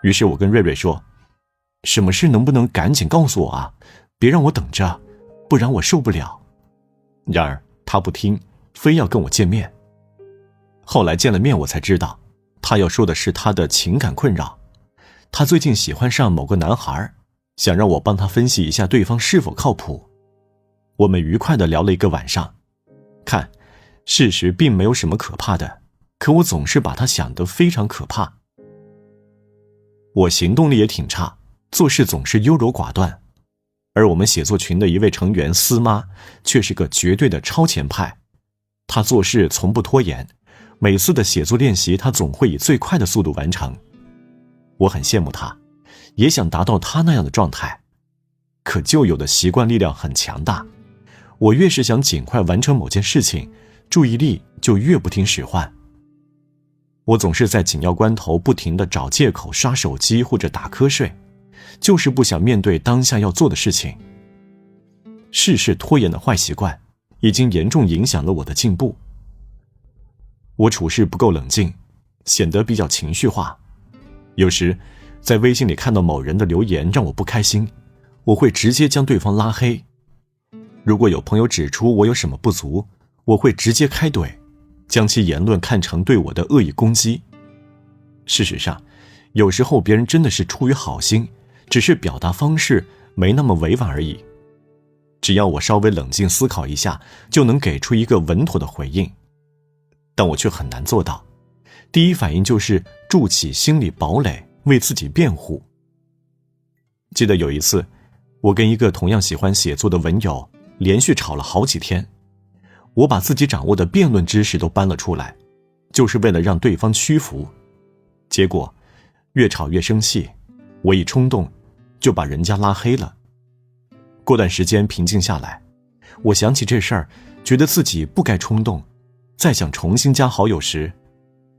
于是我跟瑞瑞说，什么事能不能赶紧告诉我啊，别让我等着，不然我受不了。然而他不听，非要跟我见面。后来见了面，我才知道他要说的是他的情感困扰。他最近喜欢上某个男孩，想让我帮他分析一下对方是否靠谱。我们愉快地聊了一个晚上。看，事实并没有什么可怕的，可我总是把它想得非常可怕。我行动力也挺差，做事总是优柔寡断。而我们写作群的一位成员司妈却是个绝对的超前派。她做事从不拖延，每次的写作练习她总会以最快的速度完成。我很羡慕她，也想达到她那样的状态。可旧有的习惯力量很强大，我越是想尽快完成某件事情，注意力就越不听使唤。我总是在紧要关头不停地找借口刷手机或者打瞌睡，就是不想面对当下要做的事情。事事拖延的坏习惯已经严重影响了我的进步。我处事不够冷静，显得比较情绪化。有时在微信里看到某人的留言让我不开心，我会直接将对方拉黑。如果有朋友指出我有什么不足，我会直接开怼，将其言论看成对我的恶意攻击。事实上，有时候别人真的是出于好心，只是表达方式没那么委婉而已。只要我稍微冷静思考一下，就能给出一个稳妥的回应。但我却很难做到，第一反应就是筑起心理堡垒，为自己辩护。记得有一次，我跟一个同样喜欢写作的文友连续吵了好几天，我把自己掌握的辩论知识都搬了出来，就是为了让对方屈服。结果越吵越生气，我一冲动就把人家拉黑了。过段时间平静下来，我想起这事儿，觉得自己不该冲动，再想重新加好友时，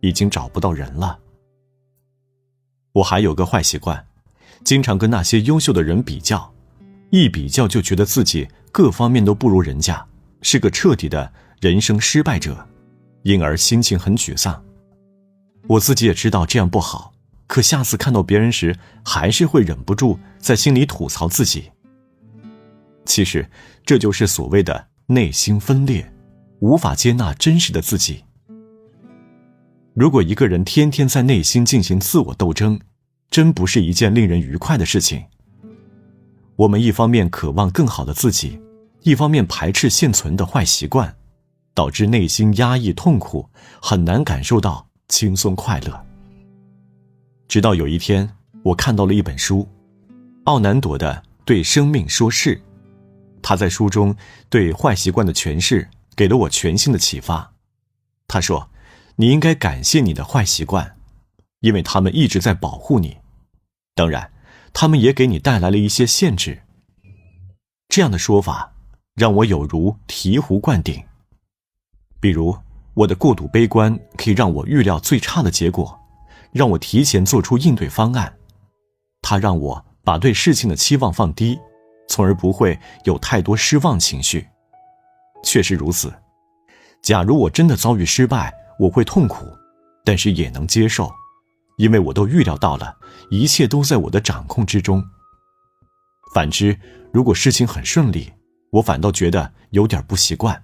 已经找不到人了。我还有个坏习惯，经常跟那些优秀的人比较，一比较就觉得自己各方面都不如人家，是个彻底的人生失败者，因而心情很沮丧。我自己也知道这样不好，可下次看到别人时，还是会忍不住在心里吐槽自己。其实这就是所谓的内心分裂，无法接纳真实的自己。如果一个人天天在内心进行自我斗争，真不是一件令人愉快的事情。我们一方面渴望更好的自己，一方面排斥现存的坏习惯，导致内心压抑痛苦，很难感受到轻松快乐。直到有一天，我看到了一本书，奥南朵的《对生命说是》，他在书中对坏习惯的诠释给了我全新的启发。他说，你应该感谢你的坏习惯，因为他们一直在保护你，当然他们也给你带来了一些限制。这样的说法让我有如醍醐灌顶。比如我的过度悲观可以让我预料最差的结果，让我提前做出应对方案。它让我把对事情的期望放低，从而不会有太多失望情绪。确实如此，假如我真的遭遇失败，我会痛苦，但是也能接受，因为我都预料到了，一切都在我的掌控之中。反之，如果事情很顺利，我反倒觉得有点不习惯。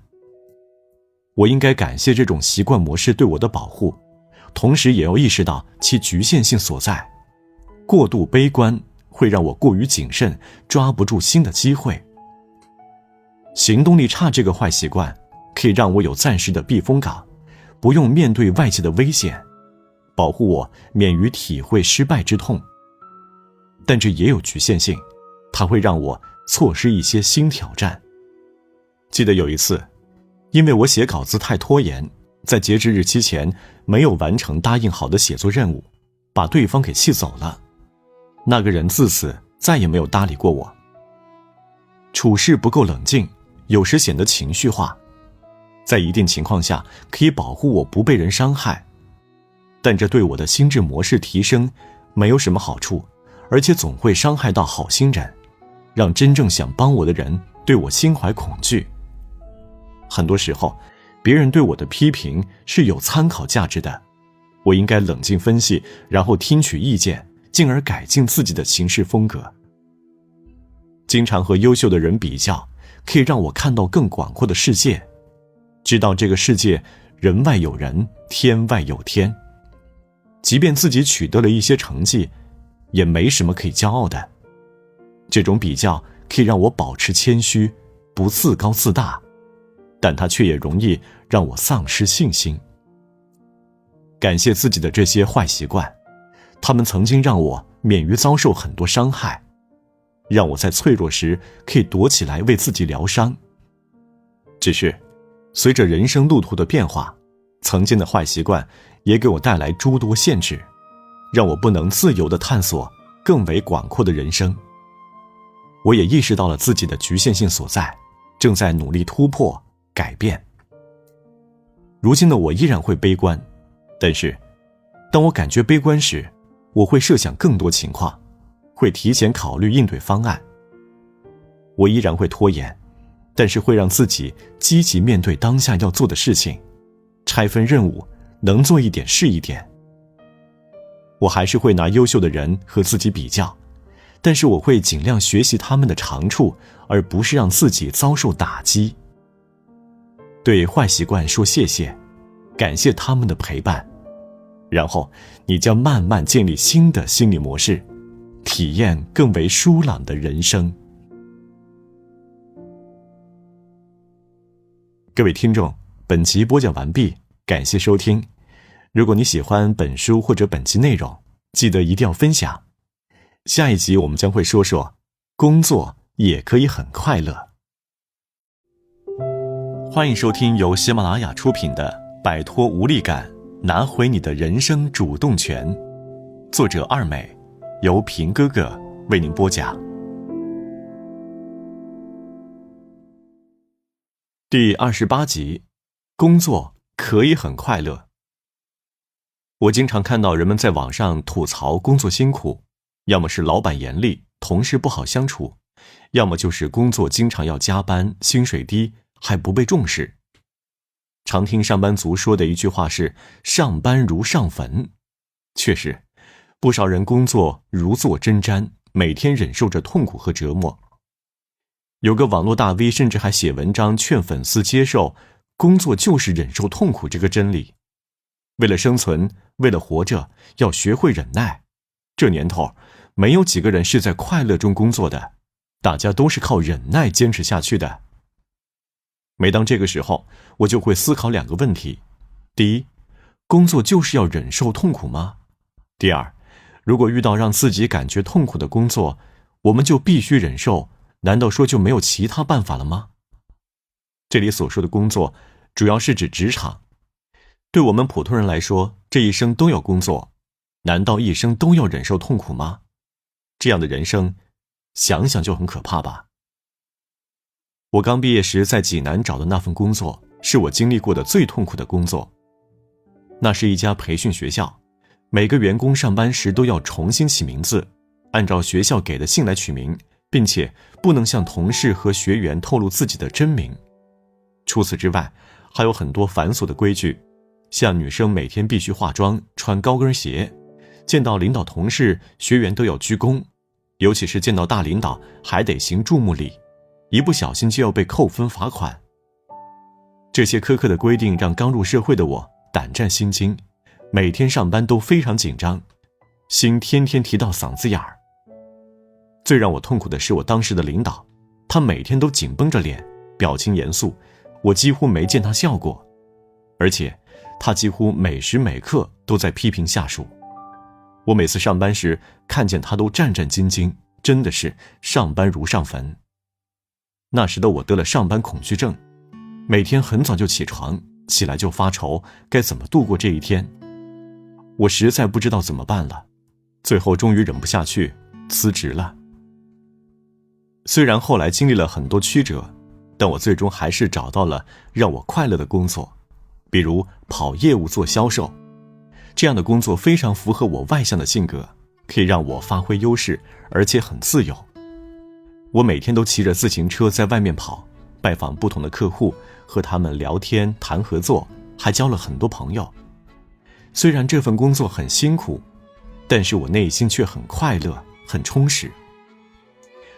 我应该感谢这种习惯模式对我的保护，同时也要意识到其局限性所在。过度悲观会让我过于谨慎，抓不住新的机会。行动力差这个坏习惯可以让我有暂时的避风港，不用面对外界的危险，保护我免于体会失败之痛。但这也有局限性，它会让我错失一些新挑战。记得有一次，因为我写稿子太拖延，在截止日期前没有完成答应好的写作任务，把对方给气走了。那个人自此再也没有搭理过我。处事不够冷静，有时显得情绪化，在一定情况下可以保护我不被人伤害，但这对我的心智模式提升没有什么好处，而且总会伤害到好心人，让真正想帮我的人对我心怀恐惧。很多时候，别人对我的批评是有参考价值的，我应该冷静分析，然后听取意见，进而改进自己的行事风格。经常和优秀的人比较，可以让我看到更广阔的世界，知道这个世界人外有人，天外有天。即便自己取得了一些成绩，也没什么可以骄傲的。这种比较可以让我保持谦虚，不自高自大，但它却也容易让我丧失信心。感谢自己的这些坏习惯，他们曾经让我免于遭受很多伤害，让我在脆弱时可以躲起来为自己疗伤。只是随着人生路途的变化，曾经的坏习惯也给我带来诸多限制，让我不能自由地探索更为广阔的人生。我也意识到了自己的局限性所在，正在努力突破改变。如今的我依然会悲观，但是当我感觉悲观时，我会设想更多情况，会提前考虑应对方案。我依然会拖延，但是会让自己积极面对当下要做的事情，拆分任务，能做一点是一点。我还是会拿优秀的人和自己比较，但是我会尽量学习他们的长处，而不是让自己遭受打击。对坏习惯说谢谢，感谢他们的陪伴，然后你将慢慢建立新的心理模式，体验更为舒朗的人生。各位听众，本集播讲完毕，感谢收听。如果你喜欢本书或者本集内容，记得一定要分享。下一集我们将会说说，工作也可以很快乐。欢迎收听由喜马拉雅出品的《摆脱无力感，拿回你的人生主动权》，作者二美，由平哥哥为您播讲。第28集，工作可以很快乐。我经常看到人们在网上吐槽工作辛苦，要么是老板严厉，同事不好相处，要么就是工作经常要加班，薪水低，还不被重视。常听上班族说的一句话是上班如上坟。确实，不少人工作如坐针毡，每天忍受着痛苦和折磨。有个网络大 V 甚至还写文章劝粉丝接受工作就是忍受痛苦这个真理。为了生存，为了活着，要学会忍耐。这年头，没有几个人是在快乐中工作的，大家都是靠忍耐坚持下去的。每当这个时候，我就会思考2个问题：第一，工作就是要忍受痛苦吗？第二，如果遇到让自己感觉痛苦的工作，我们就必须忍受，难道说就没有其他办法了吗？这里所说的工作，主要是指职场。对我们普通人来说，这一生都要工作，难道一生都要忍受痛苦吗？这样的人生，想想就很可怕吧。我刚毕业时在济南找的那份工作，是我经历过的最痛苦的工作。那是一家培训学校，每个员工上班时都要重新起名字，按照学校给的姓来取名，并且不能向同事和学员透露自己的真名。除此之外，还有很多繁琐的规矩，像女生每天必须化妆，穿高跟鞋，见到领导同事、学员都要鞠躬，尤其是见到大领导还得行注目礼，一不小心就要被扣分罚款。这些苛刻的规定让刚入社会的我胆战心惊，每天上班都非常紧张，心天天提到嗓子眼儿。最让我痛苦的是我当时的领导，他每天都紧绷着脸，表情严肃，我几乎没见他笑过，而且他几乎每时每刻都在批评下属。我每次上班时看见他都战战兢兢，真的是上班如上坟。那时的我得了上班恐惧症，每天很早就起床，起来就发愁该怎么度过这一天。我实在不知道怎么办了，最后终于忍不下去，辞职了。虽然后来经历了很多曲折，但我最终还是找到了让我快乐的工作，比如跑业务做销售。这样的工作非常符合我外向的性格，可以让我发挥优势，而且很自由。我每天都骑着自行车在外面跑，拜访不同的客户，和他们聊天谈合作，还交了很多朋友。虽然这份工作很辛苦，但是我内心却很快乐，很充实。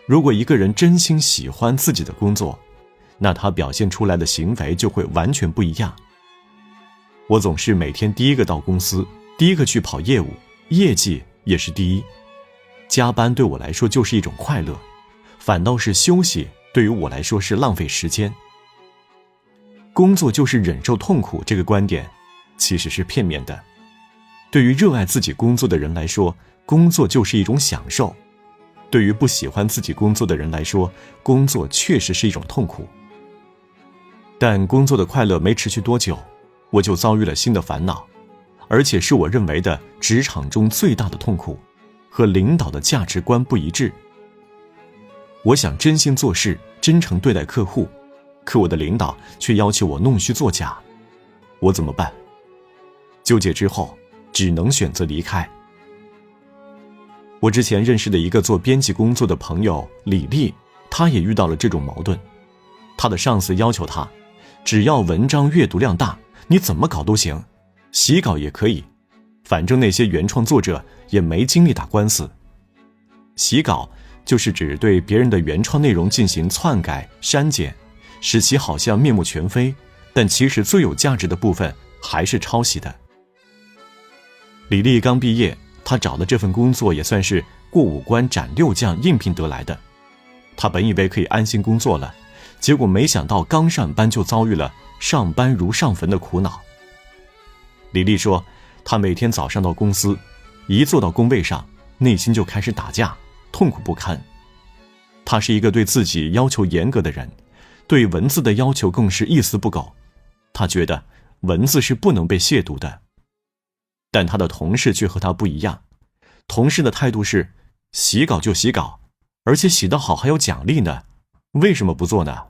如果一个人真心喜欢自己的工作，那他表现出来的行为就会完全不一样。我总是每天第一个到公司，第一个去跑业务，业绩也是第一。加班对我来说就是一种快乐，反倒是休息对于我来说是浪费时间。工作就是忍受痛苦这个观点其实是片面的。对于热爱自己工作的人来说，工作就是一种享受；对于不喜欢自己工作的人来说，工作确实是一种痛苦。但工作的快乐没持续多久，我就遭遇了新的烦恼，而且是我认为的职场中最大的痛苦，和领导的价值观不一致。我想真心做事，真诚对待客户，可我的领导却要求我弄虚作假，我怎么办？纠结之后，只能选择离开。我之前认识的一个做编辑工作的朋友李丽，她也遇到了这种矛盾。她的上司要求她，只要文章阅读量大，你怎么搞都行，洗稿也可以，反正那些原创作者也没精力打官司。洗稿就是指对别人的原创内容进行篡改、删减，使其好像面目全非，但其实最有价值的部分还是抄袭的。李丽刚毕业，她找的这份工作也算是过5关斩6将应聘得来的。她本以为可以安心工作了，结果没想到刚上班就遭遇了上班如上坟的苦恼。李丽说，她每天早上到公司，一坐到工位上，内心就开始打架，痛苦不堪。她是一个对自己要求严格的人，对文字的要求更是一丝不苟。她觉得文字是不能被亵渎的。但她的同事却和她不一样，同事的态度是洗稿就洗稿，而且洗得好还有奖励呢，为什么不做呢？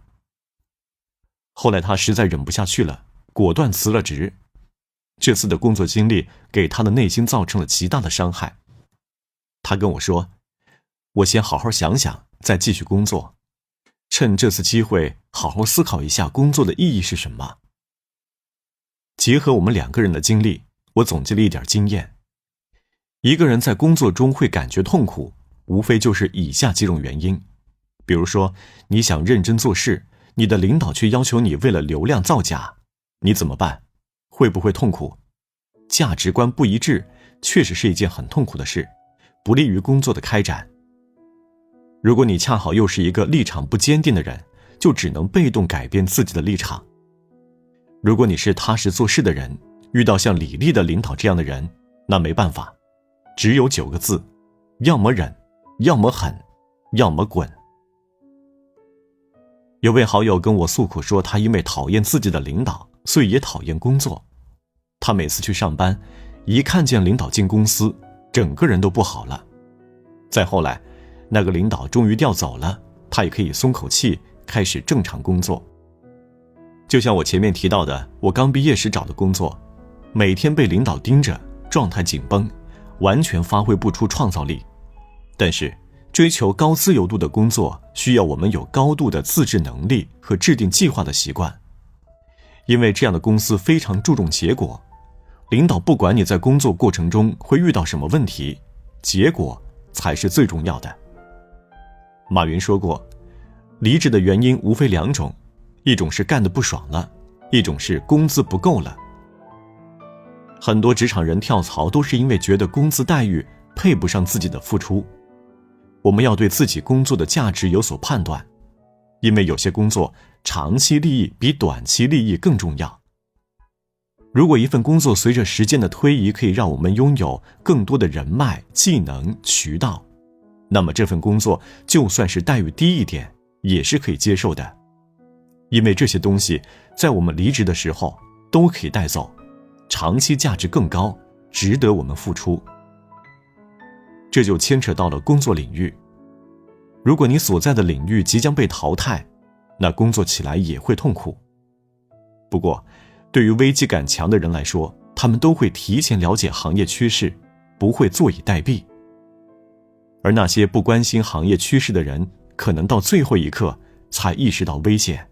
后来他实在忍不下去了，果断辞了职。这次的工作经历给他的内心造成了极大的伤害。他跟我说，我先好好想想，再继续工作，趁这次机会好好思考一下工作的意义是什么。结合我们2个人的经历，我总结了一点经验。一个人在工作中会感觉痛苦，无非就是以下几种原因。比如说，你想认真做事，你的领导却要求你为了流量造假，你怎么办？会不会痛苦？价值观不一致，确实是一件很痛苦的事，不利于工作的开展。如果你恰好又是一个立场不坚定的人，就只能被动改变自己的立场。如果你是踏实做事的人，遇到像李丽的领导这样的人，那没办法，只有9个字：要么忍，要么狠，要么滚。有位好友跟我诉苦说，他因为讨厌自己的领导，所以也讨厌工作。他每次去上班，一看见领导进公司，整个人都不好了。再后来，那个领导终于调走了，他也可以松口气，开始正常工作。就像我前面提到的，我刚毕业时找的工作，每天被领导盯着，状态紧绷，完全发挥不出创造力。但是追求高自由度的工作需要我们有高度的自制能力和制定计划的习惯。因为这样的公司非常注重结果，领导不管你在工作过程中会遇到什么问题，结果才是最重要的。马云说过，离职的原因无非2种，一种是干得不爽了，一种是工资不够了。很多职场人跳槽都是因为觉得工资待遇配不上自己的付出。我们要对自己工作的价值有所判断，因为有些工作长期利益比短期利益更重要。如果一份工作随着时间的推移可以让我们拥有更多的人脉、技能、渠道，那么这份工作就算是待遇低一点也是可以接受的。因为这些东西在我们离职的时候都可以带走，长期价值更高，值得我们付出。这就牵扯到了工作领域。如果你所在的领域即将被淘汰，那工作起来也会痛苦。不过，对于危机感强的人来说，他们都会提前了解行业趋势，不会坐以待毙。而那些不关心行业趋势的人，可能到最后一刻才意识到危险。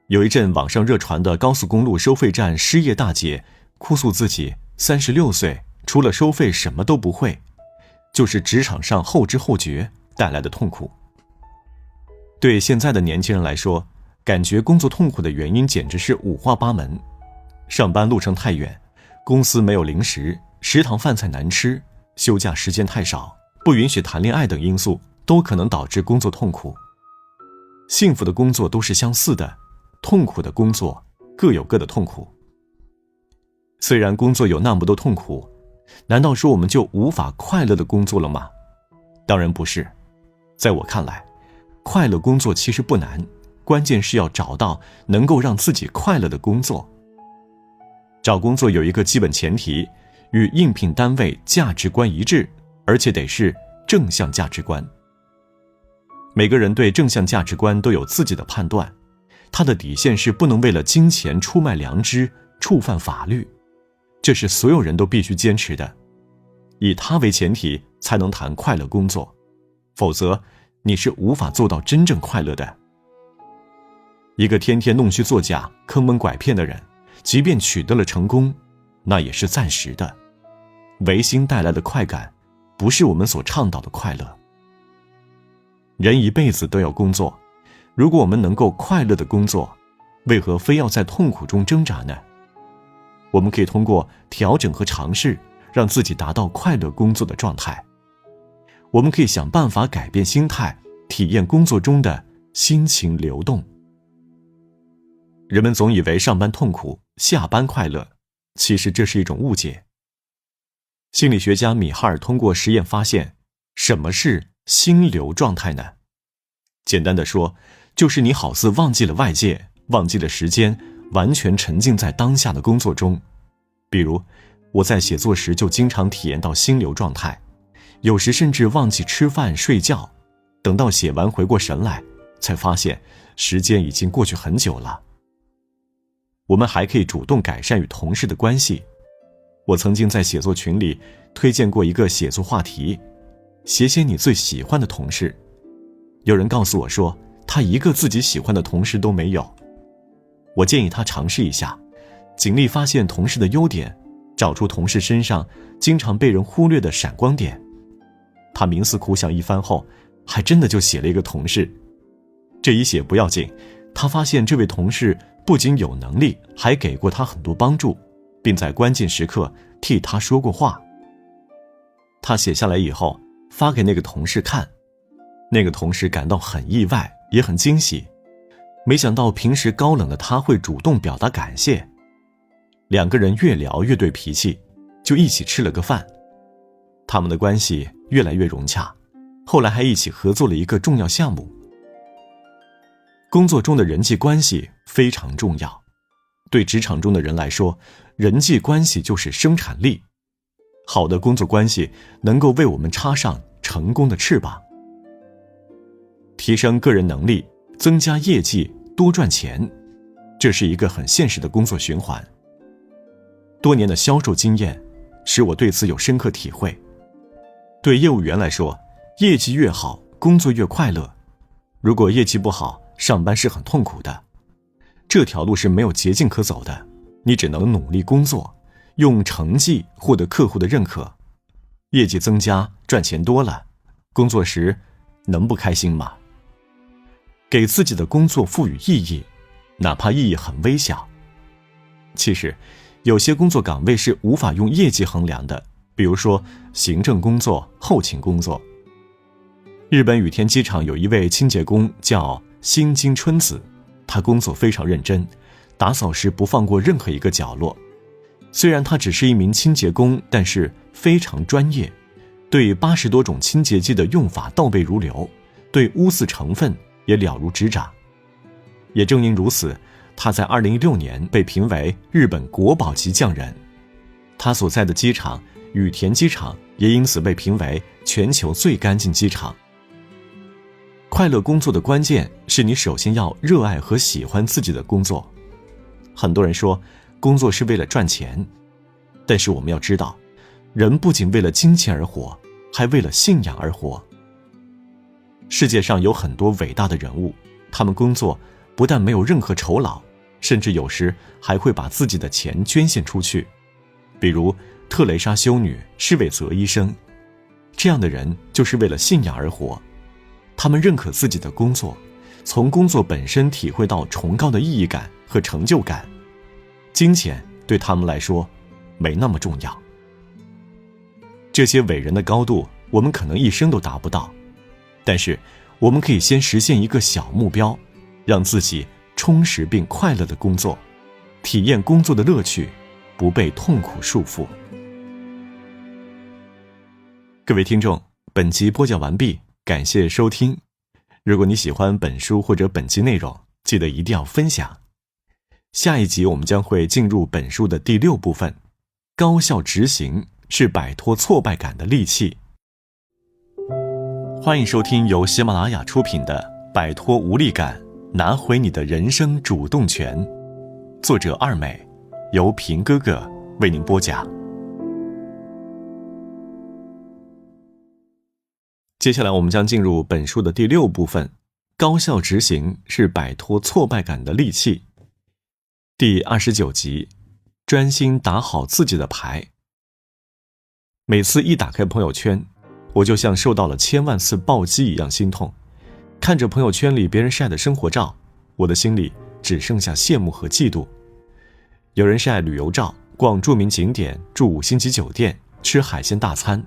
有一阵网上热传的高速公路收费站失业大姐哭诉自己36岁，除了收费什么都不会，就是职场上后知后觉带来的痛苦。对现在的年轻人来说，感觉工作痛苦的原因简直是五花八门。上班路程太远，公司没有零食，食堂饭菜难吃，休假时间太少，不允许谈恋爱等因素都可能导致工作痛苦。幸福的工作都是相似的，痛苦的工作各有各的痛苦。虽然工作有那么多痛苦，难道说我们就无法快乐的工作了吗？当然不是。在我看来，快乐工作其实不难，关键是要找到能够让自己快乐的工作。找工作有一个基本前提，与应聘单位价值观一致，而且得是正向价值观。每个人对正向价值观都有自己的判断，他的底线是不能为了金钱出卖良知，触犯法律，这是所有人都必须坚持的。以他为前提才能谈快乐工作，否则你是无法做到真正快乐的。一个天天弄虚作假、坑蒙拐骗的人，即便取得了成功，那也是暂时的。唯心带来的快感，不是我们所倡导的快乐。人一辈子都要工作，如果我们能够快乐的工作，为何非要在痛苦中挣扎呢？我们可以通过调整和尝试，让自己达到快乐工作的状态。我们可以想办法改变心态，体验工作中的心情流动。人们总以为上班痛苦，下班快乐，其实这是一种误解。心理学家米哈尔通过实验发现，什么是心流状态呢？简单的说，就是你好似忘记了外界，忘记了时间，完全沉浸在当下的工作中。比如，我在写作时就经常体验到心流状态，有时甚至忘记吃饭睡觉，等到写完回过神来，才发现时间已经过去很久了。我们还可以主动改善与同事的关系。我曾经在写作群里推荐过一个写作话题，写写你最喜欢的同事。有人告诉我说，他一个自己喜欢的同事都没有。我建议他尝试一下，尽力发现同事的优点，找出同事身上经常被人忽略的闪光点。他冥思苦想一番后，还真的就写了一个同事。这一写不要紧，他发现这位同事不仅有能力，还给过他很多帮助，并在关键时刻替他说过话。他写下来以后发给那个同事看，那个同事感到很意外，也很惊喜，没想到平时高冷的他会主动表达感谢。两个人越聊越对脾气，就一起吃了个饭。他们的关系越来越融洽，后来还一起合作了一个重要项目。工作中的人际关系非常重要，对职场中的人来说，人际关系就是生产力。好的工作关系能够为我们插上成功的翅膀。提升个人能力，增加业绩，多赚钱，这是一个很现实的工作循环。多年的销售经验使我对此有深刻体会。对业务员来说，业绩越好，工作越快乐。如果业绩不好，上班是很痛苦的。这条路是没有捷径可走的，你只能努力工作，用成绩获得客户的认可。业绩增加，赚钱多了，工作时能不开心吗？给自己的工作赋予意义，哪怕意义很微小。其实有些工作岗位是无法用业绩衡量的，比如说行政工作、后勤工作。日本羽田机场有一位清洁工叫新津春子，他工作非常认真，打扫时不放过任何一个角落。虽然他只是一名清洁工，但是非常专业，对80多种清洁剂的用法倒背如流，对污渍成分也了如指掌。也正因如此，他在2016年被评为日本国宝级匠人。他所在的机场羽田机场也因此被评为全球最干净机场。快乐工作的关键是你首先要热爱和喜欢自己的工作。很多人说工作是为了赚钱，但是我们要知道，人不仅为了金钱而活，还为了信仰而活。世界上有很多伟大的人物，他们工作不但没有任何酬劳，甚至有时还会把自己的钱捐献出去。比如特蕾莎修女、施韦泽医生，这样的人就是为了信仰而活。他们认可自己的工作，从工作本身体会到崇高的意义感和成就感。金钱对他们来说没那么重要。这些伟人的高度，我们可能一生都达不到，但是我们可以先实现一个小目标，让自己充实并快乐的工作，体验工作的乐趣，不被痛苦束缚。各位听众，本集播讲完毕，感谢收听。如果你喜欢本书或者本集内容，记得一定要分享。下一集我们将会进入本书的第6部分，高效执行是摆脱挫败感的利器。欢迎收听由喜马拉雅出品的《摆脱无力感，拿回你的人生主动权》，作者二美，由平哥哥为您播讲。接下来我们将进入本书的第6部分，高效执行是摆脱挫败感的利器。第29集，专心打好自己的牌。每次一打开朋友圈，我就像受到了1000万次暴击一样心痛。看着朋友圈里别人晒的生活照，我的心里只剩下羡慕和嫉妒。有人晒旅游照，逛著名景点，住5星级酒店，吃海鲜大餐，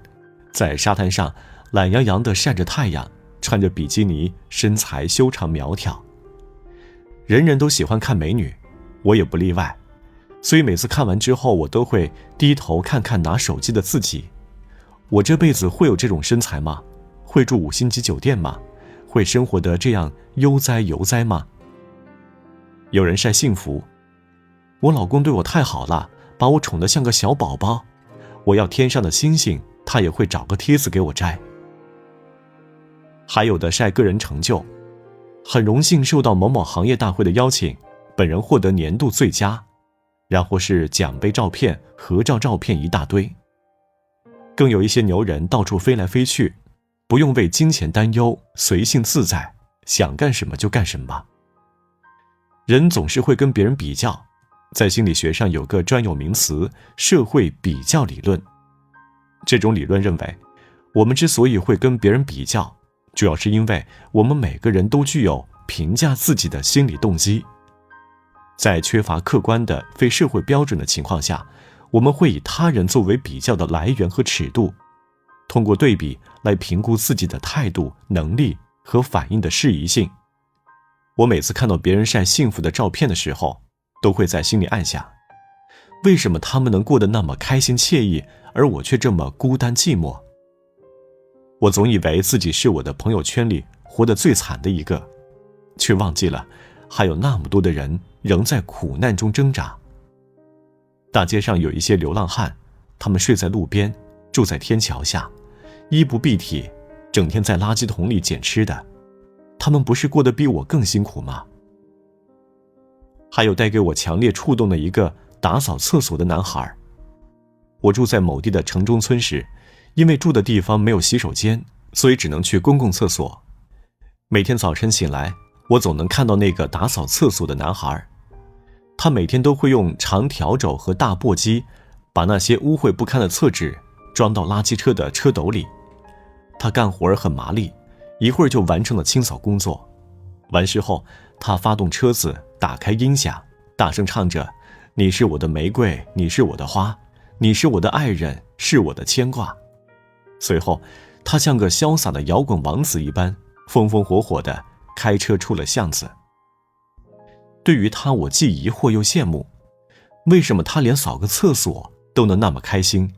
在沙滩上懒洋洋地晒着太阳，穿着比基尼，身材修长苗条。人人都喜欢看美女，我也不例外，所以每次看完之后，我都会低头看看拿手机的自己。我这辈子会有这种身材吗？会住5星级酒店吗？会生活得这样悠哉游哉吗？有人晒幸福，我老公对我太好了，把我宠得像个小宝宝，我要天上的星星，他也会找个帖子给我摘。还有的晒个人成就，很荣幸受到某某行业大会的邀请，本人获得年度最佳，然后是奖杯照片、合照照片一大堆。更有一些牛人到处飞来飞去，不用为金钱担忧，随性自在，想干什么就干什么吧。人总是会跟别人比较，在心理学上有个专有名词，社会比较理论。这种理论认为，我们之所以会跟别人比较，主要是因为我们每个人都具有评价自己的心理动机。在缺乏客观的非社会标准的情况下，我们会以他人作为比较的来源和尺度，通过对比来评估自己的态度、能力和反应的适宜性。我每次看到别人晒幸福的照片的时候，都会在心里暗想，为什么他们能过得那么开心惬意，而我却这么孤单寂寞？我总以为自己是我的朋友圈里活得最惨的一个，却忘记了还有那么多的人仍在苦难中挣扎。大街上有一些流浪汉，他们睡在路边，住在天桥下，衣不蔽体，整天在垃圾桶里捡吃的，他们不是过得比我更辛苦吗？还有带给我强烈触动的一个打扫厕所的男孩。我住在某地的城中村时，因为住的地方没有洗手间，所以只能去公共厕所。每天早晨醒来，我总能看到那个打扫厕所的男孩。他每天都会用长笤帚和大簸箕把那些污秽不堪的厕纸装到垃圾车的车斗里。他干活很麻利，一会儿就完成了清扫工作。完事后，他发动车子，打开音响，大声唱着：你是我的玫瑰，你是我的花，你是我的爱人，是我的牵挂。随后，他像个潇洒的摇滚王子一般，风风火火地开车出了巷子。对于他，我既疑惑又羡慕，为什么他连扫个厕所都能那么开心，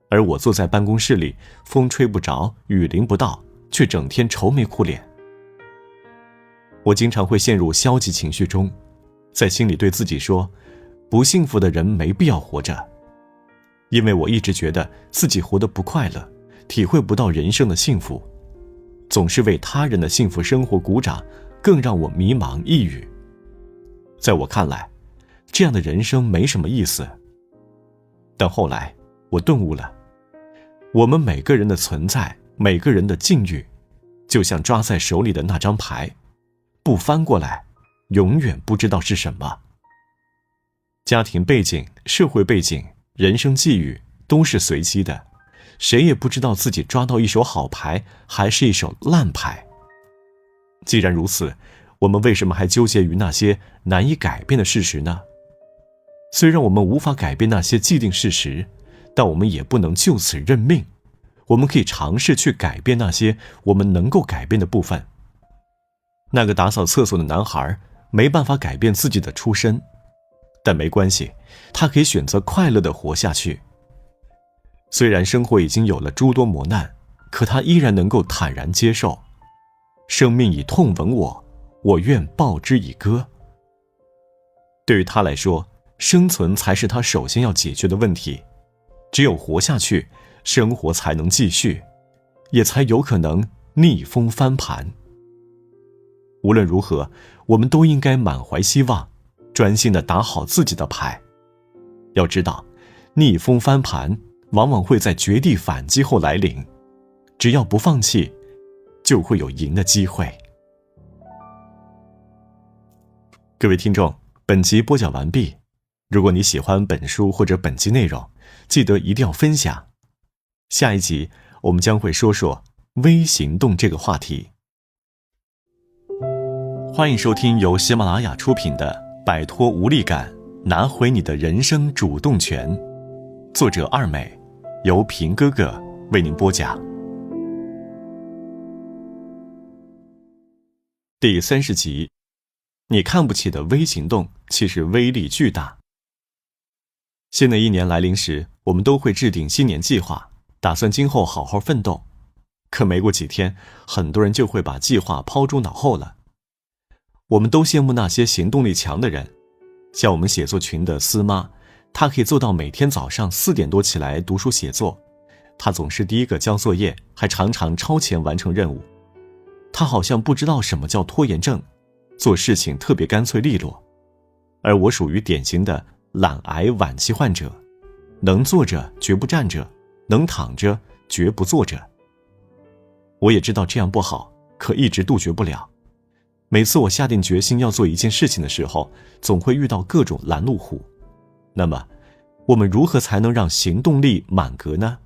而我坐在办公室里，风吹不着，雨淋不到，却整天愁眉苦脸。我经常会陷入消极情绪中，在心里对自己说，不幸福的人没必要活着。因为我一直觉得自己活得不快乐，体会不到人生的幸福，总是为他人的幸福生活鼓掌，更让我迷茫抑郁。在我看来，这样的人生没什么意思。但后来我顿悟了，我们每个人的存在，每个人的境遇，就像抓在手里的那张牌，不翻过来，永远不知道是什么。家庭背景、社会背景、人生际遇都是随机的，谁也不知道自己抓到一手好牌还是一手烂牌。既然如此，我们为什么还纠结于那些难以改变的事实呢？虽然我们无法改变那些既定事实，但我们也不能就此认命。我们可以尝试去改变那些我们能够改变的部分。那个打扫厕所的男孩没办法改变自己的出身，但没关系，他可以选择快乐地活下去。虽然生活已经有了诸多磨难，可他依然能够坦然接受。生命以痛吻我，我愿报之以歌。对于他来说，生存才是他首先要解决的问题。只有活下去，生活才能继续，也才有可能逆风翻盘。无论如何，我们都应该满怀希望，专心地打好自己的牌。要知道，逆风翻盘往往会在绝地反击后来临，只要不放弃，就会有赢的机会。各位听众，本集播讲完毕。如果你喜欢本书或者本集内容，记得一定要分享。下一集我们将会说说微行动这个话题。欢迎收听由喜马拉雅出品的《摆脱无力感，拿回你的人生主动权》，作者二美，由平哥哥为您播讲。第30集，你看不起的微行动其实威力巨大。新的一年来临时，我们都会制定新年计划，打算今后好好奋斗。可没过几天，很多人就会把计划抛诸脑后了。我们都羡慕那些行动力强的人，像我们写作群的司妈，他可以做到每天早上4点多起来读书写作，他总是第一个交作业，还常常超前完成任务。他好像不知道什么叫拖延症，做事情特别干脆利落。而我属于典型的懒癌晚期患者，能坐着绝不站着，能躺着绝不坐着。我也知道这样不好，可一直杜绝不了。每次我下定决心要做一件事情的时候，总会遇到各种拦路虎。那么，我们如何才能让行动力满格呢？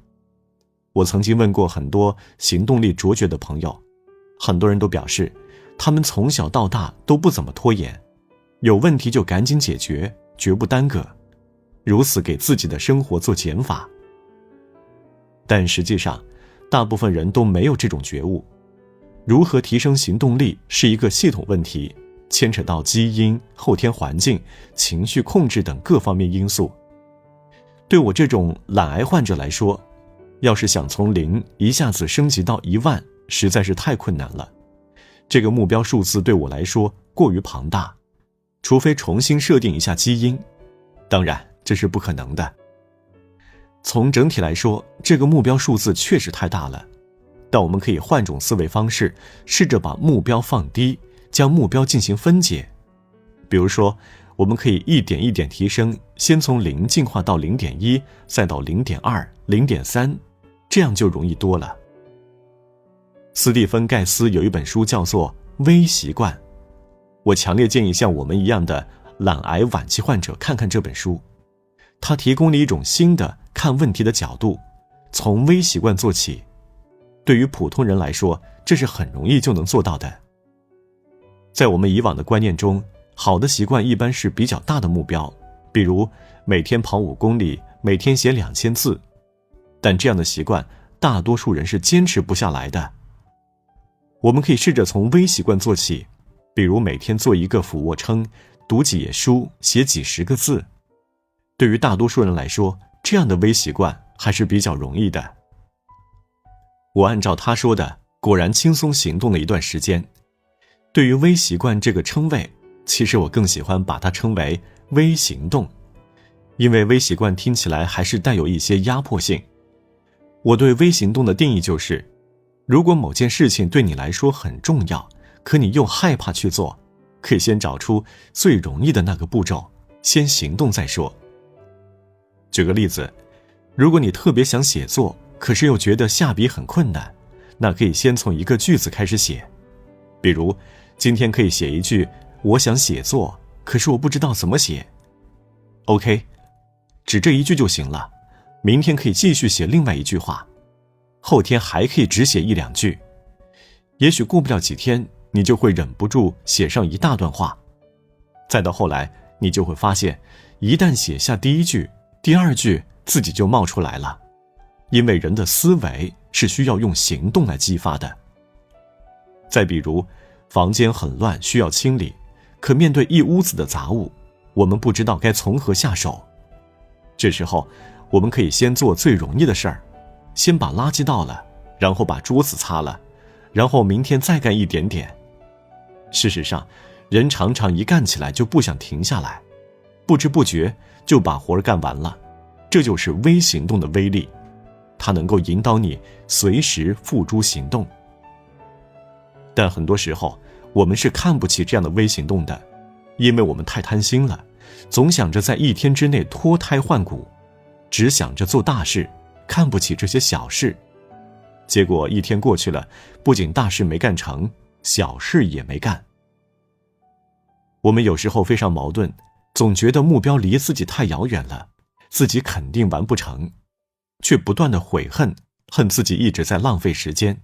我曾经问过很多行动力卓绝的朋友，很多人都表示，他们从小到大都不怎么拖延，有问题就赶紧解决，绝不耽搁，如此给自己的生活做减法。但实际上，大部分人都没有这种觉悟。如何提升行动力是一个系统问题，牵扯到基因、后天环境、情绪控制等各方面因素。对我这种懒癌患者来说，要是想从0一下子升级到1万，实在是太困难了。这个目标数字对我来说过于庞大，除非重新设定一下基因，当然这是不可能的。从整体来说，这个目标数字确实太大了，但我们可以换种思维方式，试着把目标放低，将目标进行分解。比如说，我们可以一点一点提升，先从0进化到 0.1， 再到 0.2、0.3， 这样就容易多了。斯蒂芬·盖斯有一本书叫做《微习惯》，我强烈建议像我们一样的懒癌晚期患者看看这本书。它提供了一种新的看问题的角度，从微习惯做起。对于普通人来说，这是很容易就能做到的。在我们以往的观念中，好的习惯一般是比较大的目标，比如每天跑5公里，每天写2000字。但这样的习惯，大多数人是坚持不下来的。我们可以试着从微习惯做起，比如每天做一个俯卧撑，读几页书，写几十个字。对于大多数人来说，这样的微习惯还是比较容易的。我按照他说的，果然轻松行动了一段时间。对于微习惯这个称谓，其实我更喜欢把它称为微行动，因为微习惯听起来还是带有一些压迫性。我对微行动的定义就是，如果某件事情对你来说很重要，可你又害怕去做，可以先找出最容易的那个步骤，先行动再说。举个例子，如果你特别想写作，可是又觉得下笔很困难，那可以先从一个句子开始写。比如，今天可以写一句，我想写作，可是我不知道怎么写。OK， 只这一句就行了。明天可以继续写另外一句话，后天还可以只写1-2句。也许过不了几天，你就会忍不住写上一大段话。再到后来，你就会发现，一旦写下第1句，第2句自己就冒出来了。因为人的思维是需要用行动来激发的。再比如，房间很乱，需要清理，可面对一屋子的杂物，我们不知道该从何下手。这时候，我们可以先做最容易的事儿，先把垃圾倒了，然后把桌子擦了，然后明天再干一点点。事实上，人常常一干起来就不想停下来，不知不觉就把活儿干完了。这就是微行动的威力，它能够引导你随时付诸行动。但很多时候，我们是看不起这样的微行动的，因为我们太贪心了，总想着在1天之内脱胎换骨，只想着做大事，看不起这些小事。结果1天过去了，不仅大事没干成，小事也没干。我们有时候非常矛盾，总觉得目标离自己太遥远了，自己肯定完不成，却不断的悔恨自己一直在浪费时间。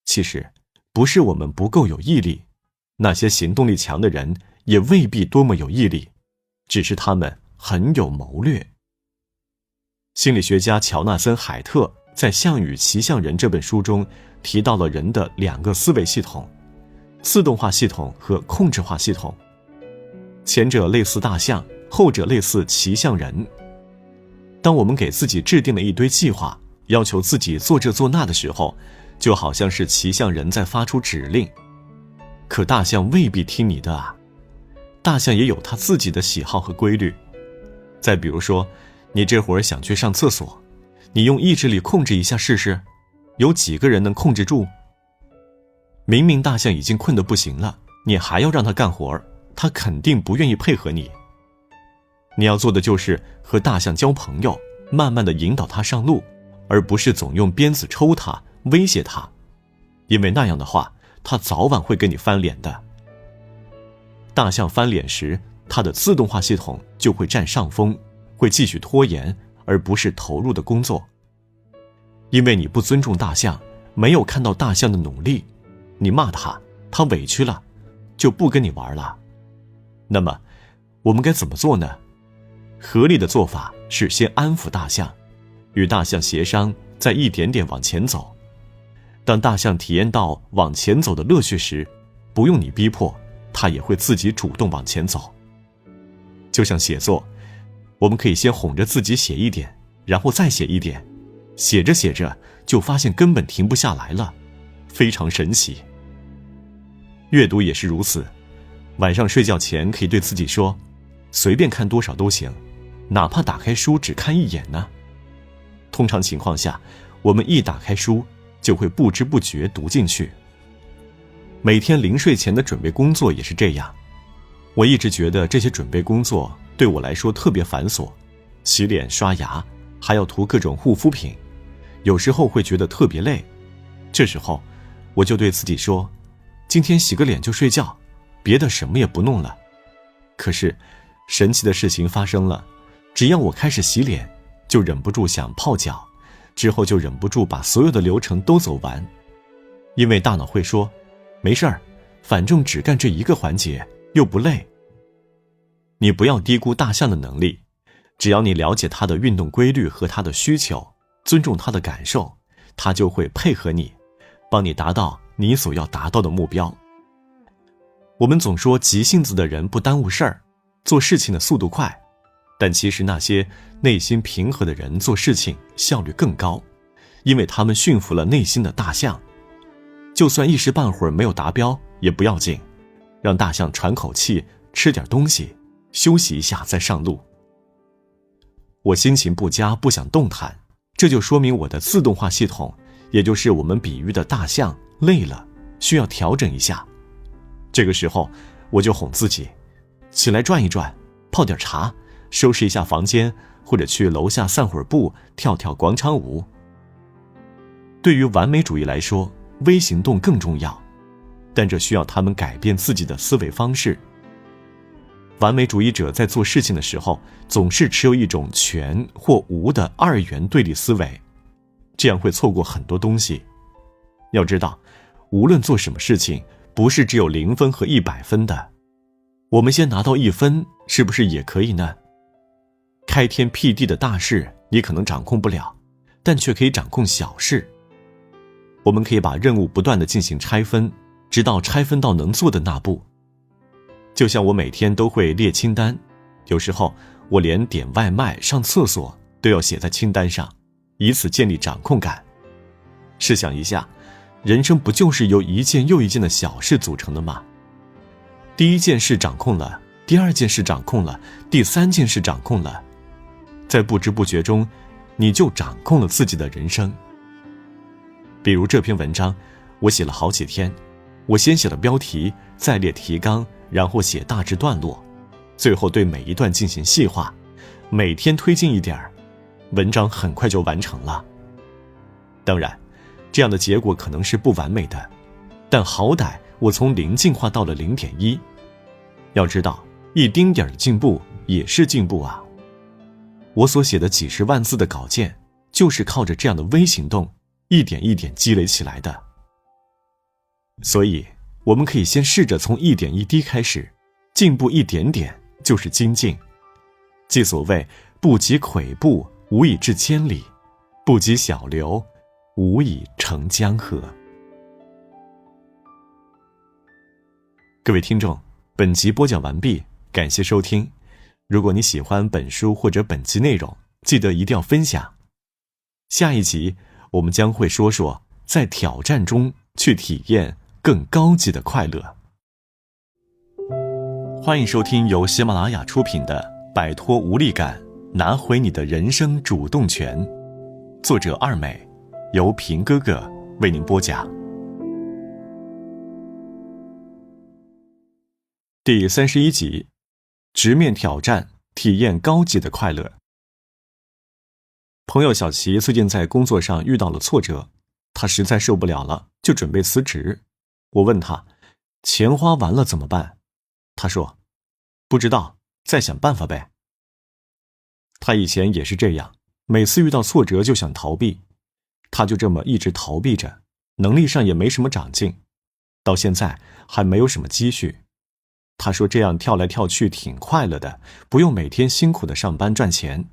其实不是我们不够有毅力，那些行动力强的人也未必多么有毅力，只是他们很有谋略。心理学家乔纳森·海特在《象与骑象人》这本书中提到了人的2个思维系统，自动化系统和控制化系统。前者类似大象，后者类似骑象人。当我们给自己制定了一堆计划，要求自己做这做那的时候，就好像是骑象人在发出指令。可大象未必听你的啊，大象也有它自己的喜好和规律。再比如说，你这会儿想去上厕所，你用意志力控制一下试试，有几个人能控制住？明明大象已经困得不行了，你还要让它干活，它肯定不愿意配合你。你要做的就是和大象交朋友，慢慢地引导它上路，而不是总用鞭子抽它，威胁它，因为那样的话，它早晚会跟你翻脸的。大象翻脸时，它的自动化系统就会占上风，会继续拖延，而不是投入的工作。因为你不尊重大象，没有看到大象的努力，你骂它，它委屈了，就不跟你玩了。那么，我们该怎么做呢？合理的做法是先安抚大象，与大象协商，再一点点往前走。当大象体验到往前走的乐趣时，不用你逼迫，它也会自己主动往前走。就像写作，我们可以先哄着自己写一点，然后再写一点，写着写着就发现根本停不下来了，非常神奇。阅读也是如此，晚上睡觉前可以对自己说，随便看多少都行，哪怕打开书只看一眼呢。通常情况下，我们一打开书就会不知不觉读进去。每天临睡前的准备工作也是这样。我一直觉得这些准备工作对我来说特别繁琐，洗脸刷牙，还要涂各种护肤品，有时候会觉得特别累。这时候我就对自己说，今天洗个脸就睡觉，别的什么也不弄了。可是神奇的事情发生了，只要我开始洗脸，就忍不住想泡脚，之后就忍不住把所有的流程都走完。因为大脑会说，没事儿，反正只干这一个环节，又不累。你不要低估大象的能力，只要你了解它的运动规律和它的需求，尊重它的感受，它就会配合你，帮你达到你所要达到的目标。我们总说急性子的人不耽误事儿，做事情的速度快，但其实那些内心平和的人做事情效率更高，因为他们驯服了内心的大象。就算一时半会儿没有达标也不要紧，让大象喘口气，吃点东西，休息一下再上路。我心情不佳，不想动弹，这就说明我的自动化系统，也就是我们比喻的大象累了，需要调整一下。这个时候我就哄自己，起来转一转，泡点茶，收拾一下房间，或者去楼下散会儿步，跳跳广场舞。对于完美主义来说，微行动更重要，但这需要他们改变自己的思维方式。完美主义者在做事情的时候，总是持有一种全或无的二元对立思维，这样会错过很多东西。要知道，无论做什么事情，不是只有0分和100分的。我们先拿到1分，是不是也可以呢？开天辟地的大事，你可能掌控不了，但却可以掌控小事。我们可以把任务不断地进行拆分，直到拆分到能做的那步。就像我每天都会列清单，有时候我连点外卖、上厕所都要写在清单上，以此建立掌控感。试想一下，人生不就是由一件又一件的小事组成的吗？第一件事掌控了，第二件事掌控了，第三件事掌控了，在不知不觉中，你就掌控了自己的人生。比如这篇文章，我写了好几天，我先写了标题，再列提纲，然后写大致段落，最后对每一段进行细化，每天推进一点儿，文章很快就完成了。当然，这样的结果可能是不完美的，但好歹我从0进化到了0.1。要知道，一丁点儿的进步也是进步啊！我所写的几十万字的稿件，就是靠着这样的微行动，一点一点积累起来的。所以，我们可以先试着从一点一滴开始，进步一点点就是精进。即所谓不积跬步，无以至千里；不积小流，无以成江河。各位听众，本集播讲完毕，感谢收听。如果你喜欢本书或者本集内容，记得一定要分享。下一集我们将会说说在挑战中去体验更高级的快乐。欢迎收听由喜马拉雅出品的《摆脱无力感，拿回你的人生主动权。作者二美，由平哥哥为您播讲。第31集，直面挑战，体验高级的快乐。朋友小齐最近在工作上遇到了挫折，他实在受不了了，就准备辞职。我问他，钱花完了怎么办？他说，不知道，再想办法呗。他以前也是这样，每次遇到挫折就想逃避，他就这么一直逃避着，能力上也没什么长进，到现在还没有什么积蓄。他说这样跳来跳去挺快乐的，不用每天辛苦的上班赚钱。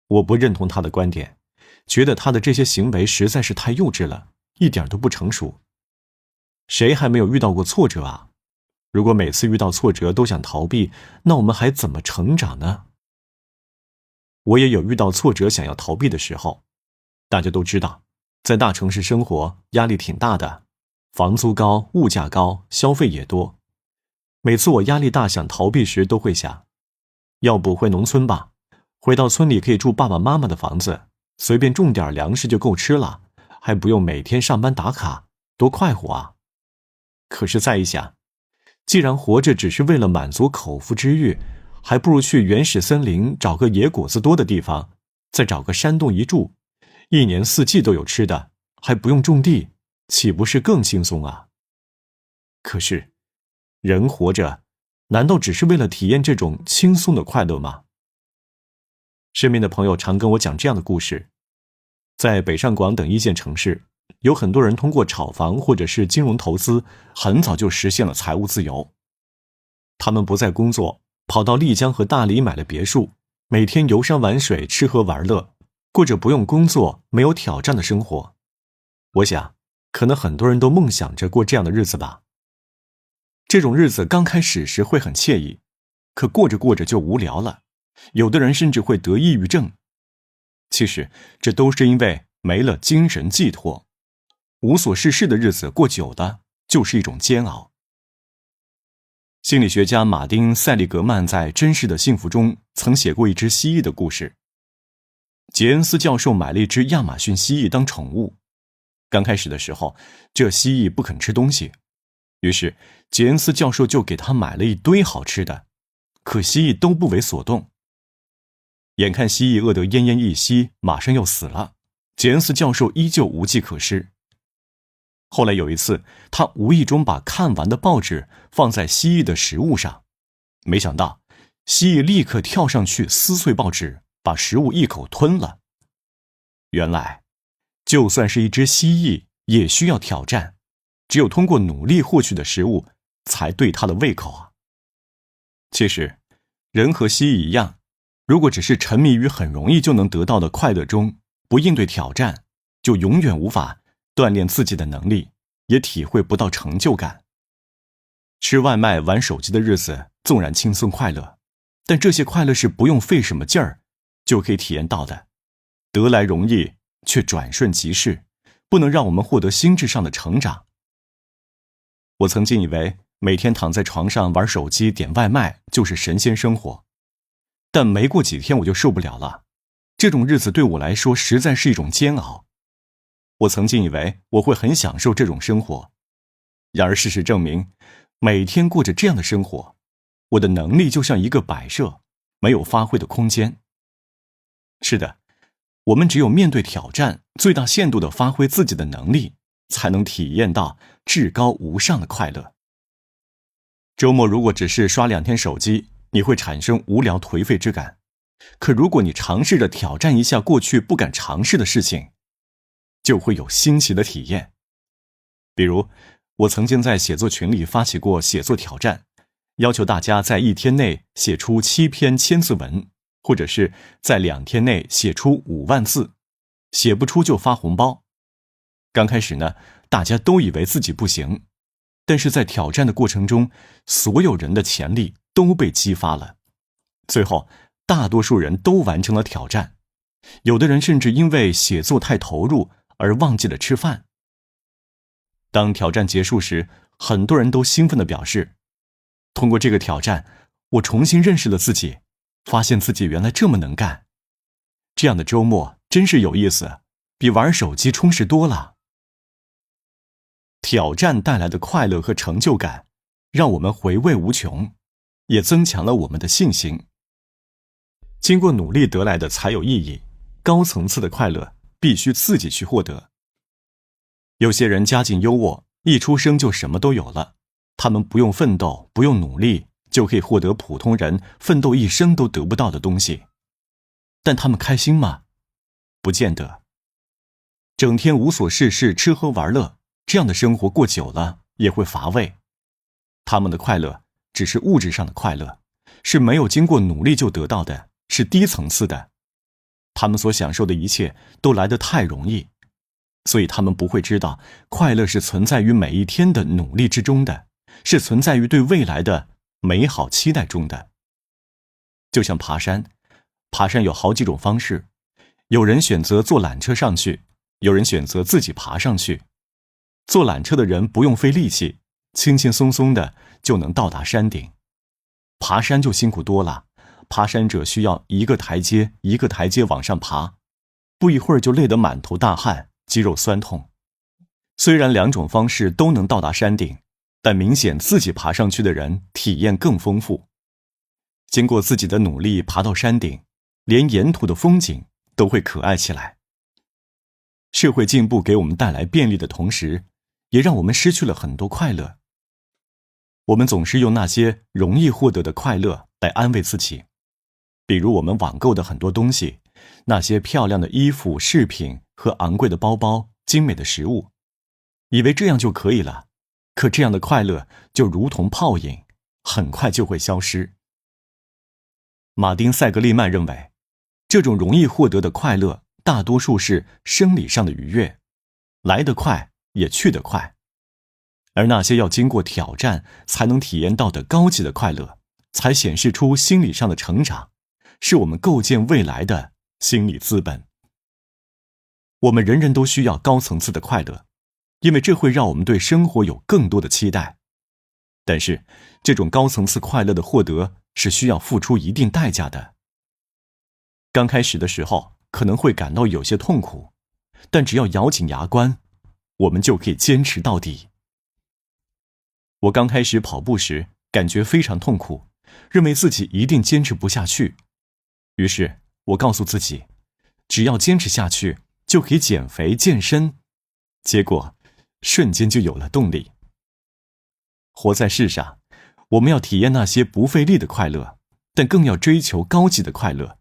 我不认同他的观点，觉得他的这些行为实在是太幼稚了，一点都不成熟。谁还没有遇到过挫折啊？如果每次遇到挫折都想逃避，那我们还怎么成长呢？我也有遇到挫折想要逃避的时候。大家都知道，在大城市生活压力挺大的，房租高，物价高，消费也多。每次我压力大想逃避时，都会想，要不回农村吧，回到村里可以住爸爸妈妈的房子，随便种点粮食就够吃了，还不用每天上班打卡，多快活啊。可是再一想，既然活着只是为了满足口腹之欲，还不如去原始森林找个野果子多的地方，再找个山洞一住，一年四季都有吃的，还不用种地，岂不是更轻松啊？可是，人活着，难道只是为了体验这种轻松的快乐吗？身边的朋友常跟我讲这样的故事，在北上广等一线城市，有很多人通过炒房或者是金融投资，很早就实现了财务自由。他们不再工作，跑到丽江和大理买了别墅，每天游山玩水，吃喝玩乐，过着不用工作、没有挑战的生活。我想，可能很多人都梦想着过这样的日子吧。这种日子刚开始时会很惬意，可过着过着就无聊了，有的人甚至会得抑郁症。其实，这都是因为没了精神寄托。无所事事的日子过久的，就是一种煎熬。心理学家马丁·塞利格曼在《真实的幸福》中曾写过一只蜥蜴的故事。杰恩斯教授买了一只亚马逊蜥蜴当宠物。刚开始的时候，这蜥蜴不肯吃东西，于是杰恩斯教授就给他买了一堆好吃的，可蜥蜴都不为所动。眼看蜥蜴饿得奄奄一息，马上要死了，杰恩斯教授依旧无计可施。后来有一次，他无意中把看完的报纸放在蜥蜴的食物上，没想到蜥蜴立刻跳上去撕碎报纸，把食物一口吞了。原来，就算是一只蜥蜴也需要挑战，只有通过努力获取的食物才对它的胃口啊。其实，人和蜥蜴一样，如果只是沉迷于很容易就能得到的快乐中，不应对挑战，就永远无法锻炼自己的能力，也体会不到成就感。吃外卖、玩手机的日子纵然轻松快乐，但这些快乐是不用费什么劲儿就可以体验到的，得来容易却转瞬即逝，不能让我们获得心智上的成长。我曾经以为每天躺在床上玩手机、点外卖就是神仙生活，但没过几天我就受不了了，这种日子对我来说实在是一种煎熬。我曾经以为我会很享受这种生活，然而事实证明，每天过着这样的生活，我的能力就像一个摆设，没有发挥的空间。是的，我们只有面对挑战，最大限度地发挥自己的能力，才能体验到至高无上的快乐。周末如果只是刷2天手机，你会产生无聊颓废之感。可如果你尝试着挑战一下过去不敢尝试的事情，就会有新奇的体验。比如，我曾经在写作群里发起过写作挑战，要求大家在1天内写出7篇1000字文，或者是在2天内写出5万字，写不出就发红包。刚开始呢，大家都以为自己不行，但是在挑战的过程中，所有人的潜力都被激发了。最后，大多数人都完成了挑战，有的人甚至因为写作太投入而忘记了吃饭。当挑战结束时，很多人都兴奋地表示，通过这个挑战，我重新认识了自己，发现自己原来这么能干。这样的周末真是有意思，比玩手机充实多了。挑战带来的快乐和成就感，让我们回味无穷，也增强了我们的信心。经过努力得来的才有意义，高层次的快乐必须自己去获得。有些人家境优渥，一出生就什么都有了，他们不用奋斗，不用努力，就可以获得普通人奋斗一生都得不到的东西。但他们开心吗？不见得。整天无所事事，吃喝玩乐，这样的生活过久了也会乏味。他们的快乐只是物质上的快乐，是没有经过努力就得到的，是低层次的。他们所享受的一切都来得太容易，所以他们不会知道快乐是存在于每一天的努力之中的，是存在于对未来的美好期待中的。就像爬山，爬山有好几种方式，有人选择坐缆车上去，有人选择自己爬上去。坐缆车的人不用费力气，轻轻松松的就能到达山顶。爬山就辛苦多了，爬山者需要一个台阶一个台阶往上爬，不一会儿就累得满头大汗，肌肉酸痛。虽然两种方式都能到达山顶，但明显自己爬上去的人体验更丰富。经过自己的努力爬到山顶，连沿途的风景都会可爱起来。社会进步给我们带来便利的同时，也让我们失去了很多快乐。我们总是用那些容易获得的快乐来安慰自己，比如我们网购的很多东西，那些漂亮的衣服、饰品和昂贵的包包、精美的食物，以为这样就可以了，可这样的快乐就如同泡影，很快就会消失。马丁·塞格利曼认为，这种容易获得的快乐大多数是生理上的愉悦，来得快也去得快。而那些要经过挑战才能体验到的高级的快乐，才显示出心理上的成长，是我们构建未来的心理资本。我们人人都需要高层次的快乐，因为这会让我们对生活有更多的期待。但是，这种高层次快乐的获得是需要付出一定代价的。刚开始的时候，可能会感到有些痛苦，但只要咬紧牙关，我们就可以坚持到底。我刚开始跑步时，感觉非常痛苦，认为自己一定坚持不下去。于是，我告诉自己，只要坚持下去，就可以减肥健身。结果，瞬间就有了动力。活在世上，我们要体验那些不费力的快乐，但更要追求高级的快乐。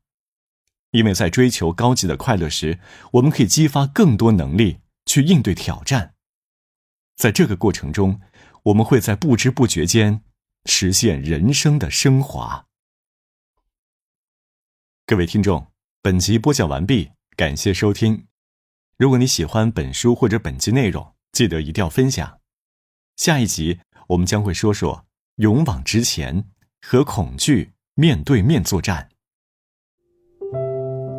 因为在追求高级的快乐时，我们可以激发更多能力去应对挑战。在这个过程中，我们会在不知不觉间实现人生的升华。各位听众，本集播讲完毕，感谢收听。如果你喜欢本书或者本集内容，记得一定要分享。下一集我们将会说说勇往直前和恐惧面对面作战。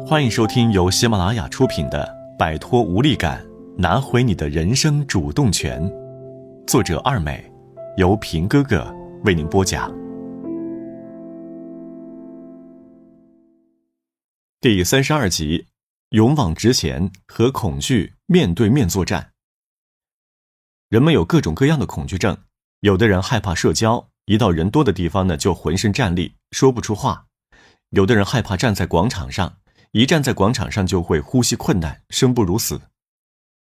欢迎收听由喜马拉雅出品的《摆脱无力感，拿回你的人生主动权》，作者二美，由平哥哥为您播讲。第32集，勇往直前和恐惧面对面作战。人们有各种各样的恐惧症，有的人害怕社交，一到人多的地方呢就浑身战栗，说不出话；有的人害怕站在广场上，一站在广场上就会呼吸困难，生不如死；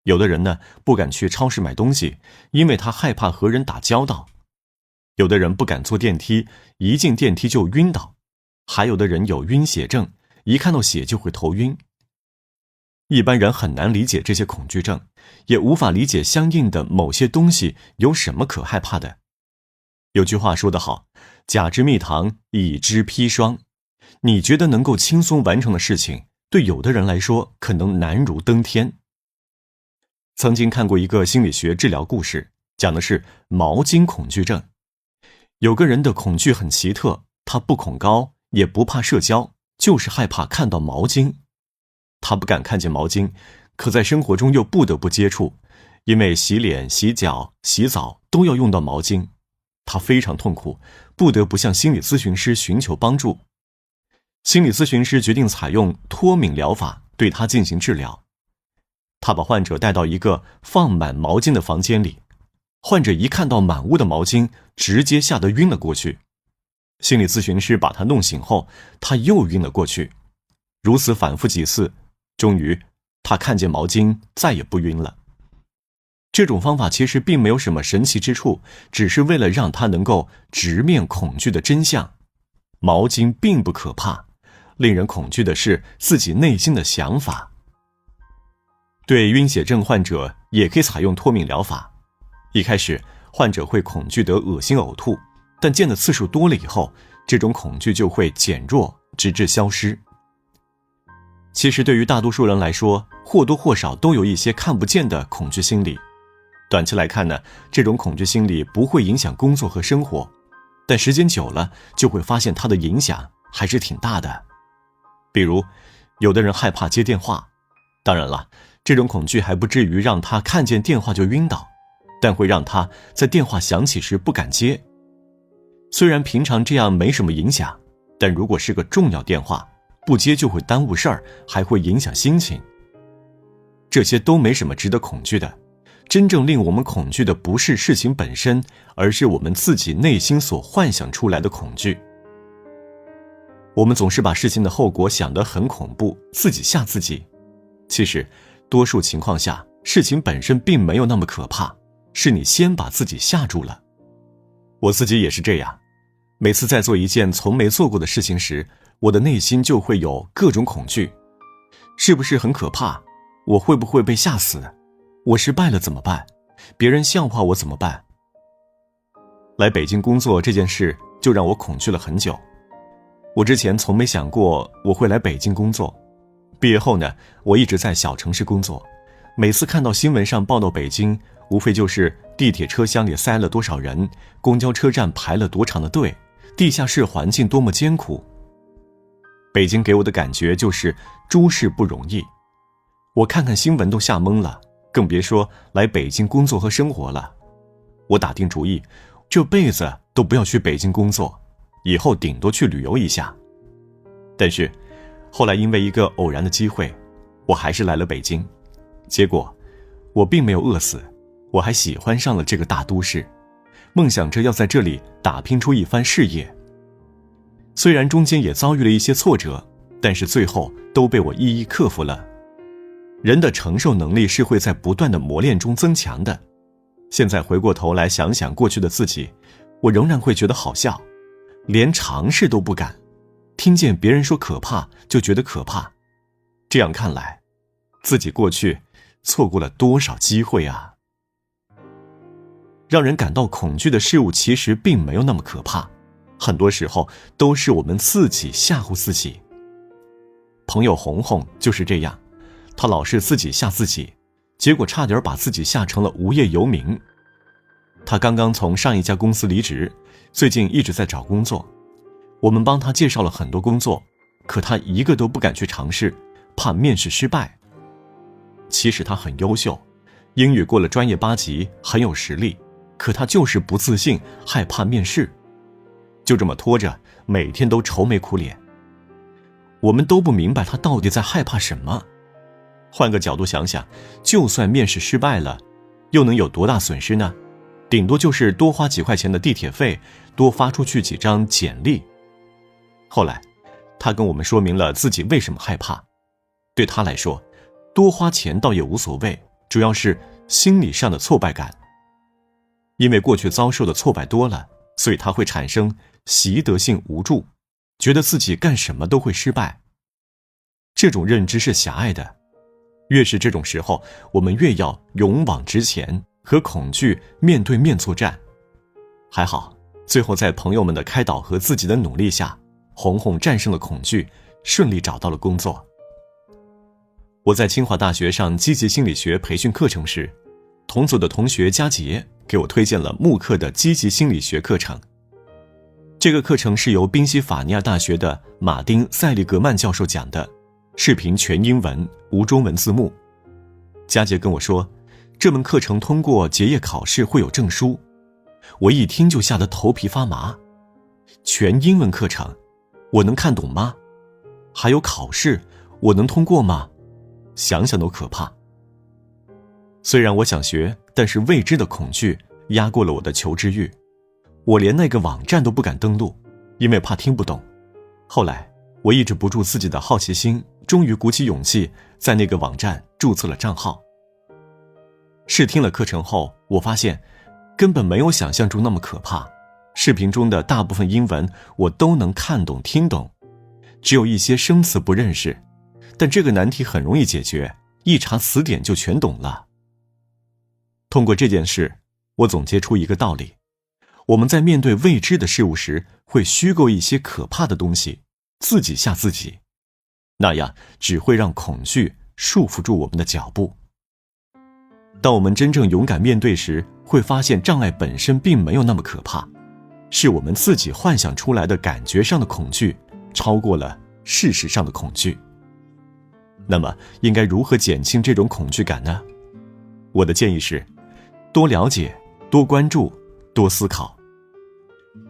有的人呢不敢去超市买东西，因为他害怕和人打交道；有的人不敢坐电梯，一进电梯就晕倒；还有的人有晕血症，一看到血就会头晕。一般人很难理解这些恐惧症，也无法理解相应的某些东西有什么可害怕的。有句话说得好，甲之蜜糖，乙之砒霜。你觉得能够轻松完成的事情，对有的人来说可能难如登天。曾经看过一个心理学治疗故事，讲的是毛巾恐惧症。有个人的恐惧很奇特，他不恐高，也不怕社交，就是害怕看到毛巾。他不敢看见毛巾，可在生活中又不得不接触，因为洗脸、洗脚、洗澡都要用到毛巾。他非常痛苦，不得不向心理咨询师寻求帮助。心理咨询师决定采用脱敏疗法对他进行治疗。他把患者带到一个放满毛巾的房间里，患者一看到满屋的毛巾，直接吓得晕了过去。心理咨询师把他弄醒后，他又晕了过去。如此反复几次，终于他看见毛巾，再也不晕了。这种方法其实并没有什么神奇之处，只是为了让他能够直面恐惧的真相。毛巾并不可怕，令人恐惧的是自己内心的想法。对晕血症患者也可以采用脱敏疗法。一开始患者会恐惧得恶心呕吐，但见的次数多了以后，这种恐惧就会减弱，直至消失。其实对于大多数人来说，或多或少都有一些看不见的恐惧心理。短期来看呢，这种恐惧心理不会影响工作和生活，但时间久了就会发现它的影响还是挺大的。比如有的人害怕接电话，当然了，这种恐惧还不至于让他看见电话就晕倒，但会让他在电话响起时不敢接。虽然平常这样没什么影响，但如果是个重要电话，不接就会耽误事儿，还会影响心情。这些都没什么值得恐惧的，真正令我们恐惧的不是事情本身，而是我们自己内心所幻想出来的恐惧。我们总是把事情的后果想得很恐怖，自己吓自己。其实多数情况下，事情本身并没有那么可怕，是你先把自己吓住了。我自己也是这样，每次在做一件从没做过的事情时，我的内心就会有各种恐惧。是不是很可怕？我会不会被吓死？我失败了怎么办？别人笑话我怎么办？来北京工作这件事就让我恐惧了很久。我之前从没想过我会来北京工作。毕业后呢，我一直在小城市工作，每次看到新闻上报道北京，无非就是地铁车厢里塞了多少人，公交车站排了多长的队，地下室环境多么艰苦。北京给我的感觉就是诸事不容易，我看看新闻都吓懵了，更别说来北京工作和生活了。我打定主意，这辈子都不要去北京工作，以后顶多去旅游一下。但是后来因为一个偶然的机会，我还是来了北京。结果我并没有饿死，我还喜欢上了这个大都市，梦想着要在这里打拼出一番事业。虽然中间也遭遇了一些挫折，但是最后都被我一一克服了。人的承受能力是会在不断的磨练中增强的。现在回过头来想想过去的自己，我仍然会觉得好笑，连尝试都不敢，听见别人说可怕就觉得可怕。这样看来，自己过去错过了多少机会啊！让人感到恐惧的事物其实并没有那么可怕，很多时候都是我们自己吓唬自己。朋友红红就是这样，她老是自己吓自己，结果差点把自己吓成了无业游民。她刚刚从上一家公司离职，最近一直在找工作。我们帮她介绍了很多工作，可她一个都不敢去尝试，怕面试失败。其实她很优秀，英语过了专业8级，很有实力，可她就是不自信，害怕面试。就这么拖着，每天都愁眉苦脸。我们都不明白她到底在害怕什么。换个角度想想，就算面试失败了，又能有多大损失呢？顶多就是多花几块钱的地铁费，多发出去几张简历。后来他跟我们说明了自己为什么害怕。对他来说，多花钱倒也无所谓，主要是心理上的挫败感。因为过去遭受的挫败多了，所以他会产生习得性无助，觉得自己干什么都会失败。这种认知是狭隘的，越是这种时候，我们越要勇往直前，和恐惧面对面作战。还好，最后在朋友们的开导和自己的努力下，红红战胜了恐惧，顺利找到了工作。我在清华大学上积极心理学培训课程时，同组的同学佳杰给我推荐了慕课的积极心理学课程。这个课程是由宾夕法尼亚大学的马丁·塞利格曼教授讲的，视频全英文，无中文字幕。佳杰跟我说，这门课程通过结业考试会有证书。我一听就吓得头皮发麻。全英文课程，我能看懂吗？还有考试，我能通过吗？想想都可怕。虽然我想学，但是未知的恐惧压过了我的求知欲，我连那个网站都不敢登录，因为怕听不懂。后来我抑制不住自己的好奇心，终于鼓起勇气在那个网站注册了账号。试听了课程后，我发现根本没有想象中那么可怕，视频中的大部分英文我都能看懂听懂，只有一些生词不认识，但这个难题很容易解决，一查词典就全懂了。通过这件事，我总结出一个道理：我们在面对未知的事物时，会虚构一些可怕的东西，自己吓自己，那样只会让恐惧束缚住我们的脚步。当我们真正勇敢面对时，会发现障碍本身并没有那么可怕，是我们自己幻想出来的感觉上的恐惧，超过了事实上的恐惧。那么，应该如何减轻这种恐惧感呢？我的建议是，多了解，多关注，多思考。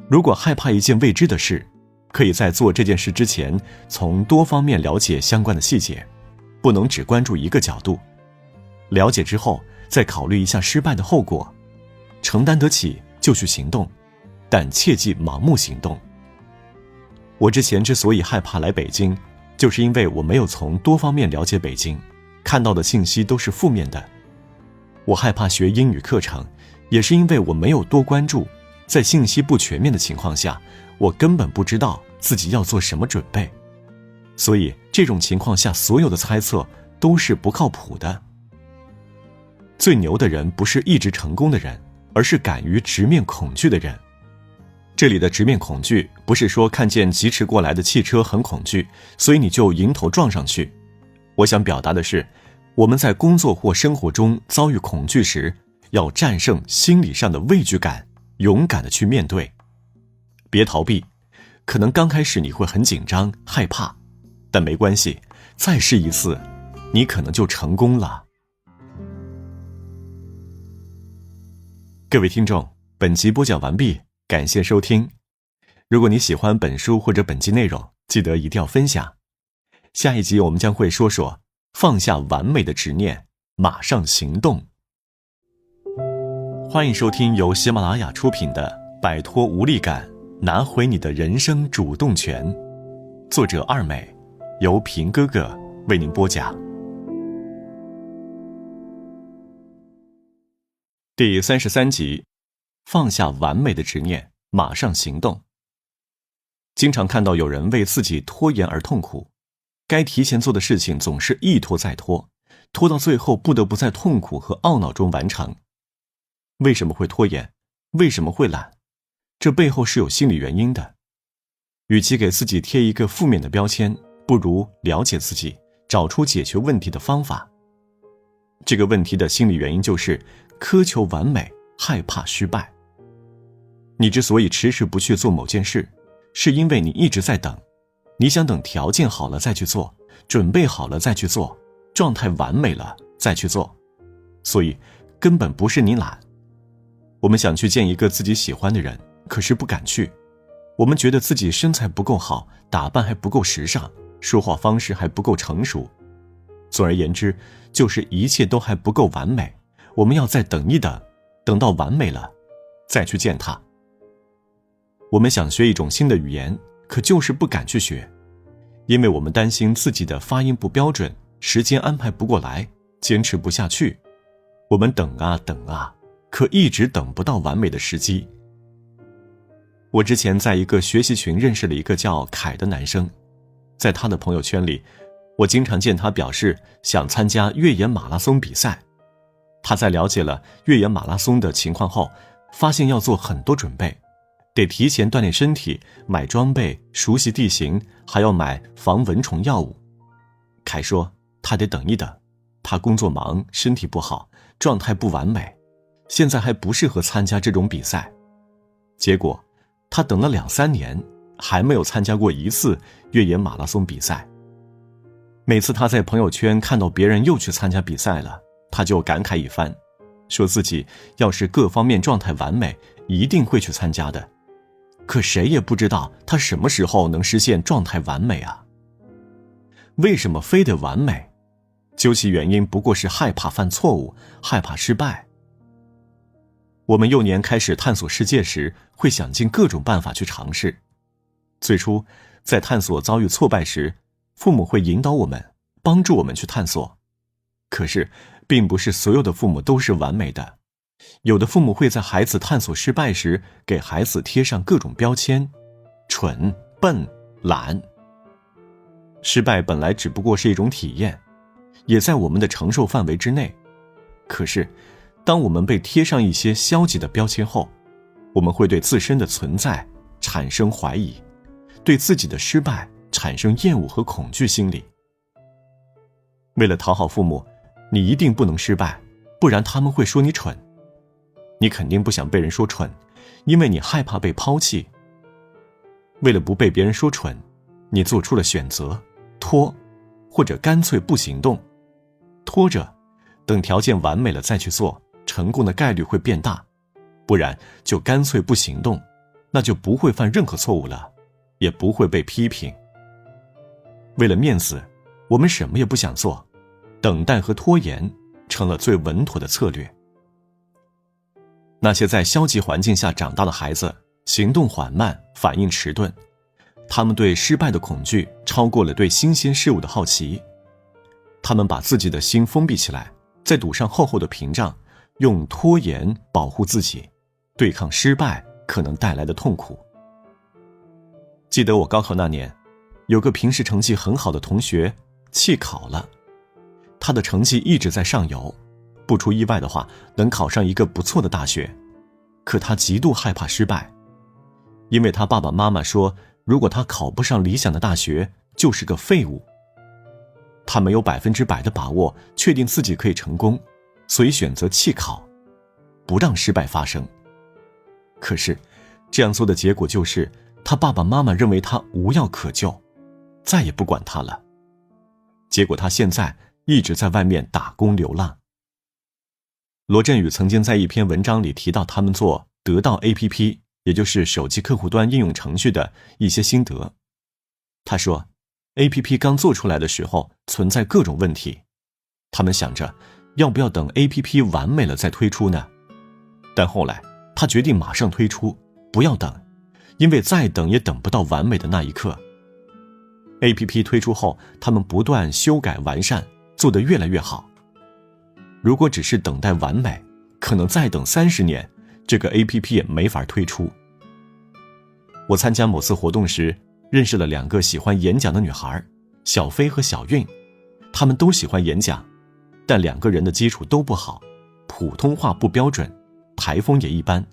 如果害怕一件未知的事，可以在做这件事之前，从多方面了解相关的细节，不能只关注一个角度。了解之后，再考虑一下失败的后果，承担得起就去行动，但切忌盲目行动。我之前之所以害怕来北京，就是因为我没有从多方面了解北京，看到的信息都是负面的。我害怕学英语课程，也是因为我没有多关注，在信息不全面的情况下，我根本不知道自己要做什么准备。所以这种情况下，所有的猜测都是不靠谱的。最牛的人不是一直成功的人，而是敢于直面恐惧的人。这里的直面恐惧，不是说看见疾驰过来的汽车很恐惧，所以你就迎头撞上去。我想表达的是，我们在工作或生活中遭遇恐惧时，要战胜心理上的畏惧感，勇敢地去面对。别逃避，可能刚开始你会很紧张害怕，但没关系，再试一次，你可能就成功了。各位听众，本集播讲完毕，感谢收听。如果你喜欢本书或者本集内容，记得一定要分享。下一集我们将会说说放下完美的执念，马上行动。欢迎收听由喜马拉雅出品的《摆脱无力感，拿回你的人生主动权》，作者二美，由平哥哥为您播讲。第33集，放下完美的执念，马上行动。经常看到有人为自己拖延而痛苦，该提前做的事情总是一拖再拖，拖到最后不得不在痛苦和懊恼中完成。为什么会拖延？为什么会懒？这背后是有心理原因的。与其给自己贴一个负面的标签，不如了解自己，找出解决问题的方法。这个问题的心理原因就是苛求完美，害怕失败。你之所以迟迟不去做某件事，是因为你一直在等，你想等条件好了再去做，准备好了再去做，状态完美了再去做。所以根本不是你懒。我们想去见一个自己喜欢的人，可是不敢去。我们觉得自己身材不够好，打扮还不够时尚，说话方式还不够成熟。总而言之，就是一切都还不够完美，我们要再等一等，等到完美了再去见他。我们想学一种新的语言，可就是不敢去学，因为我们担心自己的发音不标准，时间安排不过来，坚持不下去。我们等啊等啊，可一直等不到完美的时机。我之前在一个学习群认识了一个叫凯的男生，在他的朋友圈里，我经常见他表示想参加越野马拉松比赛。他在了解了越野马拉松的情况后，发现要做很多准备，得提前锻炼身体，买装备，熟悉地形，还要买防蚊虫药物。凯说他得等一等，他工作忙，身体不好，状态不完美，现在还不适合参加这种比赛。结果他等了2-3年，还没有参加过一次越野马拉松比赛。每次他在朋友圈看到别人又去参加比赛了，他就感慨一番，说自己要是各方面状态完美，一定会去参加的。可谁也不知道他什么时候能实现状态完美啊。为什么非得完美？究其原因，不过是害怕犯错误，害怕失败。我们幼年开始探索世界时，会想尽各种办法去尝试。最初，在探索遭遇挫败时，父母会引导我们，帮助我们去探索。可是，并不是所有的父母都是完美的。有的父母会在孩子探索失败时，给孩子贴上各种标签，蠢、笨、懒。失败本来只不过是一种体验，也在我们的承受范围之内。可是，当我们被贴上一些消极的标签后，我们会对自身的存在产生怀疑，对自己的失败产生厌恶和恐惧心理。为了讨好父母，你一定不能失败，不然他们会说你蠢。你肯定不想被人说蠢，因为你害怕被抛弃。为了不被别人说蠢，你做出了选择，拖，或者干脆不行动。拖着，等条件完美了再去做，成功的概率会变大。不然就干脆不行动，那就不会犯任何错误了，也不会被批评。为了面子，我们什么也不想做，等待和拖延成了最稳妥的策略。那些在消极环境下长大的孩子，行动缓慢，反应迟钝，他们对失败的恐惧超过了对新鲜事物的好奇。他们把自己的心封闭起来，再堵上厚厚的屏障，用拖延保护自己，对抗失败可能带来的痛苦。记得我高考那年，有个平时成绩很好的同学弃考了，他的成绩一直在上游，不出意外的话，能考上一个不错的大学。可他极度害怕失败，因为他爸爸妈妈说，如果他考不上理想的大学，就是个废物。他没有100%的把握，确定自己可以成功，所以选择弃考，不让失败发生。可是，这样做的结果就是，他爸爸妈妈认为他无药可救，再也不管他了。结果他现在一直在外面打工流浪。罗振宇曾经在一篇文章里提到他们做得到 APP， 也就是手机客户端应用程序的一些心得。他说 APP 刚做出来的时候存在各种问题，他们想着要不要等 APP 完美了再推出呢？但后来他决定马上推出，不要等，因为再等也等不到完美的那一刻。APP 推出后，他们不断修改完善，做得越来越好。如果只是等待完美，可能再等30年，这个 APP 也没法推出。我参加某次活动时，认识了2个喜欢演讲的女孩，小飞和小韵。她们都喜欢演讲，但2个人的基础都不好，普通话不标准，台风也一般。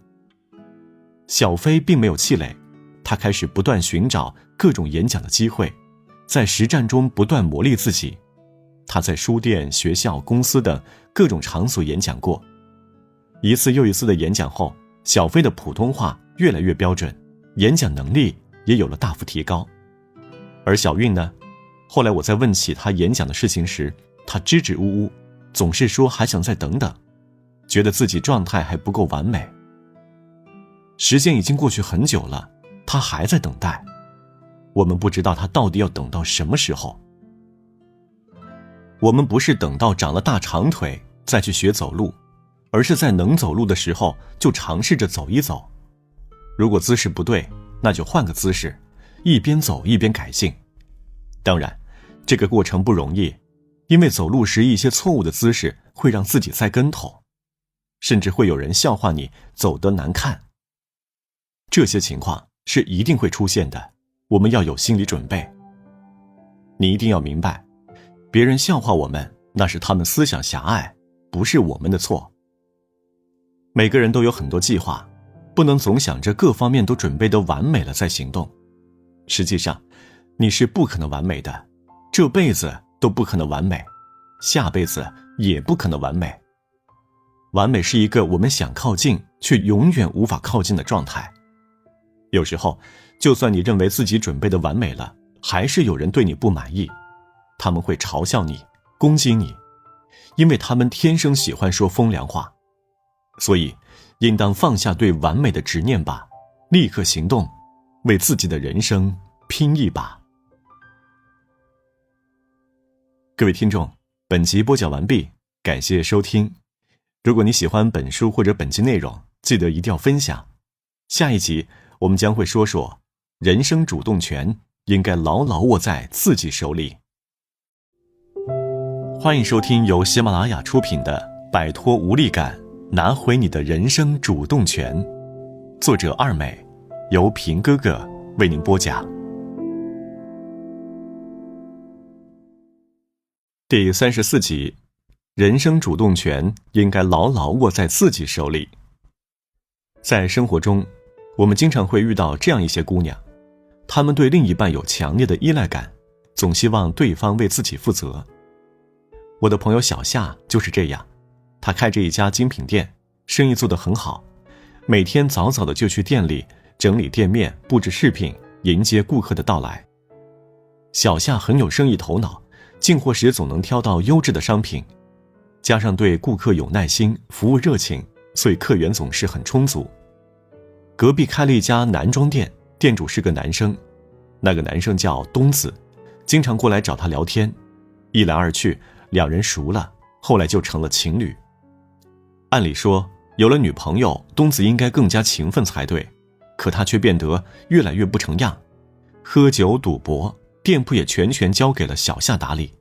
小飞并没有气馁，她开始不断寻找各种演讲的机会，在实战中不断磨砺自己。她在书店、学校、公司等各种场所演讲过。一次又一次的演讲后，小飞的普通话越来越标准，演讲能力也有了大幅提高。而小韵呢，后来我在问起她演讲的事情时，她支支吾吾，总是说还想再等等，觉得自己状态还不够完美。时间已经过去很久了，她还在等待。我们不知道她到底要等到什么时候。我们不是等到长了大长腿再去学走路，而是在能走路的时候就尝试着走一走。如果姿势不对，那就换个姿势，一边走一边改进。当然，这个过程不容易，因为走路时一些错误的姿势会让自己栽跟头，甚至会有人笑话你走得难看。这些情况是一定会出现的，我们要有心理准备。你一定要明白，别人笑话我们，那是他们思想狭隘，不是我们的错。每个人都有很多计划，不能总想着各方面都准备得完美了再行动。实际上，你是不可能完美的，这辈子都不可能完美，下辈子也不可能完美。完美是一个我们想靠近，却永远无法靠近的状态。有时候，就算你认为自己准备得完美了，还是有人对你不满意，他们会嘲笑你，攻击你，因为他们天生喜欢说风凉话。所以，应当放下对完美的执念吧，立刻行动，为自己的人生拼一把。各位听众，本集播讲完毕，感谢收听。如果你喜欢本书或者本集内容，记得一定要分享。下一集我们将会说说人生主动权应该牢牢握在自己手里。欢迎收听由喜马拉雅出品的《摆脱无力感，拿回你的人生主动权》，作者二美，由平哥哥为您播讲。第34集，人生主动权应该牢牢握在自己手里。在生活中，我们经常会遇到这样一些姑娘，她们对另一半有强烈的依赖感，总希望对方为自己负责。我的朋友小夏就是这样，她开着一家精品店，生意做得很好，每天早早的就去店里整理店面，布置饰品，迎接顾客的到来。小夏很有生意头脑，进货时总能挑到优质的商品，加上对顾客有耐心，服务热情，所以客源总是很充足。隔壁开了一家男装店，店主是个男生，那个男生叫东子，经常过来找他聊天，一来二去，两人熟了，后来就成了情侣。按理说，有了女朋友，东子应该更加勤奋才对，可他却变得越来越不成样，喝酒赌博，店铺也全权交给了小夏打理。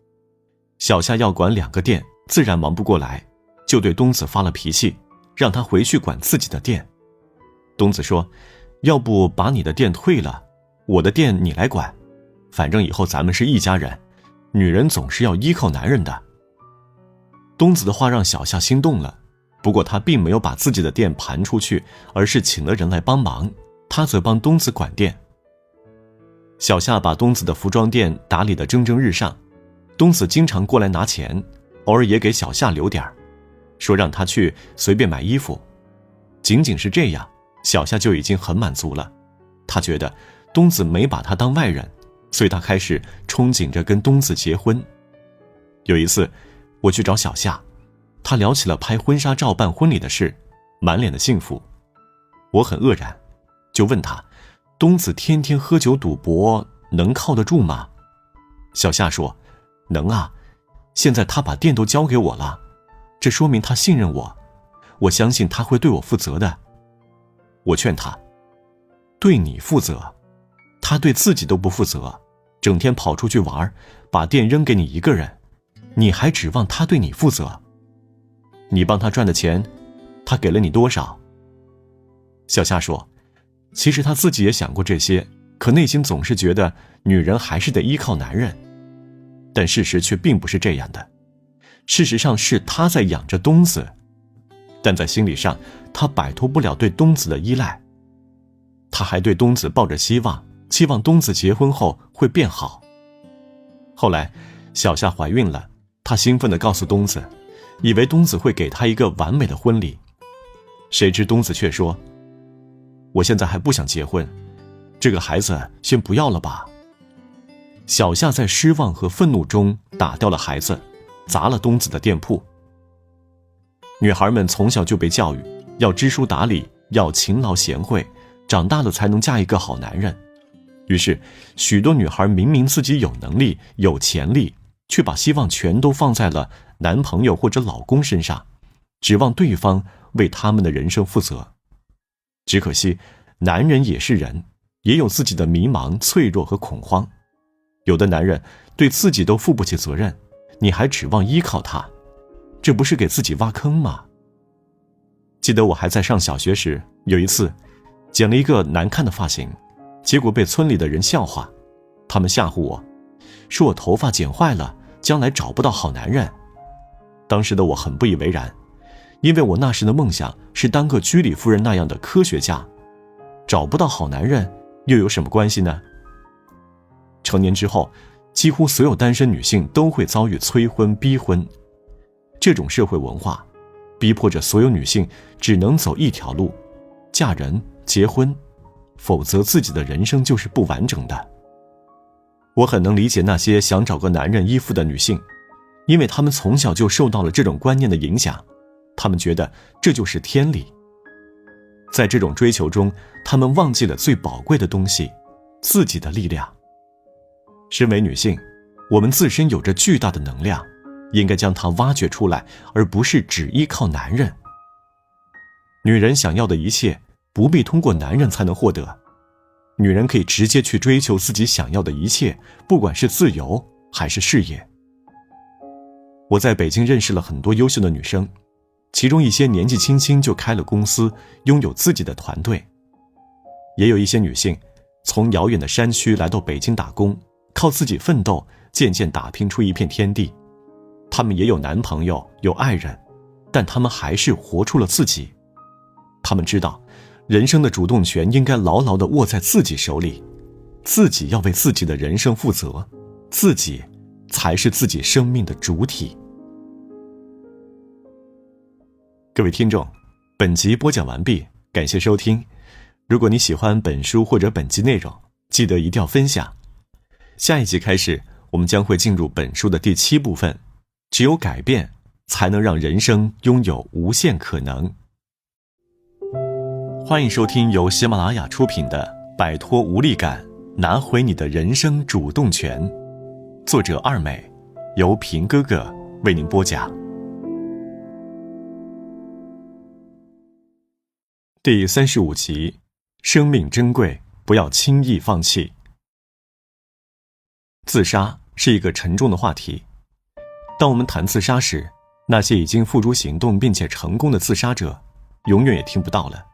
小夏要管2个店，自然忙不过来，就对东子发了脾气，让他回去管自己的店。东子说，要不把你的店退了，我的店你来管，反正以后咱们是一家人，女人总是要依靠男人的。东子的话让小夏心动了，不过他并没有把自己的店盘出去，而是请了人来帮忙，他则帮东子管店。小夏把东子的服装店打理得蒸蒸日上，东子经常过来拿钱，偶尔也给小夏留点，说让他去随便买衣服。仅仅是这样，小夏就已经很满足了。他觉得东子没把他当外人，所以他开始憧憬着跟东子结婚。有一次我去找小夏，他聊起了拍婚纱照办婚礼的事，满脸的幸福。我很愕然，就问他，东子天天喝酒赌博，能靠得住吗？小夏说，能啊，现在他把店都交给我了，这说明他信任我，我相信他会对我负责的。我劝他，对你负责？他对自己都不负责，整天跑出去玩，把店扔给你一个人，你还指望他对你负责？你帮他赚的钱，他给了你多少？小夏说，其实他自己也想过这些，可内心总是觉得女人还是得依靠男人。但事实却并不是这样的，事实上是他在养着东子，但在心理上他摆脱不了对东子的依赖。他还对东子抱着希望，期望东子结婚后会变好。后来小夏怀孕了，他兴奋地告诉东子，以为东子会给他一个完美的婚礼。谁知东子却说，我现在还不想结婚，这个孩子先不要了吧。小夏在失望和愤怒中打掉了孩子，砸了东子的店铺。女孩们从小就被教育要知书达理，要勤劳贤惠，长大了才能嫁一个好男人。于是许多女孩明明自己有能力有潜力，却把希望全都放在了男朋友或者老公身上，指望对方为他们的人生负责。只可惜男人也是人，也有自己的迷茫、脆弱和恐慌。有的男人对自己都负不起责任，你还指望依靠他，这不是给自己挖坑吗？记得我还在上小学时，有一次剪了一个难看的发型，结果被村里的人笑话，他们吓唬我，说我头发剪坏了，将来找不到好男人。当时的我很不以为然，因为我那时的梦想是当个居里夫人那样的科学家，找不到好男人又有什么关系呢？成年之后，几乎所有单身女性都会遭遇催婚逼婚，这种社会文化逼迫着所有女性只能走一条路，嫁人结婚，否则自己的人生就是不完整的。我很能理解那些想找个男人依附的女性，因为她们从小就受到了这种观念的影响，她们觉得这就是天理。在这种追求中，她们忘记了最宝贵的东西，自己的力量。身为女性，我们自身有着巨大的能量，应该将它挖掘出来，而不是只依靠男人。女人想要的一切不必通过男人才能获得，女人可以直接去追求自己想要的一切，不管是自由还是事业。我在北京认识了很多优秀的女生，其中一些年纪轻轻就开了公司，拥有自己的团队。也有一些女性从遥远的山区来到北京打工，靠自己奋斗，渐渐打拼出一片天地。她们也有男朋友，有爱人，但她们还是活出了自己。她们知道人生的主动权应该牢牢地握在自己手里，自己要为自己的人生负责，自己才是自己生命的主体。各位听众，本集播讲完毕，感谢收听。如果你喜欢本书或者本集内容，记得一定要分享。下一集开始，我们将会进入本书的第7部分，只有改变，才能让人生拥有无限可能。欢迎收听由喜马拉雅出品的《摆脱无力感，拿回你的人生主动权》，作者二美，由平哥哥为您播讲。第35集，生命珍贵，不要轻易放弃。自杀是一个沉重的话题。当我们谈自杀时，那些已经付诸行动并且成功的自杀者，永远也听不到了。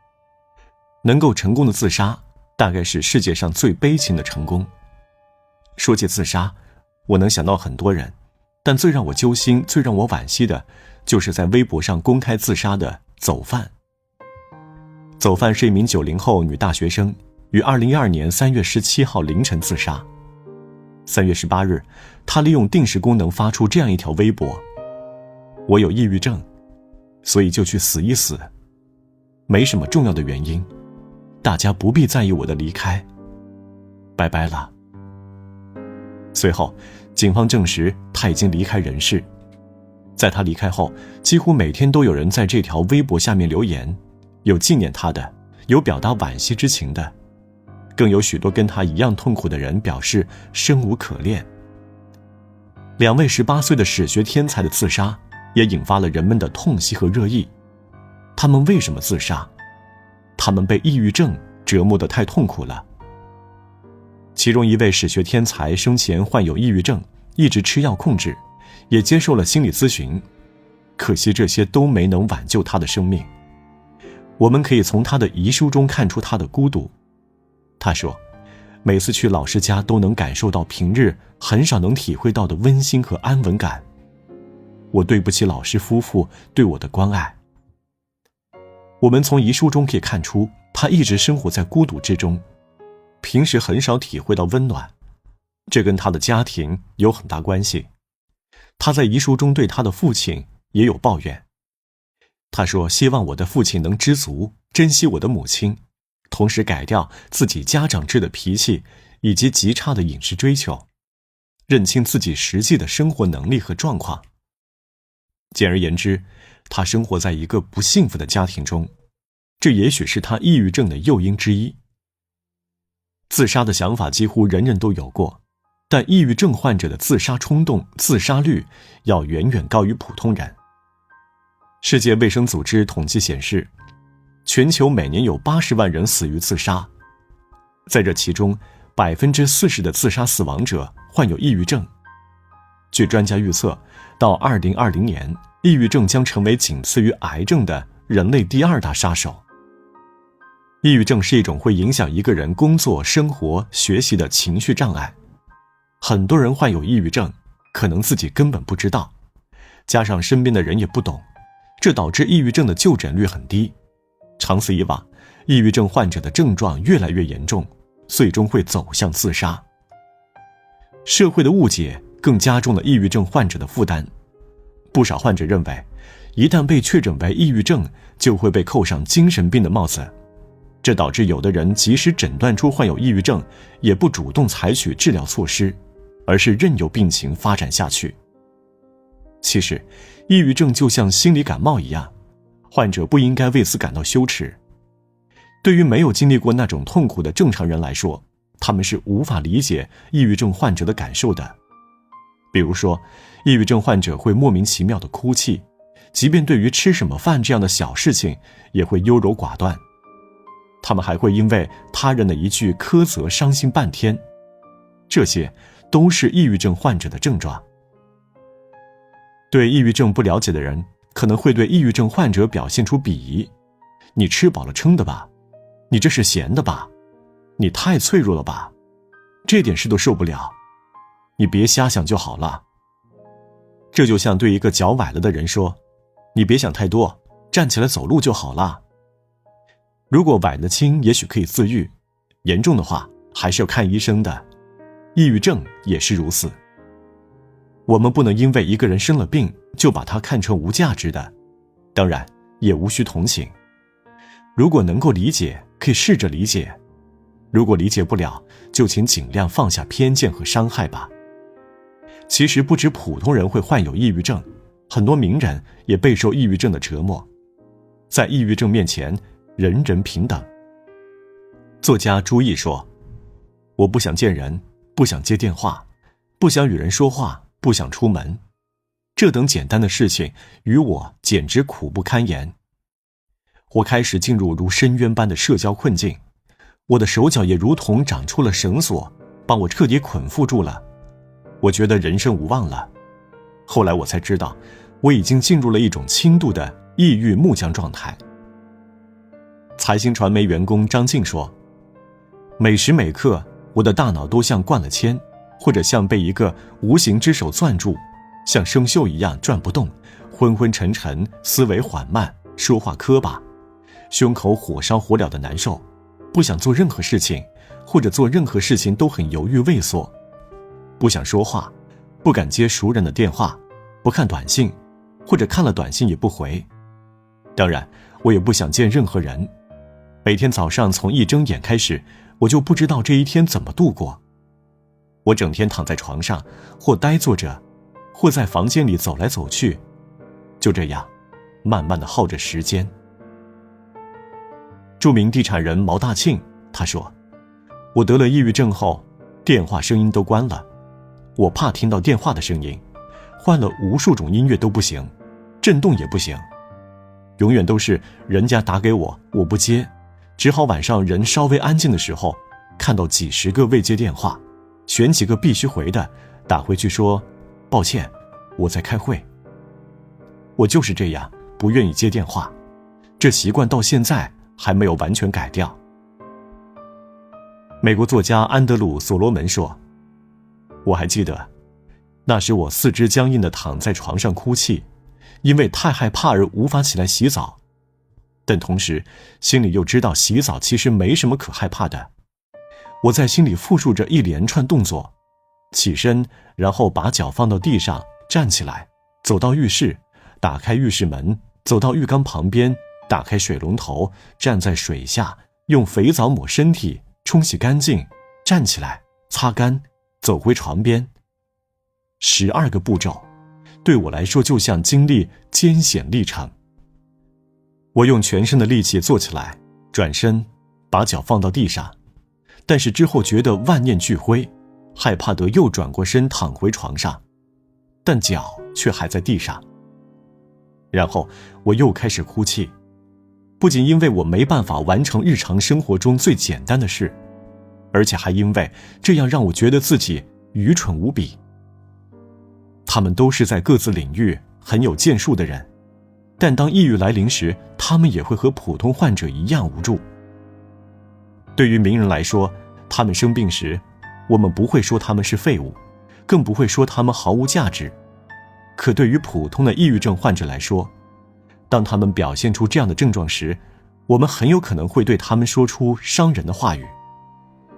能够成功的自杀，大概是世界上最悲情的成功。说起自杀，我能想到很多人，但最让我揪心、最让我惋惜的，就是在微博上公开自杀的走饭。走饭是一名90后女大学生，于2012年3月17号凌晨自杀。3月18日，她利用定时功能发出这样一条微博：我有抑郁症，所以就去死一死，没什么重要的原因，大家不必在意我的离开，拜拜了。随后，警方证实她已经离开人世。在她离开后，几乎每天都有人在这条微博下面留言，有纪念她的，有表达惋惜之情的，更有许多跟她一样痛苦的人表示生无可恋。2位18岁的史学天才的自杀，也引发了人们的痛惜和热议。他们为什么自杀？他们被抑郁症折磨得太痛苦了。其中一位史学天才生前患有抑郁症，一直吃药控制，也接受了心理咨询，可惜这些都没能挽救他的生命。我们可以从他的遗书中看出他的孤独。他说，每次去老师家都能感受到平日很少能体会到的温馨和安稳感。我对不起老师夫妇对我的关爱。我们从遗书中可以看出，他一直生活在孤独之中，平时很少体会到温暖，这跟他的家庭有很大关系。他在遗书中对他的父亲也有抱怨。他说，希望我的父亲能知足，珍惜我的母亲，同时改掉自己家长制的脾气以及极差的饮食追求，认清自己实际的生活能力和状况。简而言之，他生活在一个不幸福的家庭中，这也许是他抑郁症的诱因之一。自杀的想法几乎人人都有过，但抑郁症患者的自杀冲动、自杀率要远远高于普通人。世界卫生组织统计显示，全球每年有80万人死于自杀，在这其中40%的自杀死亡者患有抑郁症。据专家预测，到2020年，抑郁症将成为仅次于癌症的人类第2大杀手。抑郁症是一种会影响一个人工作、生活、学习的情绪障碍。很多人患有抑郁症，可能自己根本不知道，加上身边的人也不懂，这导致抑郁症的就诊率很低。长此以往，抑郁症患者的症状越来越严重，最终会走向自杀。社会的误解更加重了抑郁症患者的负担。不少患者认为，一旦被确诊为抑郁症，就会被扣上精神病的帽子，这导致有的人即使诊断出患有抑郁症，也不主动采取治疗措施，而是任由病情发展下去。其实，抑郁症就像心理感冒一样，患者不应该为此感到羞耻。对于没有经历过那种痛苦的正常人来说，他们是无法理解抑郁症患者的感受的。比如说，抑郁症患者会莫名其妙地哭泣，即便对于吃什么饭这样的小事情也会优柔寡断。他们还会因为他人的一句苛责伤心半天，这些都是抑郁症患者的症状。对抑郁症不了解的人，可能会对抑郁症患者表现出鄙夷：你吃饱了撑的吧？你这是闲的吧？你太脆弱了吧？这点事都受不了，你别瞎想就好了。这就像对一个脚崴了的人说：你别想太多，站起来走路就好了。如果崴得轻，也许可以自愈，严重的话还是要看医生的。抑郁症也是如此。我们不能因为一个人生了病就把他看成无价值的，当然也无需同情。如果能够理解，可以试着理解；如果理解不了，就请尽量放下偏见和伤害吧。其实不止普通人会患有抑郁症，很多名人也备受抑郁症的折磨。在抑郁症面前，人人平等。作家朱毅说：我不想见人，不想接电话，不想与人说话，不想出门，这等简单的事情与我简直苦不堪言。我开始进入如深渊般的社交困境，我的手脚也如同长出了绳索，把我彻底捆缚住了。我觉得人生无望了。后来我才知道，我已经进入了一种轻度的抑郁木匠状态。财新传媒员工张静说：每时每刻，我的大脑都像灌了铅，或者像被一个无形之手攥住，像生锈一样转不动，昏昏沉沉，思维缓慢，说话磕巴，胸口火烧火燎的难受，不想做任何事情，或者做任何事情都很犹豫畏缩，不想说话，不敢接熟人的电话，不看短信，或者看了短信也不回。当然，我也不想见任何人。每天早上从一睁眼开始，我就不知道这一天怎么度过。我整天躺在床上，或呆坐着，或在房间里走来走去，就这样慢慢地耗着时间。著名地产人毛大庆他说：我得了抑郁症后，电话声音都关了，我怕听到电话的声音，换了无数种音乐都不行，震动也不行，永远都是人家打给我，我不接，只好晚上人稍微安静的时候，看到几十个未接电话，选几个必须回的，打回去说：抱歉，我在开会。我就是这样，不愿意接电话，这习惯到现在还没有完全改掉。美国作家安德鲁·所罗门说：我还记得，那时我四肢僵硬地躺在床上哭泣，因为太害怕而无法起来洗澡，但同时心里又知道洗澡其实没什么可害怕的。我在心里复述着一连串动作，起身，然后把脚放到地上，站起来，走到浴室，打开浴室门，走到浴缸旁边，打开水龙头，站在水下，用肥皂抹身体，冲洗干净，站起来，擦干，走回床边。12个步骤，对我来说就像经历艰险历程。我用全身的力气坐起来，转身，把脚放到地上，但是之后觉得万念俱灰，害怕得又转过身躺回床上，但脚却还在地上。然后我又开始哭泣，不仅因为我没办法完成日常生活中最简单的事，而且还因为这样让我觉得自己愚蠢无比。他们都是在各自领域很有建树的人，但当抑郁来临时，他们也会和普通患者一样无助。对于名人来说，他们生病时，我们不会说他们是废物，更不会说他们毫无价值。可对于普通的抑郁症患者来说，当他们表现出这样的症状时，我们很有可能会对他们说出伤人的话语，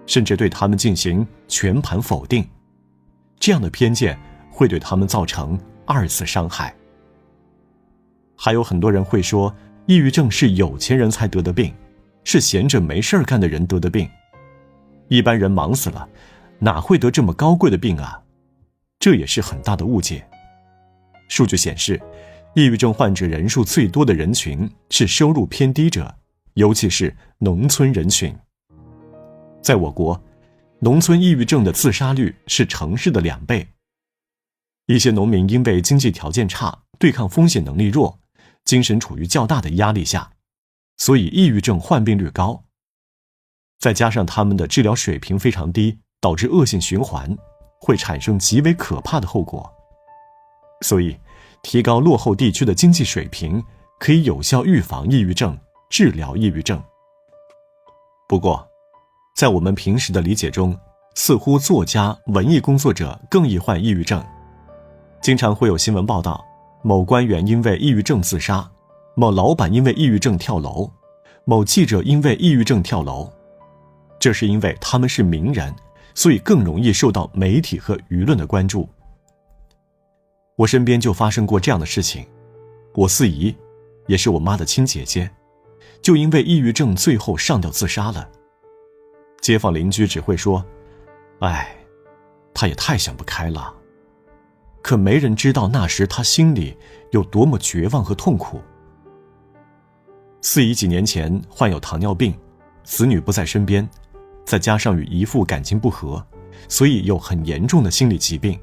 甚至对他们进行全盘否定。这样的偏见会对他们造成2次伤害。还有很多人会说，抑郁症是有钱人才得的病，是闲着没事干的人得的病，一般人忙死了，哪会得这么高贵的病啊？这也是很大的误解。数据显示，抑郁症患者人数最多的人群是收入偏低者，尤其是农村人群。在我国，农村抑郁症的自杀率是城市的2倍。一些农民因为经济条件差，对抗风险能力弱，精神处于较大的压力下，所以抑郁症患病率高。再加上他们的治疗水平非常低，导致恶性循环，会产生极为可怕的后果。所以，提高落后地区的经济水平，可以有效预防抑郁症，治疗抑郁症。不过，在我们平时的理解中，似乎作家、文艺工作者更易患抑郁症。经常会有新闻报道，某官员因为抑郁症自杀，某老板因为抑郁症跳楼，某记者因为抑郁症跳楼。这是因为他们是名人，所以更容易受到媒体和舆论的关注。我身边就发生过这样的事情，我四姨，也是我妈的亲姐姐，就因为抑郁症最后上吊自杀了。街坊邻居只会说，哎，她也太想不开了。可没人知道那时她心里有多么绝望和痛苦。四姨几年前患有糖尿病，子女不在身边，再加上与姨父感情不和，所以有很严重的心理疾病。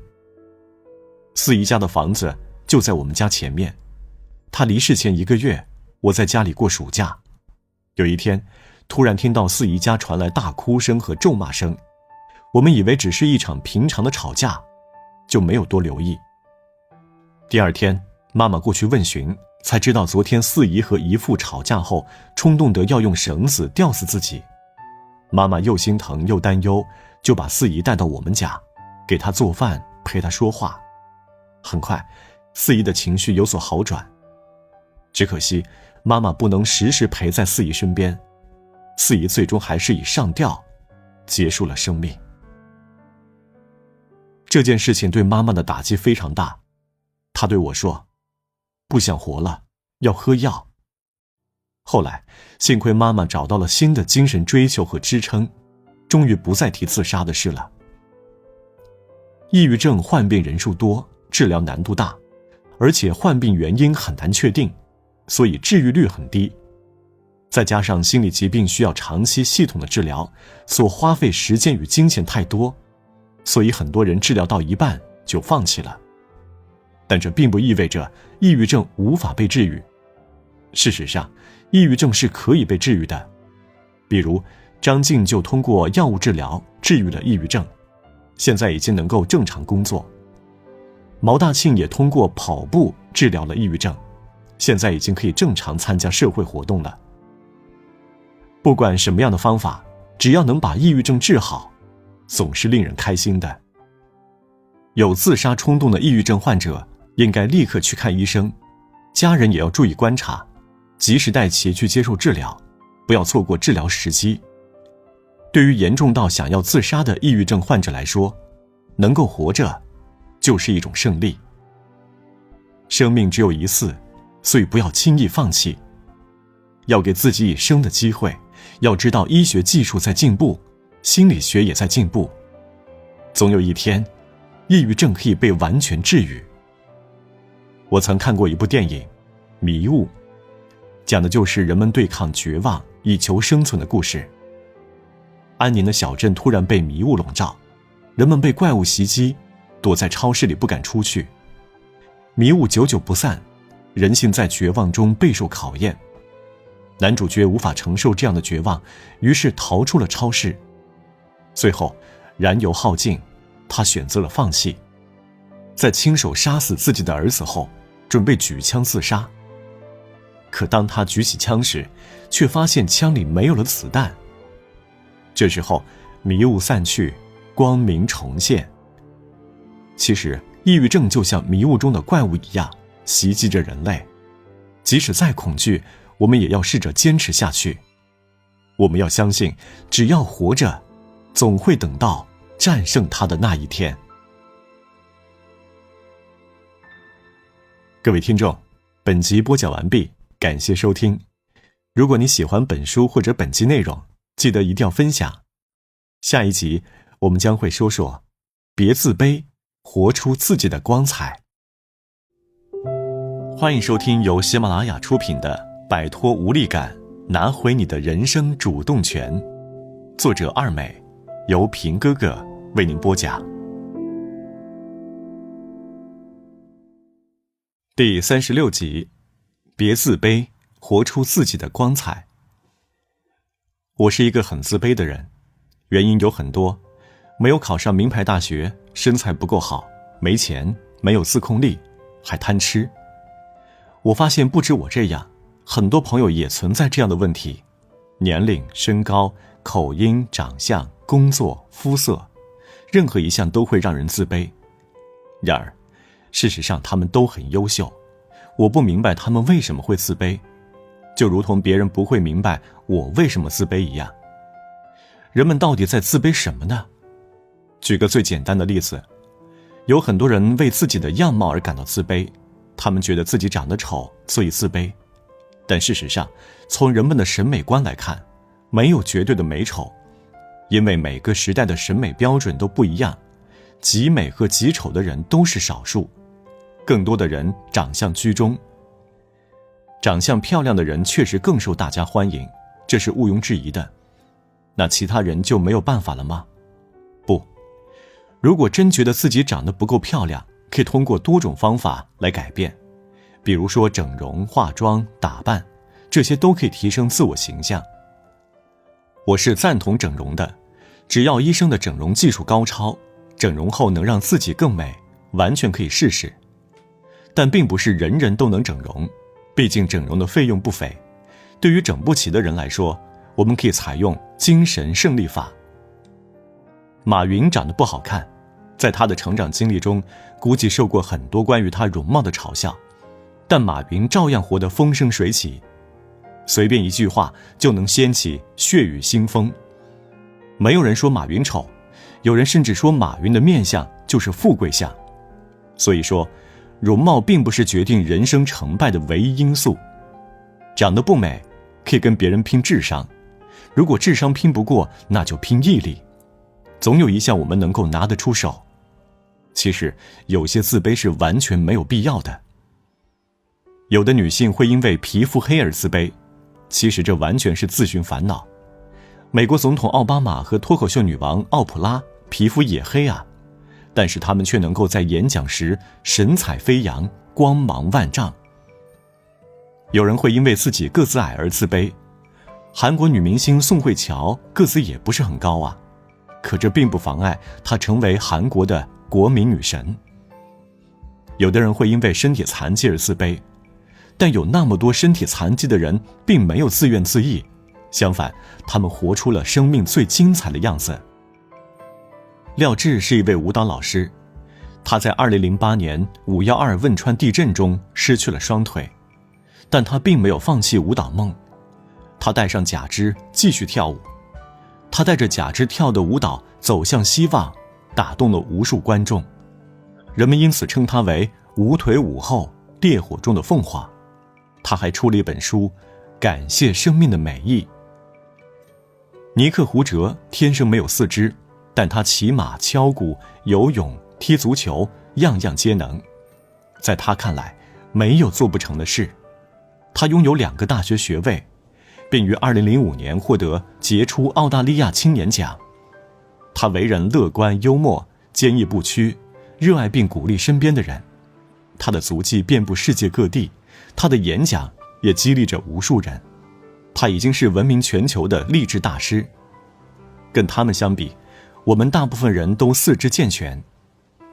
四姨家的房子就在我们家前面，她离世前1个月，我在家里过暑假。有一天，突然听到四姨家传来大哭声和咒骂声，我们以为只是一场平常的吵架，就没有多留意。第二天，妈妈过去问询，才知道昨天四姨和姨父吵架后，冲动得要用绳子吊死自己。妈妈又心疼又担忧，就把四姨带到我们家，给她做饭，陪她说话。很快，四姨的情绪有所好转。只可惜，妈妈不能时时陪在四姨身边，四姨最终还是以上吊结束了生命。这件事情对妈妈的打击非常大，她对我说，不想活了，要喝药。后来，幸亏妈妈找到了新的精神追求和支撑，终于不再提自杀的事了。抑郁症患病人数多，治疗难度大，而且患病原因很难确定，所以治愈率很低。再加上心理疾病需要长期系统的治疗，所花费时间与金钱太多，所以很多人治疗到一半就放弃了。但这并不意味着抑郁症无法被治愈。事实上，抑郁症是可以被治愈的。比如，张晋就通过药物治疗治愈了抑郁症，现在已经能够正常工作。毛大庆也通过跑步治疗了抑郁症，现在已经可以正常参加社会活动了。不管什么样的方法，只要能把抑郁症治好，总是令人开心的。有自杀冲动的抑郁症患者应该立刻去看医生，家人也要注意观察，及时带其去接受治疗，不要错过治疗时机。对于严重到想要自杀的抑郁症患者来说，能够活着就是一种胜利。生命只有一次，所以不要轻易放弃，要给自己一生的机会。要知道医学技术在进步，心理学也在进步，总有一天，抑郁症可以被完全治愈。我曾看过一部电影《迷雾》，讲的就是人们对抗绝望以求生存的故事。安宁的小镇突然被迷雾笼罩，人们被怪物袭击，躲在超市里不敢出去。迷雾久久不散，人性在绝望中备受考验。男主角无法承受这样的绝望，于是逃出了超市。最后，燃油耗尽，他选择了放弃。在亲手杀死自己的儿子后，准备举枪自杀。可当他举起枪时，却发现枪里没有了子弹。这时候，迷雾散去，光明重现。其实，抑郁症就像迷雾中的怪物一样，袭击着人类。即使再恐惧，我们也要试着坚持下去。我们要相信，只要活着，总会等到战胜它的那一天。各位听众，本集播讲完毕，感谢收听。如果你喜欢本书或者本集内容，记得一定要分享。下一集我们将会说说别自卑，活出自己的光彩。欢迎收听由喜马拉雅出品的《摆脱无力感，拿回你的人生主动权》，作者二美，由平哥哥为您播讲。第36集，别自卑，活出自己的光彩。我是一个很自卑的人，原因有很多，没有考上名牌大学，身材不够好，没钱，没有自控力，还贪吃。我发现不止我这样，很多朋友也存在这样的问题，年龄、身高、口音、长相、工作、肤色，任何一项都会让人自卑。然而，事实上他们都很优秀，我不明白他们为什么会自卑，就如同别人不会明白我为什么自卑一样。人们到底在自卑什么呢？举个最简单的例子，有很多人为自己的样貌而感到自卑，他们觉得自己长得丑，所以自卑。但事实上，从人们的审美观来看，没有绝对的美丑，因为每个时代的审美标准都不一样，极美和极丑的人都是少数，更多的人长相居中。长相漂亮的人确实更受大家欢迎，这是毋庸置疑的。那其他人就没有办法了吗？不，如果真觉得自己长得不够漂亮，可以通过多种方法来改变，比如说整容、化妆、打扮，这些都可以提升自我形象。我是赞同整容的，只要医生的整容技术高超，整容后能让自己更美，完全可以试试。但并不是人人都能整容，毕竟整容的费用不菲。对于整不起的人来说，我们可以采用精神胜利法。马云长得不好看，在他的成长经历中，估计受过很多关于他容貌的嘲笑，但马云照样活得风生水起，随便一句话就能掀起血雨腥风。没有人说马云丑，有人甚至说马云的面相就是富贵相。所以说，容貌并不是决定人生成败的唯一因素。长得不美，可以跟别人拼智商，如果智商拼不过，那就拼毅力，总有一项我们能够拿得出手。其实有些自卑是完全没有必要的。有的女性会因为皮肤黑而自卑，其实这完全是自寻烦恼。美国总统奥巴马和脱口秀女王奥普拉皮肤也黑啊，但是他们却能够在演讲时神采飞扬，光芒万丈。有人会因为自己个子矮而自卑，韩国女明星宋慧乔个子也不是很高啊，可这并不妨碍她成为韩国的国民女神。有的人会因为身体残疾而自卑，但有那么多身体残疾的人并没有自怨自艾，相反，他们活出了生命最精彩的样子。廖智是一位舞蹈老师，他在2008年5.12汶川地震中失去了双腿，但他并没有放弃舞蹈梦。他戴上假肢继续跳舞，他带着假肢跳的舞蹈走向希望，打动了无数观众，人们因此称他为无腿舞后，烈火中的凤凰。他还出了一本书《感谢生命的美意》。尼克胡哲天生没有四肢，但他骑马、敲鼓、游泳、踢足球，样样皆能。在他看来，没有做不成的事。他拥有2个大学学位，并于2005年获得杰出澳大利亚青年奖。他为人乐观幽默，坚毅不屈，热爱并鼓励身边的人。他的足迹遍布世界各地，他的演讲也激励着无数人。他已经是闻名全球的励志大师。跟他们相比，我们大部分人都四肢健全。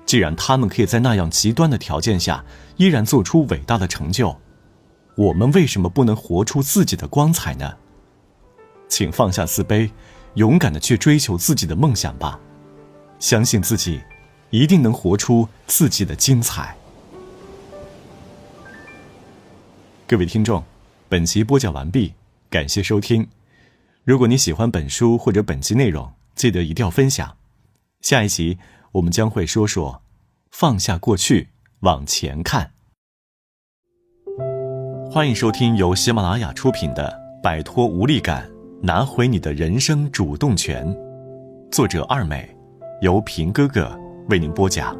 既然他们可以在那样极端的条件下依然做出伟大的成就，我们为什么不能活出自己的光彩呢？请放下自卑，勇敢地去追求自己的梦想吧，相信自己一定能活出自己的精彩。各位听众，本集播讲完毕，感谢收听。如果你喜欢本书或者本集内容，记得一定要分享。下一集我们将会说说放下过去，往前看。欢迎收听由喜马拉雅出品的《摆脱无力感，拿回你的人生主动权》，作者二美，由平哥哥为您播讲。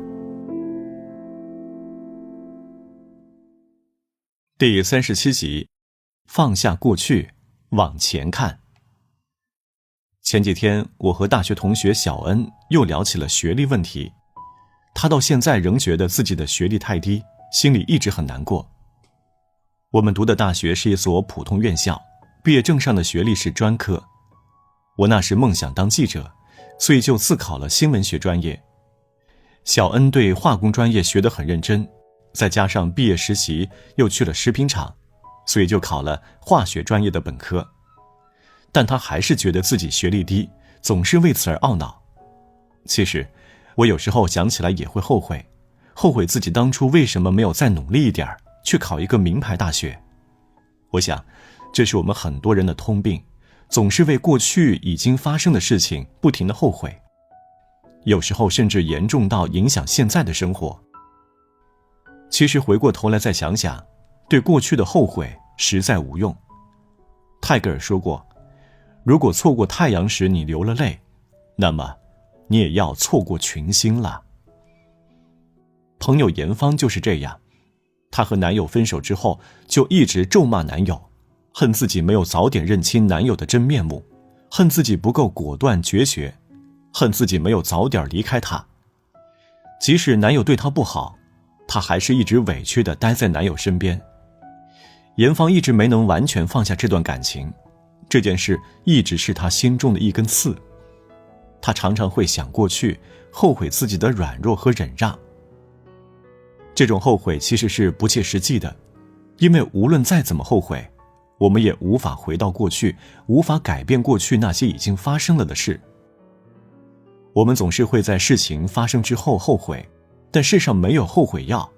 第37集，放下过去，往前看。前几天我和大学同学小恩又聊起了学历问题，他到现在仍觉得自己的学历太低，心里一直很难过。我们读的大学是一所普通院校，毕业证上的学历是专科。我那时梦想当记者，所以就自考了新闻学专业。小恩对化工专业学得很认真，再加上毕业实习又去了食品厂，所以就考了化学专业的本科。但他还是觉得自己学历低，总是为此而懊恼。其实我有时候想起来也会后悔，后悔自己当初为什么没有再努力一点，去考一个名牌大学。我想这是我们很多人的通病，总是为过去已经发生的事情不停地后悔，有时候甚至严重到影响现在的生活。其实回过头来再想想，对过去的后悔实在无用。泰戈尔说过，如果错过太阳时你流了泪，那么你也要错过群星了。朋友严芳就是这样，她和男友分手之后就一直咒骂男友，恨自己没有早点认清男友的真面目，恨自己不够果断决绝，恨自己没有早点离开他。即使男友对她不好，她还是一直委屈地待在男友身边。严芳一直没能完全放下这段感情，这件事一直是她心中的一根刺。她常常会想过去，后悔自己的软弱和忍让。这种后悔其实是不切实际的，因为无论再怎么后悔，我们也无法回到过去，无法改变过去那些已经发生了的事。我们总是会在事情发生之后后悔，但世上没有后悔药。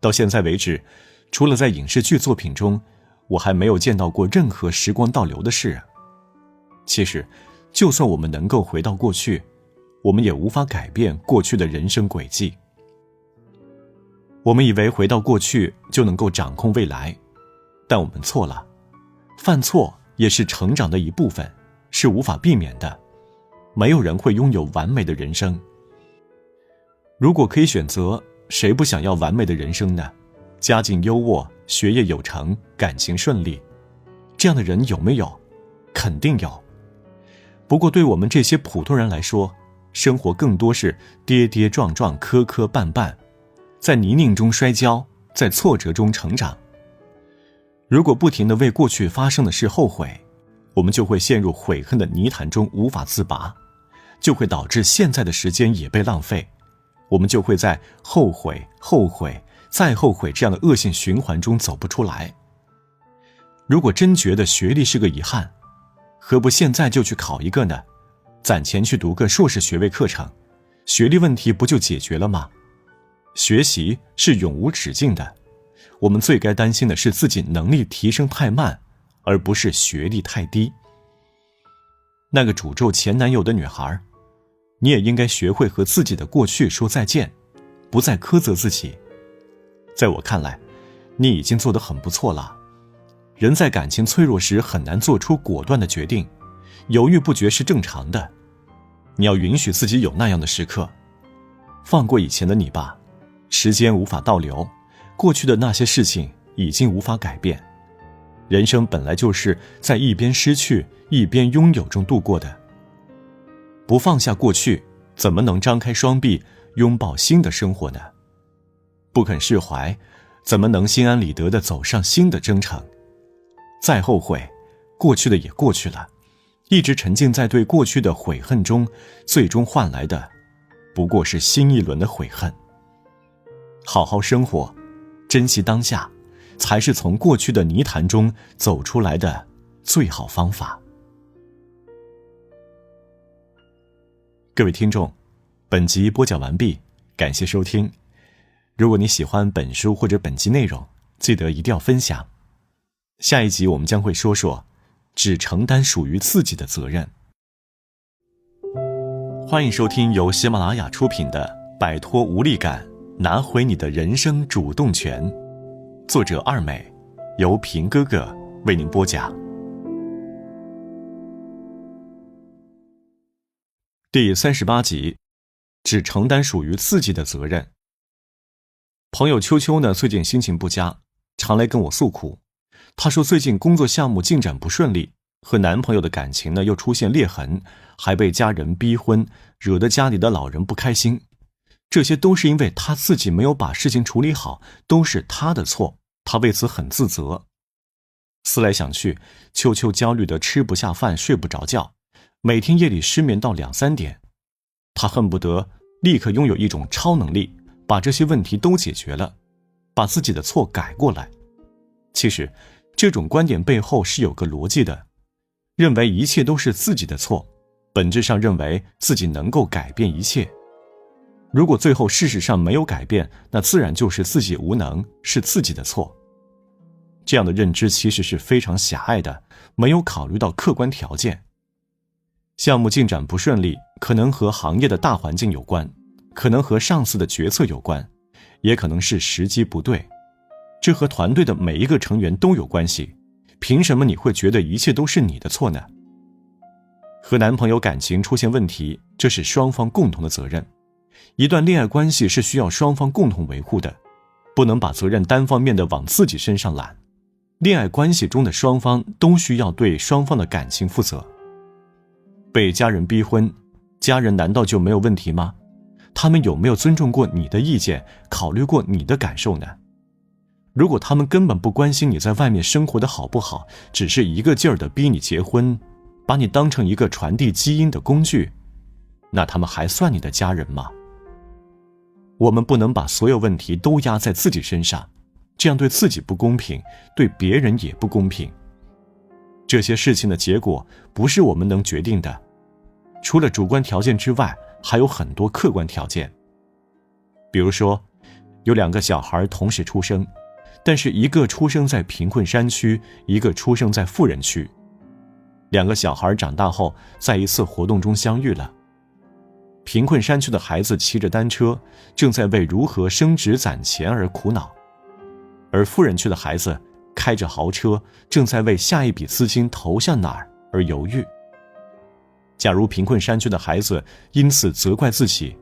到现在为止，除了在影视剧作品中，我还没有见到过任何时光倒流的事。其实就算我们能够回到过去，我们也无法改变过去的人生轨迹。我们以为回到过去就能够掌控未来，但我们错了。犯错也是成长的一部分，是无法避免的。没有人会拥有完美的人生。如果可以选择，谁不想要完美的人生呢？家境优渥，学业有成，感情顺利，这样的人有没有？肯定有。不过对我们这些普通人来说，生活更多是跌跌撞撞，磕磕绊绊，在泥泞中摔跤，在挫折中成长。如果不停地为过去发生的事后悔，我们就会陷入悔恨的泥潭中无法自拔，就会导致现在的时间也被浪费，我们就会在后悔、后悔、再后悔这样的恶性循环中走不出来。如果真觉得学历是个遗憾，何不现在就去考一个呢？攒钱去读个硕士学位课程，学历问题不就解决了吗？学习是永无止境的，我们最该担心的是自己能力提升太慢，而不是学历太低。那个诅咒前男友的女孩，你也应该学会和自己的过去说再见，不再苛责自己。在我看来，你已经做得很不错了。人在感情脆弱时很难做出果断的决定，犹豫不决是正常的。你要允许自己有那样的时刻，放过以前的你吧。时间无法倒流，过去的那些事情已经无法改变。人生本来就是在一边失去一边拥有中度过的。不放下过去，怎么能张开双臂拥抱新的生活呢？不肯释怀，怎么能心安理得地走上新的征程？再后悔，过去的也过去了，一直沉浸在对过去的悔恨中，最终换来的不过是新一轮的悔恨。好好生活，珍惜当下，才是从过去的泥潭中走出来的最好方法。各位听众，本集播讲完毕，感谢收听。如果你喜欢本书或者本集内容，记得一定要分享。下一集我们将会说说只承担属于自己的责任。欢迎收听由喜马拉雅出品的《摆脱无力感，拿回你的人生主动权》，作者二美，由平哥哥为您播讲。第38集，只承担属于自己的责任。朋友秋秋呢，最近心情不佳，常来跟我诉苦。她说最近工作项目进展不顺利，和男朋友的感情呢又出现裂痕，还被家人逼婚，惹得家里的老人不开心。这些都是因为她自己没有把事情处理好，都是她的错，她为此很自责。思来想去，秋秋焦虑得吃不下饭，睡不着觉，每天夜里失眠到2、3点。她恨不得立刻拥有一种超能力，把这些问题都解决了，把自己的错改过来。其实这种观点背后是有个逻辑的，认为一切都是自己的错，本质上认为自己能够改变一切。如果最后事实上没有改变，那自然就是自己无能，是自己的错。这样的认知其实是非常狭隘的，没有考虑到客观条件。项目进展不顺利，可能和行业的大环境有关，可能和上司的决策有关，也可能是时机不对。这和团队的每一个成员都有关系，凭什么你会觉得一切都是你的错呢？和男朋友感情出现问题，这是双方共同的责任。一段恋爱关系是需要双方共同维护的，不能把责任单方面的往自己身上揽。恋爱关系中的双方都需要对双方的感情负责。被家人逼婚，家人难道就没有问题吗？他们有没有尊重过你的意见，考虑过你的感受呢？如果他们根本不关心你在外面生活的好不好，只是一个劲儿的逼你结婚，把你当成一个传递基因的工具，那他们还算你的家人吗？我们不能把所有问题都压在自己身上，这样对自己不公平，对别人也不公平。这些事情的结果不是我们能决定的，除了主观条件之外，还有很多客观条件。比如说，有2个小孩同时出生，但是一个出生在贫困山区，一个出生在富人区。2个小孩长大后，在一次活动中相遇了。贫困山区的孩子骑着单车，正在为如何升职攒钱而苦恼，而富人区的孩子开着豪车，正在为下一笔资金投向哪儿而犹豫。假如贫困山区的孩子因此责怪自己，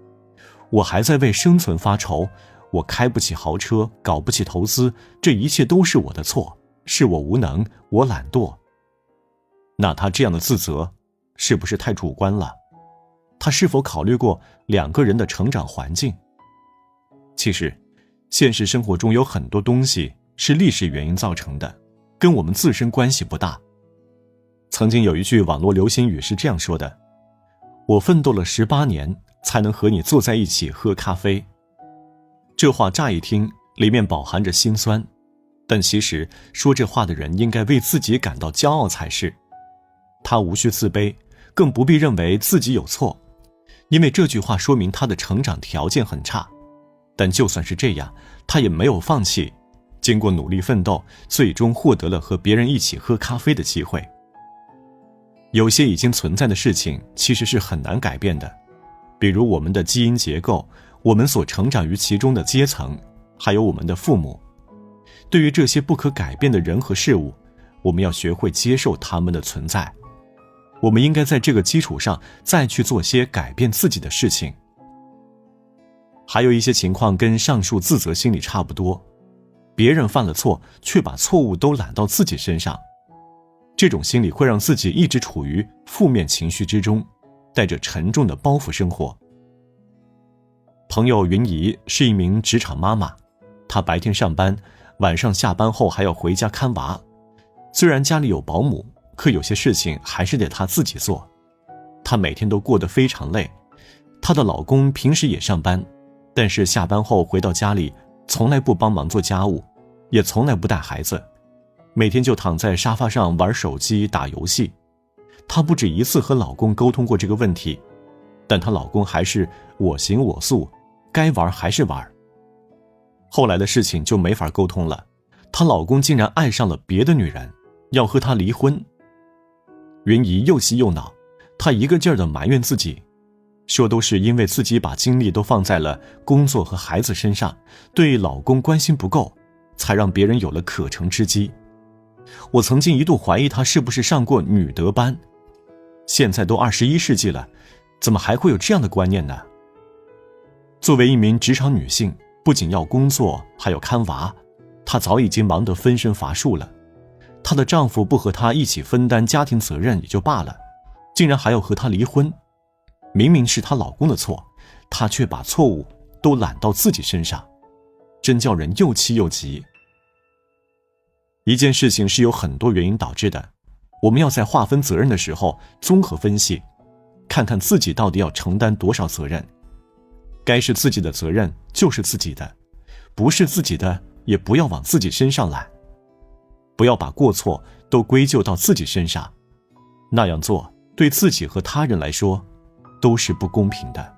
我还在为生存发愁，我开不起豪车，搞不起投资，这一切都是我的错，是我无能，我懒惰。那他这样的自责是不是太主观了？他是否考虑过2个人的成长环境？其实现实生活中有很多东西是历史原因造成的，跟我们自身关系不大。曾经有一句网络流行语是这样说的：我奋斗了18年才能和你坐在一起喝咖啡。这话乍一听里面饱含着心酸，但其实说这话的人应该为自己感到骄傲才是。他无需自卑，更不必认为自己有错，因为这句话说明他的成长条件很差。但就算是这样，他也没有放弃，经过努力奋斗，最终获得了和别人一起喝咖啡的机会。有些已经存在的事情其实是很难改变的，比如我们的基因结构，我们所成长于其中的阶层，还有我们的父母。对于这些不可改变的人和事物，我们要学会接受他们的存在。我们应该在这个基础上再去做些改变自己的事情。还有一些情况跟上述自责心理差不多，别人犯了错，却把错误都揽到自己身上，这种心理会让自己一直处于负面情绪之中，带着沉重的包袱生活。朋友云怡是一名职场妈妈，她白天上班，晚上下班后还要回家看娃。虽然家里有保姆，可有些事情还是得她自己做。她每天都过得非常累。她的老公平时也上班，但是下班后回到家里，从来不帮忙做家务，也从来不带孩子，每天就躺在沙发上玩手机打游戏。她不止一次和老公沟通过这个问题，但她老公还是我行我素，该玩还是玩。后来的事情就没法沟通了，她老公竟然爱上了别的女人，要和她离婚。云怡又气又恼，她一个劲儿地埋怨自己，说都是因为自己把精力都放在了工作和孩子身上，对老公关心不够，才让别人有了可乘之机。我曾经一度怀疑她是不是上过女德班，现在都21世纪了，怎么还会有这样的观念呢？作为一名职场女性，不仅要工作，还要看娃，她早已经忙得分身乏术了。她的丈夫不和她一起分担家庭责任也就罢了，竟然还要和她离婚。明明是她老公的错，她却把错误都揽到自己身上，真叫人又气又急。一件事情是有很多原因导致的，我们要在划分责任的时候综合分析，看看自己到底要承担多少责任。该是自己的责任就是自己的，不是自己的也不要往自己身上揽，不要把过错都归咎到自己身上，那样做对自己和他人来说都是不公平的。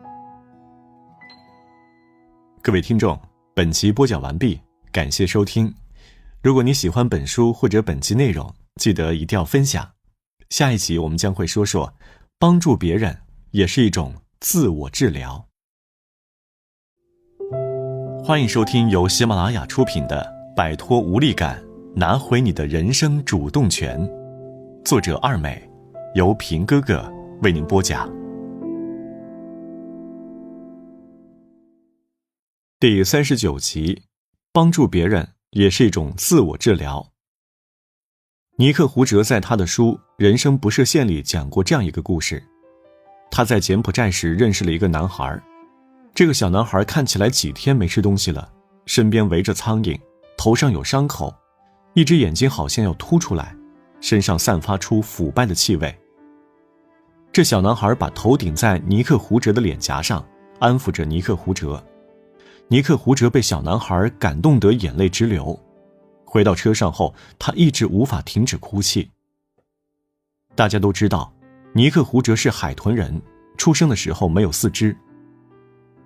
各位听众，本集播讲完毕，感谢收听。如果你喜欢本书或者本集内容，记得一定要分享。下一集我们将会说说，帮助别人也是一种自我治疗。欢迎收听由喜马拉雅出品的《摆脱无力感，拿回你的人生主动权》，作者二美，由平哥哥为您播讲。第39集，帮助别人也是一种自我治疗。尼克·胡哲在他的书《人生不设限》里讲过这样一个故事。他在柬埔寨时认识了一个男孩，这个小男孩看起来几天没吃东西了，身边围着苍蝇，头上有伤口，一只眼睛好像要凸出来，身上散发出腐败的气味。这小男孩把头顶在尼克·胡哲的脸颊上，安抚着尼克·胡哲。尼克·胡哲被小男孩感动得眼泪直流，回到车上后，他一直无法停止哭泣。大家都知道，尼克·胡哲是海豚人，出生的时候没有四肢。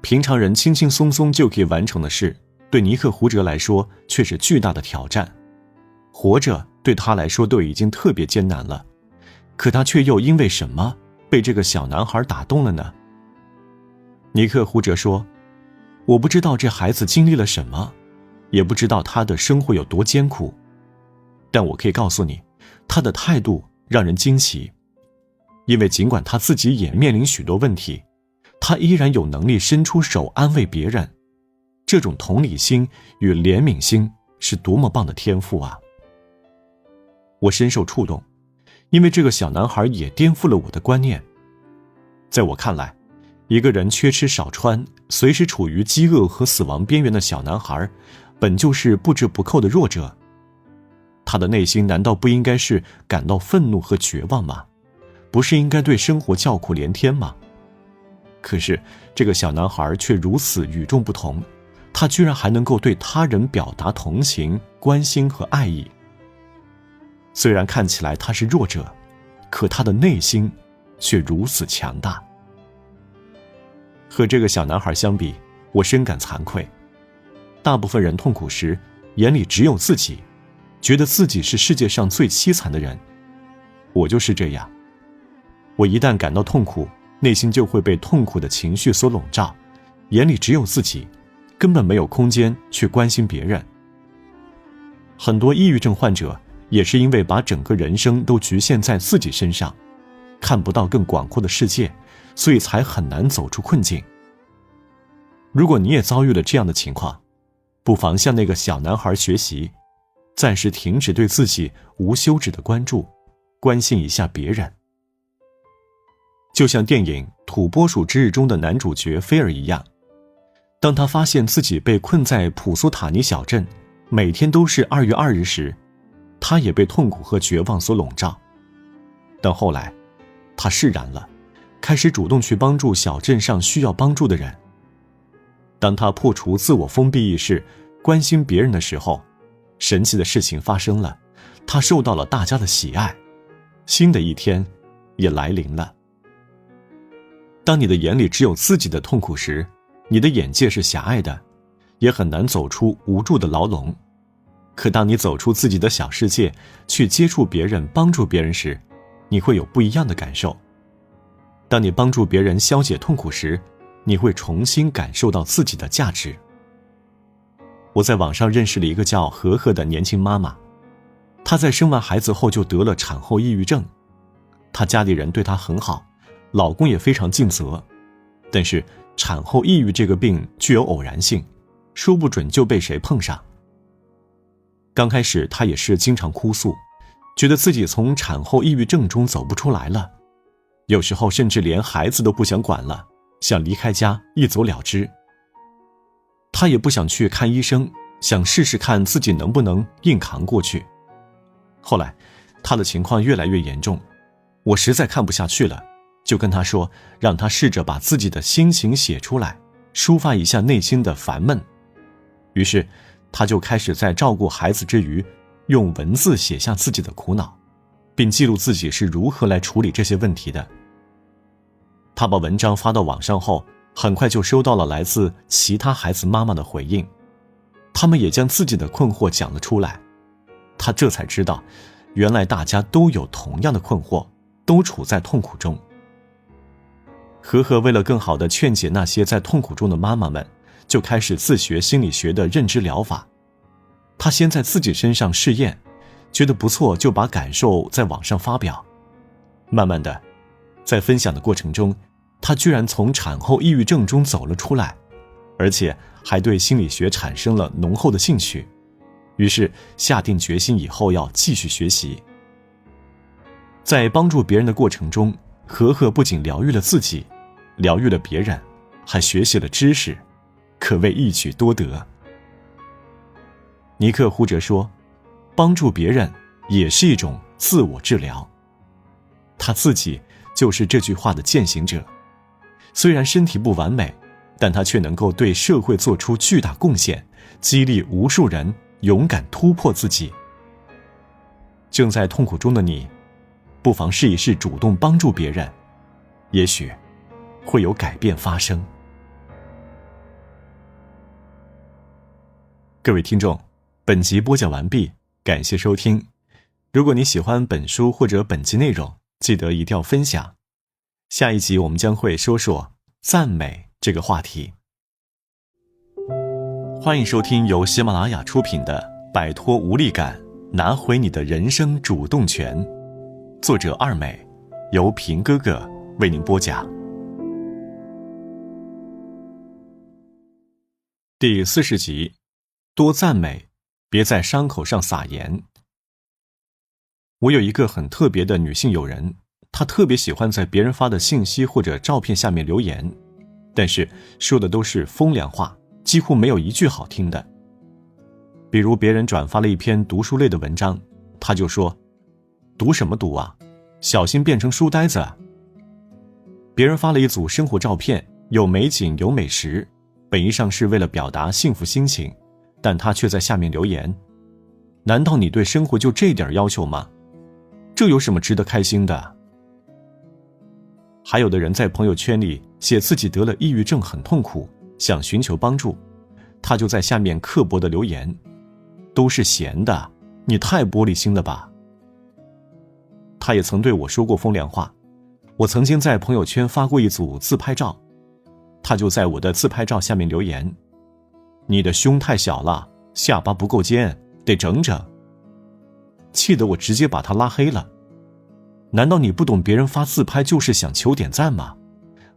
平常人轻轻松松就可以完成的事，对尼克·胡哲来说却是巨大的挑战。活着对他来说都已经特别艰难了，可他却又因为什么被这个小男孩打动了呢？尼克·胡哲说，我不知道这孩子经历了什么，也不知道他的生活有多艰苦，但我可以告诉你，他的态度让人惊奇。因为尽管他自己也面临许多问题，他依然有能力伸出手安慰别人。这种同理心与怜悯心是多么棒的天赋啊！我深受触动，因为这个小男孩也颠覆了我的观念。在我看来，一个人缺吃少穿，随时处于饥饿和死亡边缘的小男孩，本就是不折不扣的弱者。他的内心难道不应该是感到愤怒和绝望吗？不是应该对生活叫苦连天吗？可是这个小男孩却如此与众不同，他居然还能够对他人表达同情、关心和爱意。虽然看起来他是弱者，可他的内心却如此强大。和这个小男孩相比，我深感惭愧。大部分人痛苦时，眼里只有自己，觉得自己是世界上最凄惨的人。我就是这样。我一旦感到痛苦，内心就会被痛苦的情绪所笼罩，眼里只有自己，根本没有空间去关心别人。很多抑郁症患者也是因为把整个人生都局限在自己身上，看不到更广阔的世界，所以才很难走出困境。如果你也遭遇了这样的情况，不妨向那个小男孩学习，暂时停止对自己无休止的关注，关心一下别人。就像电影《土拨鼠之日》中的男主角菲尔一样，当他发现自己被困在普苏塔尼小镇，每天都是2月2日时，他也被痛苦和绝望所笼罩。但后来，他释然了，开始主动去帮助小镇上需要帮助的人。当他破除自我封闭意识，关心别人的时候，神奇的事情发生了，他受到了大家的喜爱，新的一天也来临了。当你的眼里只有自己的痛苦时，你的眼界是狭隘的，也很难走出无助的牢笼。可当你走出自己的小世界，去接触别人，帮助别人时，你会有不一样的感受。当你帮助别人消解痛苦时，你会重新感受到自己的价值。我在网上认识了一个叫何何的年轻妈妈，她在生完孩子后就得了产后抑郁症。她家里人对她很好，老公也非常尽责，但是产后抑郁这个病具有偶然性，说不准就被谁碰上。刚开始她也是经常哭诉，觉得自己从产后抑郁症中走不出来了，有时候甚至连孩子都不想管了，想离开家一走了之。他也不想去看医生，想试试看自己能不能硬扛过去。后来他的情况越来越严重，我实在看不下去了，就跟他说，让他试着把自己的心情写出来，抒发一下内心的烦闷。于是他就开始在照顾孩子之余，用文字写下自己的苦恼，并记录自己是如何来处理这些问题的。他把文章发到网上后，很快就收到了来自其他孩子妈妈的回应，他们也将自己的困惑讲了出来。他这才知道，原来大家都有同样的困惑，都处在痛苦中。和和为了更好地劝解那些在痛苦中的妈妈们，就开始自学心理学的认知疗法。他先在自己身上试验，觉得不错，就把感受在网上发表。慢慢的，在分享的过程中，他居然从产后抑郁症中走了出来，而且还对心理学产生了浓厚的兴趣。于是下定决心以后要继续学习。在帮助别人的过程中，和和不仅疗愈了自己，疗愈了别人，还学习了知识，可谓一举多得。尼克·胡哲说，帮助别人也是一种自我治疗。他自己就是这句话的践行者。虽然身体不完美，但他却能够对社会做出巨大贡献，激励无数人勇敢突破自己。正在痛苦中的你，不妨试一试主动帮助别人，也许会有改变发生。各位听众，本集播讲完毕，感谢收听。如果你喜欢本书或者本集内容，记得一定要分享。下一集我们将会说说赞美这个话题。欢迎收听由喜马拉雅出品的《摆脱无力感，拿回你的人生主动权》，作者二美，由平哥哥为您播讲。第40集，多赞美，别在伤口上撒盐。我有一个很特别的女性友人，她特别喜欢在别人发的信息或者照片下面留言，但是说的都是风凉话，几乎没有一句好听的。比如别人转发了一篇读书类的文章，她就说，读什么读啊，小心变成书呆子。别人发了一组生活照片，有美景有美食，本意上是为了表达幸福心情，但她却在下面留言，难道你对生活就这点要求吗？这有什么值得开心的？还有的人在朋友圈里写自己得了抑郁症很痛苦，想寻求帮助，他就在下面刻薄的留言，都是闲的，你太玻璃心了吧。他也曾对我说过风凉话，我曾经在朋友圈发过一组自拍照，他就在我的自拍照下面留言，你的胸太小了，下巴不够尖，得整整。气得我直接把他拉黑了。难道你不懂别人发自拍就是想求点赞吗？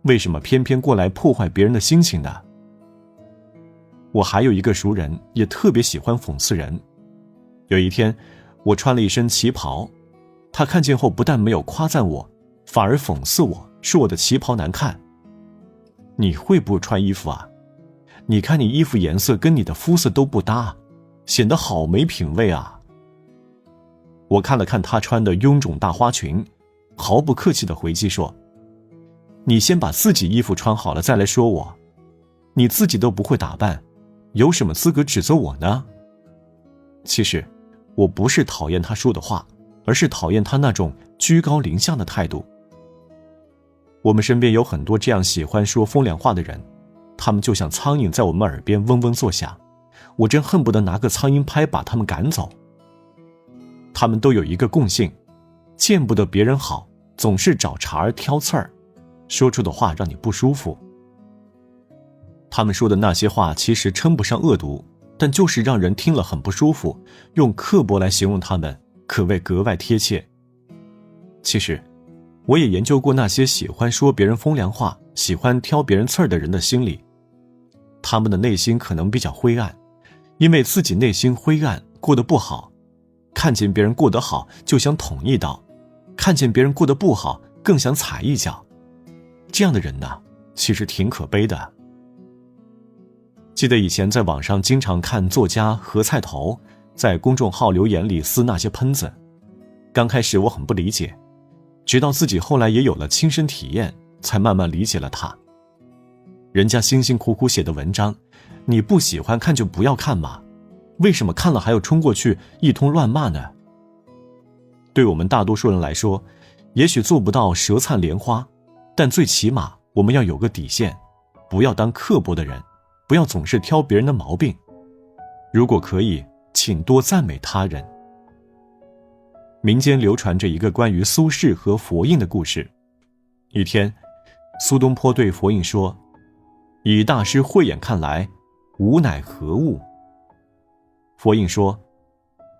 为什么偏偏过来破坏别人的心情呢？我还有一个熟人也特别喜欢讽刺人。有一天我穿了一身旗袍，他看见后不但没有夸赞我，反而讽刺我，说我的旗袍难看。你会不穿衣服啊？你看你衣服颜色跟你的肤色都不搭，显得好没品味啊。我看了看她穿的臃肿大花裙，毫不客气地回击说，你先把自己衣服穿好了再来说我，你自己都不会打扮，有什么资格指责我呢？其实我不是讨厌她说的话，而是讨厌她那种居高临下的态度。我们身边有很多这样喜欢说风凉话的人，他们就像苍蝇在我们耳边嗡嗡作响，我真恨不得拿个苍蝇拍把他们赶走。他们都有一个共性，见不得别人好，总是找茬儿挑刺儿，说出的话让你不舒服。他们说的那些话其实称不上恶毒，但就是让人听了很不舒服，用刻薄来形容他们，可谓格外贴切。其实我也研究过那些喜欢说别人风凉话，喜欢挑别人刺儿的人的心理。他们的内心可能比较灰暗，因为自己内心灰暗，过得不好，看见别人过得好就想捅一刀，看见别人过得不好更想踩一脚。这样的人呢，其实挺可悲的。记得以前在网上经常看作家何菜头在公众号留言里撕那些喷子，刚开始我很不理解，直到自己后来也有了亲身体验，才慢慢理解了他。人家辛辛苦苦写的文章，你不喜欢看就不要看嘛，为什么看了还要冲过去一通乱骂呢？对我们大多数人来说，也许做不到舌灿莲花，但最起码我们要有个底线，不要当刻薄的人，不要总是挑别人的毛病。如果可以，请多赞美他人。民间流传着一个关于苏轼和佛印的故事。一天，苏东坡对佛印说：“以大师慧眼看来，吾乃何物？”佛印说：“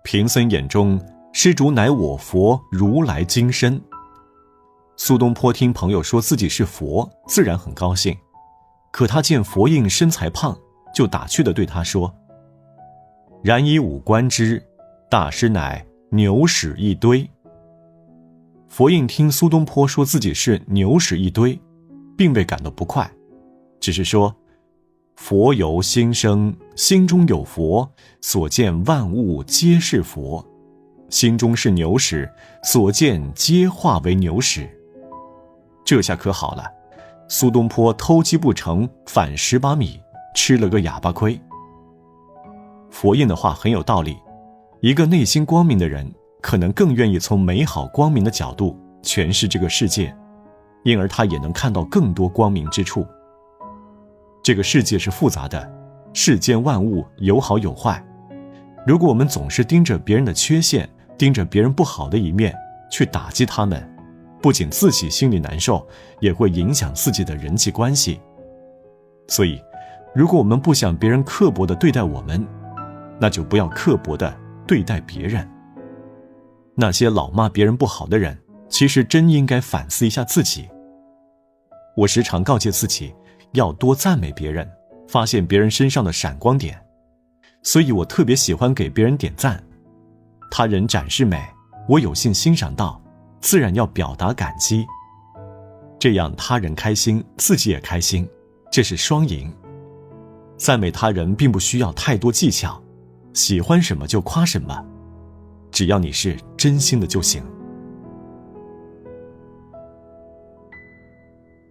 贫僧眼中，施主乃我佛如来金身。”苏东坡听朋友说自己是佛，自然很高兴。可他见佛印身材胖，就打趣地对他说：“然以五官之，大师乃牛屎一堆。”佛印听苏东坡说自己是牛屎一堆，并未感到不快，只是说：“佛由心生，心中有佛，所见万物皆是佛；心中是牛屎，所见皆化为牛屎。”这下可好了，苏东坡偷鸡不成反18米，吃了个哑巴亏。佛印的话很有道理，一个内心光明的人，可能更愿意从美好光明的角度诠释这个世界，因而他也能看到更多光明之处。这个世界是复杂的，世间万物有好有坏。如果我们总是盯着别人的缺陷，盯着别人不好的一面去打击他们，不仅自己心里难受，也会影响自己的人际关系。所以，如果我们不想别人刻薄地对待我们，那就不要刻薄地对待别人。那些老骂别人不好的人，其实真应该反思一下自己。我时常告诫自己，要多赞美别人，发现别人身上的闪光点。所以我特别喜欢给别人点赞。他人展示美，我有幸欣赏到，自然要表达感激。这样他人开心，自己也开心，这是双赢。赞美他人并不需要太多技巧，喜欢什么就夸什么，只要你是真心的就行。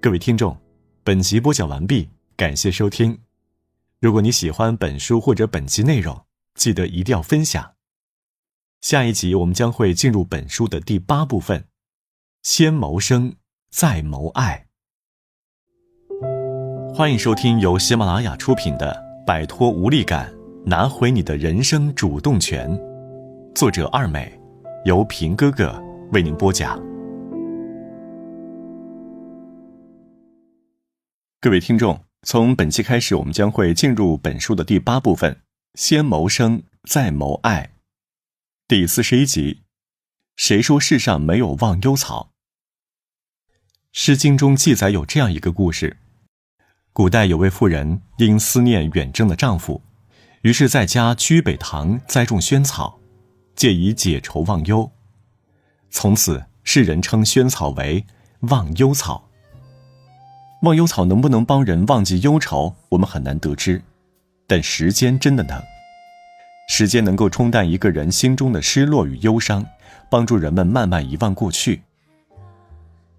各位听众，本集播讲完毕，感谢收听。如果你喜欢本书或者本集内容，记得一定要分享。下一集我们将会进入本书的第8部分，先谋生，再谋爱。欢迎收听由喜马拉雅出品的《摆脱无力感，拿回你的人生主动权》，作者二美，由平哥哥为您播讲。各位听众，从本期开始，我们将会进入本书的第8部分，先谋生，再谋爱。第41集，谁说世上没有忘忧草？诗经中记载有这样一个故事：古代有位妇人因思念远征的丈夫，于是在家居北堂栽种萱草，借以解愁忘忧。从此世人称萱草为忘忧草。忘忧草能不能帮人忘记忧愁，我们很难得知，但时间真的能。时间能够冲淡一个人心中的失落与忧伤，帮助人们慢慢遗忘过去。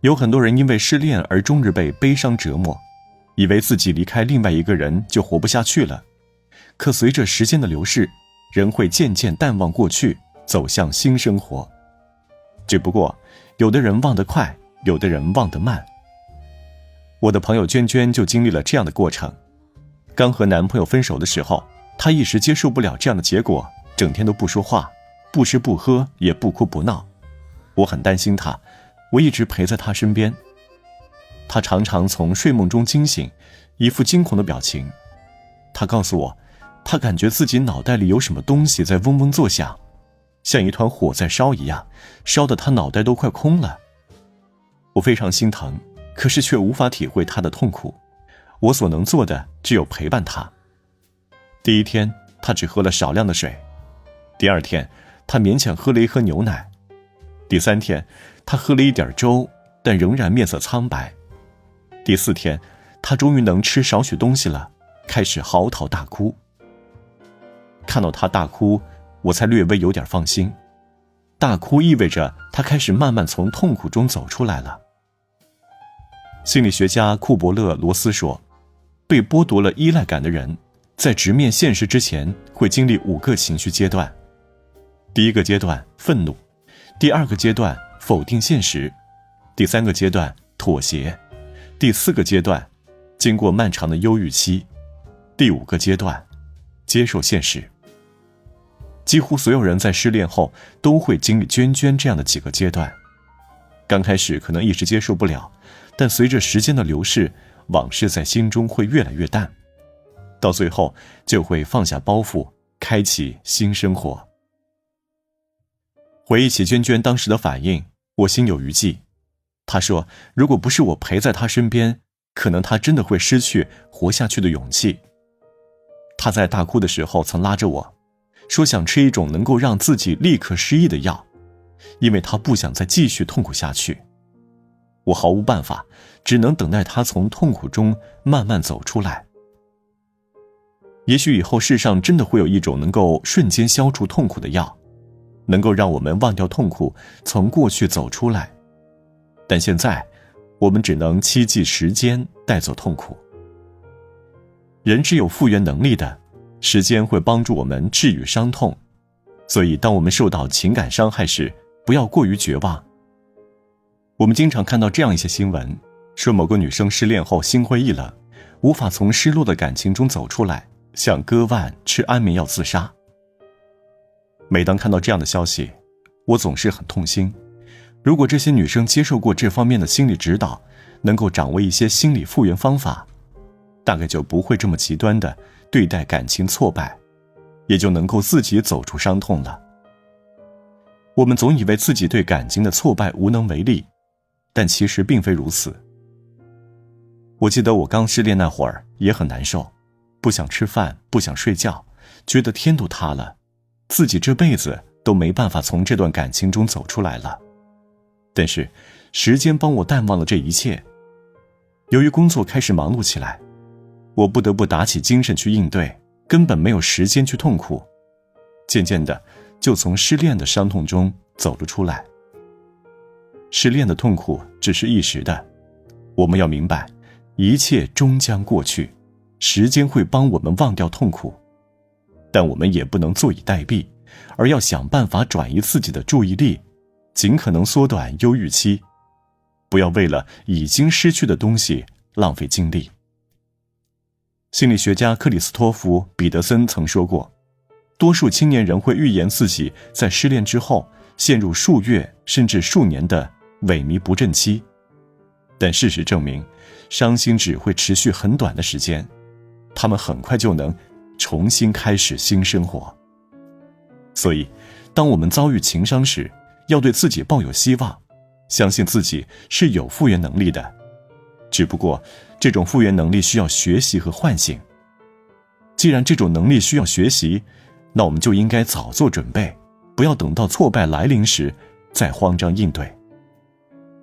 有很多人因为失恋而终日被悲伤折磨，以为自己离开另外一个人就活不下去了。可随着时间的流逝，人会渐渐淡忘过去，走向新生活。只不过有的人忘得快，有的人忘得慢。我的朋友娟娟就经历了这样的过程。刚和男朋友分手的时候，她一时接受不了这样的结果，整天都不说话，不吃不喝，也不哭不闹。我很担心她，我一直陪在她身边。她常常从睡梦中惊醒，一副惊恐的表情。她告诉我，她感觉自己脑袋里有什么东西在嗡嗡作响，像一团火在烧一样，烧得她脑袋都快空了。我非常心疼，可是却无法体会她的痛苦。我所能做的只有陪伴她。第一天，她只喝了少量的水；第二天，她勉强喝了一盒牛奶；第三天，她喝了一点粥，但仍然面色苍白；第4天，她终于能吃少许东西了，开始嚎啕大哭。看到他大哭，我才略微有点放心。大哭意味着他开始慢慢从痛苦中走出来了。心理学家库伯勒罗斯说，被剥夺了依赖感的人，在直面现实之前会经历5个情绪阶段。第1个阶段，愤怒；第2个阶段，否定现实；第3个阶段，妥协；第4个阶段，经过漫长的忧郁期；第5个阶段，接受现实。几乎所有人在失恋后都会经历娟娟这样的几个阶段。刚开始可能一时接受不了，但随着时间的流逝，往事在心中会越来越淡，到最后就会放下包袱，开启新生活。回忆起娟娟当时的反应，我心有余悸。她说，如果不是我陪在她身边，可能她真的会失去活下去的勇气。她在大哭的时候曾拉着我，说想吃一种能够让自己立刻失忆的药，因为她不想再继续痛苦下去。我毫无办法，只能等待她从痛苦中慢慢走出来。也许以后世上真的会有一种能够瞬间消除痛苦的药，能够让我们忘掉痛苦，从过去走出来。但现在，我们只能期冀时间带走痛苦。人是有复原能力的，时间会帮助我们治愈伤痛。所以当我们受到情感伤害时，不要过于绝望。我们经常看到这样一些新闻，说某个女生失恋后心灰意冷，无法从失落的感情中走出来，想割腕吃安眠药自杀。每当看到这样的消息，我总是很痛心。如果这些女生接受过这方面的心理指导，能够掌握一些心理复原方法，大概就不会这么极端地对待感情挫败，也就能够自己走出伤痛了。我们总以为自己对感情的挫败无能为力，但其实并非如此。我记得我刚失恋那会儿也很难受，不想吃饭，不想睡觉，觉得天都塌了，自己这辈子都没办法从这段感情中走出来了。但是时间帮我淡忘了这一切。由于工作开始忙碌起来，我不得不打起精神去应对，根本没有时间去痛苦。渐渐的，就从失恋的伤痛中走了出来。失恋的痛苦只是一时的，我们要明白，一切终将过去，时间会帮我们忘掉痛苦。但我们也不能坐以待毙，而要想办法转移自己的注意力，尽可能缩短忧郁期，不要为了已经失去的东西浪费精力。心理学家克里斯托弗·彼得森曾说过，多数青年人会预言自己在失恋之后陷入数月甚至数年的萎靡不振期，但事实证明，伤心只会持续很短的时间，他们很快就能重新开始新生活。所以，当我们遭遇情伤时，要对自己抱有希望，相信自己是有复原能力的。只不过，这种复原能力需要学习和唤醒。既然这种能力需要学习，那我们就应该早做准备，不要等到挫败来临时再慌张应对。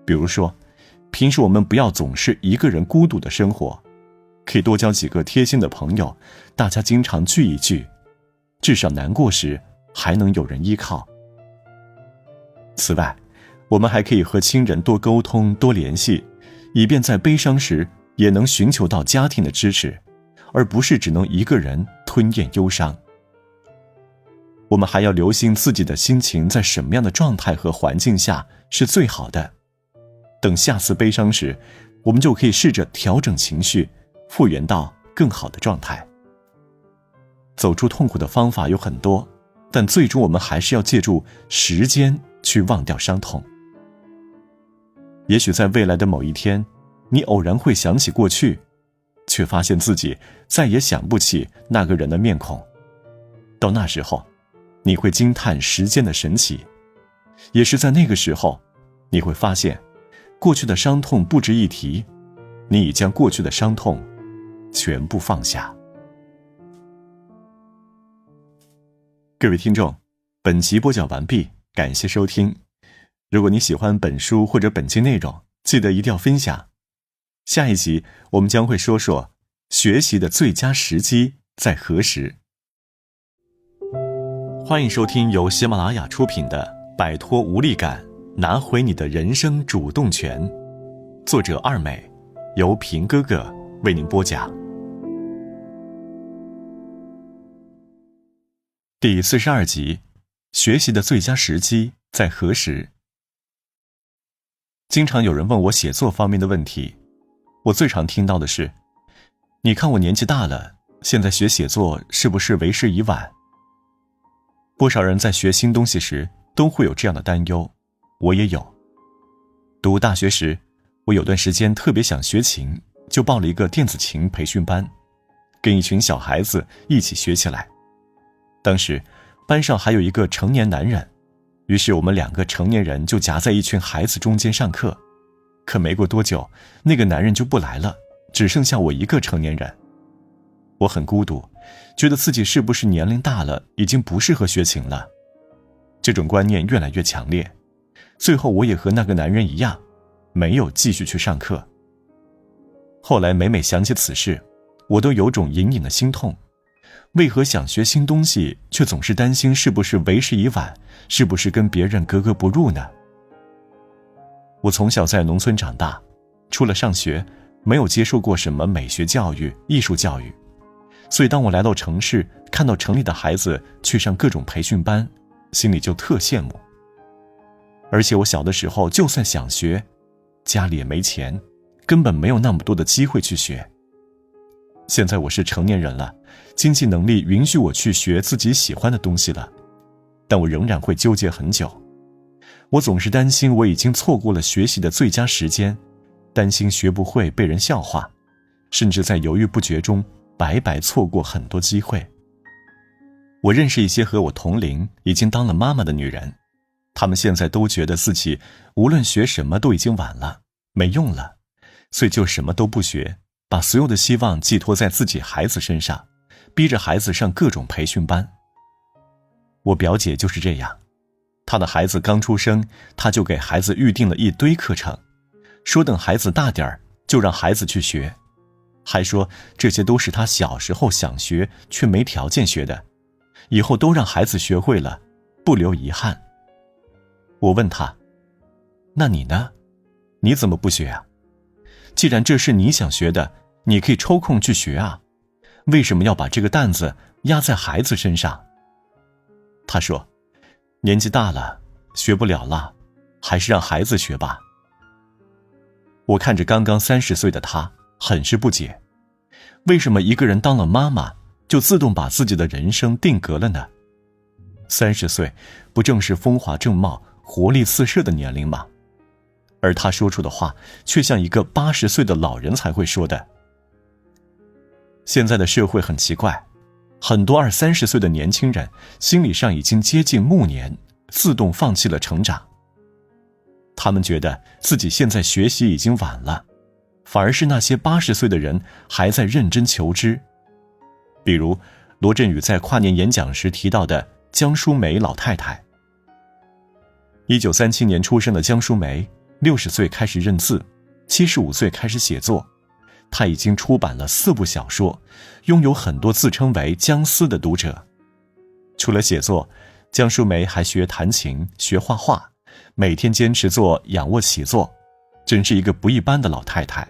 比如说，平时我们不要总是一个人孤独的生活，可以多交几个贴心的朋友，大家经常聚一聚，至少难过时还能有人依靠。此外，我们还可以和亲人多沟通、多联系，以便在悲伤时也能寻求到家庭的支持，而不是只能一个人吞咽忧伤。我们还要留心自己的心情在什么样的状态和环境下是最好的。等下次悲伤时，我们就可以试着调整情绪，复原到更好的状态。走出痛苦的方法有很多，但最终我们还是要借助时间去忘掉伤痛。也许在未来的某一天，你偶然会想起过去，却发现自己再也想不起那个人的面孔。到那时候，你会惊叹时间的神奇。也是在那个时候，你会发现过去的伤痛不值一提，你已将过去的伤痛全部放下。各位听众，本集播讲完毕，感谢收听。如果你喜欢本书或者本期内容，记得一定要分享。下一集我们将会说说学习的最佳时机在何时？欢迎收听由喜马拉雅出品的《摆脱无力感，拿回你的人生主动权》，作者二美，由平哥哥为您播讲。第42集，学习的最佳时机在何时？经常有人问我写作方面的问题，我最常听到的是，你看我年纪大了，现在学写作是不是为时已晚？不少人在学新东西时都会有这样的担忧，我也有。读大学时，我有段时间特别想学琴，就报了一个电子琴培训班，跟一群小孩子一起学起来。当时班上还有一个成年男人，于是我们2个成年人就夹在一群孩子中间上课。可没过多久，那个男人就不来了，只剩下我一个成年人。我很孤独，觉得自己是不是年龄大了，已经不适合学琴了。这种观念越来越强烈，最后我也和那个男人一样，没有继续去上课。后来每想起此事，我都有种隐隐的心痛。为何想学新东西，却总是担心是不是为时已晚，是不是跟别人格格不入呢？我从小在农村长大，除了上学，没有接受过什么美学教育、艺术教育。所以当我来到城市，看到城里的孩子去上各种培训班，心里就特羡慕。而且我小的时候就算想学，家里也没钱，根本没有那么多的机会去学。现在我是成年人了，经济能力允许我去学自己喜欢的东西了，但我仍然会纠结很久。我总是担心我已经错过了学习的最佳时间，担心学不会被人笑话，甚至在犹豫不决中白白错过很多机会。我认识一些和我同龄已经当了妈妈的女人，她们现在都觉得自己无论学什么都已经晚了，没用了，所以就什么都不学，把所有的希望寄托在自己孩子身上，逼着孩子上各种培训班。我表姐就是这样，她的孩子刚出生，她就给孩子预定了一堆课程，说等孩子大点儿就让孩子去学，还说这些都是她小时候想学却没条件学的，以后都让孩子学会了，不留遗憾。我问她，那你呢？你怎么不学啊？既然这是你想学的，你可以抽空去学啊，为什么要把这个担子压在孩子身上？她说，年纪大了，学不了了，还是让孩子学吧。我看着刚刚30岁的她，很是不解，为什么一个人当了妈妈，就自动把自己的人生定格了呢？30岁，不正是风华正茂、活力四射的年龄吗？而她说出的话，却像一个80岁的老人才会说的。现在的社会很奇怪，很多20、30岁的年轻人，心理上已经接近暮年，自动放弃了成长。他们觉得自己现在学习已经晚了，反而是那些80岁的人还在认真求知。比如罗振宇在跨年演讲时提到的江淑梅老太太。1937年出生的江淑梅，60岁开始认字，75岁开始写作。她已经出版了4部小说，拥有很多自称为江丝的读者。除了写作，江淑梅还学弹琴、学画画，每天坚持做仰卧起坐，真是一个不一般的老太太。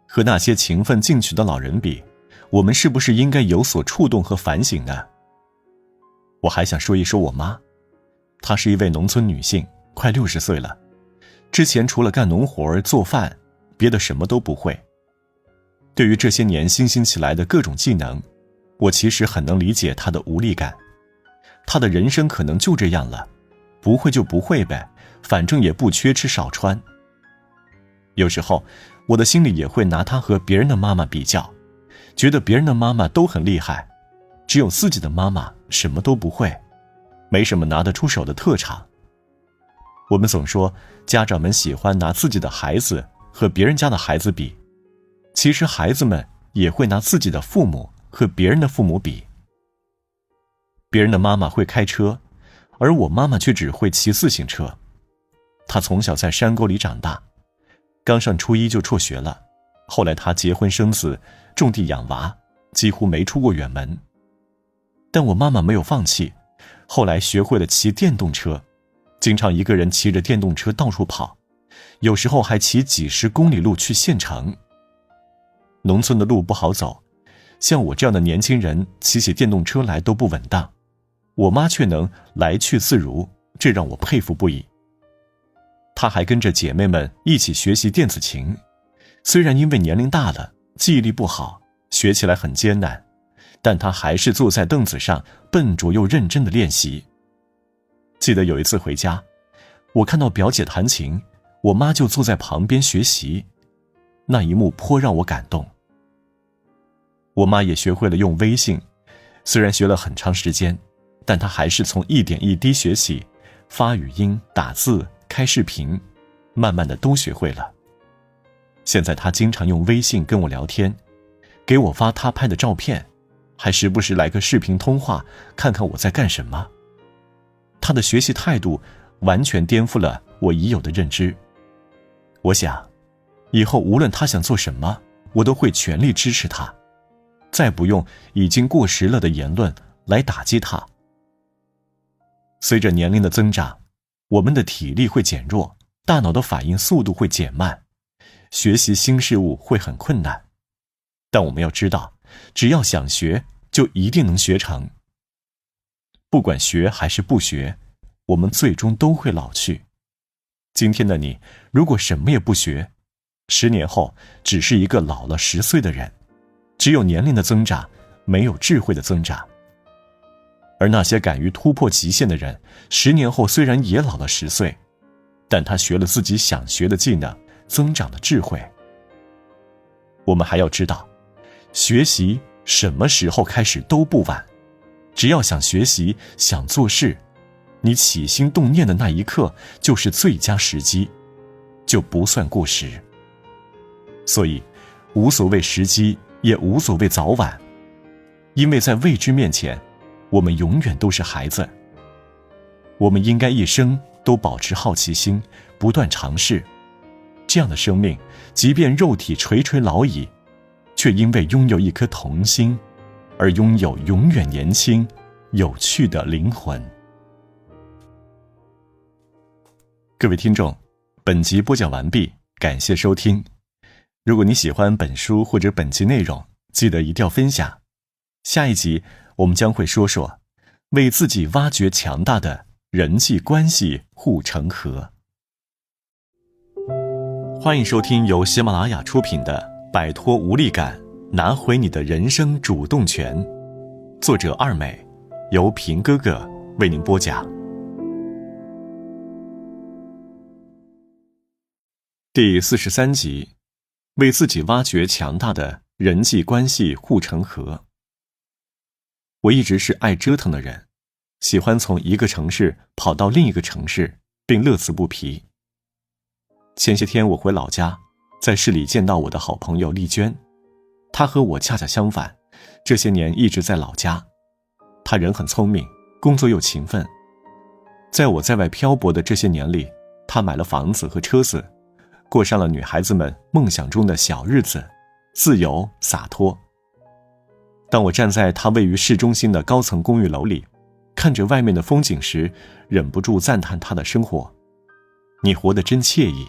和那些勤奋进取的老人比，我们是不是应该有所触动和反省呢？我还想说一说我妈，她是一位农村女性，快60岁了，之前除了干农活、做饭，别的什么都不会。对于这些年新兴起来的各种技能，我其实很能理解她的无力感。她的人生可能就这样了，不会就不会呗，反正也不缺吃少穿。有时候我的心里也会拿她和别人的妈妈比较，觉得别人的妈妈都很厉害，只有自己的妈妈什么都不会，没什么拿得出手的特长。我们总说家长们喜欢拿自己的孩子和别人家的孩子比，其实孩子们也会拿自己的父母和别人的父母比。别人的妈妈会开车，而我妈妈却只会骑自行车。她从小在山沟里长大，刚上初一就辍学了，后来他结婚生子，种地养娃，几乎没出过远门。但我妈妈没有放弃，后来学会了骑电动车，经常一个人骑着电动车到处跑，有时候还骑几十公里路去县城。农村的路不好走，像我这样的年轻人骑起电动车来都不稳当，我妈却能来去自如，这让我佩服不已。她还跟着姐妹们一起学习电子琴，虽然因为年龄大了，记忆力不好，学起来很艰难，但她还是坐在凳子上笨拙又认真地练习。记得有一次回家，我看到表姐弹琴，我妈就坐在旁边学习，那一幕颇让我感动。我妈也学会了用微信，虽然学了很长时间，但她还是从一点一滴学习，发语音、打字、开视频，慢慢的都学会了。现在她经常用微信跟我聊天，给我发她拍的照片，还时不时来个视频通话，看看我在干什么。她的学习态度完全颠覆了我已有的认知。我想，以后无论她想做什么，我都会全力支持她，再不用已经过时了的言论来打击她。随着年龄的增长，我们的体力会减弱，大脑的反应速度会减慢，学习新事物会很困难。但我们要知道，只要想学，就一定能学成。不管学还是不学，我们最终都会老去。今天的你，如果什么也不学，10年后只是一个老了10岁的人，只有年龄的增长，没有智慧的增长。而那些敢于突破极限的人，10年后虽然也老了10岁，但他学了自己想学的技能，增长了智慧。我们还要知道，学习什么时候开始都不晚，只要想学习，想做事，你起心动念的那一刻就是最佳时机，就不算过时。所以，无所谓时机，也无所谓早晚，因为在未知面前，我们永远都是孩子。我们应该一生都保持好奇心，不断尝试。这样的生命，即便肉体垂垂老矣，却因为拥有一颗童心，而拥有永远年轻、有趣的灵魂。各位听众，本集播讲完毕，感谢收听。如果你喜欢本书或者本集内容，记得一定要分享。下一集我们将会说说为自己挖掘强大的人际关系护城河。欢迎收听由喜马拉雅出品的《摆脱无力感，拿回你的人生主动权》，作者二美，由平哥哥为您播讲。第43集，为自己挖掘强大的人际关系护城河。我一直是爱折腾的人，喜欢从一个城市跑到另一个城市，并乐此不疲。前些天我回老家，在市里见到我的好朋友丽娟，她和我恰恰相反，这些年一直在老家。她人很聪明，工作又勤奋。在我在外漂泊的这些年里，她买了房子和车子，过上了女孩子们梦想中的小日子，自由洒脱。当我站在她位于市中心的高层公寓楼里，看着外面的风景时，忍不住赞叹她的生活：你活得真惬意。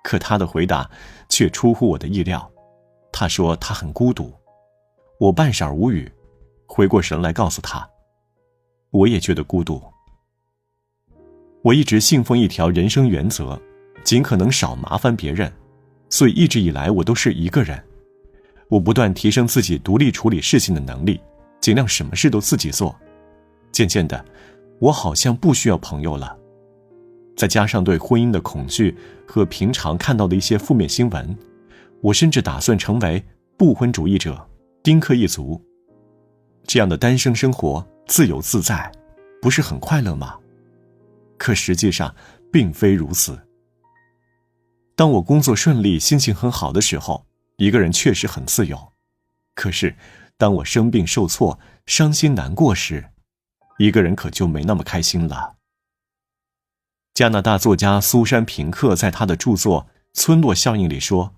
可她的回答却出乎我的意料，她说她很孤独。我半晌无语，回过神来告诉她，我也觉得孤独。我一直信奉一条人生原则，尽可能少麻烦别人，所以一直以来我都是一个人。我不断提升自己独立处理事情的能力，尽量什么事都自己做。渐渐的，我好像不需要朋友了。再加上对婚姻的恐惧和平常看到的一些负面新闻，我甚至打算成为不婚主义者，丁克一族。这样的单身生活自由自在，不是很快乐吗？可实际上并非如此。当我工作顺利，心情很好的时候，一个人确实很自由。可是当我生病受挫，伤心难过时，一个人可就没那么开心了。加拿大作家苏珊·平克在他的著作《村落效应》里说，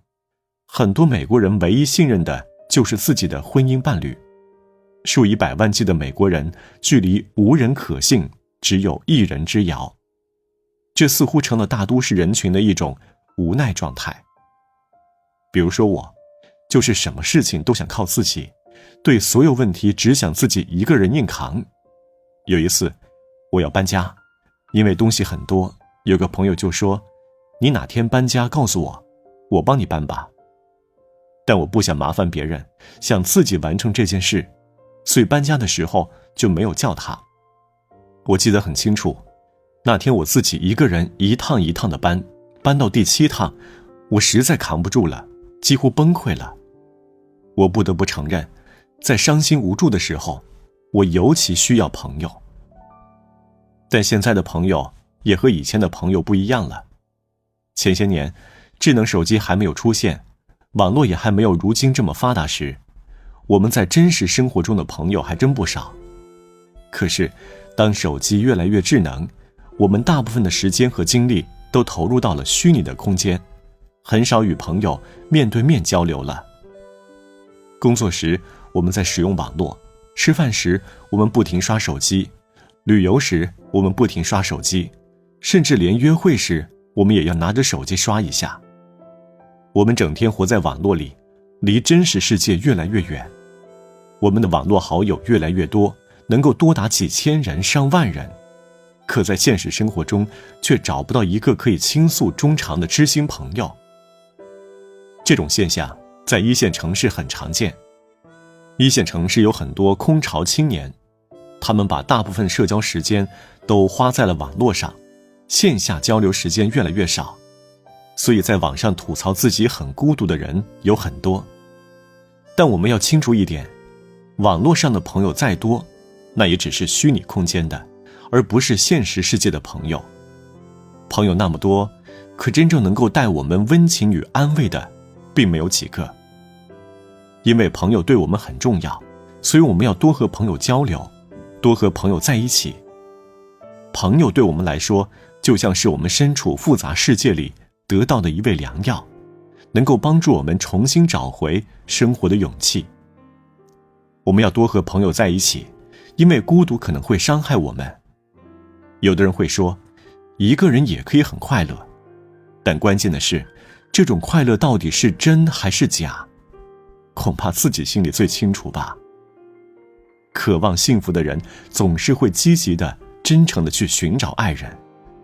很多美国人唯一信任的就是自己的婚姻伴侣。数以百万计的美国人距离无人可信只有一人之遥，这似乎成了大都市人群的一种无奈状态。比如说我，就是什么事情都想靠自己，对所有问题只想自己一个人硬扛。有一次我要搬家，因为东西很多，有个朋友就说，你哪天搬家告诉我，我帮你搬吧。但我不想麻烦别人，想自己完成这件事，所以搬家的时候就没有叫他。我记得很清楚，那天我自己一个人一趟一趟的搬到第7趟，我实在扛不住了，几乎崩溃了。我不得不承认，在伤心无助的时候，我尤其需要朋友。但现在的朋友也和以前的朋友不一样了。前些年，智能手机还没有出现，网络也还没有如今这么发达时，我们在真实生活中的朋友还真不少。可是，当手机越来越智能，我们大部分的时间和精力都投入到了虚拟的空间，很少与朋友面对面交流了。工作时，我们在使用网络；吃饭时，我们不停刷手机；旅游时，我们不停刷手机；甚至连约会时，我们也要拿着手机刷一下。我们整天活在网络里，离真实世界越来越远。我们的网络好友越来越多，能够多达几千人、上万人，可在现实生活中却找不到一个可以倾诉衷肠的知心朋友。这种现象在一线城市很常见。一线城市有很多空巢青年，他们把大部分社交时间都花在了网络上，线下交流时间越来越少，所以在网上吐槽自己很孤独的人有很多。但我们要清楚一点，网络上的朋友再多，那也只是虚拟空间的，而不是现实世界的朋友。朋友那么多，可真正能够带我们温情与安慰的并没有几个。因为朋友对我们很重要，所以我们要多和朋友交流，多和朋友在一起。朋友对我们来说，就像是我们身处复杂世界里得到的一味良药，能够帮助我们重新找回生活的勇气。我们要多和朋友在一起，因为孤独可能会伤害我们。有的人会说，一个人也可以很快乐，但关键的是，这种快乐到底是真还是假？恐怕自己心里最清楚吧。渴望幸福的人总是会积极的、真诚的去寻找爱人，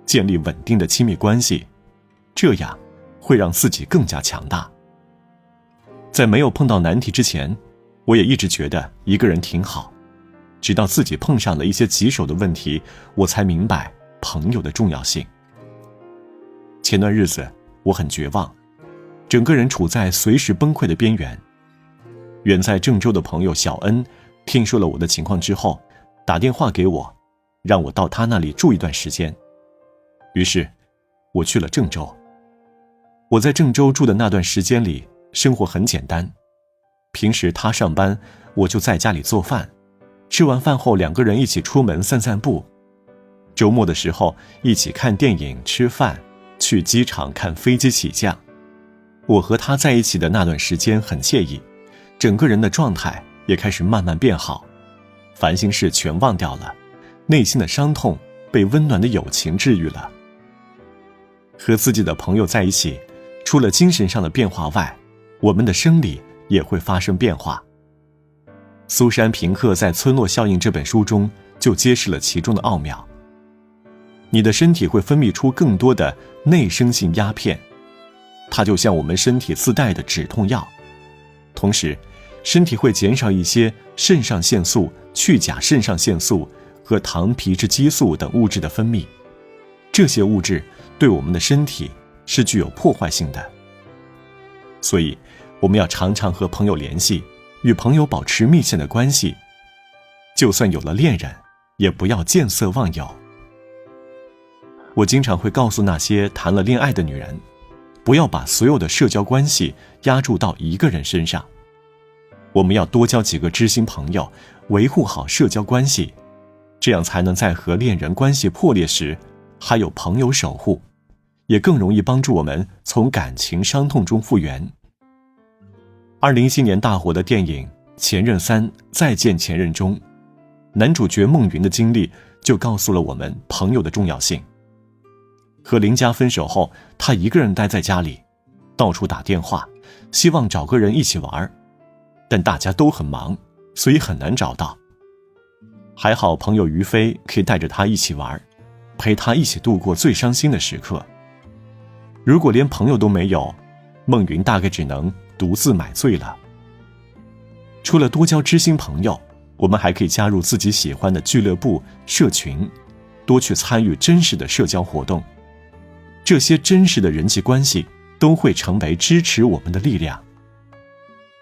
建立稳定的亲密关系，这样会让自己更加强大。在没有碰到难题之前，我也一直觉得一个人挺好，直到自己碰上了一些棘手的问题，我才明白朋友的重要性。前段日子我很绝望，整个人处在随时崩溃的边缘。远在郑州的朋友小恩听说了我的情况之后，打电话给我，让我到他那里住一段时间。于是我去了郑州。我在郑州住的那段时间里，生活很简单。平时他上班，我就在家里做饭，吃完饭后2个人一起出门散散步。周末的时候一起看电影、吃饭，去机场看飞机起降。我和他在一起的那段时间很惬意，整个人的状态也开始慢慢变好，烦心事全忘掉了，内心的伤痛被温暖的友情治愈了。和自己的朋友在一起，除了精神上的变化外，我们的生理也会发生变化。苏珊·平克在《村落效应》这本书中就揭示了其中的奥妙。你的身体会分泌出更多的内生性鸦片，它就像我们身体自带的止痛药。同时，身体会减少一些肾上腺素、去甲肾上腺素和糖皮质激素等物质的分泌，这些物质对我们的身体是具有破坏性的。所以，我们要常常和朋友联系，与朋友保持密切的关系。就算有了恋人，也不要见色忘友。我经常会告诉那些谈了恋爱的女人，不要把所有的社交关系压注到一个人身上。我们要多交几个知心朋友，维护好社交关系，这样才能在和恋人关系破裂时，还有朋友守护，也更容易帮助我们从感情伤痛中复原。2017年大火的电影《前任3再见前任》中，男主角孟云的经历就告诉了我们朋友的重要性。和林佳分手后，他一个人待在家里，到处打电话，希望找个人一起玩，但大家都很忙，所以很难找到。还好朋友于飞可以带着他一起玩，陪他一起度过最伤心的时刻。如果连朋友都没有，孟云大概只能独自买醉了。除了多交知心朋友，我们还可以加入自己喜欢的俱乐部、社群，多去参与真实的社交活动。这些真实的人际关系都会成为支持我们的力量。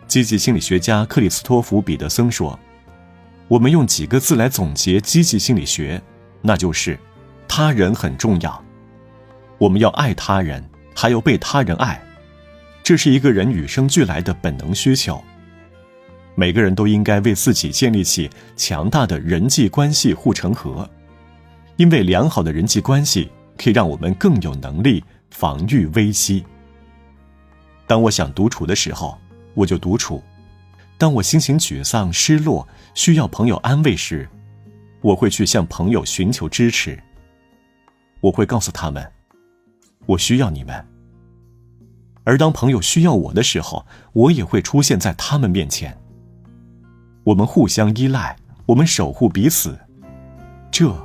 积极心理学家克里斯托弗·彼得森说，我们用几个字来总结积极心理学，那就是他人很重要。我们要爱他人，还要被他人爱，这是一个人与生俱来的本能需求。每个人都应该为自己建立起强大的人际关系护城河，因为良好的人际关系可以让我们更有能力防御危机。当我想独处的时候，我就独处；当我心情沮丧、失落，需要朋友安慰时，我会去向朋友寻求支持。我会告诉他们，我需要你们。而当朋友需要我的时候，我也会出现在他们面前。我们互相依赖，我们守护彼此，这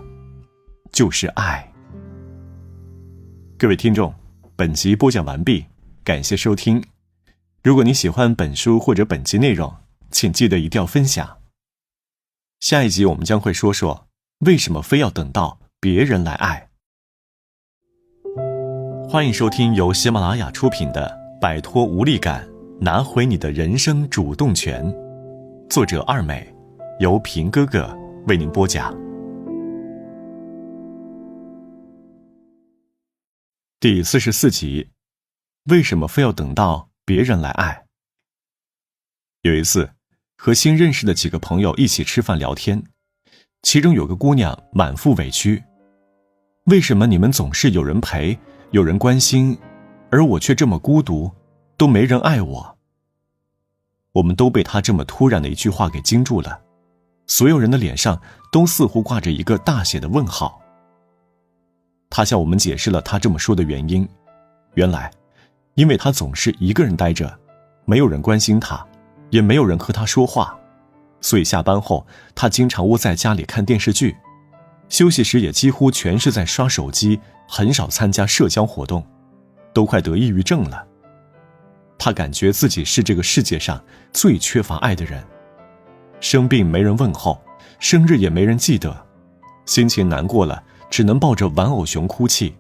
就是爱。各位听众，本集播讲完毕，感谢收听。如果你喜欢本书或者本集内容，请记得一定要分享。下一集我们将会说说，为什么非要等到别人来爱。欢迎收听由喜马拉雅出品的《摆脱无力感，拿回你的人生主动权》，作者二美，由平哥哥为您播讲。第44集，为什么非要等到别人来爱？有一次，和新认识的几个朋友一起吃饭聊天，其中有个姑娘满腹委屈，为什么你们总是有人陪，有人关心，而我却这么孤独，都没人爱我？我们都被她这么突然的一句话给惊住了，所有人的脸上都似乎挂着一个大写的问号。她向我们解释了她这么说的原因，原来因为她总是一个人待着，没有人关心她，也没有人和她说话，所以下班后她经常窝在家里看电视剧，休息时也几乎全是在刷手机，很少参加社交活动，都快得抑郁症了。她感觉自己是这个世界上最缺乏爱的人，生病没人问候，生日也没人记得，心情难过了只能抱着玩偶熊哭泣。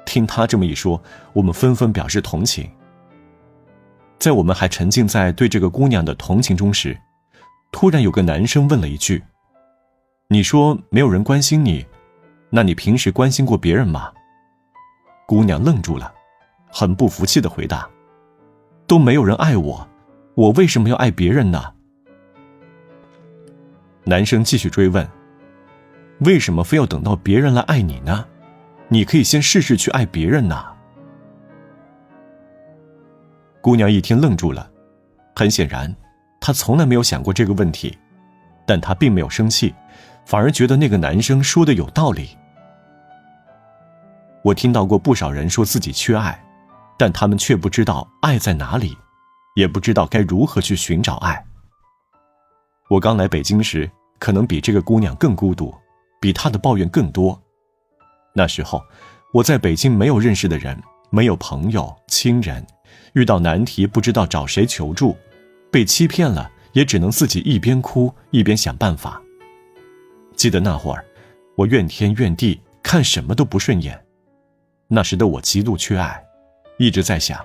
听她这么一说，我们纷纷表示同情。在我们还沉浸在对这个姑娘的同情中时，突然有个男生问了一句，你说没有人关心你，那你平时关心过别人吗？姑娘愣住了，很不服气地回答，都没有人爱我，我为什么要爱别人呢？男生继续追问，为什么非要等到别人来爱你呢？你可以先试试去爱别人呢。姑娘一听愣住了，很显然她从来没有想过这个问题，但她并没有生气，反而觉得那个男生说的有道理。我听到过不少人说自己缺爱，但他们却不知道爱在哪里，也不知道该如何去寻找爱。我刚来北京时，可能比这个姑娘更孤独，比她的抱怨更多。那时候，我在北京没有认识的人，没有朋友、亲人，遇到难题不知道找谁求助，被欺骗了，也只能自己一边哭一边想办法。记得那会儿，我怨天怨地，看什么都不顺眼。那时的我极度缺爱，一直在想，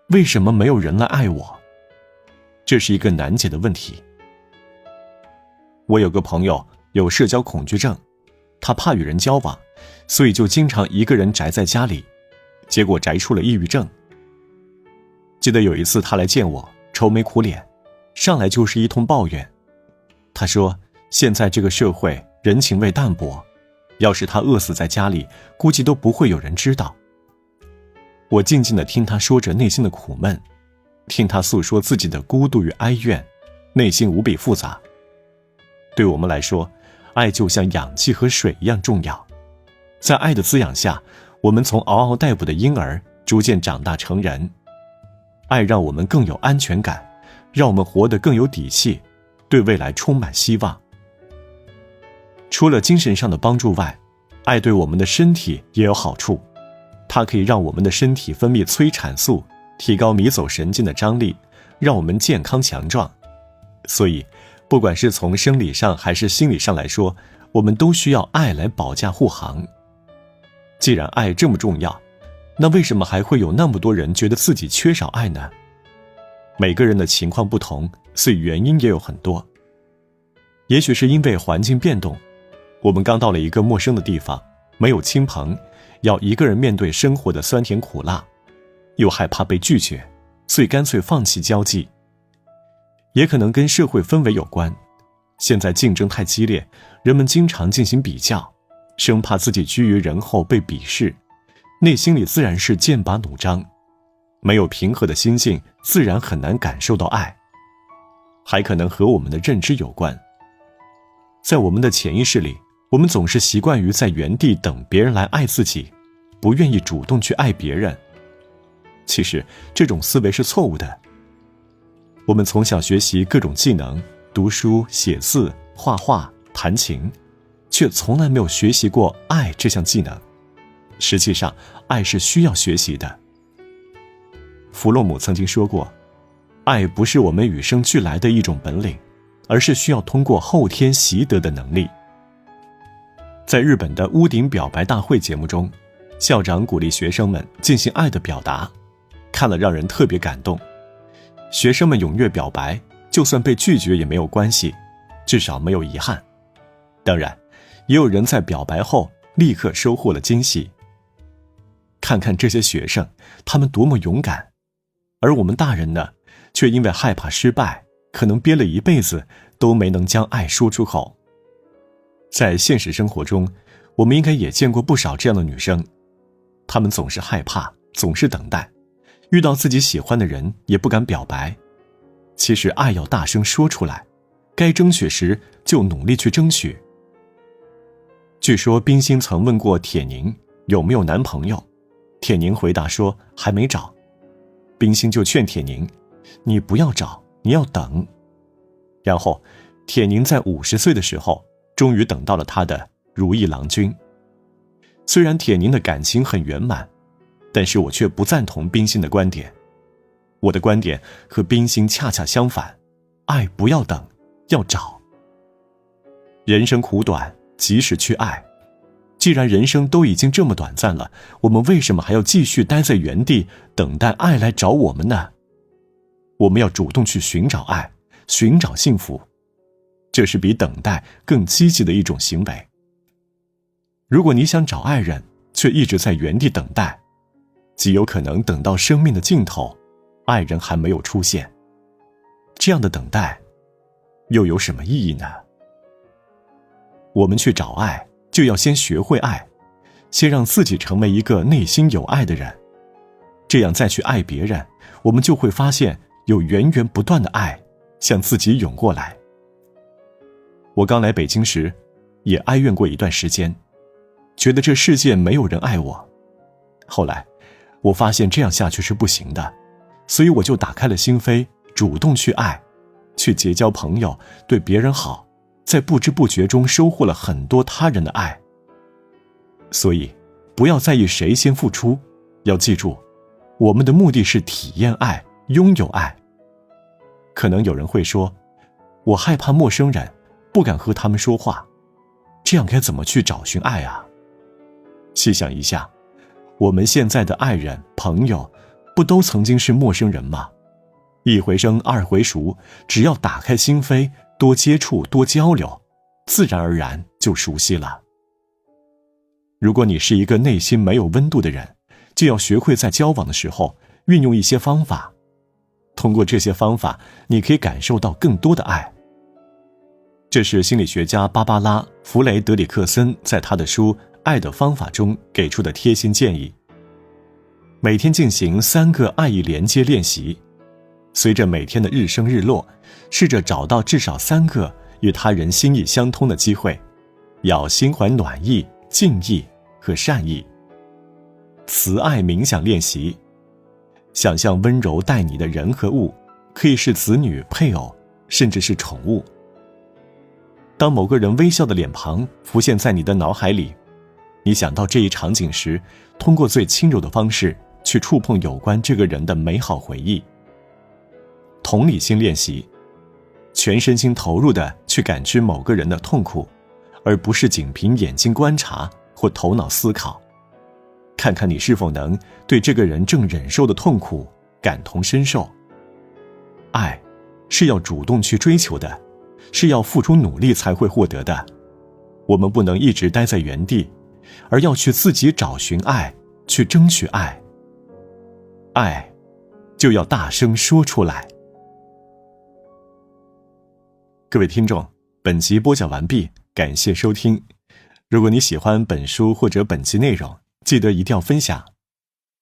为什么没有人来爱我？这是一个难解的问题。我有个朋友有社交恐惧症，他怕与人交往，所以就经常一个人宅在家里，结果宅出了抑郁症。记得有一次他来见我，愁眉苦脸，上来就是一通抱怨。他说现在这个社会人情味淡薄，要是他饿死在家里，估计都不会有人知道。我静静地听他说着内心的苦闷，听他诉说自己的孤独与哀怨，内心无比复杂。对我们来说，爱就像氧气和水一样重要。在爱的滋养下，我们从嗷嗷待哺的婴儿逐渐长大成人。爱让我们更有安全感，让我们活得更有底气，对未来充满希望。除了精神上的帮助外，爱对我们的身体也有好处。它可以让我们的身体分泌催产素，提高迷走神经的张力，让我们健康强壮。所以，不管是从生理上还是心理上来说，我们都需要爱来保驾护航。既然爱这么重要，那为什么还会有那么多人觉得自己缺少爱呢？每个人的情况不同，所以原因也有很多。也许是因为环境变动，我们刚到了一个陌生的地方，没有亲朋，要一个人面对生活的酸甜苦辣，又害怕被拒绝，所以干脆放弃交际。也可能跟社会氛围有关，现在竞争太激烈，人们经常进行比较，生怕自己居于人后被鄙视，内心里自然是剑拔弩张，没有平和的心境，自然很难感受到爱。还可能和我们的认知有关，在我们的潜意识里，我们总是习惯于在原地等别人来爱自己，不愿意主动去爱别人。其实这种思维是错误的。我们从小学习各种技能，读书、写字、画画、弹琴，却从来没有学习过爱这项技能。实际上，爱是需要学习的。弗洛姆曾经说过，爱不是我们与生俱来的一种本领，而是需要通过后天习得的能力。在日本的屋顶表白大会节目中，校长鼓励学生们进行爱的表达，看了让人特别感动。学生们踊跃表白，就算被拒绝也没有关系，至少没有遗憾。当然，也有人在表白后立刻收获了惊喜。看看这些学生，他们多么勇敢。而我们大人呢，却因为害怕失败，可能憋了一辈子都没能将爱说出口。在现实生活中，我们应该也见过不少这样的女生，她们总是害怕，总是等待，遇到自己喜欢的人也不敢表白。其实爱要大声说出来，该争取时就努力去争取。据说冰心曾问过铁凝有没有男朋友，铁凝回答说还没找。冰心就劝铁凝，你不要找，你要等。然后铁凝在50岁的时候终于等到了他的如意郎君。虽然铁凝的感情很圆满，但是我却不赞同冰心的观点。我的观点和冰心恰恰相反，爱不要等，要找。人生苦短，及时去爱。既然人生都已经这么短暂了，我们为什么还要继续待在原地，等待爱来找我们呢？我们要主动去寻找爱，寻找幸福，这是比等待更积极的一种行为。如果你想找爱人，却一直在原地等待，极有可能等到生命的尽头，爱人还没有出现。这样的等待，又有什么意义呢？我们去找爱，就要先学会爱，先让自己成为一个内心有爱的人，这样再去爱别人，我们就会发现有源源不断的爱向自己涌过来。我刚来北京时，也哀怨过一段时间，觉得这世界没有人爱我。后来，我发现这样下去是不行的，所以我就打开了心扉，主动去爱，去结交朋友，对别人好，在不知不觉中收获了很多他人的爱。所以，不要在意谁先付出，要记住，我们的目的是体验爱，拥有爱。可能有人会说，我害怕陌生人，不敢和他们说话，这样该怎么去找寻爱啊？细想一下，我们现在的爱人、朋友，不都曾经是陌生人吗？一回生，二回熟，只要打开心扉，多接触，多交流，自然而然就熟悉了。如果你是一个内心没有温度的人，就要学会在交往的时候运用一些方法，通过这些方法，你可以感受到更多的爱。这是心理学家芭芭拉·弗雷德里克森在他的书《爱的方法》中给出的贴心建议。每天进行3个爱意连接练习，随着每天的日升日落，试着找到至少3个与他人心意相通的机会，要心怀暖意、敬意和善意。慈爱冥想练习，想象温柔待你的人和物，可以是子女、配偶，甚至是宠物。当某个人微笑的脸庞浮现在你的脑海里，你想到这一场景时，通过最轻柔的方式去触碰有关这个人的美好回忆。同理心练习，全身心投入地去感知某个人的痛苦，而不是仅凭眼睛观察或头脑思考。看看你是否能对这个人正忍受的痛苦感同身受。爱是要主动去追求的，是要付出努力才会获得的。我们不能一直待在原地，而要去自己找寻爱，去争取爱。爱就要大声说出来。各位听众，本集播讲完毕，感谢收听。如果你喜欢本书或者本集内容，记得一定要分享。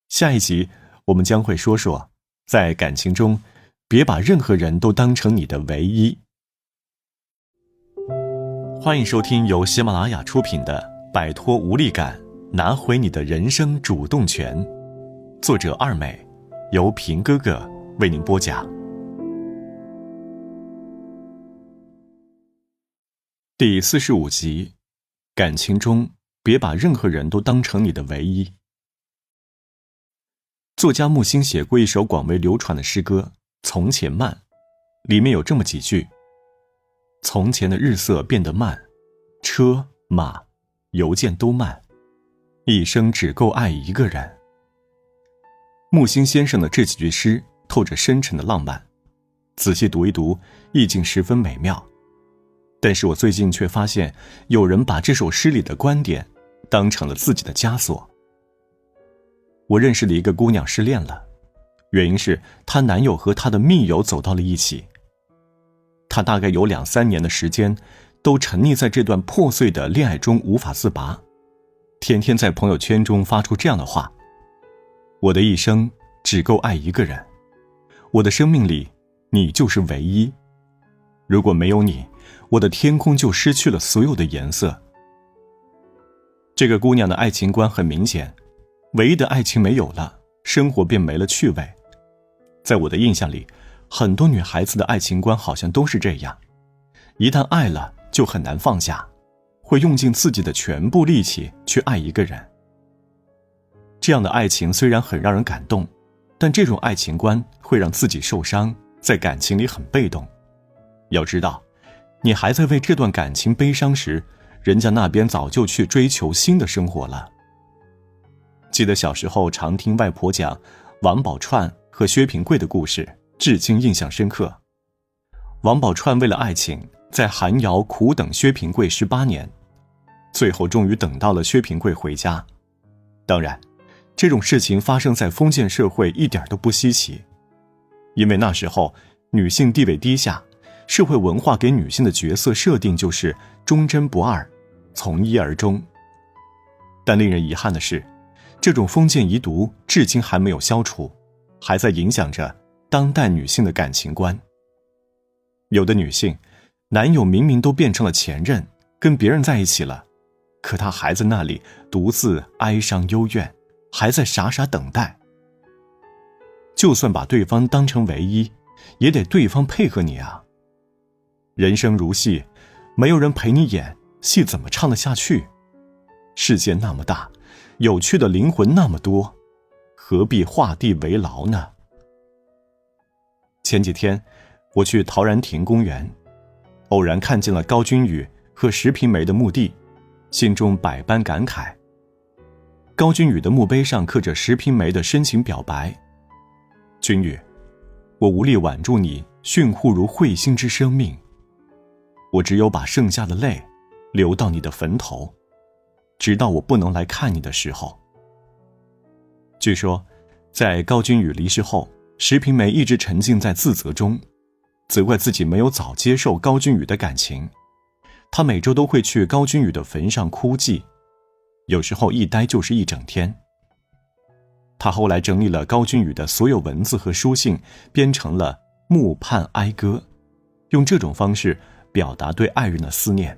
下一集我们将会说说，在感情中，别把任何人都当成你的唯一。欢迎收听由喜马拉雅出品的《摆脱无力感，拿回你的人生主动权》，作者二美，由平哥哥为您播讲。第45集，感情中别把任何人都当成你的唯一。作家木心写过一首广为流传的诗歌《从前慢》，里面有这么几句：从前的日色变得慢，车马邮件都慢，一生只够爱一个人。木心先生的这几句诗透着深沉的浪漫，仔细读一读，意境十分美妙。但是我最近却发现，有人把这首诗里的观点当成了自己的枷锁。我认识的一个姑娘失恋了，原因是她男友和她的密友走到了一起。她大概有2-3年的时间，都沉溺在这段破碎的恋爱中无法自拔，天天在朋友圈中发出这样的话：我的一生只够爱一个人，我的生命里你就是唯一，如果没有你，我的天空就失去了所有的颜色。这个姑娘的爱情观很明显，唯一的爱情没有了，生活便没了趣味。在我的印象里，很多女孩子的爱情观好像都是这样，一旦爱了就很难放下，会用尽自己的全部力气去爱一个人。这样的爱情虽然很让人感动，但这种爱情观会让自己受伤，在感情里很被动。要知道，你还在为这段感情悲伤时，人家那边早就去追求新的生活了。记得小时候常听外婆讲王宝钏和薛平贵的故事，至今印象深刻。王宝钏为了爱情，在寒窑苦等薛平贵18年，最后终于等到了薛平贵回家。当然，这种事情发生在封建社会一点都不稀奇，因为那时候女性地位低下，社会文化给女性的角色设定就是忠贞不二，从一而终。但令人遗憾的是，这种封建遗毒至今还没有消除，还在影响着当代女性的感情观。有的女性，男友明明都变成了前任，跟别人在一起了，可她还在那里独自哀伤幽怨，还在傻傻等待。就算把对方当成唯一，也得对方配合你啊。人生如戏，没有人陪你演，戏怎么唱得下去？世界那么大，有趣的灵魂那么多，何必画地为牢呢？前几天我去陶然亭公园，偶然看见了高君宇和石平梅的墓地，心中百般感慨。高君宇的墓碑上刻着石平梅的深情表白：君宇，我无力挽住你驯护如彗星之生命，我只有把剩下的泪流到你的坟头，直到我不能来看你的时候。据说，在高君宇离世后，石平梅一直沉浸在自责中，责怪自己没有早接受高君宇的感情。她每周都会去高君宇的坟上哭泣，有时候一待就是一整天。他后来整理了高君宇的所有文字和书信，编成了《木畔哀歌》，用这种方式表达对爱人的思念。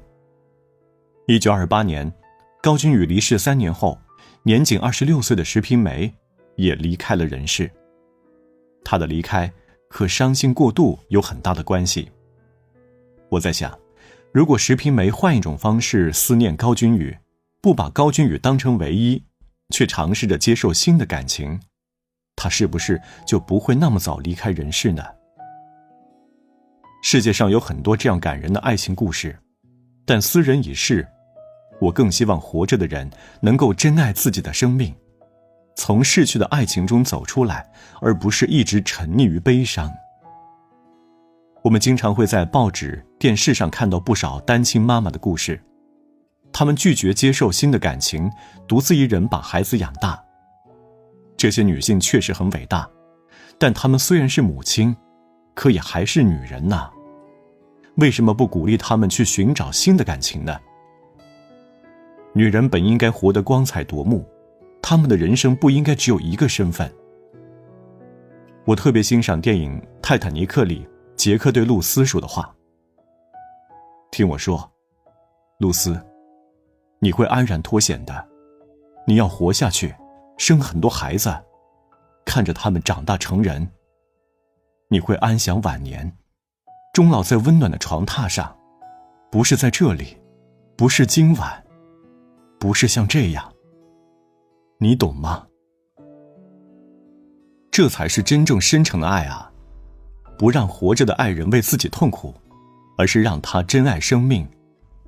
1928年，高君宇离世3年后，年仅26岁的石平梅也离开了人世。他的离开和伤心过度有很大的关系。我在想，如果石平梅换一种方式思念高君宇，不把高君宇当成唯一，却尝试着接受新的感情，他是不是就不会那么早离开人世呢？世界上有很多这样感人的爱情故事，但斯人已逝，我更希望活着的人能够珍爱自己的生命，从逝去的爱情中走出来，而不是一直沉溺于悲伤。我们经常会在报纸、电视上看到不少单亲妈妈的故事，她们拒绝接受新的感情，独自一人把孩子养大。这些女性确实很伟大，但她们虽然是母亲，可也还是女人呐。为什么不鼓励她们去寻找新的感情呢？女人本应该活得光彩夺目，她们的人生不应该只有一个身份。我特别欣赏电影《泰坦尼克》里杰克对露丝说的话。听我说，露丝，你会安然脱险的，你要活下去，生很多孩子，看着他们长大成人。你会安享晚年，终老在温暖的床榻上，不是在这里，不是今晚，不是像这样。你懂吗？这才是真正深沉的爱啊！不让活着的爱人为自己痛苦，而是让他珍爱生命，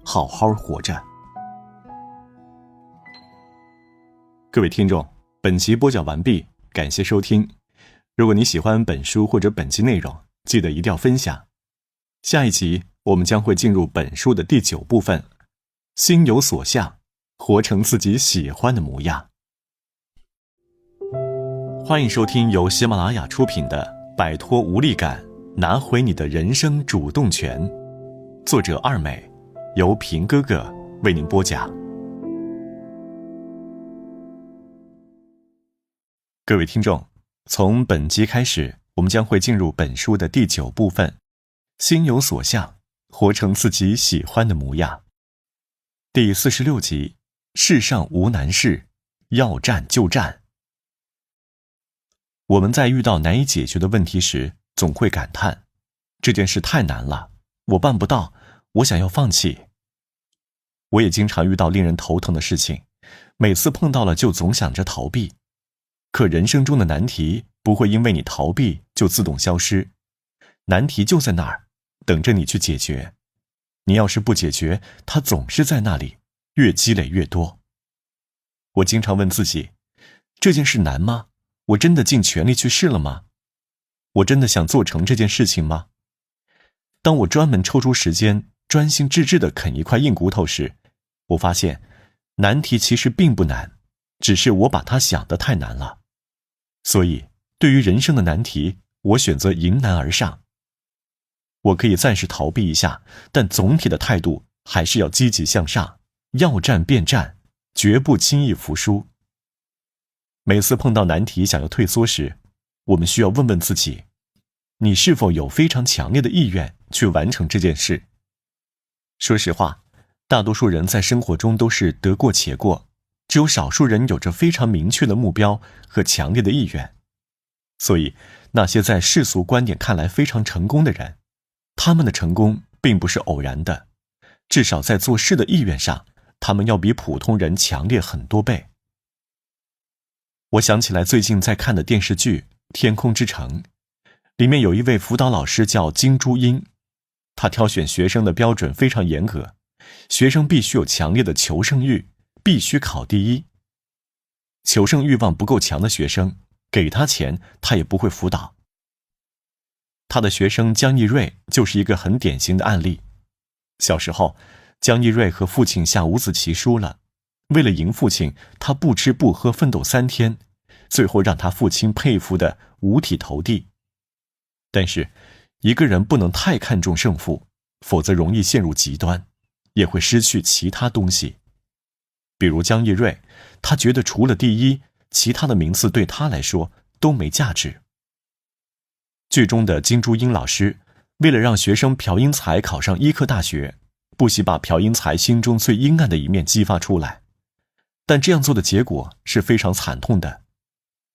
好好活着。各位听众，本集播讲完毕，感谢收听。如果你喜欢本书或者本集内容，记得一定要分享。下一集我们将会进入本书的第9部分，心有所向，活成自己喜欢的模样。欢迎收听由喜马拉雅出品的《摆脱无力感，拿回你的人生主动权》，作者二美，由平哥哥为您播讲。各位听众，从本集开始，我们将会进入本书的第9部分，心有所向，活成自己喜欢的模样。第46集，世上无难事，要战就战。我们在遇到难以解决的问题时，总会感叹，这件事太难了，我办不到，我想要放弃。我也经常遇到令人头疼的事情，每次碰到了就总想着逃避。可人生中的难题不会因为你逃避就自动消失，难题就在那儿，等着你去解决。你要是不解决，它总是在那里，越积累越多。我经常问自己，这件事难吗？我真的尽全力去试了吗？我真的想做成这件事情吗？当我专门抽出时间，专心致志地啃一块硬骨头时，我发现难题其实并不难，只是我把它想得太难了。所以对于人生的难题，我选择迎难而上。我可以暂时逃避一下，但总体的态度还是要积极向上，要战便战，绝不轻易服输。每次碰到难题想要退缩时，我们需要问问自己，你是否有非常强烈的意愿去完成这件事？说实话，大多数人在生活中都是得过且过，只有少数人有着非常明确的目标和强烈的意愿。所以，那些在世俗观点看来非常成功的人，他们的成功并不是偶然的，至少在做事的意愿上，他们要比普通人强烈很多倍。我想起来最近在看的电视剧《天空之城》，里面有一位辅导老师叫金珠英，他挑选学生的标准非常严格，学生必须有强烈的求胜欲，必须考第一。求胜欲望不够强的学生，给他钱他也不会辅导。他的学生江一瑞就是一个很典型的案例。小时候，江一瑞和父亲下五子棋输了，为了赢父亲，他不吃不喝奋斗3天，最后让他父亲佩服得五体投地。但是一个人不能太看重胜负，否则容易陷入极端，也会失去其他东西。比如江一瑞，他觉得除了第一，其他的名次对他来说都没价值。剧中的金珠英老师为了让学生朴英才考上医科大学，不惜把朴英才心中最阴暗的一面激发出来，但这样做的结果是非常惨痛的。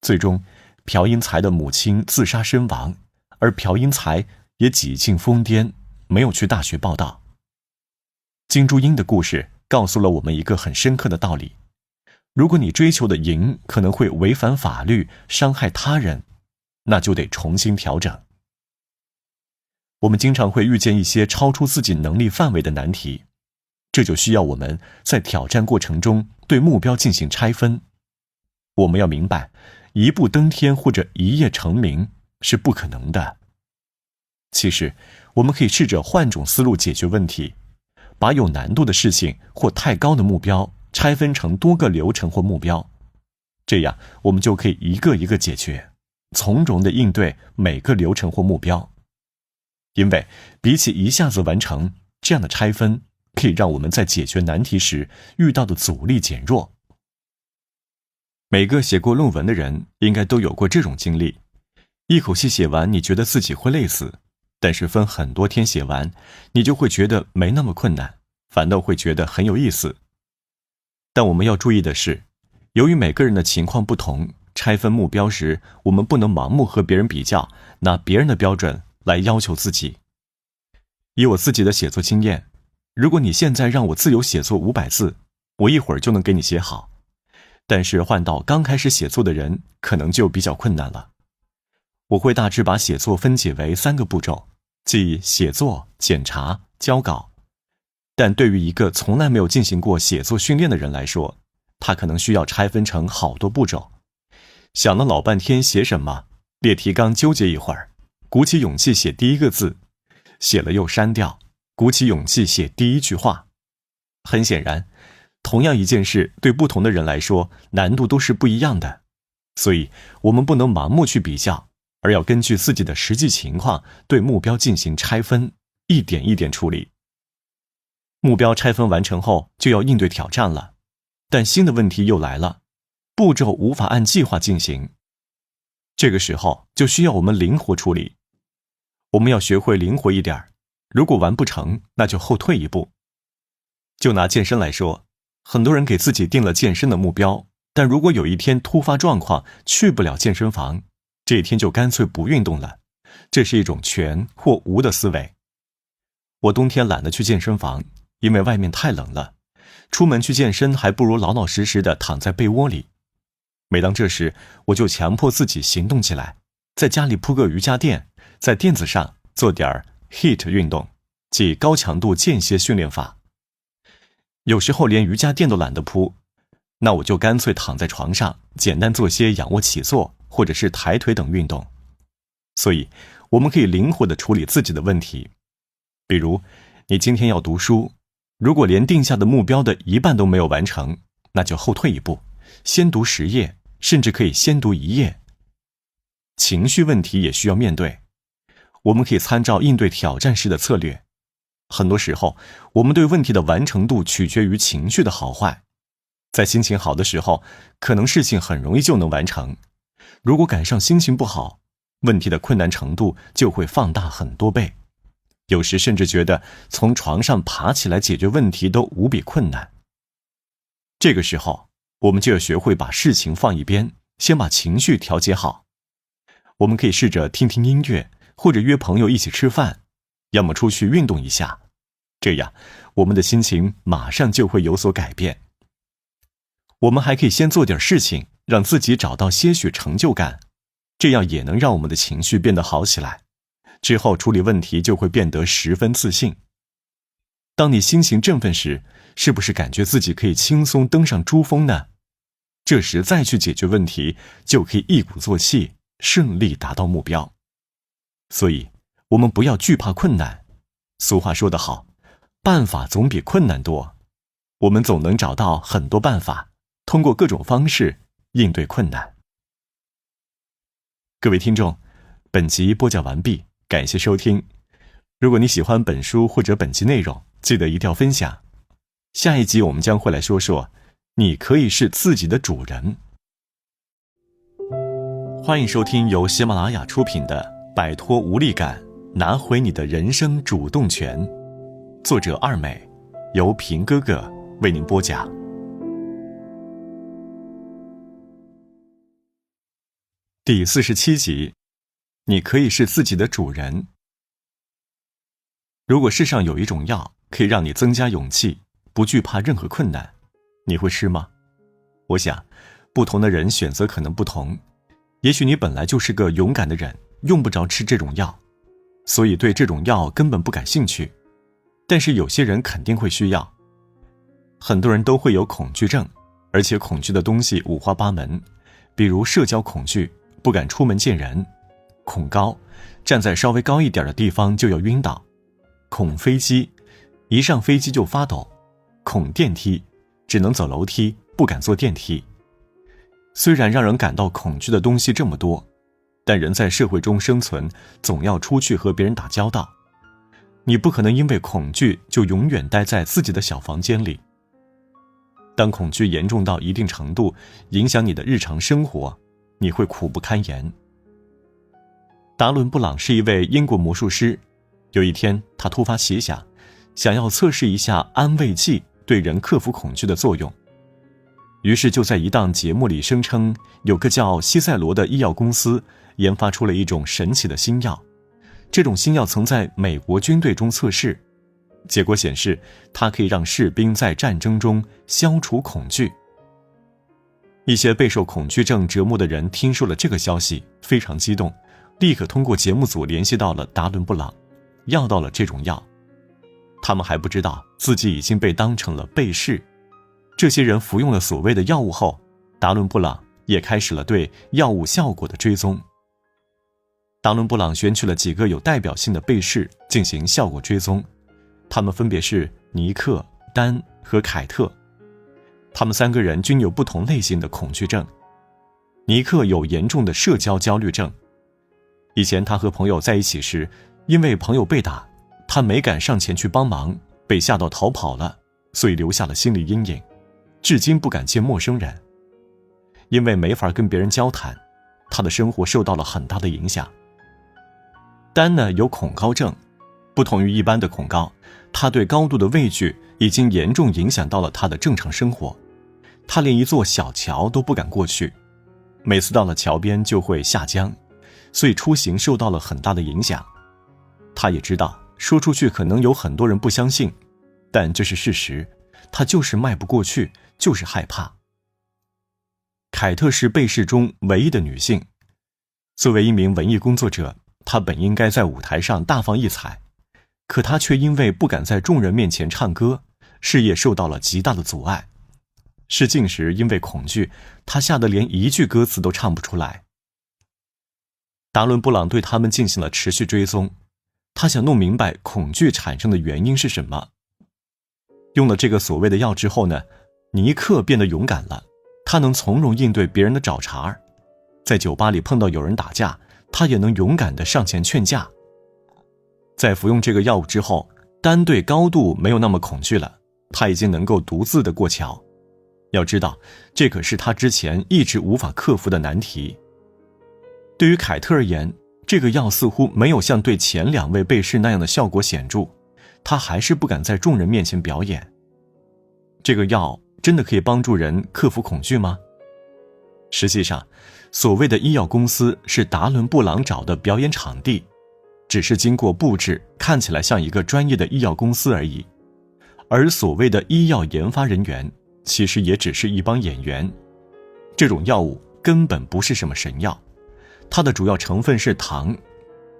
最终朴英才的母亲自杀身亡，而朴英才也几近疯癫，没有去大学报到。金珠英的故事告诉了我们一个很深刻的道理：如果你追求的赢可能会违反法律，伤害他人，那就得重新调整。我们经常会遇见一些超出自己能力范围的难题，这就需要我们在挑战过程中对目标进行拆分。我们要明白，一步登天或者一夜成名是不可能的。其实，我们可以试着换种思路解决问题，把有难度的事情或太高的目标拆分成多个流程或目标，这样我们就可以一个一个解决，从容地应对每个流程或目标。因为比起一下子完成，这样的拆分可以让我们在解决难题时遇到的阻力减弱。每个写过论文的人应该都有过这种经历，一口气写完你觉得自己会累死，但是分很多天写完，你就会觉得没那么困难，反倒会觉得很有意思。但我们要注意的是，由于每个人的情况不同，拆分目标时我们不能盲目和别人比较，拿别人的标准来要求自己。以我自己的写作经验，如果你现在让我自由写作500字，我一会儿就能给你写好。但是换到刚开始写作的人，可能就比较困难了。我会大致把写作分解为3个步骤，即写作、检查、交稿。但对于一个从来没有进行过写作训练的人来说，他可能需要拆分成好多步骤。想了老半天写什么，列提纲纠结一会儿，鼓起勇气写第一个字，写了又删掉，鼓起勇气写第一句话。很显然，同样一件事对不同的人来说，难度都是不一样的。所以我们不能盲目去比较，而要根据自己的实际情况对目标进行拆分，一点一点处理。目标拆分完成后就要应对挑战了，但新的问题又来了，步骤无法按计划进行。这个时候就需要我们灵活处理。我们要学会灵活一点，如果完不成，那就后退一步。就拿健身来说，很多人给自己定了健身的目标，但如果有一天突发状况去不了健身房，这一天就干脆不运动了，这是一种全或无的思维。我冬天懒得去健身房，因为外面太冷了，出门去健身还不如老老实实的躺在被窝里。每当这时，我就强迫自己行动起来，在家里铺个瑜伽垫，在垫子上做点 HIIT 运动，即高强度间歇训练法。有时候连瑜伽垫都懒得铺，那我就干脆躺在床上，简单做些仰卧起坐或者是抬腿等运动。所以我们可以灵活地处理自己的问题。比如你今天要读书，如果连定下的目标的一半都没有完成，那就后退一步，先读10页，甚至可以先读1页。情绪问题也需要面对，我们可以参照应对挑战时的策略。很多时候，我们对问题的完成度取决于情绪的好坏。在心情好的时候，可能事情很容易就能完成；如果赶上心情不好，问题的困难程度就会放大很多倍。有时甚至觉得从床上爬起来解决问题都无比困难。这个时候，我们就要学会把事情放一边，先把情绪调节好。我们可以试着听听音乐，或者约朋友一起吃饭，要么出去运动一下，这样我们的心情马上就会有所改变。我们还可以先做点事情，让自己找到些许成就感，这样也能让我们的情绪变得好起来，之后处理问题就会变得十分自信。当你心情振奋时，是不是感觉自己可以轻松登上珠峰呢？这时再去解决问题，就可以一鼓作气，顺利达到目标。所以我们不要惧怕困难。俗话说得好，办法总比困难多。我们总能找到很多办法，通过各种方式应对困难。各位听众，本集播讲完毕，感谢收听。如果你喜欢本书或者本集内容，记得一定要分享。下一集我们将会来说说，你可以是自己的主人。欢迎收听由喜马拉雅出品的《摆脱无力感，拿回你的人生主动权》，作者二美，由平哥哥为您播讲。第47集，你可以是自己的主人。如果世上有一种药可以让你增加勇气，不惧怕任何困难，你会吃吗？我想，不同的人选择可能不同。也许你本来就是个勇敢的人，用不着吃这种药，所以对这种药根本不感兴趣。但是有些人肯定会需要。很多人都会有恐惧症，而且恐惧的东西五花八门，比如社交恐惧，不敢出门见人；恐高，站在稍微高一点的地方就要晕倒；恐飞机，一上飞机就发抖；恐电梯，只能走楼梯，不敢坐电梯。虽然让人感到恐惧的东西这么多，但人在社会中生存，总要出去和别人打交道。你不可能因为恐惧就永远待在自己的小房间里。当恐惧严重到一定程度，影响你的日常生活，你会苦不堪言。达伦·布朗是一位英国魔术师，有一天他突发奇想，想要测试一下安慰剂对人克服恐惧的作用。于是就在一档节目里声称，有个叫西塞罗的医药公司研发出了一种神奇的新药。这种新药曾在美国军队中测试，结果显示它可以让士兵在战争中消除恐惧。一些备受恐惧症折磨的人听说了这个消息，非常激动，立刻通过节目组联系到了达伦·布朗，要到了这种药。他们还不知道自己已经被当成了被试。这些人服用了所谓的药物后，达伦·布朗也开始了对药物效果的追踪。达伦·布朗选取了几个有代表性的被试进行效果追踪，他们分别是尼克、丹和凯特。他们三个人均有不同类型的恐惧症。尼克有严重的社交焦虑症。以前他和朋友在一起时，因为朋友被打，他没敢上前去帮忙，被吓到逃跑了，所以留下了心理阴影，至今不敢见陌生人。因为没法跟别人交谈，他的生活受到了很大的影响。丹呢有恐高症，不同于一般的恐高，他对高度的畏惧已经严重影响到了他的正常生活。他连一座小桥都不敢过去，每次到了桥边就会下降，所以出行受到了很大的影响。他也知道说出去可能有很多人不相信，但这是事实，他就是迈不过去，就是害怕。凯特是被试中唯一的女性。作为一名文艺工作者，她本应该在舞台上大放异彩，可她却因为不敢在众人面前唱歌，事业受到了极大的阻碍。试镜时因为恐惧，她吓得连一句歌词都唱不出来。达伦·布朗对他们进行了持续追踪，他想弄明白恐惧产生的原因是什么。用了这个所谓的药之后呢，尼克变得勇敢了，他能从容应对别人的找茬，在酒吧里碰到有人打架，他也能勇敢地上前劝架。在服用这个药物之后，丹对高度没有那么恐惧了，他已经能够独自地过桥。要知道，这可是他之前一直无法克服的难题。对于凯特而言，这个药似乎没有像对前两位被试那样的效果显著，他还是不敢在众人面前表演。这个药真的可以帮助人克服恐惧吗？实际上，所谓的医药公司是达伦·布朗找的表演场地，只是经过布置，看起来像一个专业的医药公司而已。而所谓的医药研发人员，其实也只是一帮演员。这种药物根本不是什么神药，它的主要成分是糖，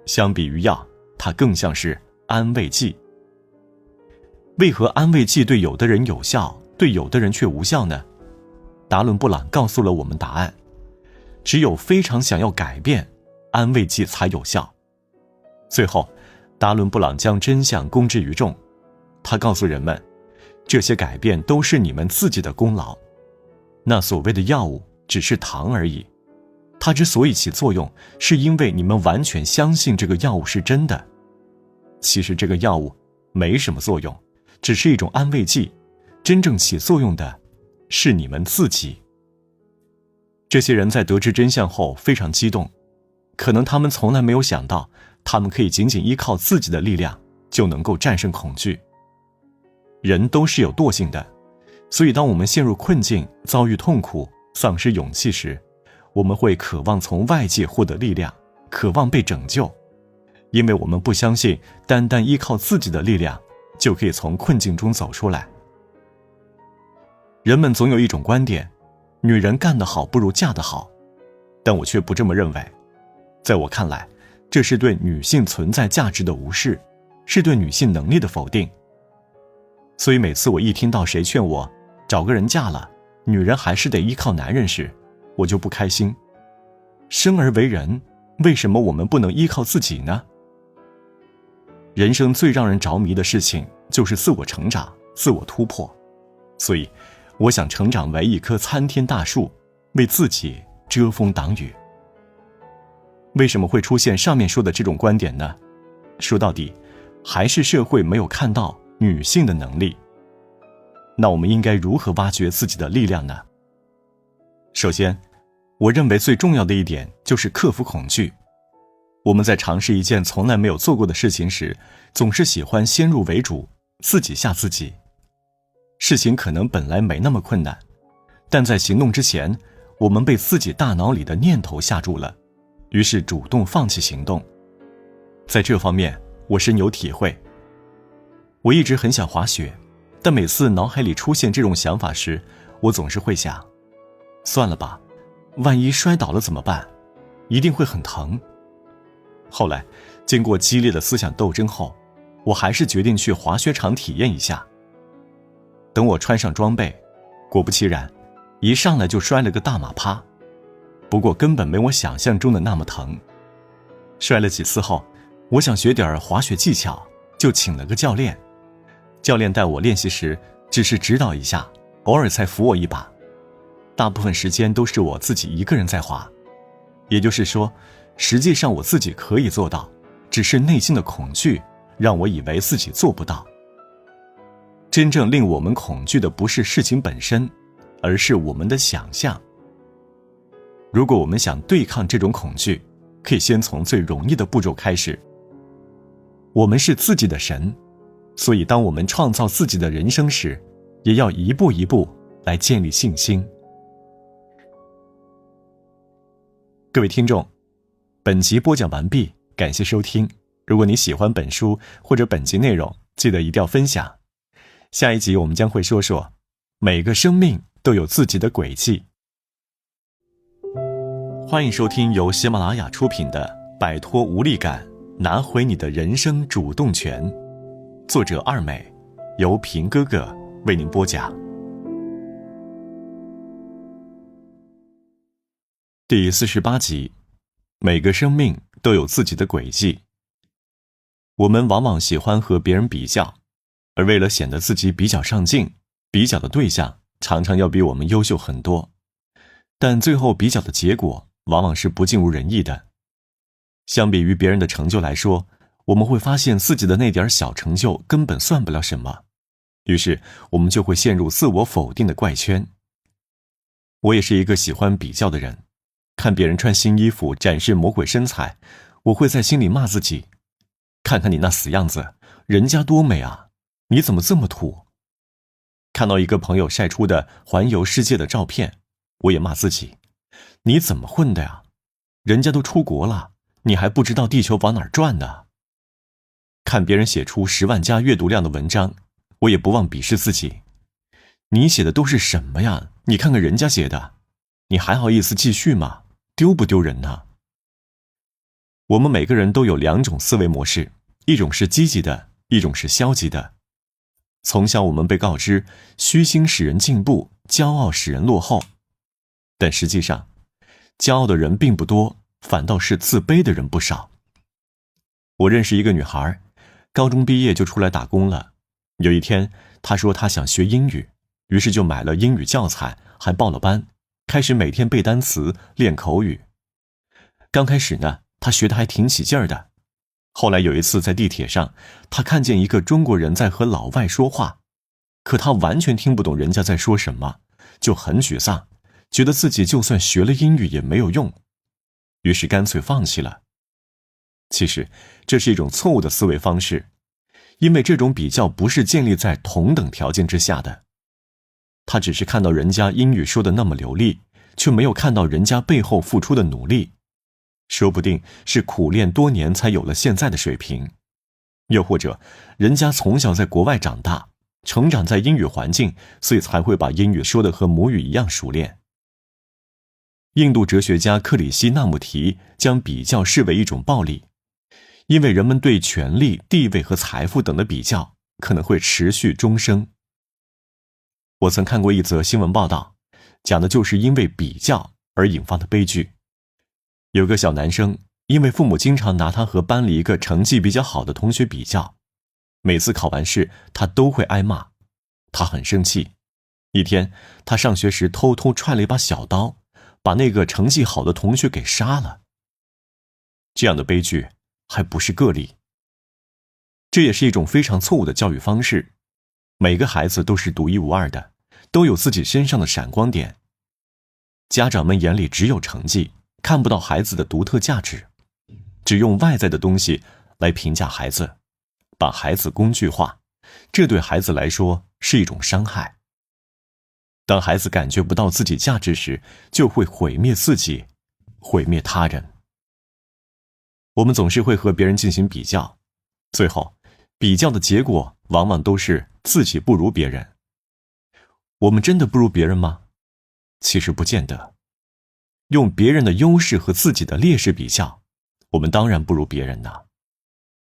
相比于药，它更像是安慰剂。为何安慰剂对有的人有效，对有的人却无效呢？达伦·布朗告诉了我们答案：只有非常想要改变，安慰剂才有效。最后，达伦·布朗将真相公之于众，他告诉人们，这些改变都是你们自己的功劳，那所谓的药物只是糖而已，它之所以起作用，是因为你们完全相信这个药物是真的。其实这个药物没什么作用，只是一种安慰剂，真正起作用的是你们自己。这些人在得知真相后非常激动，可能他们从来没有想到，他们可以仅仅依靠自己的力量就能够战胜恐惧。人都是有惰性的，所以当我们陷入困境、遭遇痛苦、丧失勇气时，我们会渴望从外界获得力量，渴望被拯救，因为我们不相信单单依靠自己的力量就可以从困境中走出来。人们总有一种观点，女人干得好不如嫁得好，但我却不这么认为。在我看来，这是对女性存在价值的无视，是对女性能力的否定。所以每次我一听到谁劝我找个人嫁了，女人还是得依靠男人时，我就不开心。生而为人，为什么我们不能依靠自己呢？人生最让人着迷的事情就是自我成长、自我突破，所以我想成长为一棵参天大树，为自己遮风挡雨。为什么会出现上面说的这种观点呢？说到底，还是社会没有看到女性的能力。那我们应该如何挖掘自己的力量呢？首先，我认为最重要的一点就是克服恐惧。我们在尝试一件从来没有做过的事情时，总是喜欢先入为主，自己吓自己。事情可能本来没那么困难，但在行动之前，我们被自己大脑里的念头吓住了，于是主动放弃行动。在这方面，我深有体会。我一直很想滑雪，但每次脑海里出现这种想法时，我总是会想，算了吧，万一摔倒了怎么办？一定会很疼。后来，经过激烈的思想斗争后，我还是决定去滑雪场体验一下。等我穿上装备，果不其然，一上来就摔了个大马趴。不过根本没我想象中的那么疼。摔了几次后，我想学点滑雪技巧，就请了个教练。教练带我练习时，只是指导一下，偶尔才扶我一把。大部分时间都是我自己一个人在滑。也就是说，实际上我自己可以做到，只是内心的恐惧让我以为自己做不到。真正令我们恐惧的不是事情本身，而是我们的想象。如果我们想对抗这种恐惧，可以先从最容易的步骤开始。我们是自己的神，所以当我们创造自己的人生时，也要一步一步来建立信心。各位听众，本集播讲完毕，感谢收听。如果你喜欢本书或者本集内容，记得一定要分享。下一集我们将会说说，每个生命都有自己的轨迹。欢迎收听由喜马拉雅出品的《摆脱无力感，拿回你的人生主动权》，作者二美，由平哥哥为您播讲。第48集，每个生命都有自己的轨迹。我们往往喜欢和别人比较，而为了显得自己比较上进，比较的对象常常要比我们优秀很多，但最后比较的结果往往是不尽如人意的。相比于别人的成就来说，我们会发现自己的那点小成就根本算不了什么，于是我们就会陷入自我否定的怪圈。我也是一个喜欢比较的人，看别人穿新衣服展示魔鬼身材，我会在心里骂自己，看看你那死样子，人家多美啊，你怎么这么土？看到一个朋友晒出的环游世界的照片，我也骂自己，你怎么混的呀？人家都出国了，你还不知道地球往哪儿转呢？看别人写出10万加阅读量的文章，我也不忘鄙视自己，你写的都是什么呀？你看看人家写的，你还好意思继续吗？丢不丢人呢？我们每个人都有2种思维模式，一种是积极的，一种是消极的。从小我们被告知，虚心使人进步，骄傲使人落后。但实际上，骄傲的人并不多，反倒是自卑的人不少。我认识一个女孩，高中毕业就出来打工了。有一天，她说她想学英语，于是就买了英语教材，还报了班，开始每天背单词，练口语。刚开始呢，她学得还挺起劲儿的。后来有一次在地铁上，她看见一个中国人在和老外说话，可她完全听不懂人家在说什么，就很沮丧，觉得自己就算学了英语也没有用，于是干脆放弃了。其实这是一种错误的思维方式，因为这种比较不是建立在同等条件之下的。他只是看到人家英语说的那么流利，却没有看到人家背后付出的努力，说不定是苦练多年才有了现在的水平，又或者人家从小在国外长大，成长在英语环境，所以才会把英语说得和母语一样熟练。印度哲学家克里希纳穆提将比较视为一种暴力，因为人们对权力、地位和财富等的比较可能会持续终生。我曾看过一则新闻报道，讲的就是因为比较而引发的悲剧。有个小男生，因为父母经常拿他和班里一个成绩比较好的同学比较，每次考完试他都会挨骂，他很生气。一天，他上学时偷偷揣了一把小刀，把那个成绩好的同学给杀了。这样的悲剧还不是个例。这也是一种非常错误的教育方式。每个孩子都是独一无二的，都有自己身上的闪光点。家长们眼里只有成绩，看不到孩子的独特价值，只用外在的东西来评价孩子，把孩子工具化，这对孩子来说是一种伤害。当孩子感觉不到自己价值时，就会毁灭自己，毁灭他人。我们总是会和别人进行比较，最后比较的结果往往都是自己不如别人。我们真的不如别人吗？其实不见得。用别人的优势和自己的劣势比较，我们当然不如别人呢。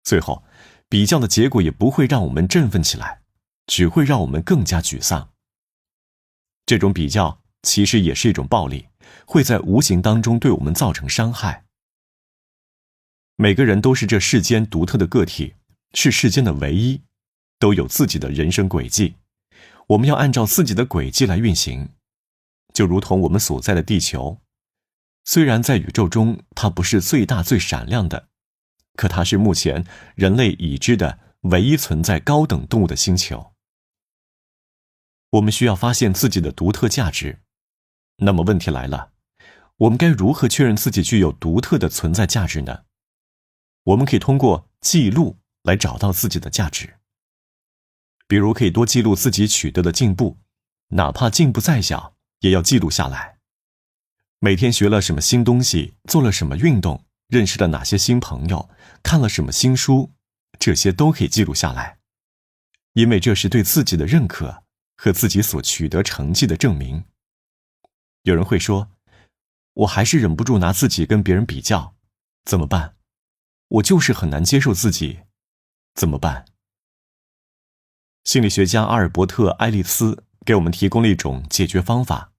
最后，比较的结果也不会让我们振奋起来，只会让我们更加沮丧。这种比较其实也是一种暴力，会在无形当中对我们造成伤害。每个人都是这世间独特的个体，是世间的唯一，都有自己的人生轨迹。我们要按照自己的轨迹来运行，就如同我们所在的地球，虽然在宇宙中它不是最大最闪亮的，可它是目前人类已知的唯一存在高等动物的星球。我们需要发现自己的独特价值。那么问题来了，我们该如何确认自己具有独特的存在价值呢？我们可以通过记录来找到自己的价值。比如可以多记录自己取得的进步，哪怕进步再小，也要记录下来。每天学了什么新东西，做了什么运动，认识了哪些新朋友，看了什么新书，这些都可以记录下来。因为这是对自己的认可和自己所取得成绩的证明。有人会说，我还是忍不住拿自己跟别人比较，怎么办？我就是很难接受自己，怎么办？心理学家阿尔伯特·埃利斯给我们提供了一种解决方法，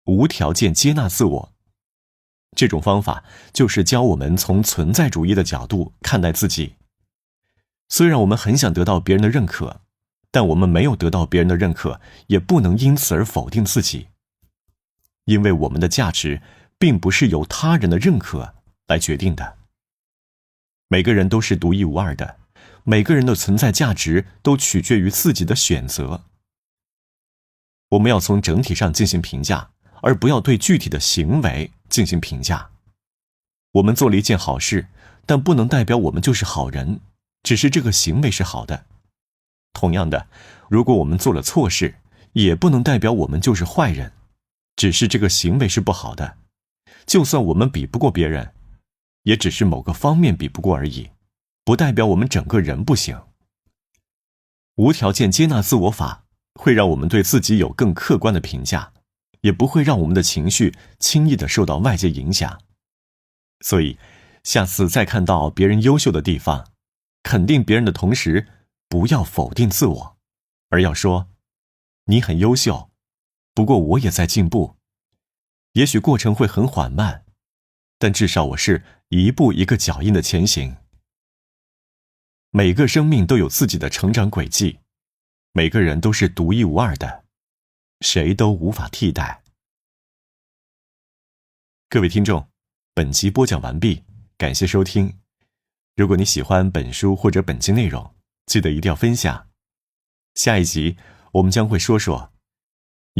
无条件接纳自我。这种方法就是教我们从存在主义的角度看待自己。虽然我们很想得到别人的认可，但我们没有得到别人的认可，也不能因此而否定自己。因为我们的价值并不是由他人的认可来决定的。每个人都是独一无二的，每个人的存在价值都取决于自己的选择。我们要从整体上进行评价，而不要对具体的行为进行评价。我们做了一件好事，但不能代表我们就是好人，只是这个行为是好的。同样的，如果我们做了错事，也不能代表我们就是坏人，只是这个行为是不好的。就算我们比不过别人，也只是某个方面比不过而已，不代表我们整个人不行。无条件接纳自我法会让我们对自己有更客观的评价，也不会让我们的情绪轻易地受到外界影响。所以，下次再看到别人优秀的地方，肯定别人的同时，不要否定自我，而要说，你很优秀，不过我也在进步。也许过程会很缓慢，但至少我是一步一个脚印的前行。每个生命都有自己的成长轨迹，每个人都是独一无二的，谁都无法替代。各位听众，本集播讲完毕，感谢收听。如果你喜欢本书或者本期内容，记得一定要分享。下一集我们将会说说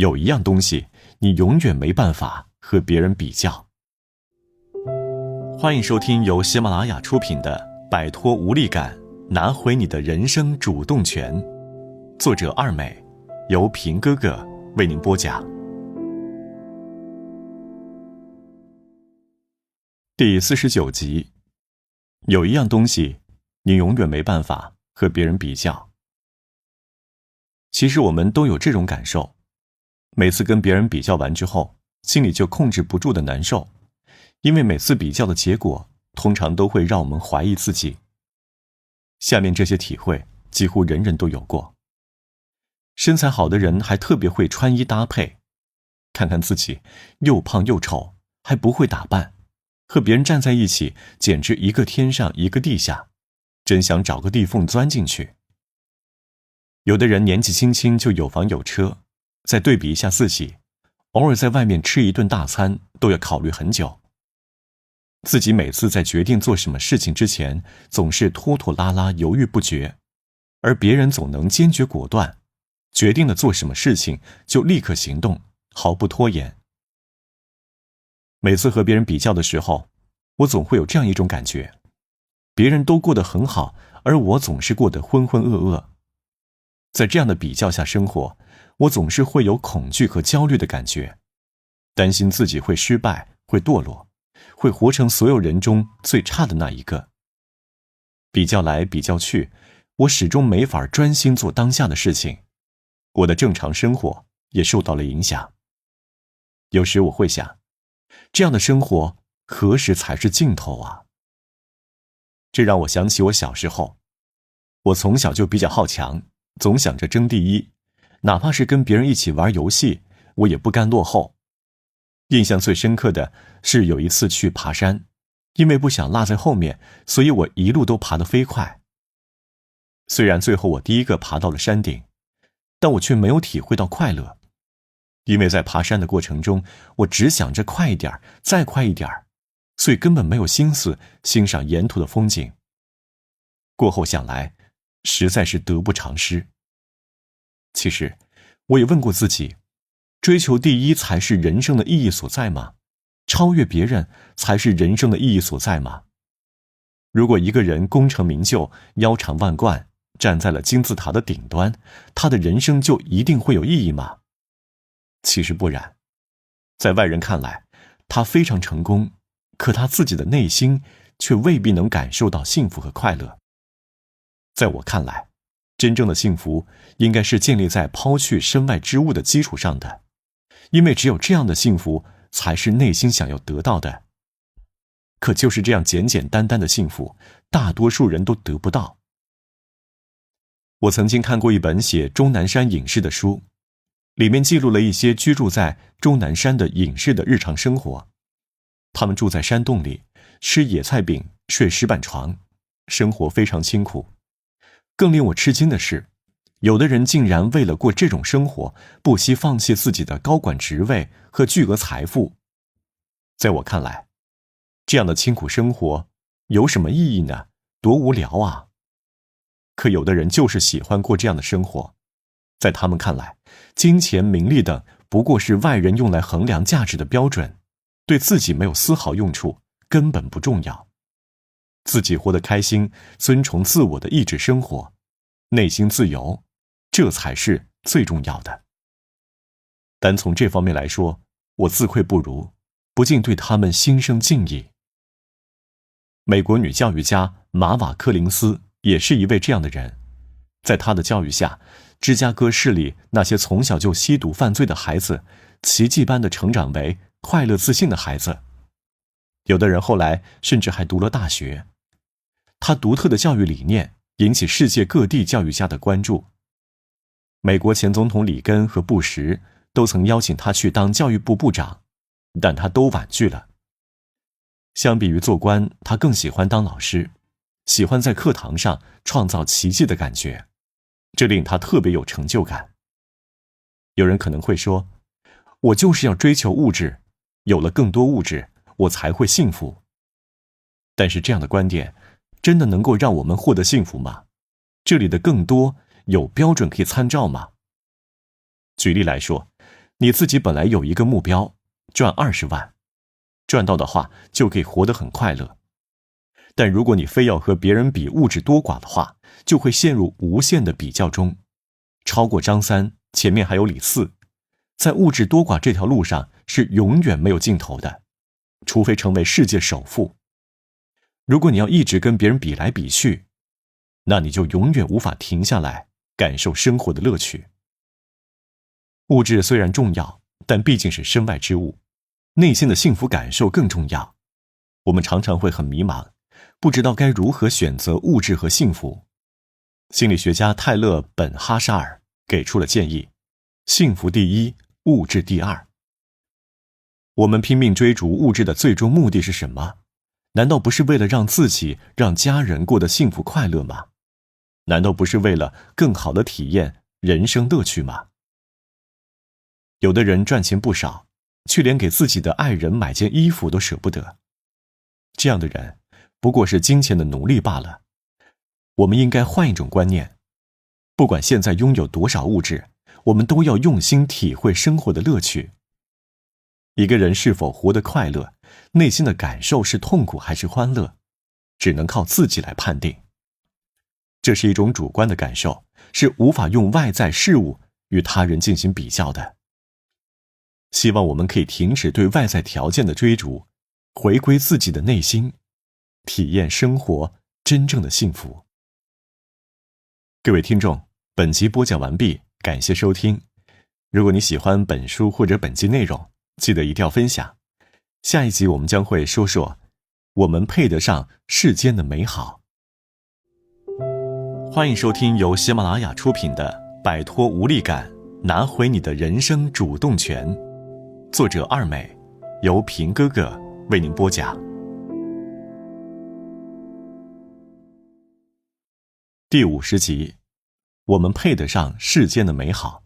有一样东西，你永远没办法和别人比较。欢迎收听由喜马拉雅出品的《摆脱无力感，拿回你的人生主动权》，作者二美，由平哥哥为您播讲。第49集，有一样东西，你永远没办法和别人比较。其实我们都有这种感受，每次跟别人比较完之后，心里就控制不住的难受，因为每次比较的结果通常都会让我们怀疑自己。下面这些体会几乎人人都有过。身材好的人还特别会穿衣搭配，看看自己又胖又丑，还不会打扮，和别人站在一起简直一个天上一个地下，真想找个地缝钻进去。有的人年纪轻轻就有房有车，再对比一下自己，偶尔在外面吃一顿大餐都要考虑很久。自己每次在决定做什么事情之前，总是拖拖拉拉犹豫不决，而别人总能坚决果断，决定了做什么事情就立刻行动，毫不拖延。每次和别人比较的时候，我总会有这样一种感觉，别人都过得很好，而我总是过得浑浑噩噩。在这样的比较下生活，我总是会有恐惧和焦虑的感觉，担心自己会失败，会堕落，会活成所有人中最差的那一个。比较来比较去，我始终没法专心做当下的事情，我的正常生活也受到了影响。有时我会想，这样的生活何时才是尽头啊？这让我想起我小时候，我从小就比较好强，总想着争第一，哪怕是跟别人一起玩游戏，我也不甘落后。印象最深刻的是有一次去爬山，因为不想落在后面，所以我一路都爬得飞快。虽然最后我第一个爬到了山顶，但我却没有体会到快乐，因为在爬山的过程中，我只想着快一点，再快一点，所以根本没有心思欣赏沿途的风景。过后想来，实在是得不偿失。其实，我也问过自己，追求第一才是人生的意义所在吗？超越别人才是人生的意义所在吗？如果一个人功成名就，腰缠万贯，站在了金字塔的顶端，他的人生就一定会有意义吗？其实不然，在外人看来，他非常成功，可他自己的内心却未必能感受到幸福和快乐。在我看来，真正的幸福应该是建立在抛去身外之物的基础上的，因为只有这样的幸福才是内心想要得到的。可就是这样简简单单的幸福，大多数人都得不到。我曾经看过一本写终南山隐士的书，里面记录了一些居住在终南山的隐士的日常生活。他们住在山洞里，吃野菜饼，睡石板床，生活非常清苦。更令我吃惊的是，有的人竟然为了过这种生活，不惜放弃自己的高管职位和巨额财富。在我看来，这样的清苦生活有什么意义呢？多无聊啊！可有的人就是喜欢过这样的生活，在他们看来，金钱、名利等不过是外人用来衡量价值的标准，对自己没有丝毫用处，根本不重要。自己活得开心，遵从自我的意志生活，内心自由，这才是最重要的。单从这方面来说，我自愧不如，不禁对他们心生敬意。美国女教育家玛瓦柯林斯也是一位这样的人，在她的教育下，芝加哥市里那些从小就吸毒犯罪的孩子，奇迹般的成长为快乐自信的孩子。有的人后来甚至还读了大学。他独特的教育理念引起世界各地教育家的关注。美国前总统里根和布什都曾邀请他去当教育部部长，但他都婉拒了。相比于做官，他更喜欢当老师，喜欢在课堂上创造奇迹的感觉，这令他特别有成就感。有人可能会说，我就是要追求物质，有了更多物质，我才会幸福。但是这样的观点真的能够让我们获得幸福吗？这里的更多有标准可以参照吗？举例来说，你自己本来有一个目标，赚20万，赚到的话就可以活得很快乐。但如果你非要和别人比物质多寡的话，就会陷入无限的比较中，超过张三，前面还有李四，在物质多寡这条路上是永远没有尽头的，除非成为世界首富。如果你要一直跟别人比来比去，那你就永远无法停下来感受生活的乐趣。物质虽然重要，但毕竟是身外之物，内心的幸福感受更重要。我们常常会很迷茫，不知道该如何选择物质和幸福。心理学家泰勒·本哈沙尔给出了建议：幸福第一，物质第二。我们拼命追逐物质的最终目的是什么？难道不是为了让自己、让家人过得幸福快乐吗？难道不是为了更好的体验人生乐趣吗？有的人赚钱不少，却连给自己的爱人买件衣服都舍不得。这样的人不过是金钱的奴隶罢了。我们应该换一种观念，不管现在拥有多少物质，我们都要用心体会生活的乐趣。一个人是否活得快乐，内心的感受是痛苦还是欢乐，只能靠自己来判定。这是一种主观的感受，是无法用外在事物与他人进行比较的。希望我们可以停止对外在条件的追逐，回归自己的内心，体验生活真正的幸福。各位听众，本集播讲完毕，感谢收听。如果你喜欢本书或者本集内容，记得一定要分享。下一集我们将会说说我们配得上世间的美好。欢迎收听由喜马拉雅出品的《摆脱无力感，拿回你的人生主动权》，作者二美，由平哥哥为您播讲。第50集，我们配得上世间的美好。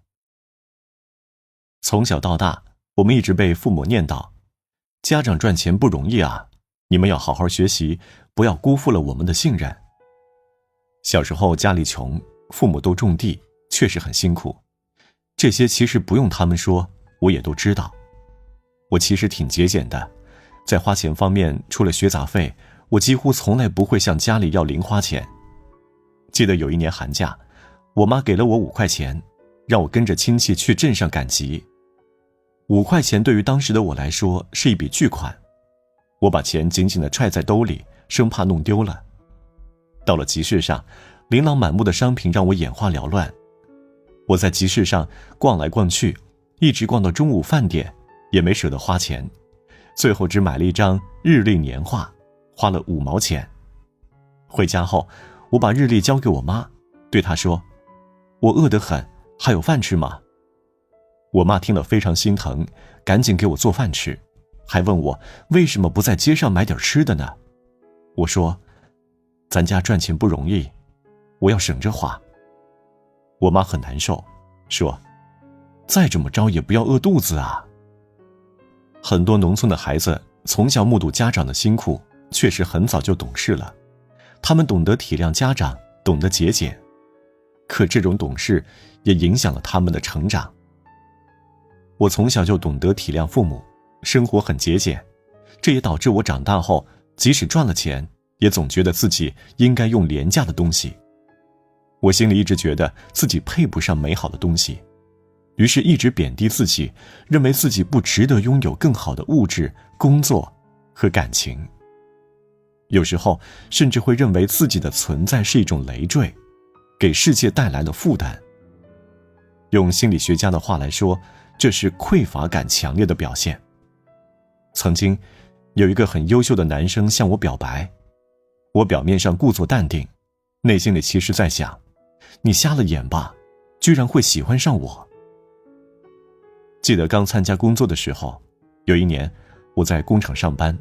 从小到大，我们一直被父母念叨，家长赚钱不容易啊，你们要好好学习，不要辜负了我们的信任。小时候家里穷，父母都种地，确实很辛苦。这些其实不用他们说，我也都知道。我其实挺节俭的，在花钱方面，除了学杂费，我几乎从来不会向家里要零花钱。记得有一年寒假，我妈给了我5块钱，让我跟着亲戚去镇上赶集。5块钱对于当时的我来说是一笔巨款，我把钱紧紧地揣在兜里，生怕弄丢了。到了集市上，琳琅满目的商品让我眼花缭乱。我在集市上逛来逛去，一直逛到中午饭点，也没舍得花钱，最后只买了一张日历年画，花了5毛钱。回家后，我把日历交给我妈，对她说：“我饿得很，还有饭吃吗？”我妈听了非常心疼，赶紧给我做饭吃，还问我为什么不在街上买点吃的呢？我说：“咱家赚钱不容易，我要省着花。”我妈很难受，说：“再这么着也不要饿肚子啊。”很多农村的孩子从小目睹家长的辛苦，确实很早就懂事了。他们懂得体谅家长，懂得节俭，可这种懂事也影响了他们的成长。我从小就懂得体谅父母，生活很节俭，这也导致我长大后，即使赚了钱，也总觉得自己应该用廉价的东西。我心里一直觉得自己配不上美好的东西，于是一直贬低自己，认为自己不值得拥有更好的物质、工作和感情。有时候甚至会认为自己的存在是一种累赘，给世界带来了负担。用心理学家的话来说，这是匮乏感强烈的表现。曾经有一个很优秀的男生向我表白，我表面上故作淡定，内心里其实在想，你瞎了眼吧，居然会喜欢上我。记得刚参加工作的时候，有一年我在工厂上班，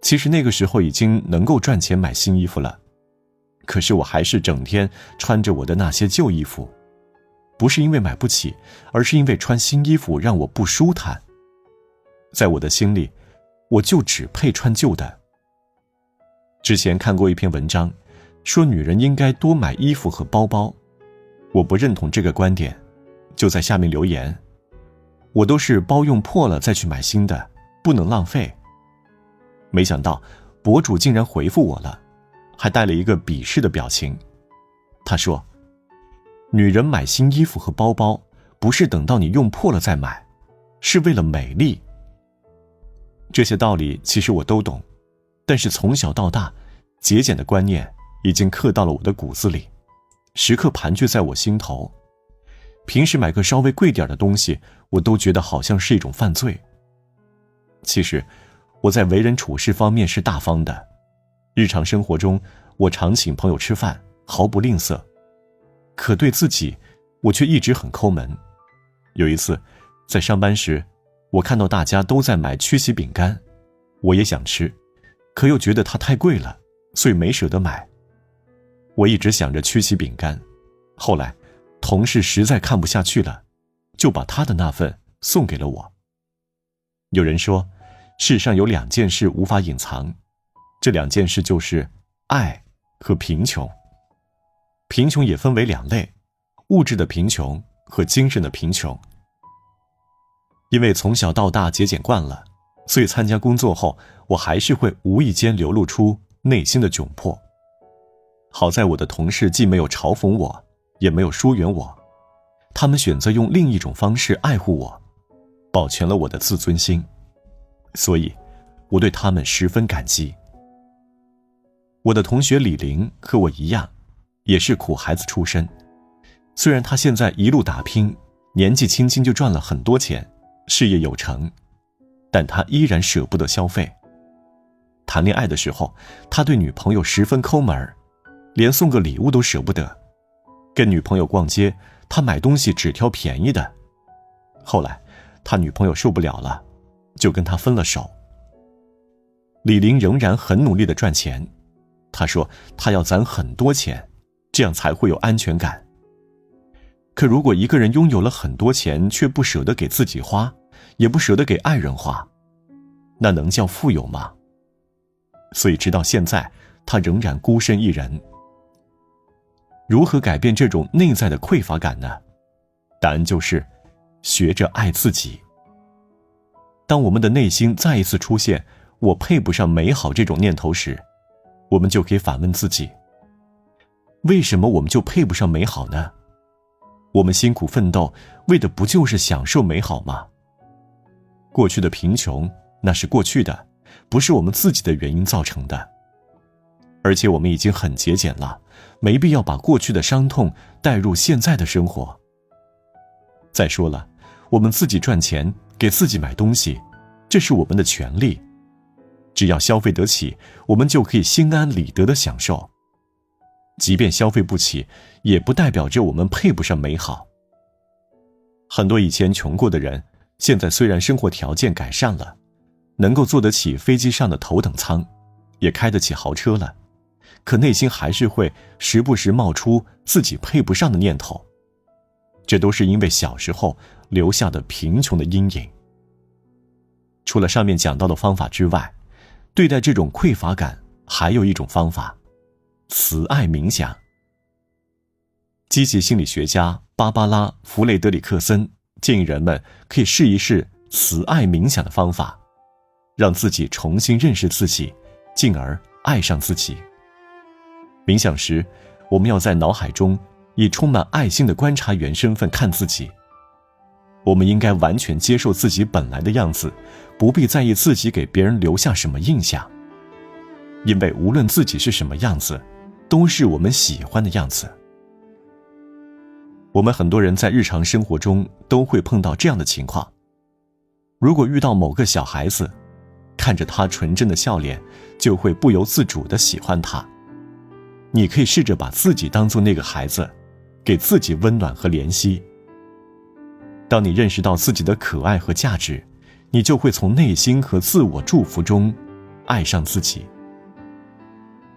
其实那个时候已经能够赚钱买新衣服了，可是我还是整天穿着我的那些旧衣服，不是因为买不起，而是因为穿新衣服让我不舒坦。在我的心里，我就只配穿旧的。之前看过一篇文章，说女人应该多买衣服和包包，我不认同这个观点，就在下面留言：我都是包用破了再去买新的，不能浪费。没想到博主竟然回复我了，还带了一个鄙视的表情。他说，女人买新衣服和包包，不是等到你用破了再买，是为了美丽。这些道理其实我都懂，但是从小到大，节俭的观念已经刻到了我的骨子里，时刻盘踞在我心头。平时买个稍微贵点的东西，我都觉得好像是一种犯罪。其实我在为人处事方面是大方的，日常生活中我常请朋友吃饭，毫不吝啬，可对自己我却一直很抠门。有一次在上班时，我看到大家都在买曲奇饼干，我也想吃，可又觉得它太贵了，所以没舍得买。我一直想着曲奇饼干，后来同事实在看不下去了，就把他的那份送给了我。有人说，世上有2件事无法隐藏，这2件事就是爱和贫穷。贫穷也分为2类，物质的贫穷和精神的贫穷。因为从小到大节俭惯了，所以参加工作后，我还是会无意间流露出内心的窘迫。好在我的同事既没有嘲讽我，也没有疏远我，他们选择用另一种方式爱护我，保全了我的自尊心，所以我对他们十分感激。我的同学李玲和我一样，也是苦孩子出身，虽然她现在一路打拼，年纪轻轻就赚了很多钱，事业有成，但他依然舍不得消费。谈恋爱的时候，他对女朋友十分抠门，连送个礼物都舍不得。跟女朋友逛街，他买东西只挑便宜的。后来他女朋友受不了了，就跟他分了手。李玲仍然很努力地赚钱，他说他要攒很多钱，这样才会有安全感。可如果一个人拥有了很多钱，却不舍得给自己花，也不舍得给爱人花，那能叫富有吗？所以直到现在，他仍然孤身一人。如何改变这种内在的匮乏感呢？答案就是学着爱自己。当我们的内心再一次出现我配不上美好这种念头时，我们就可以反问自己，为什么我们就配不上美好呢？我们辛苦奋斗，为的不就是享受美好吗？过去的贫穷，那是过去的，不是我们自己的原因造成的。而且我们已经很节俭了，没必要把过去的伤痛带入现在的生活。再说了，我们自己赚钱，给自己买东西，这是我们的权利。只要消费得起，我们就可以心安理得地享受。即便消费不起，也不代表着我们配不上美好。很多以前穷过的人，现在虽然生活条件改善了，能够坐得起飞机上的头等舱，也开得起豪车了，可内心还是会时不时冒出自己配不上的念头。这都是因为小时候留下的贫穷的阴影。除了上面讲到的方法之外，对待这种匮乏感还有一种方法，慈爱冥想。积极心理学家芭芭拉·弗雷德里克森建议人们可以试一试慈爱冥想的方法，让自己重新认识自己，进而爱上自己。冥想时，我们要在脑海中以充满爱心的观察员身份看自己。我们应该完全接受自己本来的样子，不必在意自己给别人留下什么印象。因为无论自己是什么样子，都是我们喜欢的样子。我们很多人在日常生活中都会碰到这样的情况。如果遇到某个小孩子，看着他纯真的笑脸，就会不由自主地喜欢他。你可以试着把自己当作那个孩子，给自己温暖和怜惜。当你认识到自己的可爱和价值，你就会从内心和自我祝福中爱上自己。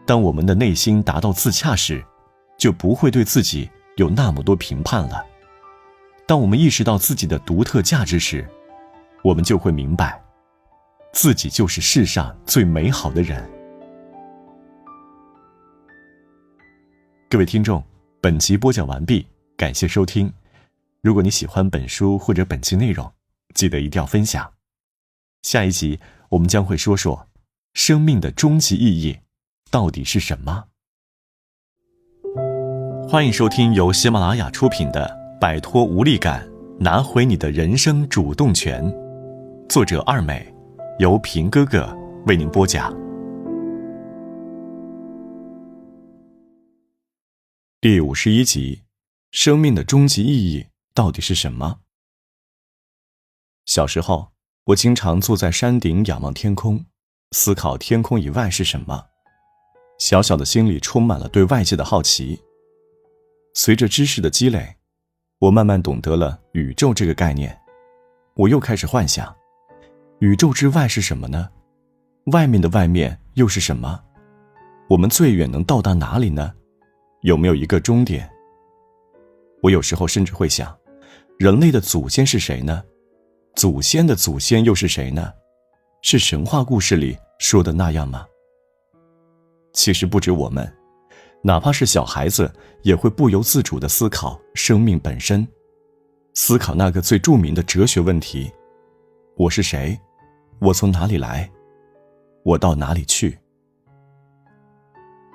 当我们的内心达到自洽时，就不会对自己有那么多评判了。当我们意识到自己的独特价值时，我们就会明白，自己就是世上最美好的人。各位听众，本集播讲完毕，感谢收听。如果你喜欢本书或者本期内容，记得一定要分享。下一集我们将会说说生命的终极意义到底是什么。欢迎收听由喜马拉雅出品的《摆脱无力感，拿回你的人生主动权》，作者二美，由平哥哥为您播讲。第51集，生命的终极意义到底是什么？小时候，我经常坐在山顶仰望天空，思考天空以外是什么。小小的心里充满了对外界的好奇。随着知识的积累，我慢慢懂得了宇宙这个概念。我又开始幻想，宇宙之外是什么呢？外面的外面又是什么？我们最远能到达哪里呢？有没有一个终点？我有时候甚至会想，人类的祖先是谁呢？祖先的祖先又是谁呢？是神话故事里说的那样吗？其实不止我们，哪怕是小孩子也会不由自主地思考生命本身，思考那个最著名的哲学问题：我是谁？我从哪里来？我到哪里去？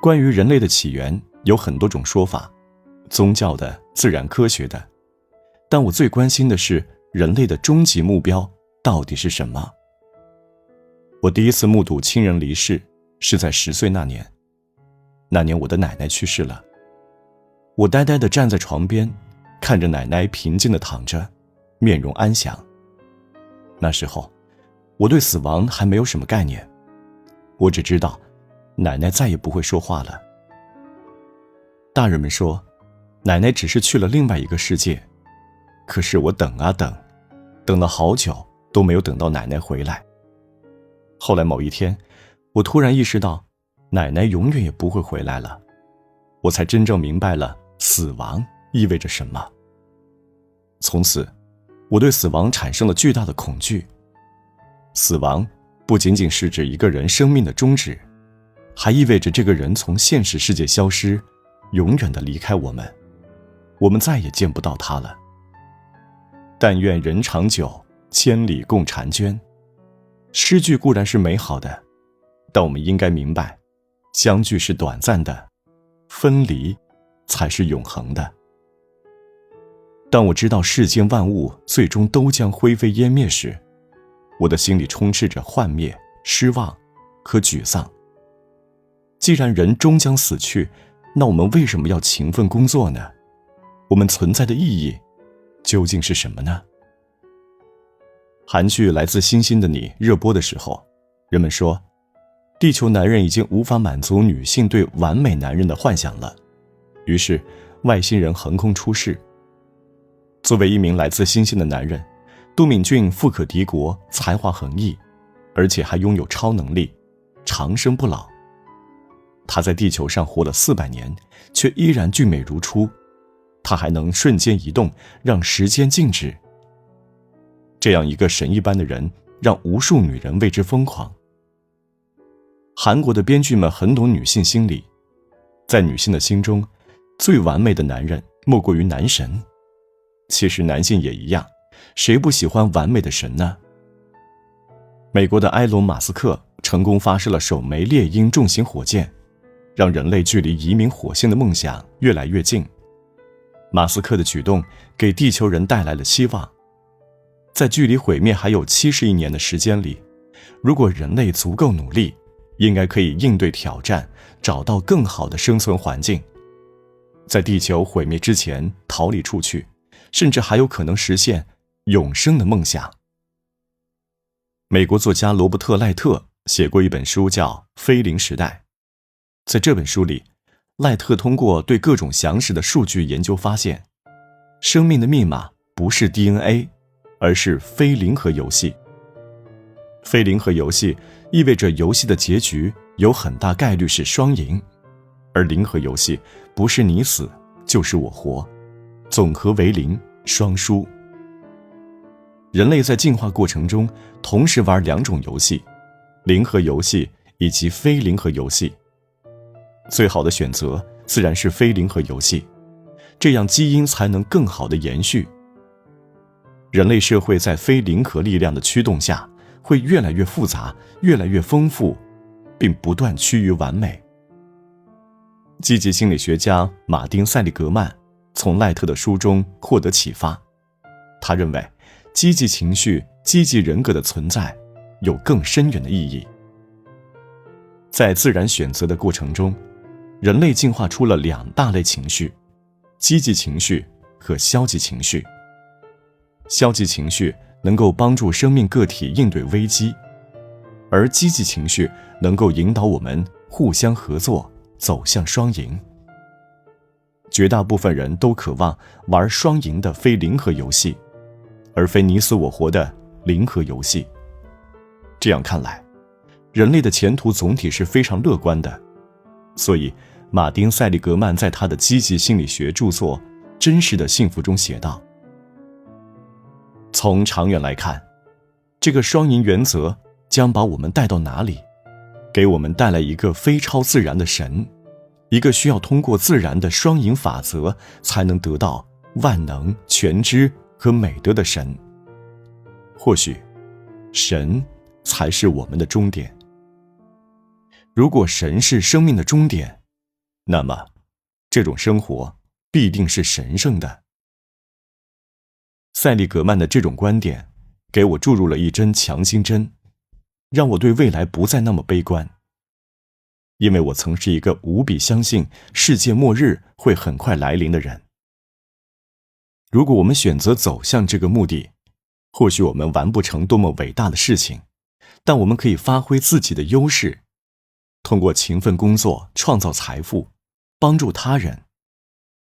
关于人类的起源有很多种说法，宗教的、自然科学的，但我最关心的是人类的终极目标到底是什么？我第一次目睹亲人离世是在10岁那年。那年我的奶奶去世了，我呆呆地站在床边，看着奶奶平静地躺着，面容安详。那时候，我对死亡还没有什么概念，我只知道奶奶再也不会说话了。大人们说，奶奶只是去了另外一个世界，可是我等啊等，等了好久都没有等到奶奶回来。后来某一天，我突然意识到，奶奶永远也不会回来了，我才真正明白了死亡意味着什么。从此，我对死亡产生了巨大的恐惧。死亡不仅仅是指一个人生命的终止，还意味着这个人从现实世界消失，永远地离开我们，我们再也见不到他了。但愿人长久，千里共婵娟。诗句固然是美好的，但我们应该明白，相聚是短暂的，分离才是永恒的。当我知道世间万物最终都将灰飞烟灭时，我的心里充斥着幻灭、失望和沮丧。既然人终将死去，那我们为什么要勤奋工作呢？我们存在的意义究竟是什么呢？韩剧《来自星星的你》热播的时候，人们说，地球男人已经无法满足女性对完美男人的幻想了，于是外星人横空出世。作为一名来自星星的男人，都敏俊富可敌国，才华横溢，而且还拥有超能力，长生不老。他在地球上活了400年，却依然俊美如初。他还能瞬间移动，让时间静止。这样一个神一般的人，让无数女人为之疯狂。韩国的编剧们很懂女性心理，在女性的心中，最完美的男人莫过于男神。其实男性也一样，谁不喜欢完美的神呢？美国的埃隆·马斯克成功发射了首枚猎鹰重型火箭，让人类距离移民火星的梦想越来越近。马斯克的举动给地球人带来了希望。在距离毁灭还有70亿年的时间里，如果人类足够努力，应该可以应对挑战，找到更好的生存环境。在地球毁灭之前逃离出去，甚至还有可能实现永生的梦想。美国作家罗伯特·赖特写过一本书叫《非零时代》。在这本书里，赖特通过对各种详实的数据研究发现，生命的密码不是 DNA， 而是非零和游戏。非零和游戏意味着游戏的结局有很大概率是双赢，而零和游戏不是你死就是我活，总和为零，双输。人类在进化过程中同时玩2种游戏，零和游戏以及非零和游戏。最好的选择自然是非零和游戏，这样基因才能更好的延续。人类社会在非零和力量的驱动下，会越来越复杂，越来越丰富，并不断趋于完美。积极心理学家马丁·塞利格曼从赖特的书中获得启发，他认为积极情绪、积极人格的存在有更深远的意义。在自然选择的过程中，人类进化出了2大类情绪：积极情绪和消极情绪。消极情绪能够帮助生命个体应对危机，而积极情绪能够引导我们互相合作，走向双赢。绝大部分人都渴望玩双赢的非零和游戏，而非你死我活的零和游戏。这样看来，人类的前途总体是非常乐观的。所以马丁·塞利格曼在他的积极心理学著作《真实的幸福》中写道，从长远来看，这个双赢原则将把我们带到哪里？给我们带来一个非超自然的神，一个需要通过自然的双赢法则才能得到万能、全知和美德的神。或许，神才是我们的终点。如果神是生命的终点，那么这种生活必定是神圣的。塞利格曼的这种观点给我注入了一针强心针，让我对未来不再那么悲观。因为我曾是一个无比相信世界末日会很快来临的人。如果我们选择走向这个目的，或许我们完不成多么伟大的事情，但我们可以发挥自己的优势，通过勤奋工作创造财富，帮助他人。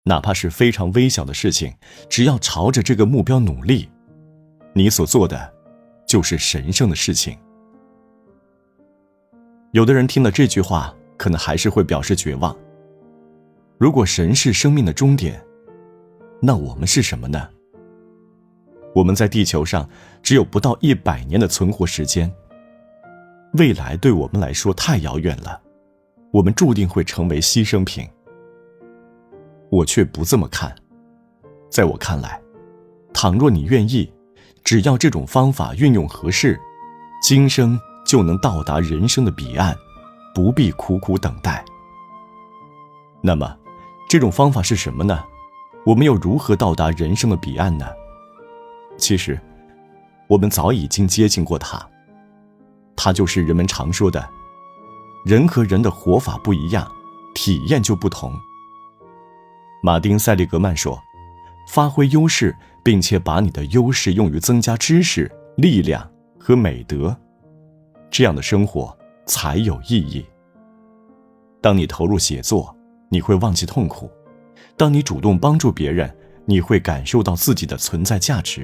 哪怕是非常微小的事情，只要朝着这个目标努力，你所做的就是神圣的事情。有的人听了这句话，可能还是会表示绝望。如果神是生命的终点，那我们是什么呢？我们在地球上只有不到100年的存活时间，未来对我们来说太遥远了，我们注定会成为牺牲品。我却不这么看。在我看来，倘若你愿意，只要这种方法运用合适，今生就能到达人生的彼岸，不必苦苦等待。那么，这种方法是什么呢？我们又如何到达人生的彼岸呢？其实，我们早已经接近过它。它就是人们常说的，人和人的活法不一样，体验就不同。马丁·塞利格曼说，发挥优势，并且把你的优势用于增加知识、力量和美德，这样的生活才有意义。当你投入写作，你会忘记痛苦；当你主动帮助别人，你会感受到自己的存在价值；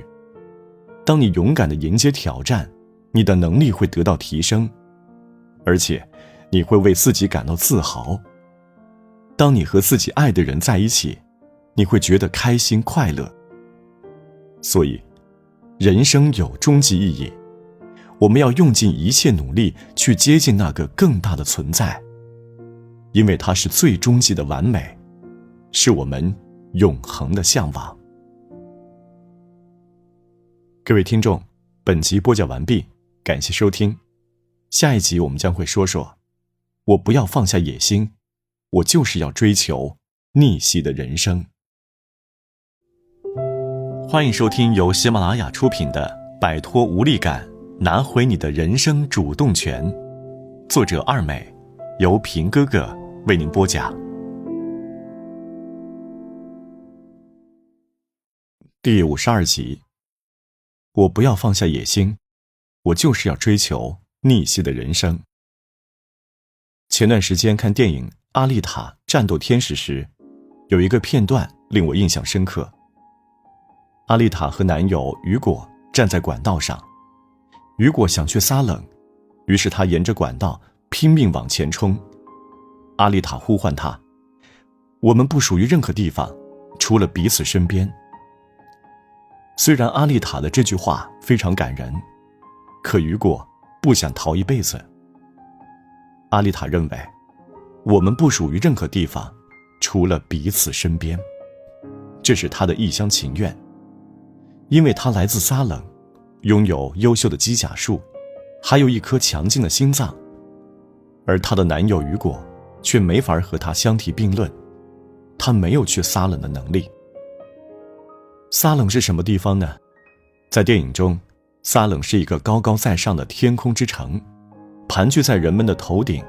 当你勇敢地迎接挑战，你的能力会得到提升，而且你会为自己感到自豪。当你和自己爱的人在一起，你会觉得开心快乐。所以，人生有终极意义，我们要用尽一切努力去接近那个更大的存在，因为它是最终极的完美，是我们永恒的向往。各位听众，本集播讲完毕，感谢收听。下一集我们将会说说，我不要放下野心，我就是要追求逆袭的人生。欢迎收听由喜马拉雅出品的《摆脱无力感，拿回你的人生主动权》，作者二美，由平哥哥为您播讲。第52集，我不要放下野心，我就是要追求逆袭的人生。前段时间看电影《阿丽塔：战斗天使》时，有一个片段令我印象深刻。阿丽塔和男友雨果站在管道上，雨果想去撒冷，于是他沿着管道拼命往前冲。阿丽塔呼唤他：“我们不属于任何地方，除了彼此身边。”虽然阿丽塔的这句话非常感人，可雨果不想逃一辈子。阿丽塔认为，我们不属于任何地方，除了彼此身边，这是他的一厢情愿。因为他来自撒冷，拥有优秀的机甲术，还有一颗强劲的心脏，而她的男友雨果却没法和她相提并论，他没有去撒冷的能力。撒冷是什么地方呢？在电影中，撒冷是一个高高在上的天空之城，盘踞在人们的头顶，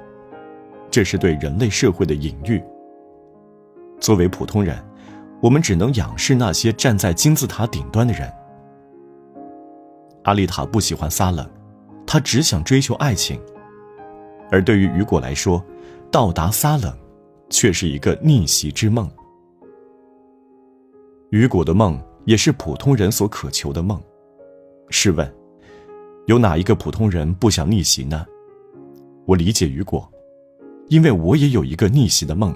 这是对人类社会的隐喻。作为普通人，我们只能仰视那些站在金字塔顶端的人。阿丽塔不喜欢撒冷，她只想追求爱情，而对于雨果来说，到达撒冷却是一个逆袭之梦。雨果的梦也是普通人所渴求的梦。试问，有哪一个普通人不想逆袭呢？我理解雨果，因为我也有一个逆袭的梦。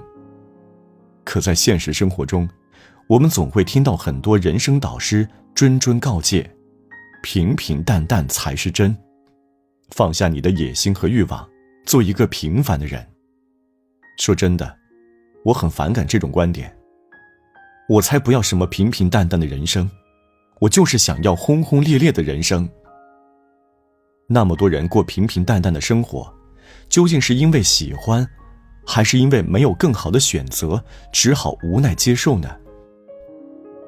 可在现实生活中，我们总会听到很多人生导师谆谆告诫，平平淡淡才是真，放下你的野心和欲望，做一个平凡的人。说真的，我很反感这种观点。我才不要什么平平淡淡的人生，我就是想要轰轰烈烈的人生。那么多人过平平淡淡的生活，究竟是因为喜欢，还是因为没有更好的选择，只好无奈接受呢？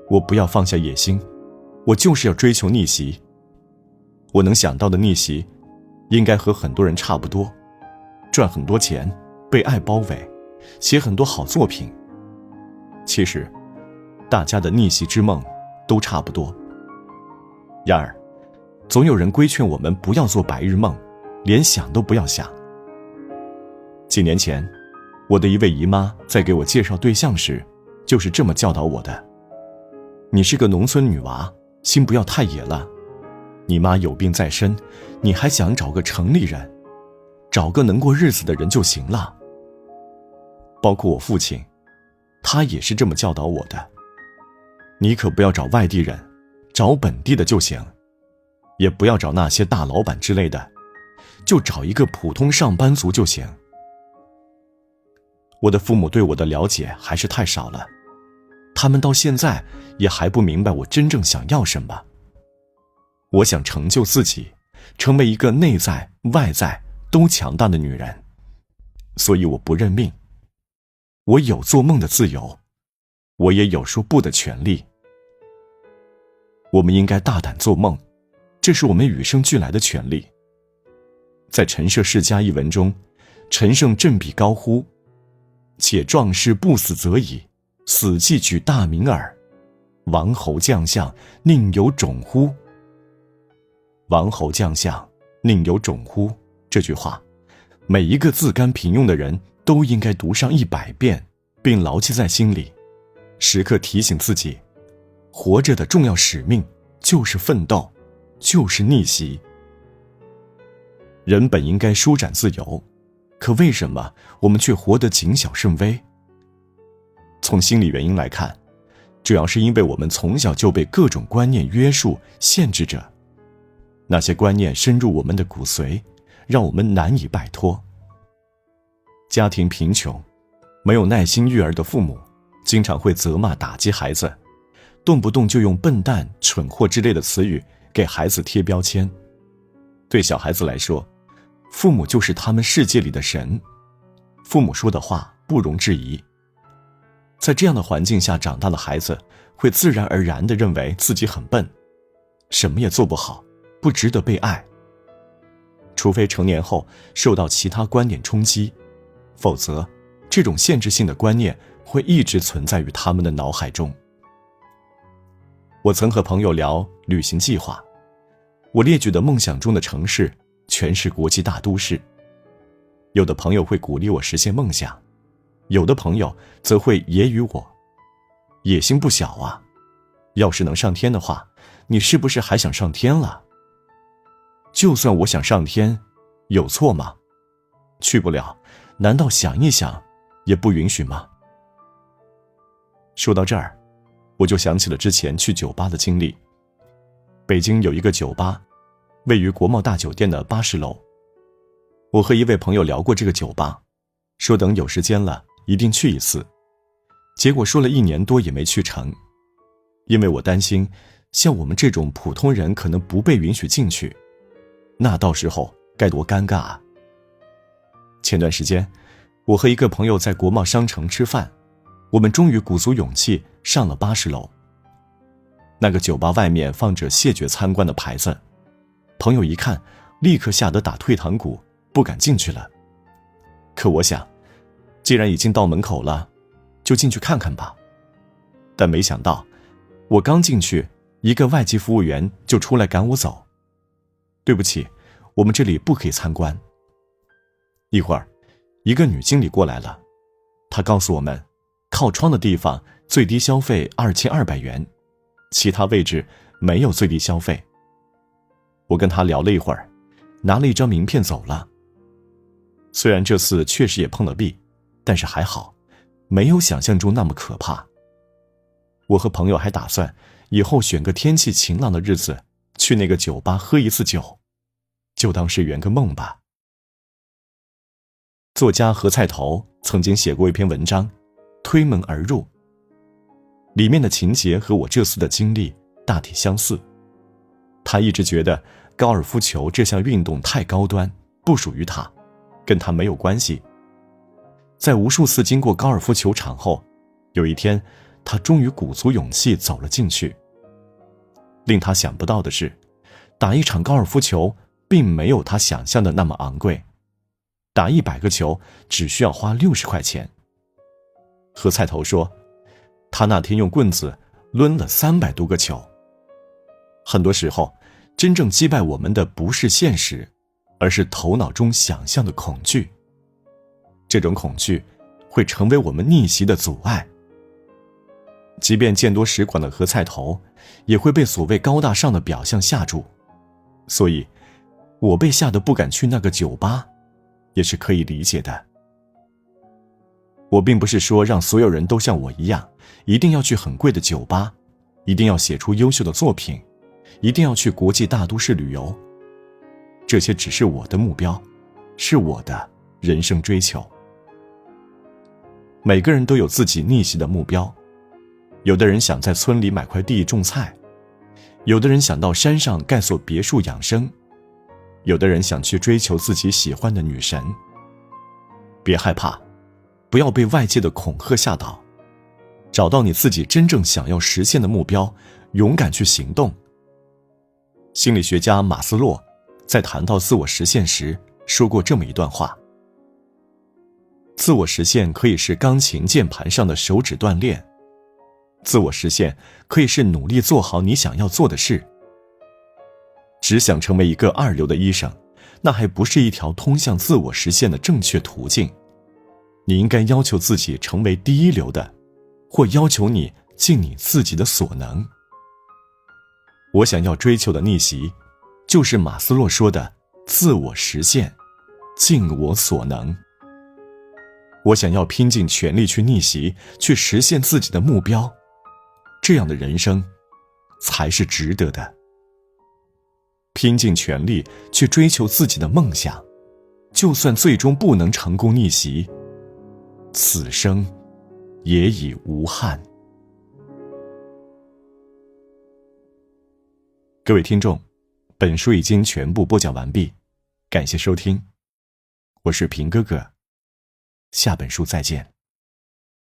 我不要放下野心，我就是要追求逆袭。我能想到的逆袭，应该和很多人差不多，赚很多钱，被爱包围，写很多好作品。其实，大家的逆袭之梦都差不多。然而，总有人规劝我们不要做白日梦，连想都不要想。几年前，我的一位姨妈在给我介绍对象时，就是这么教导我的：你是个农村女娃，心不要太野了。你妈有病在身，你还想找个城里人，找个能过日子的人就行了。包括我父亲，他也是这么教导我的。你可不要找外地人，找本地的就行，也不要找那些大老板之类的，就找一个普通上班族就行。我的父母对我的了解还是太少了，他们到现在也还不明白我真正想要什么。我想成就自己，成为一个内在外在都强大的女人，所以我不认命。我有做梦的自由，我也有说不的权利。我们应该大胆做梦，这是我们与生俱来的权利。在《陈涉世家》一文中，陈胜振臂高呼：且壮士不死则已，死既举大名耳。王侯将相，宁有种乎？王侯将相，宁有种乎？这句话，每一个自甘平庸的人都应该读上100遍，并牢记在心里，时刻提醒自己，活着的重要使命就是奋斗，就是逆袭。人本应该舒展自由，可为什么我们却活得谨小慎微？从心理原因来看，主要是因为我们从小就被各种观念约束限制着，那些观念深入我们的骨髓，让我们难以摆脱。家庭贫穷，没有耐心育儿的父母经常会责骂打击孩子，动不动就用笨蛋、蠢货之类的词语给孩子贴标签。对小孩子来说，父母就是他们世界里的神，父母说的话不容置疑。在这样的环境下长大的孩子，会自然而然地认为自己很笨，什么也做不好，不值得被爱。除非成年后受到其他观点冲击，否则这种限制性的观念会一直存在于他们的脑海中。我曾和朋友聊旅行计划，我列举的梦想中的城市全是国际大都市。有的朋友会鼓励我实现梦想，有的朋友则会揶揄我：野心不小啊，要是能上天的话，你是不是还想上天了？就算我想上天，有错吗？去不了，难道想一想也不允许吗？说到这儿，我就想起了之前去酒吧的经历。北京有一个酒吧，位于国贸大酒店的80楼。我和一位朋友聊过这个酒吧，说等有时间了一定去一次。结果说了1年多也没去成，因为我担心像我们这种普通人可能不被允许进去，那到时候该多尴尬啊！前段时间，我和一个朋友在国贸商城吃饭，我们终于鼓足勇气上了80楼。那个酒吧外面放着谢绝参观的牌子，朋友一看，立刻吓得打退堂鼓，不敢进去了。可我想，既然已经到门口了，就进去看看吧。但没想到，我刚进去，一个外籍服务员就出来赶我走。对不起，我们这里不可以参观。一会儿，一个女经理过来了，她告诉我们，靠窗的地方最低消费2200元，其他位置没有最低消费。我跟她聊了一会儿，拿了一张名片走了。虽然这次确实也碰了壁，但是还好，没有想象中那么可怕。我和朋友还打算以后选个天气晴朗的日子去那个酒吧喝一次酒，就当是圆个梦吧。作家何菜头曾经写过一篇文章《推门而入》，里面的情节和我这次的经历大体相似。他一直觉得高尔夫球这项运动太高端，不属于他，跟他没有关系。在无数次经过高尔夫球场后，有一天他终于鼓足勇气走了进去。令他想不到的是，打一场高尔夫球并没有他想象的那么昂贵，打100个球只需要花60块钱。何菜头说，他那天用棍子抡了300多个球。很多时候，真正击败我们的不是现实，而是头脑中想象的恐惧。这种恐惧会成为我们逆袭的阻碍。即便见多识广的何菜头，也会被所谓高大上的表象吓住。所以，我被吓得不敢去那个酒吧，也是可以理解的。我并不是说让所有人都像我一样，一定要去很贵的酒吧，一定要写出优秀的作品，一定要去国际大都市旅游。这些只是我的目标，是我的人生追求。每个人都有自己逆袭的目标，有的人想在村里买块地种菜，有的人想到山上盖所别墅养生，有的人想去追求自己喜欢的女神。别害怕，不要被外界的恐吓吓倒，找到你自己真正想要实现的目标，勇敢去行动。心理学家马斯洛在谈到自我实现时说过这么一段话：自我实现可以是钢琴键盘上的手指锻炼，自我实现可以是努力做好你想要做的事。只想成为一个2流的医生，那还不是一条通向自我实现的正确途径。你应该要求自己成为第1流的，或要求你尽你自己的所能。我想要追求的逆袭，就是马斯洛说的自我实现，尽我所能。我想要拼尽全力去逆袭，去实现自己的目标，这样的人生才是值得的。拼尽全力去追求自己的梦想，就算最终不能成功逆袭，此生也已无憾。各位听众，本书已经全部播讲完毕，感谢收听，我是平哥哥，下本书再见。